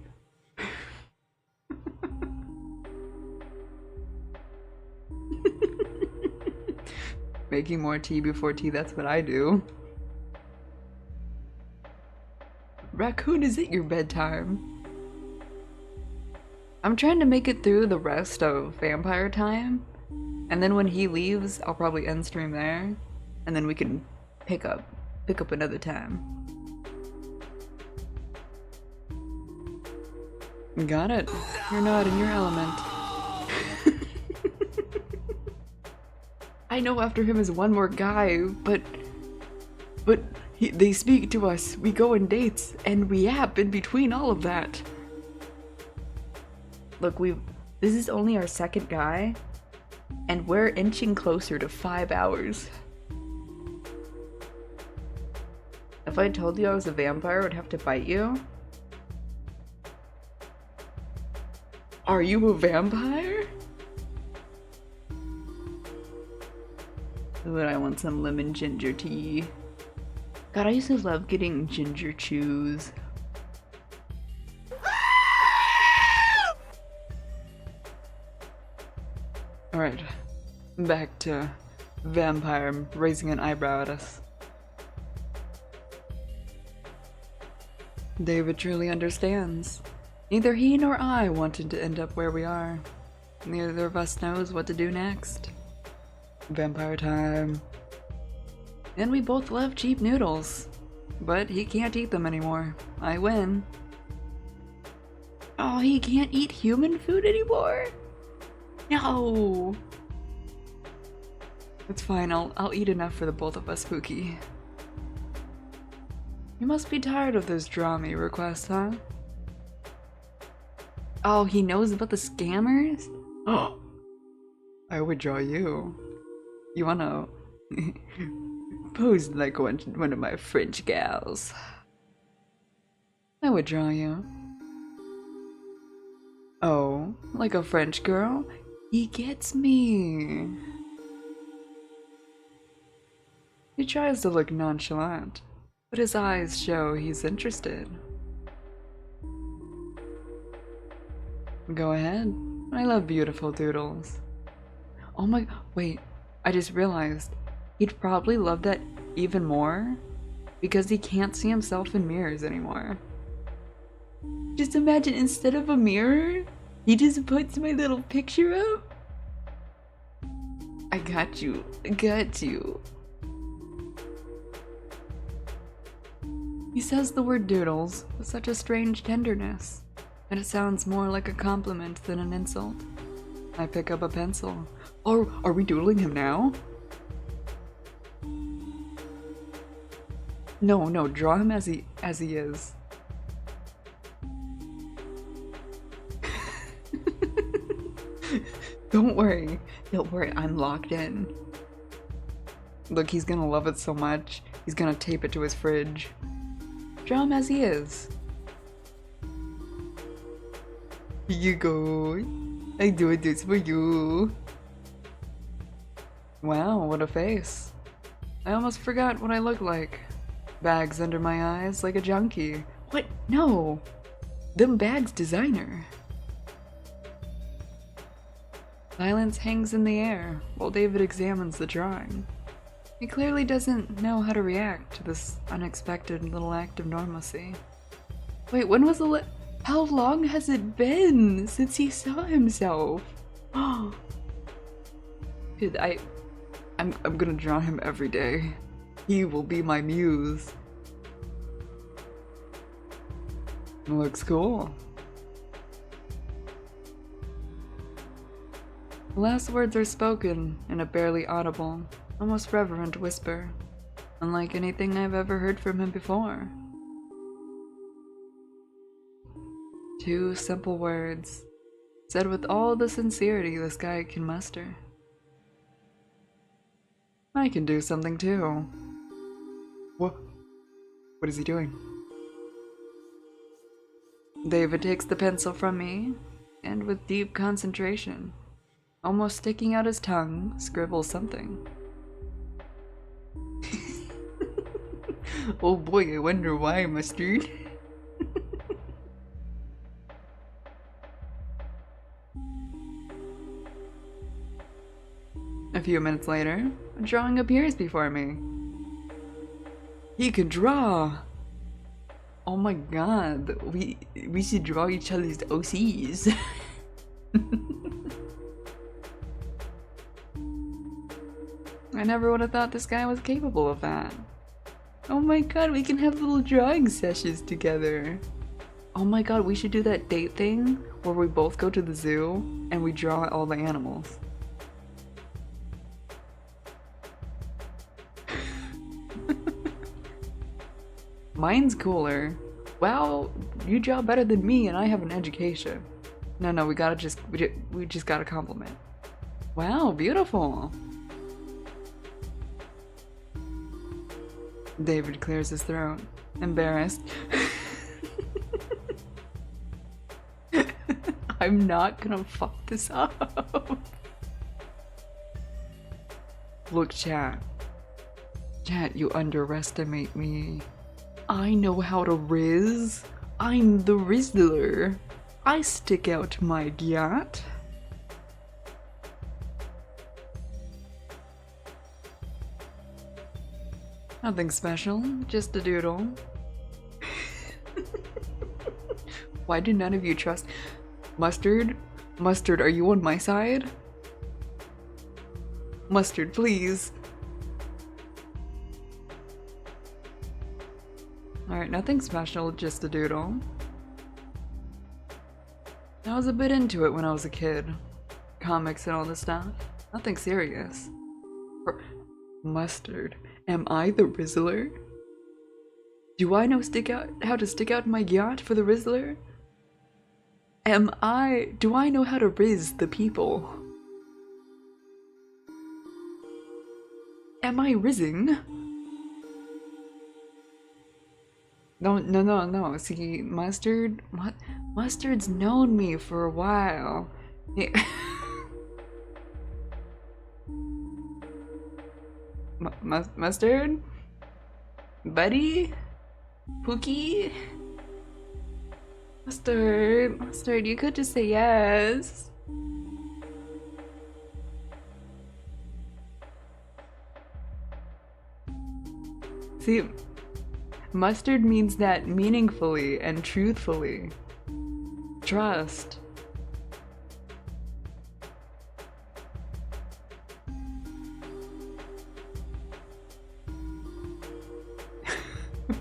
Making more tea before tea, that's what I do. Raccoon, is it your bedtime? I'm trying to make it through the rest of Vampire Time, and then when he leaves, I'll probably end stream there, and then we can pick up another time. Got it. You're not in your element. I know after him is one more guy, but they speak to us, we go on dates, and we yap in between all of that. Look, this is only our second guy, and we're inching closer to 5 hours. If I told you I was a vampire, I would have to bite you. Are you a vampire? But I want some lemon ginger tea. God, I used to love getting ginger chews. Alright, back to vampire raising an eyebrow at us. David truly understands. Neither he nor I wanted to end up where we are. Neither of us knows what to do next. Vampire time. And we both love cheap noodles. But he can't eat them anymore. I win. Oh, he can't eat human food anymore? No! It's fine, I'll eat enough for the both of us, Pookie. You must be tired of those draw me requests, huh? Oh, he knows about the scammers? Oh! I would draw you. You wanna pose like one of my French gals. I would draw you. Oh, like a French girl? He gets me. He tries to look nonchalant, but his eyes show he's interested. Go ahead. I love beautiful doodles. Oh my, wait, I just realized he'd probably love that even more because he can't see himself in mirrors anymore. Just imagine instead of a mirror, he just puts my little picture up. I got you. I got you. He says the word doodles with such a strange tenderness, and it sounds more like a compliment than an insult. I pick up a pencil. Oh, are we doodling him now? No, draw him as he is. Don't worry, I'm locked in. Look, he's gonna love it so much, he's gonna tape it to his fridge. Draw him as he is. Here you go. I do this for you. Wow, what a face. I almost forgot what I look like. Bags under my eyes like a junkie. What? No! Them bags designer. Silence hangs in the air while David examines the drawing. He clearly doesn't know how to react to this unexpected little act of normalcy. Wait, when was the how long has it been since he saw himself? Oh, dude, I'm gonna draw him every day. He will be my muse. Looks cool. The last words are spoken in a barely audible, almost reverent whisper, unlike anything I've ever heard from him before. 2 simple words, said with all the sincerity this guy can muster. I can do something too. What is he doing? David takes the pencil from me, and with deep concentration, almost sticking out his tongue, scribbles something. Oh boy, I wonder why, Mustard. A few minutes later, a drawing appears before me. He can draw! Oh my god, we should draw each other's OCs. I never would have thought this guy was capable of that. Oh my god, we can have little drawing sessions together. Oh my god, we should do that date thing where we both go to the zoo and we draw all the animals. Mine's cooler. Wow, you draw better than me and I have an education. No, we just gotta compliment. Wow, beautiful. David clears his throat, embarrassed. I'm not gonna fuck this up. Look, chat. Chat, you underestimate me. I know how to riz. I'm the Rizzler. I stick out my yacht. Nothing special, just a doodle. Why do none of you trust Mustard? Mustard, are you on my side? Mustard, please. Alright, nothing special, just a doodle. I was a bit into it when I was a kid. Comics and all this stuff. Nothing serious. Mustard, am I the Rizzler? Do I know how to stick out my yacht for the Rizzler? Do I know how to riz the people? Am I rizzing? No. See, Mustard's known me for a while. Mustard? Buddy? Pookie? Mustard, you could just say yes. See, mustard means that meaningfully and truthfully. Trust.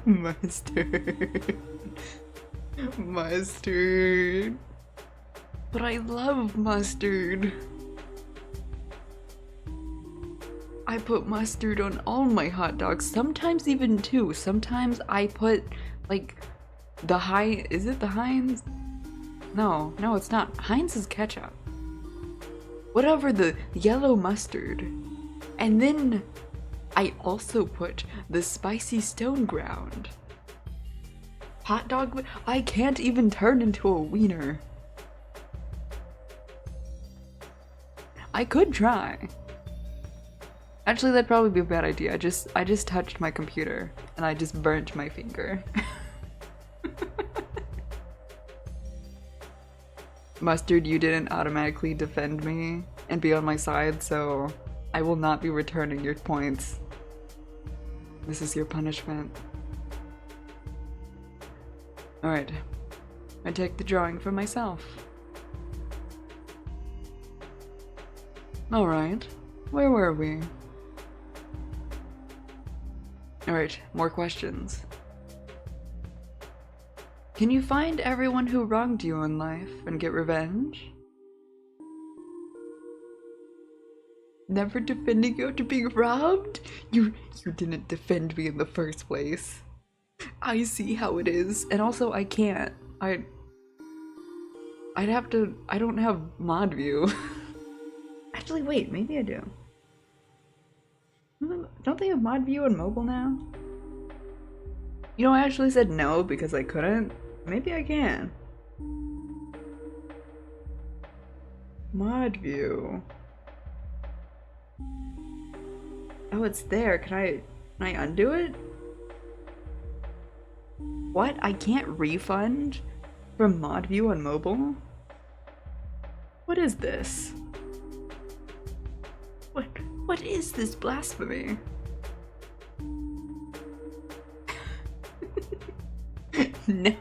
Mustard. Mustard. But I love mustard. I put mustard on all my hot dogs, sometimes even two. Sometimes I put, like, the Heinz. Is it the Heinz? No, it's not. Heinz is ketchup. Whatever, the yellow mustard. And then I also put the spicy stone ground. Hot dog, I can't even turn into a wiener. I could try. Actually, that'd probably be a bad idea. I just touched my computer and I just burnt my finger. Mustard, you didn't automatically defend me and be on my side, so I will not be returning your points. This is your punishment. Alright, I take the drawing for myself. Alright, where were we? Alright, more questions. Can you find everyone who wronged you in life and get revenge? Never defending you after being robbed? You didn't defend me in the first place. I see how it is, and also I can't. I'd have to. I don't have mod view. Actually, wait, maybe I do. Don't they have mod view on mobile now? You know, I actually said no because I couldn't. Maybe I can. Mod view. Oh, it's there. Can I undo it? What? I can't refund from mod view on mobile? What is this? What is this blasphemy? No.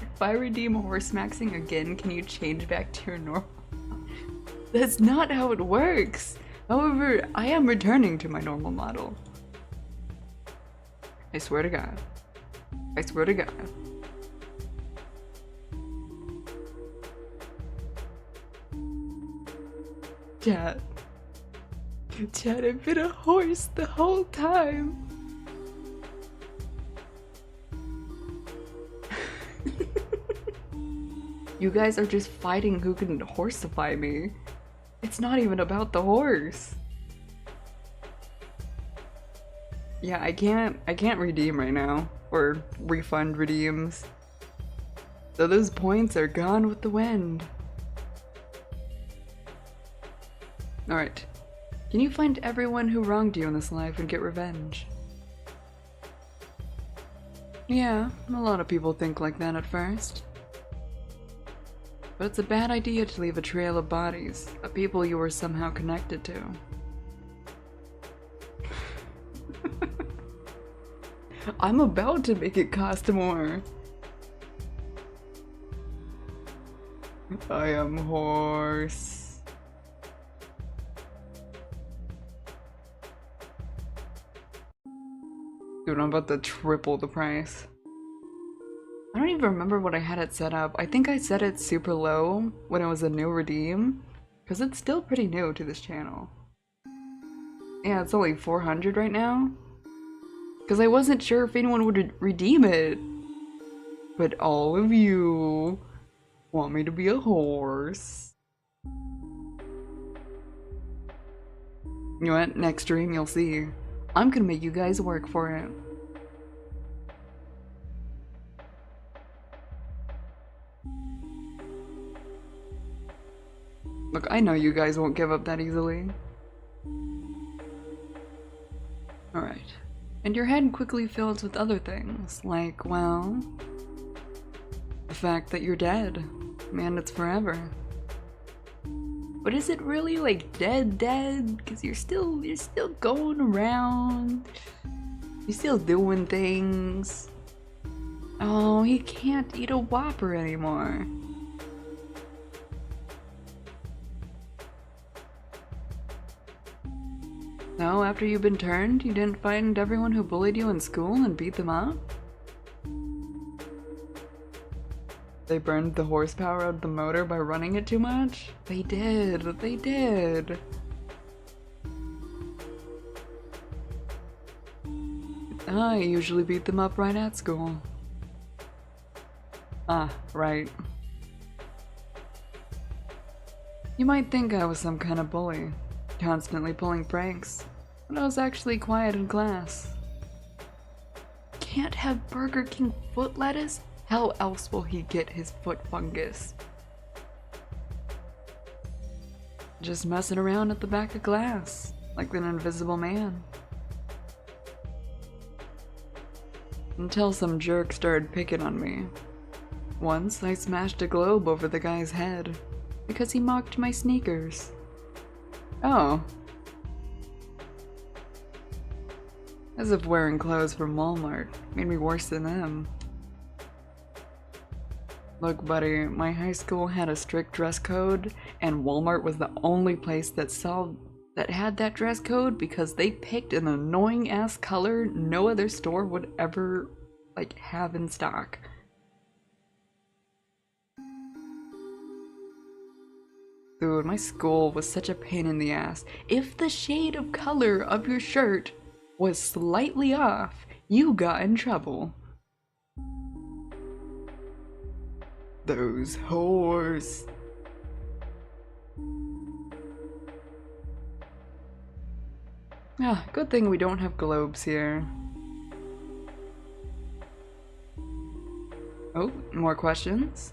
If I redeem horse maxing again, can you change back to your normal? That's not how it works. However, I am returning to my normal model. I swear to God. I swear to God. Chad, I've been a horse the whole time. You guys are just fighting who can horsify me. It's not even about the horse. Yeah, I can't redeem right now. Or refund redeems. So those points are gone with the wind. Alright. Can you find everyone who wronged you in this life and get revenge? Yeah, a lot of people think like that at first. But it's a bad idea to leave a trail of bodies, of people you were somehow connected to. I'm about to make it cost more. I am horse. Dude, I'm about to triple the price. I don't even remember what I had it set up. I think I set it super low when it was a new redeem, because it's still pretty new to this channel. Yeah, it's only 400 right now. Because I wasn't sure if anyone would redeem it. But all of you want me to be a horse. You know what? Next stream you'll see. I'm gonna make you guys work for it. Look, I know you guys won't give up that easily. Alright. And your head quickly fills with other things, like, well, the fact that you're dead. Man, it's forever. But is it really like dead? Because you're still going around. You're still doing things. Oh, he can't eat a Whopper anymore. No, after you've been turned, you didn't find everyone who bullied you in school and beat them up? They burned the horsepower out of the motor by running it too much? They did. I usually beat them up right at school. Ah, right. You might think I was some kind of bully, constantly pulling pranks, but I was actually quiet in class. Can't have Burger King foot lettuce? How else will he get his foot fungus? Just messing around at the back of class, like an invisible man. Until some jerk started picking on me. Once, I smashed a globe over the guy's head, because he mocked my sneakers. Oh. As if wearing clothes from Walmart made me worse than them. Look, buddy, my high school had a strict dress code, and Walmart was the only place that had that dress code because they picked an annoying ass color no other store would ever have in stock. Dude, my school was such a pain in the ass. If the shade of color of your shirt was slightly off, you got in trouble. Those whores. Ah, good thing we don't have globes here. Oh, more questions?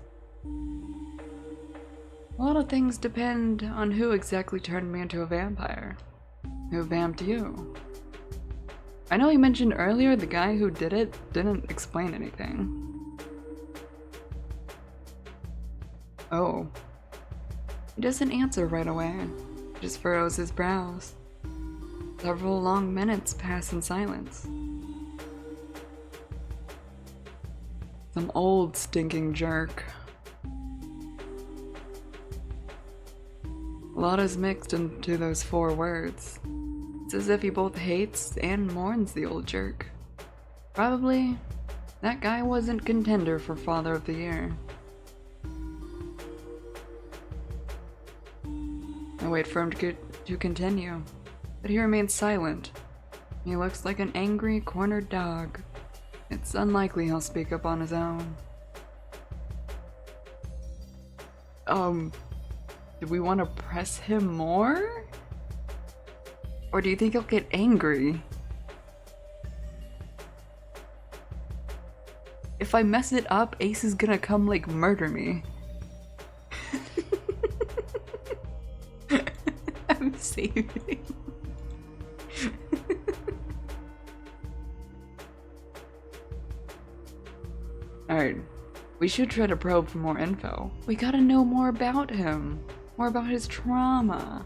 A lot of things depend on who exactly turned me into a vampire. Who vamped you? I know you mentioned earlier the guy who did it didn't explain anything. Oh. He doesn't answer right away. Just furrows his brows. Several long minutes pass in silence. Some old stinking jerk. A lot is mixed into those 4 words. It's as if he both hates and mourns the old jerk. Probably, that guy wasn't contender for Father of the Year. I wait for him to continue, but he remains silent. He looks like an angry, cornered dog. It's unlikely he'll speak up on his own. Do we want to press him more? Or do you think he'll get angry? If I mess it up, Ace is gonna come, murder me. I'm saving. Alright, we should try to probe for more info. We gotta know more about him. More about his trauma.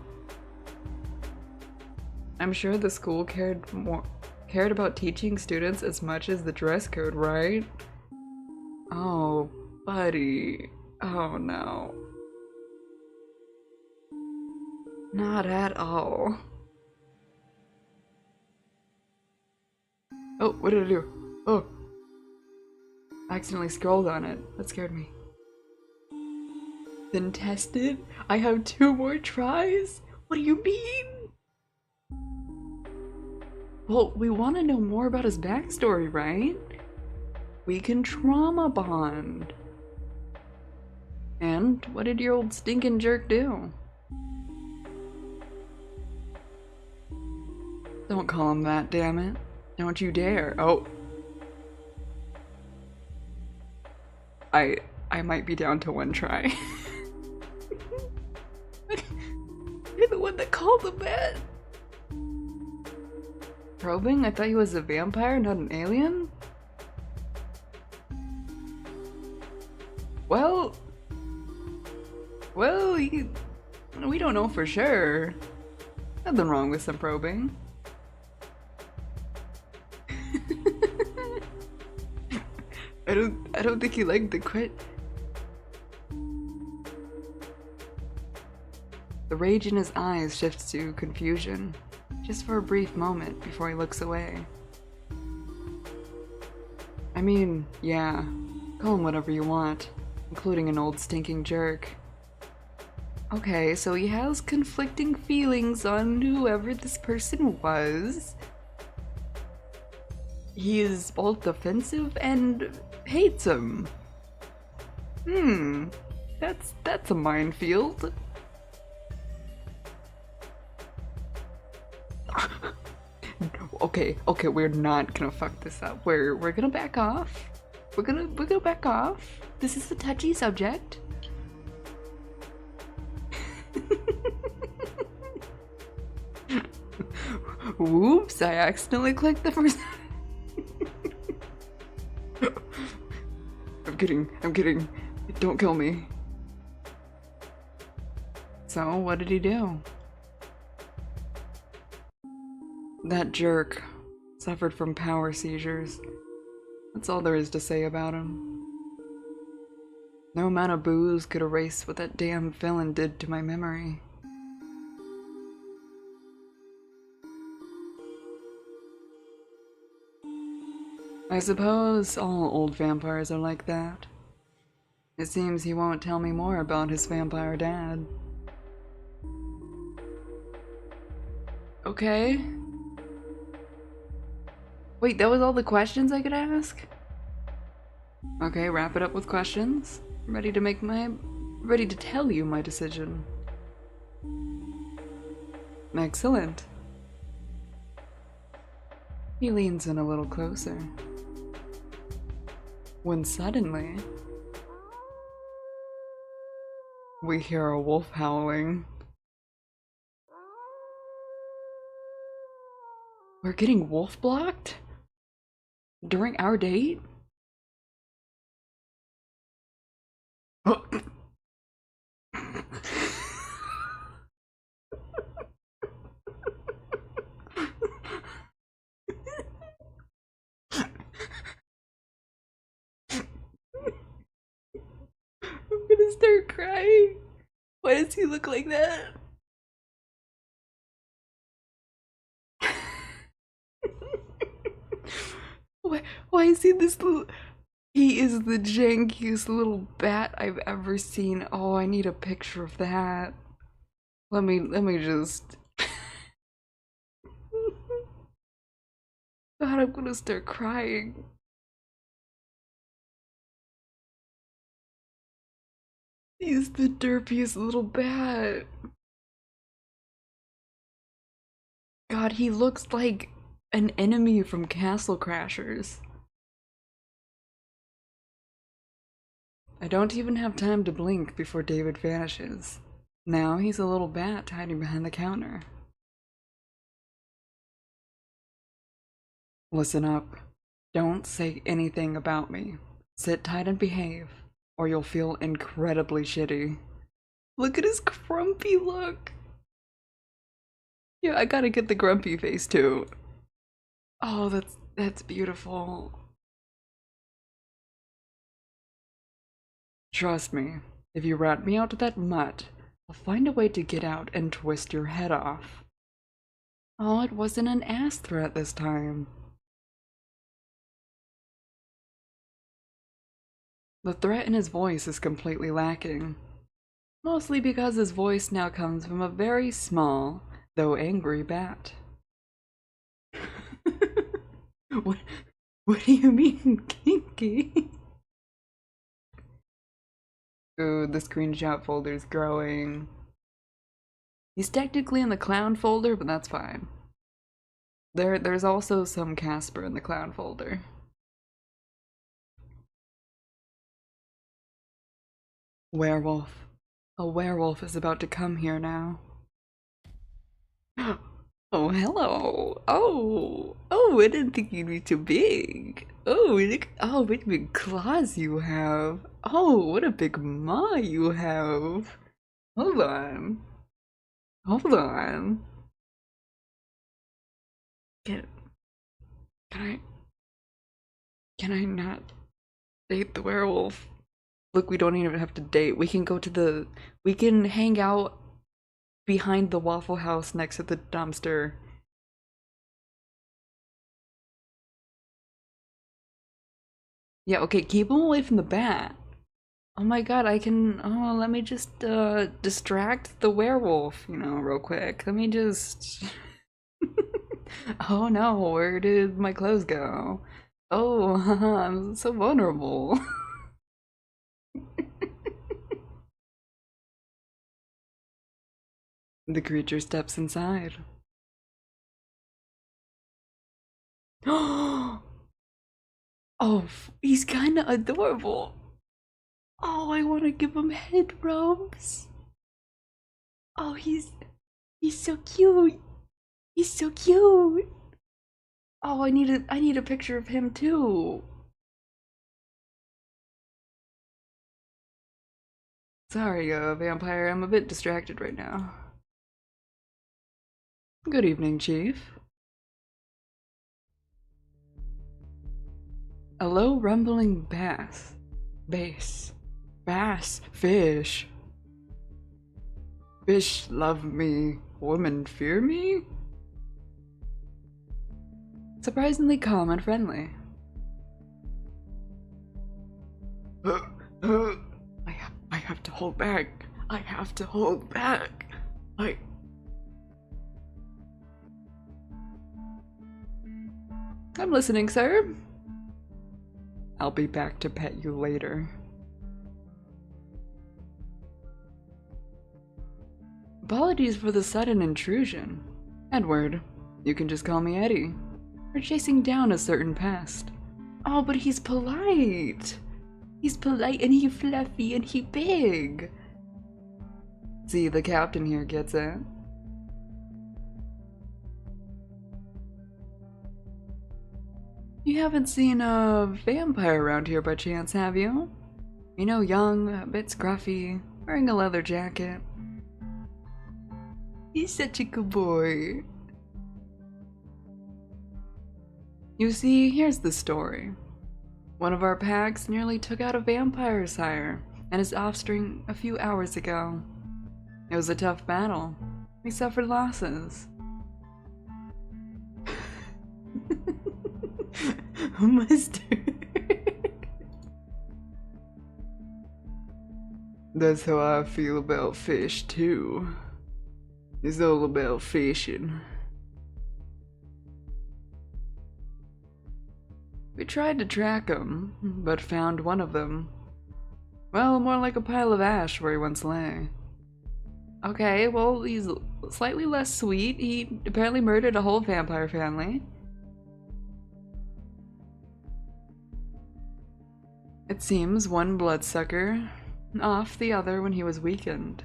I'm sure the school cared about teaching students as much as the dress code, right? Oh, buddy. Oh no. Not at all. Oh, what did I do? Oh. I accidentally scrolled on it. That scared me. Then tested? I have 2 more tries? What do you mean? Well, we want to know more about his backstory, right? We can trauma bond. And what did your old stinking jerk do? Don't call him that, damn it. Don't you dare. Oh. I might be down to 1 try. You're the one that called him that. Probing? I thought he was a vampire, not an alien? Well, we don't know for sure. Nothing wrong with some probing. I don't think he liked the quit. The rage in his eyes shifts to confusion, just for a brief moment before he looks away. I mean, yeah, call him whatever you want, including an old stinking jerk. Okay, so he has conflicting feelings on whoever this person was. He is both defensive and hates him. That's a minefield. Okay, we're not gonna fuck this up. We're gonna back off. We're gonna back off. This is a touchy subject. Whoops, I accidentally clicked the first. I'm kidding. Don't kill me. So, what did he do? That jerk suffered from power seizures. That's all there is to say about him. No amount of booze could erase what that damn villain did to my memory. I suppose all old vampires are like that. It seems he won't tell me more about his vampire dad. Okay. Wait, that was all the questions I could ask? Okay, wrap it up with questions. Ready to tell you my decision. Excellent. He leans in a little closer. When suddenly, we hear a wolf howling. We're getting wolf blocked? During our date? Oh. I'm gonna start crying. Why does he look like that? Why is he this little... He is the jankiest little bat I've ever seen. Oh, I need a picture of that. Let me just... God, I'm gonna start crying. He's the derpiest little bat. God, he looks like an enemy from Castle Crashers. I don't even have time to blink before David vanishes. Now he's a little bat hiding behind the counter. Listen up. Don't say anything about me. Sit tight and behave, or you'll feel incredibly shitty. Look at his grumpy look. Yeah, I gotta get the grumpy face too. Oh, that's beautiful. Trust me, if you rat me out to that mutt, I'll find a way to get out and twist your head off. Oh, it wasn't an ass threat this time. The threat in his voice is completely lacking. Mostly because his voice now comes from a very small, though angry bat. What do you mean, kinky? Ooh, the screenshot folder's growing. He's technically in the clown folder, but that's fine. There's also some Casper in the clown folder. Werewolf. A werewolf is about to come here now. Oh, hello. Oh, I didn't think you'd be too big. Oh, look, oh, what big claws you have. Oh, what a big maw you have. Hold on. Hold on. Can I not date the werewolf? Look, we don't even have to date. We can we can hang out behind the Waffle House next to the dumpster. Yeah, okay, keep him away from the bat. Oh my god, oh, let me just, distract the werewolf, real quick. Let me just... Oh no, where did my clothes go? Oh, I'm so vulnerable. The creature steps inside. Oh, he's kinda adorable. Oh, I want to give him head rubs. Oh, he's so cute. He's so cute. Oh, I need a picture of him too. Sorry, vampire, I'm a bit distracted right now. Good evening, Chief. A low rumbling bass, fish. Fish love me, women fear me? Surprisingly calm and friendly. I have to hold back. I have to hold back. I'm listening, sir. I'll be back to pet you later. Apologies for the sudden intrusion. Edward, you can just call me Eddie. We're chasing down a certain pest. Oh, but he's polite. He's polite and he fluffy and he big. See, the captain here gets it. You haven't seen a vampire around here by chance, have you? You know, young, a bit scruffy, wearing a leather jacket. He's such a good boy. You see, here's the story. One of our packs nearly took out a vampire sire and his offspring a few hours ago. It was a tough battle. We suffered losses. Mustard. That's how I feel about fish too. It's all about fishing. We tried to track him, but found one of them. Well, more like a pile of ash where he once lay. Okay, well, he's slightly less sweet. He apparently murdered a whole vampire family. It seems one bloodsucker off the other when he was weakened.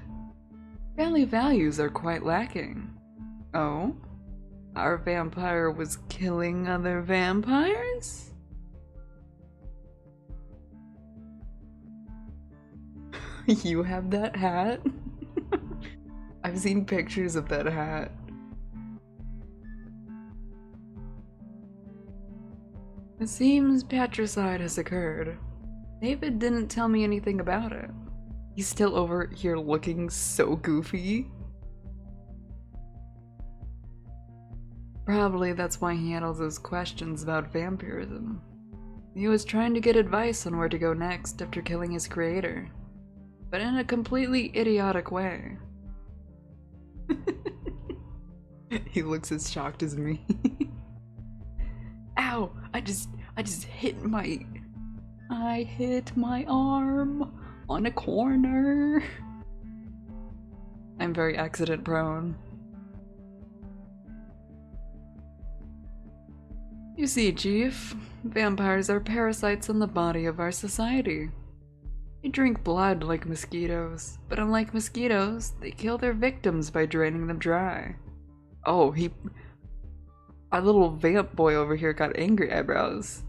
Family values are quite lacking. Oh? Our vampire was killing other vampires? You have that hat? I've seen pictures of that hat. It seems patricide has occurred. David didn't tell me anything about it. He's still over here looking so goofy. Probably that's why he had all those questions about vampirism. He was trying to get advice on where to go next after killing his creator, but in a completely idiotic way. He looks as shocked as me. Ow! I just hit I hit my arm on a corner. I'm very accident prone. You see, Chief, vampires are parasites on the body of our society. They drink blood like mosquitoes, but unlike mosquitoes, they kill their victims by draining them dry. Oh, our little vamp boy over here got angry eyebrows.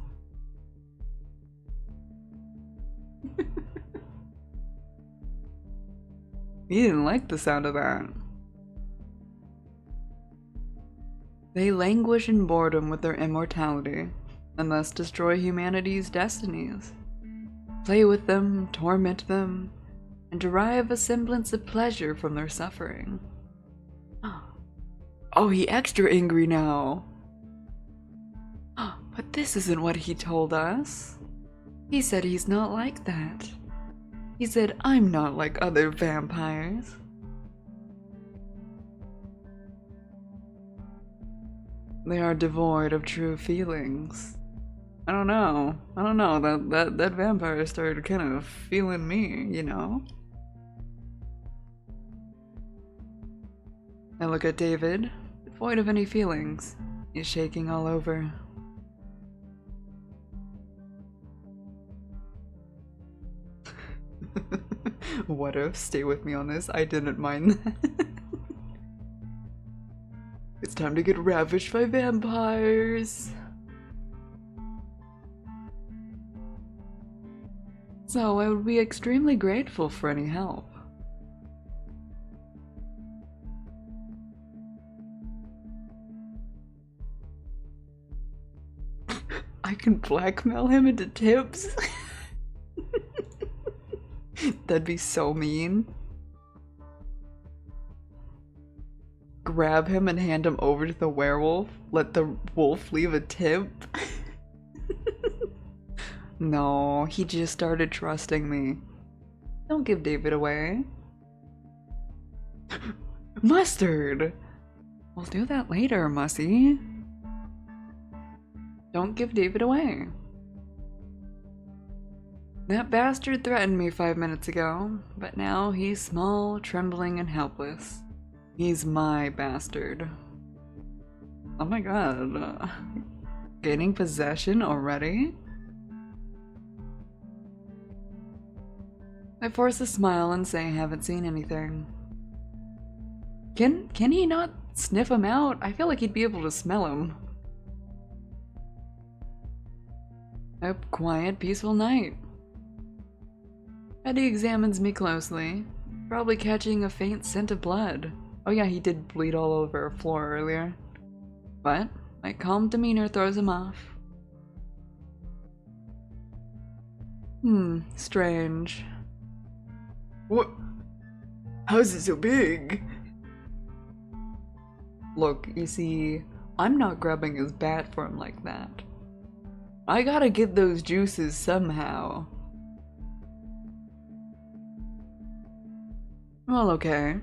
He didn't like the sound of that. They languish in boredom with their immortality, and thus destroy humanity's destinies. Play with them, torment them, and derive a semblance of pleasure from their suffering. Oh, he extra angry now. But this isn't what he told us. He said he's not like that. He said I'm not like other vampires. They are devoid of true feelings. I don't know. That vampire started kind of feeling me, you know? I look at David, devoid of any feelings. He's shaking all over. What if? Stay with me on this. I didn't mind that. It's time to get ravished by vampires. So I would be extremely grateful for any help. I can blackmail him into tips? That'd be so mean. Grab him and hand him over to the werewolf? Let the wolf leave a tip? No, he just started trusting me. Don't give David away. Mustard! We'll do that later, Mussy. Don't give David away. That bastard threatened me 5 minutes ago, but now he's small, trembling, and helpless. He's my bastard. Oh my god. Gaining possession already? I force a smile and say I haven't seen anything. Can he not sniff him out? I feel like he'd be able to smell him. A quiet, peaceful night. Eddie examines me closely, probably catching a faint scent of blood. Oh yeah, he did bleed all over our floor earlier. But my calm demeanor throws him off. Strange. What? How's it so big? Look, you see, I'm not grabbing his bat for him like that. I gotta get those juices somehow. Well, okay.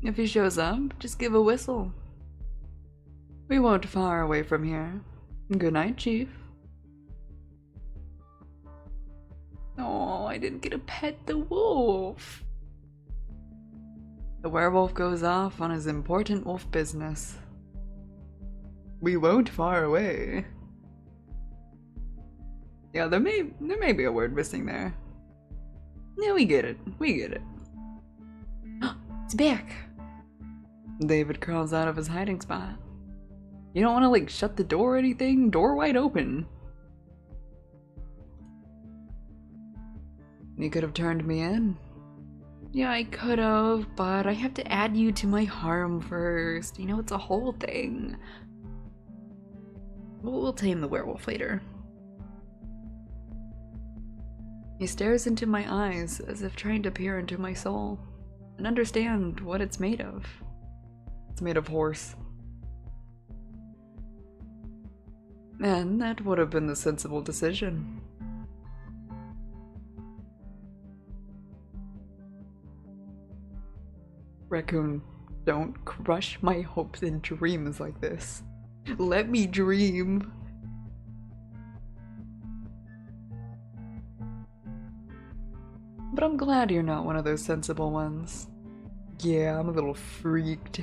If he shows up, just give a whistle. We won't far away from here. Good night, Chief. Oh, I didn't get to pet the wolf. The werewolf goes off on his important wolf business. We won't far away. Yeah, there may be a word missing there. Yeah, we get it. We get it. It's back. David crawls out of his hiding spot. You don't want to like shut the door or anything? Door wide open. You could have turned me in. Yeah, I could have, but I have to add you to my harem first. You know, it's a whole thing. We'll tame the werewolf later. He stares into my eyes as if trying to peer into my soul and understand what it's made of. It's made of horse. And that would have been the sensible decision. Raccoon, don't crush my hopes and dreams like this. Let me dream. But I'm glad you're not one of those sensible ones. Yeah, I'm a little freaked.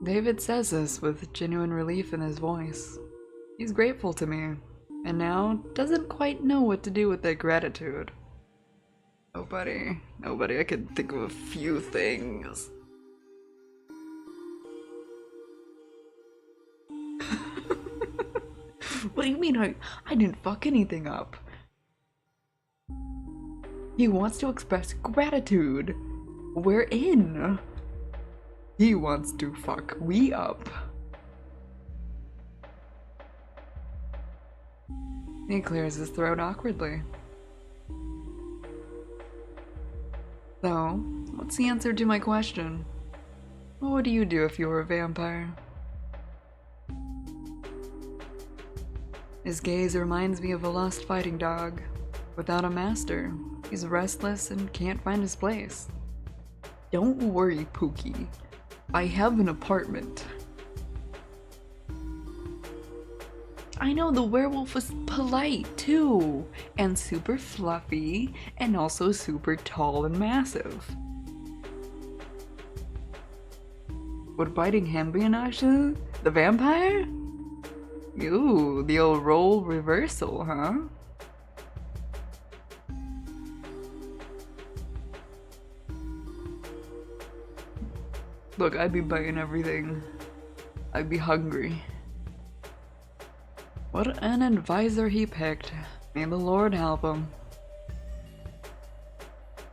David says this with genuine relief in his voice. He's grateful to me, and now doesn't quite know what to do with that gratitude. Nobody. Nobody. I could think of a few things. What do you mean I didn't fuck anything up? He wants to express gratitude. We're in. He wants to fuck we up. He clears his throat awkwardly. So, what's the answer to my question? What would you do if you were a vampire? His gaze reminds me of a lost fighting dog. Without a master, he's restless and can't find his place. Don't worry, Pookie. I have an apartment. I know the werewolf was polite too, and super fluffy, and also super tall and massive. Would biting him be an option? The vampire? Ooh, the old role reversal, huh? Look, I'd be biting everything. I'd be hungry. What an advisor he picked. May the Lord help him.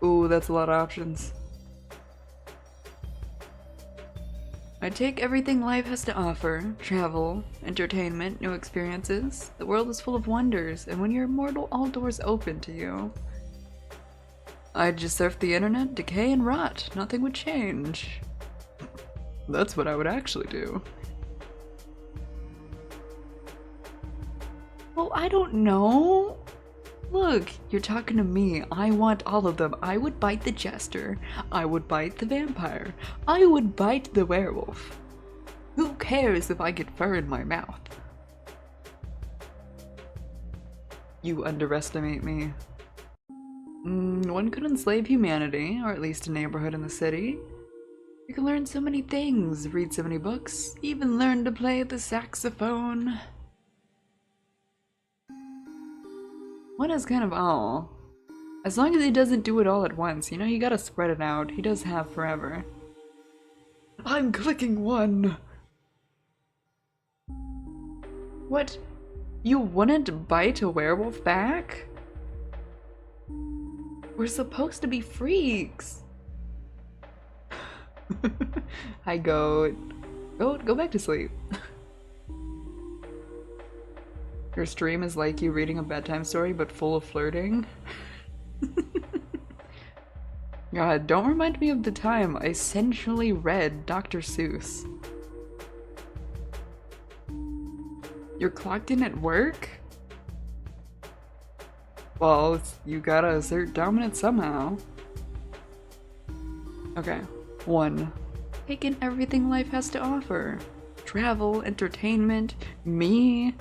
Ooh, that's a lot of options. I take everything life has to offer. Travel, entertainment, new experiences. The world is full of wonders, and when you're immortal, all doors open to you. I'd just surf the internet, decay and rot. Nothing would change. That's what I would actually do. Well, I don't know. Look, you're talking to me. I want all of them. I would bite the jester. I would bite the vampire. I would bite the werewolf. Who cares if I get fur in my mouth? You underestimate me. One could enslave humanity, or at least a neighborhood in the city. You can learn so many things, read so many books, even learn to play the saxophone. One is kind of all. As long as he doesn't do it all at once, you know, you gotta spread it out. He does have forever. I'm clicking one! What? You wouldn't bite a werewolf back? We're supposed to be freaks! Hi, goat. Goat, go back to sleep. Your stream is like you reading a bedtime story, but full of flirting. God, don't remind me of the time I sensually read Dr. Seuss. You're clocked in at work? Well, you gotta assert dominance somehow. Okay. 1. Take in everything life has to offer. Travel, entertainment, me.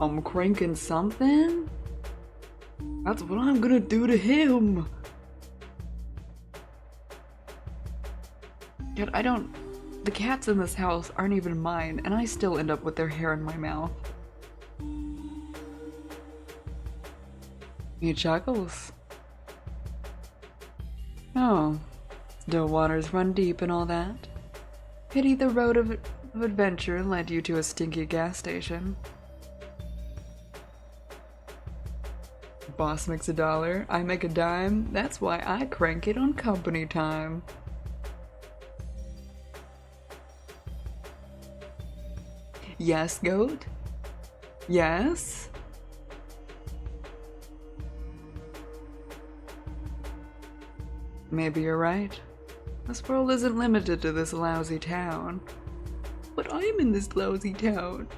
I'm cranking something? That's what I'm gonna do to him. Yet I don't... The cats in this house aren't even mine, and I still end up with their hair in my mouth. He chuckles. Oh, still waters run deep and all that. Pity the road of adventure led you to a stinky gas station. Boss makes $1, I make a dime, that's why I crank it on company time. Yes, goat? Yes? Maybe you're right. This world isn't limited to this lousy town. But I'm in this lousy town.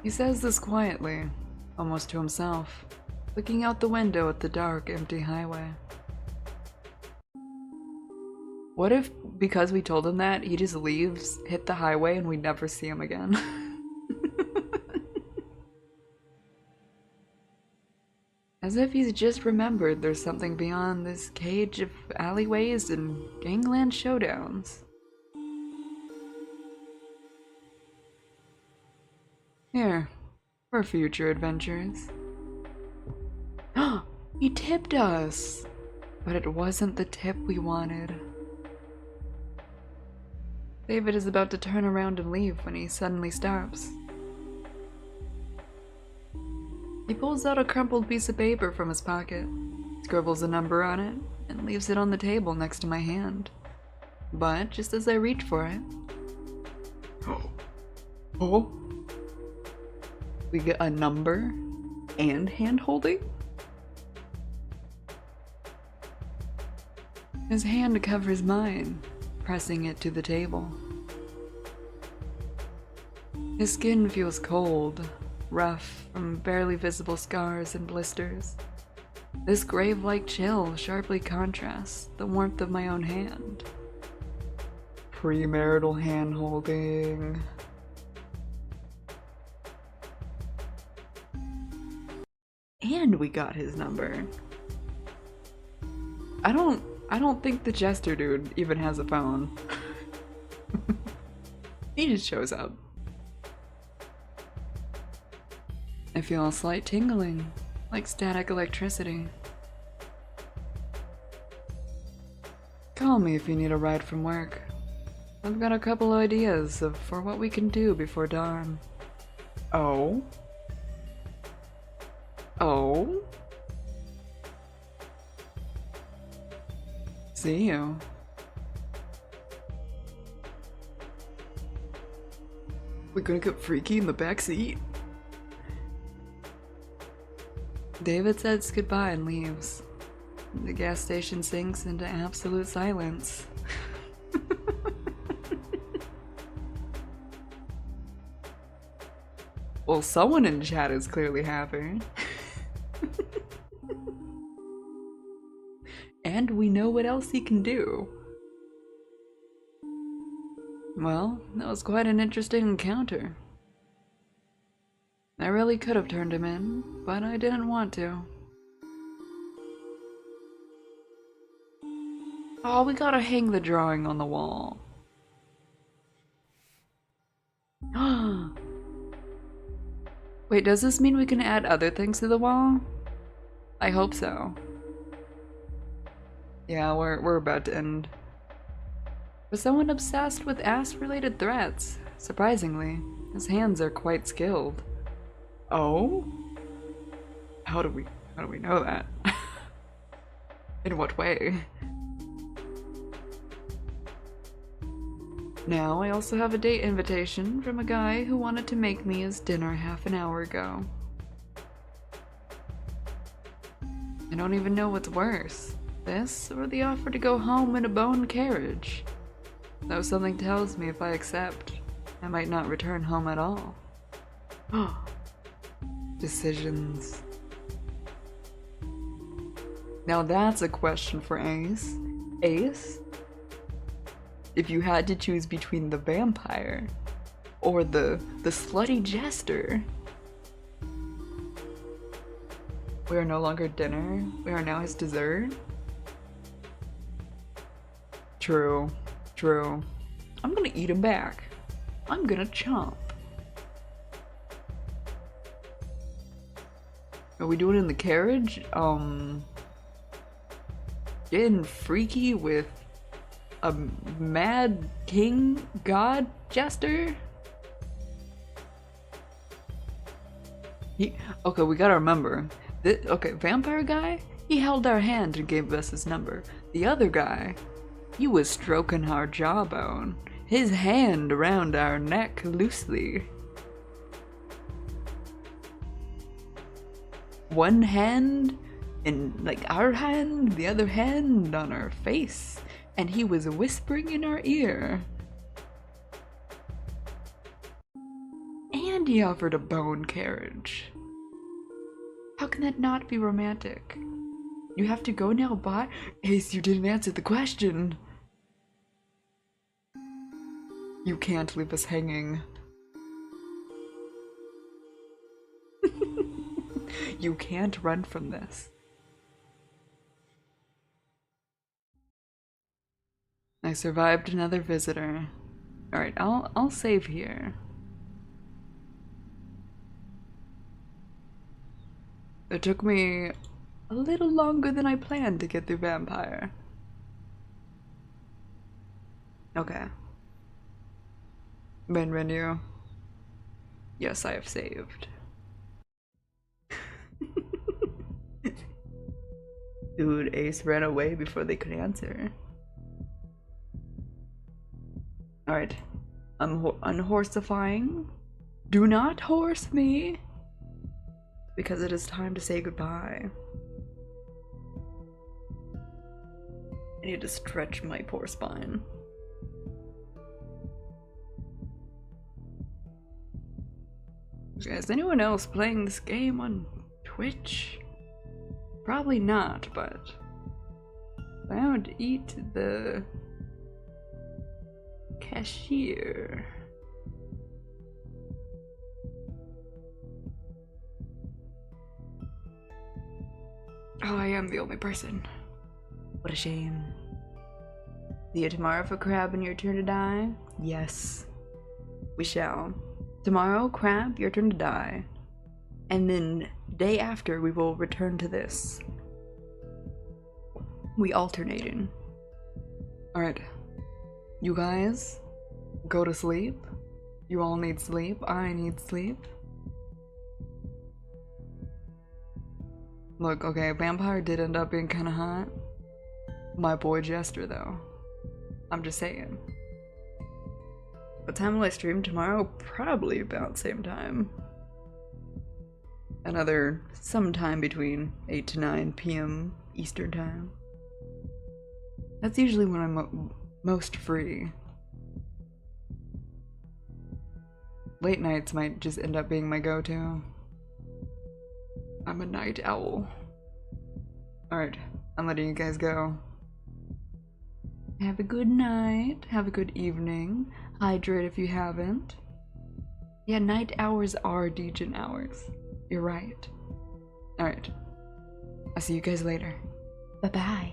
He says this quietly, almost to himself, looking out the window at the dark, empty highway. What if, because we told him that, he just leaves, hit the highway, and we never see him again? As if he's just remembered there's something beyond this cage of alleyways and gangland showdowns. Here, for future adventures. He tipped us! But it wasn't the tip we wanted. David is about to turn around and leave when he suddenly stops. He pulls out a crumpled piece of paper from his pocket, scribbles a number on it, and leaves it on the table next to my hand. But just as I reach for it... Oh? We get a number and hand holding? His hand covers mine, pressing it to the table. His skin feels cold, rough from barely visible scars and blisters. This grave-like chill sharply contrasts the warmth of my own hand. Premarital hand-holding. And we got his number. I don't think the jester dude even has a phone. He just shows up. I feel a slight tingling, like static electricity. Call me if you need a ride from work. I've got a couple ideas for what we can do before dawn. Oh? Oh? See you. We're gonna get freaky in the back seat. David says goodbye and leaves. The gas station sinks into absolute silence. Well, someone in chat is clearly happy. And we know what else he can do. Well, that was quite an interesting encounter. I really could have turned him in, but I didn't want to. Oh, we gotta hang the drawing on the wall. Wait, does this mean we can add other things to the wall? I hope so. Yeah, we're about to end. For someone obsessed with ass-related threats, surprisingly, his hands are quite skilled. Oh? How do we know that? In what way? Now I also have a date invitation from a guy who wanted to make me his dinner half an hour ago. I don't even know what's worse, this or the offer to go home in a bone carriage. Though something tells me if I accept, I might not return home at all. Decisions. Now that's a question for Ace. Ace? If you had to choose between the vampire or the slutty jester, we are no longer dinner, we are now his dessert. True, true. I'm gonna eat him back. I'm gonna chomp. Are we doing it in the carriage? Getting freaky with a mad king god jester? Okay, we gotta remember. Okay, vampire guy, he held our hand and gave us his number. The other guy, he was stroking our jawbone, his hand around our neck loosely. One hand in like our hand, the other hand on our face, and he was whispering in our ear. And he offered a bone carriage. How can that not be romantic? You have to go now, bye? Ace, you didn't answer the question. You can't leave us hanging. You can't run from this. I survived another visitor. Alright, I'll save here. It took me a little longer than I planned to get through vampire. Okay. Main menu. Yes, I have saved. Dude, Ace ran away before they could answer. Alright. Unhorsifying. Do not horse me! Because it is time to say goodbye. I need to stretch my poor spine. Is anyone else playing this game on Twitch? Probably not, but I would eat the cashier. Oh, I am the only person. What a shame. See you tomorrow for Crab and your turn to die? Yes, we shall. Tomorrow, Crab, your turn to die. And then, day after, we will return to this. We alternating. Alright. You guys, go to sleep. You all need sleep. I need sleep. Look, okay, Vampire did end up being kinda hot. My boy Jester, though. I'm just saying. What time will I stream tomorrow? Probably about the same time. Another sometime between 8 to 9 p.m. Eastern time. That's usually when I'm most free. Late nights might just end up being my go-to. I'm a night owl. Alright, I'm letting you guys go. Have a good night. Have a good evening. Hydrate if you haven't. Yeah, night hours are degen hours. You're right. Alright. I'll see you guys later. Bye-bye.